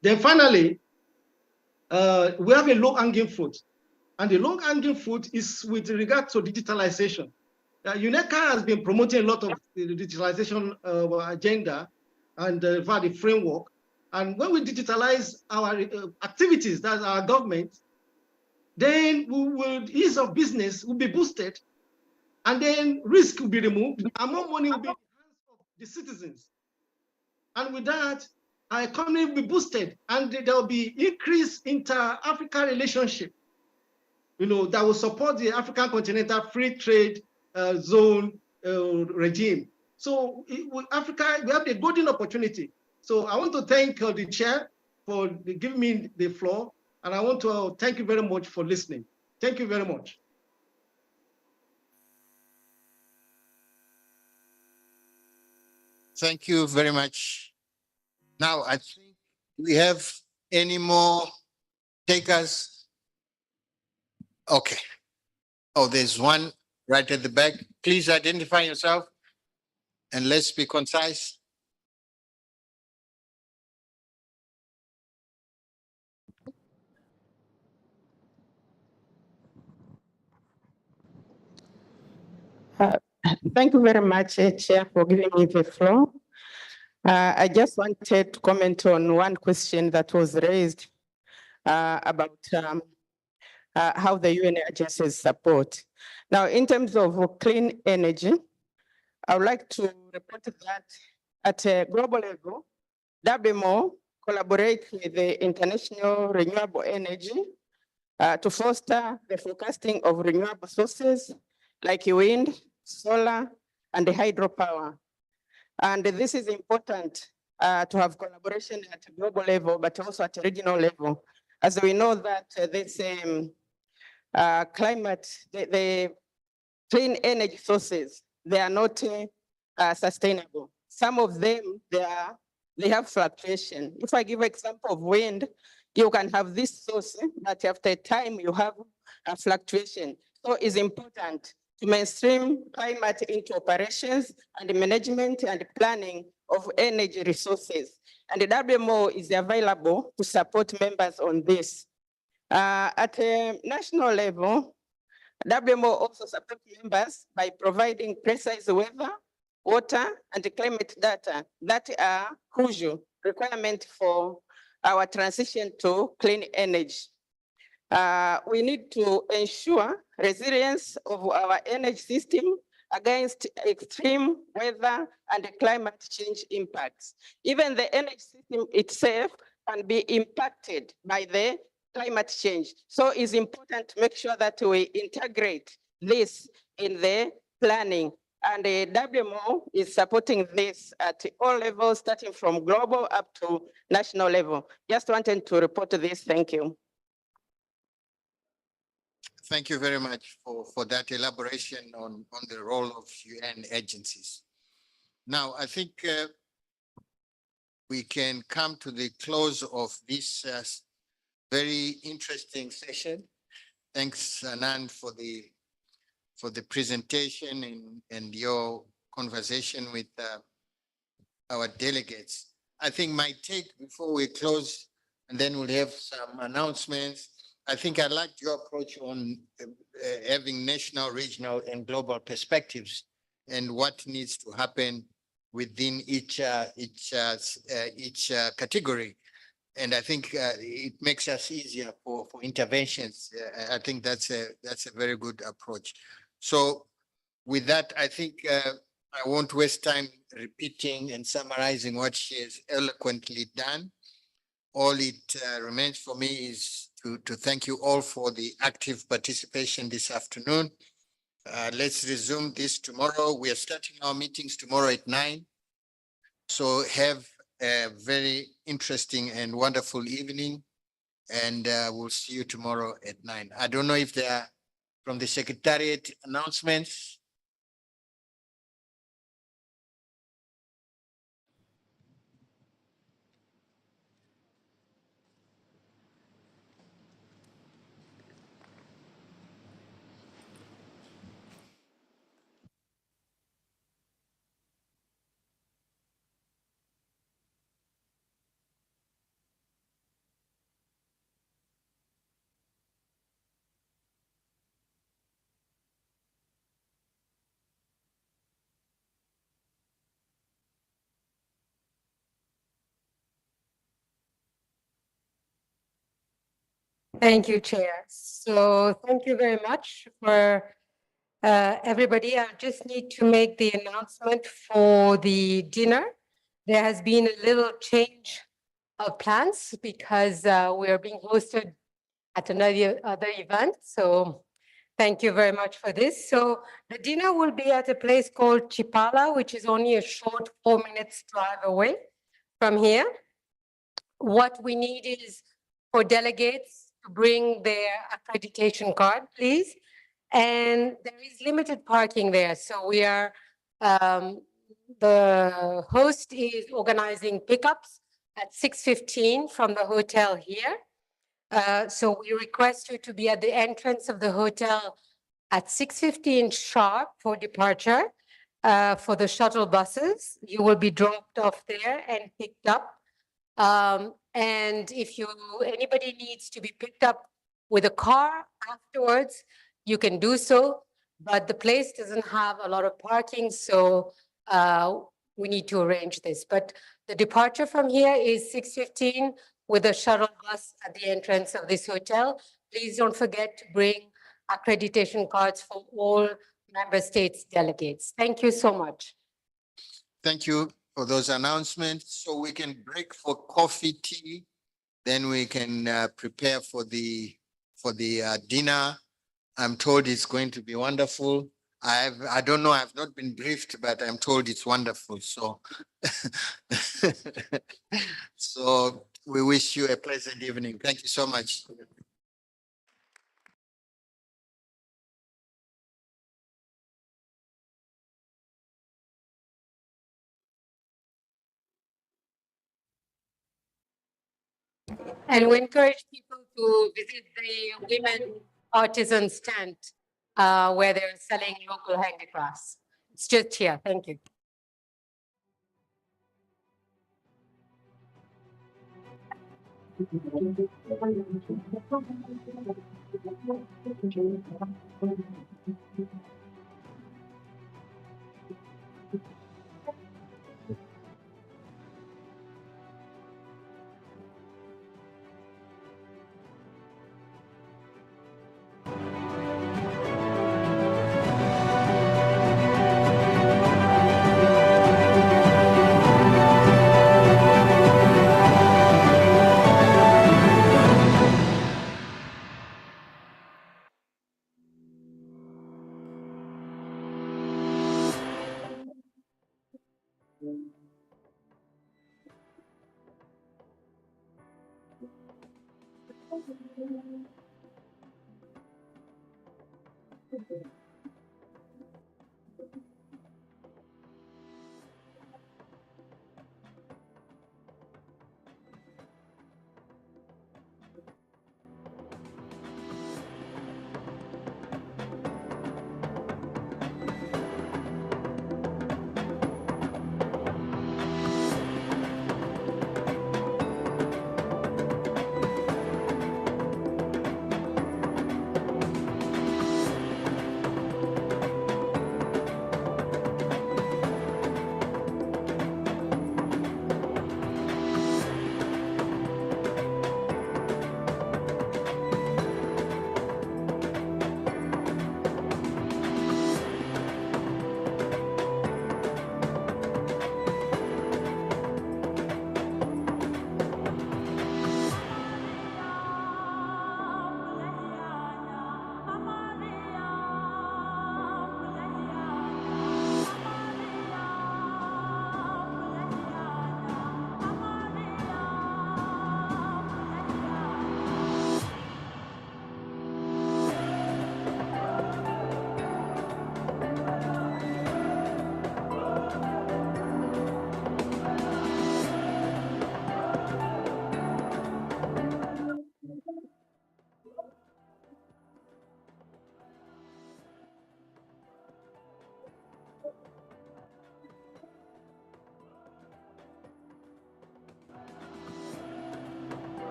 Then finally, we have a low-hanging fruit. And the low-hanging fruit is with regard to digitalization. UNECA has been promoting a lot of the digitalization agenda and the framework. And when we digitalize our activities, that's our government, then ease of business will be boosted, and then risk will be removed, and more money will be in the hands of the citizens. And with that, our economy will be boosted, and there will be increased inter-Africa relationship, that will support the African continental free trade zone regime. So Africa, we have the golden opportunity. So I want to thank the chair for giving me the floor. And I want to thank you very much for listening. Thank you very much. Thank you very much. Now, I think we have any more takers? Okay. Oh, there's one right at the back. Please identify yourself and let's be concise. Thank you very much, Chair, for giving me the floor. I just wanted to comment on one question that was raised about how the UN agencies support. Now, in terms of clean energy, I would like to report that at a global level, WMO collaborates with the International Renewable Energy to foster the forecasting of renewable sources like wind, solar, and hydropower. And this is important to have collaboration at a global level, but also at a regional level. As we know that this climate, the clean energy sources, they are not sustainable. Some of them, they have fluctuation. If I give an example of wind, you can have this source, but after a time you have a fluctuation. So it's important to mainstream climate into operations and management and planning of energy resources. And the WMO is available to support members on this. At a national level, WMO also supports members by providing precise weather, water, and climate data that are crucial requirements for our transition to clean energy. We need to ensure resilience of our energy system against extreme weather and climate change impacts. Even the energy system itself can be impacted by the climate change. So it's important to make sure that we integrate this in the planning. And the WMO is supporting this at all levels, starting from global up to national level. Just wanted to report this. Thank you. Thank you very much for that elaboration on the role of UN agencies. Now, I think we can come to the close of this very interesting session. Thanks, Anand, for the presentation and your conversation with our delegates. I think my take before we close, and then we'll have some announcements. I think I liked your approach on having national, regional, and global perspectives and what needs to happen within each category. And I think it makes us easier for interventions. I think that's a very good approach. So with that, I think I won't waste time repeating and summarizing what she has eloquently done. All it remains for me is to thank you all for the active participation this afternoon. Let's resume this tomorrow. We are starting our meetings tomorrow at 9. So have a very interesting and wonderful evening, and we'll see you tomorrow at 9. I don't know if there are from the Secretariat announcements. Thank you, Chair. So thank you very much for everybody. I just need to make the announcement for the dinner. There has been a little change of plans because we are being hosted at another event. So thank you very much for this. So the dinner will be at a place called Chipala, which is only a short 4 minutes drive away from here. What we need is for delegates to bring their accreditation card, please. And there is limited parking there. So we are, the host is organizing pickups at 6:15 from the hotel here. So we request you to be at the entrance of the hotel at 6:15 sharp for departure. For the shuttle buses, you will be dropped off there and picked up. And if anybody needs to be picked up with a car afterwards, you can do so, but the place doesn't have a lot of parking, so we need to arrange this. But the departure from here is 6:15 with a shuttle bus at the entrance of this hotel. Please don't forget to bring accreditation cards for all member states delegates. Thank you so much. Thank you for those announcements. So we can break for coffee, tea, then we can prepare for the dinner. I'm told it's going to be wonderful. I don't know, I've not been briefed, but I'm told it's wonderful. So, so we wish you a pleasant evening. Thank you so much. And we encourage people to visit the women artisan stand where they're selling local handicrafts. It's just here. Thank you.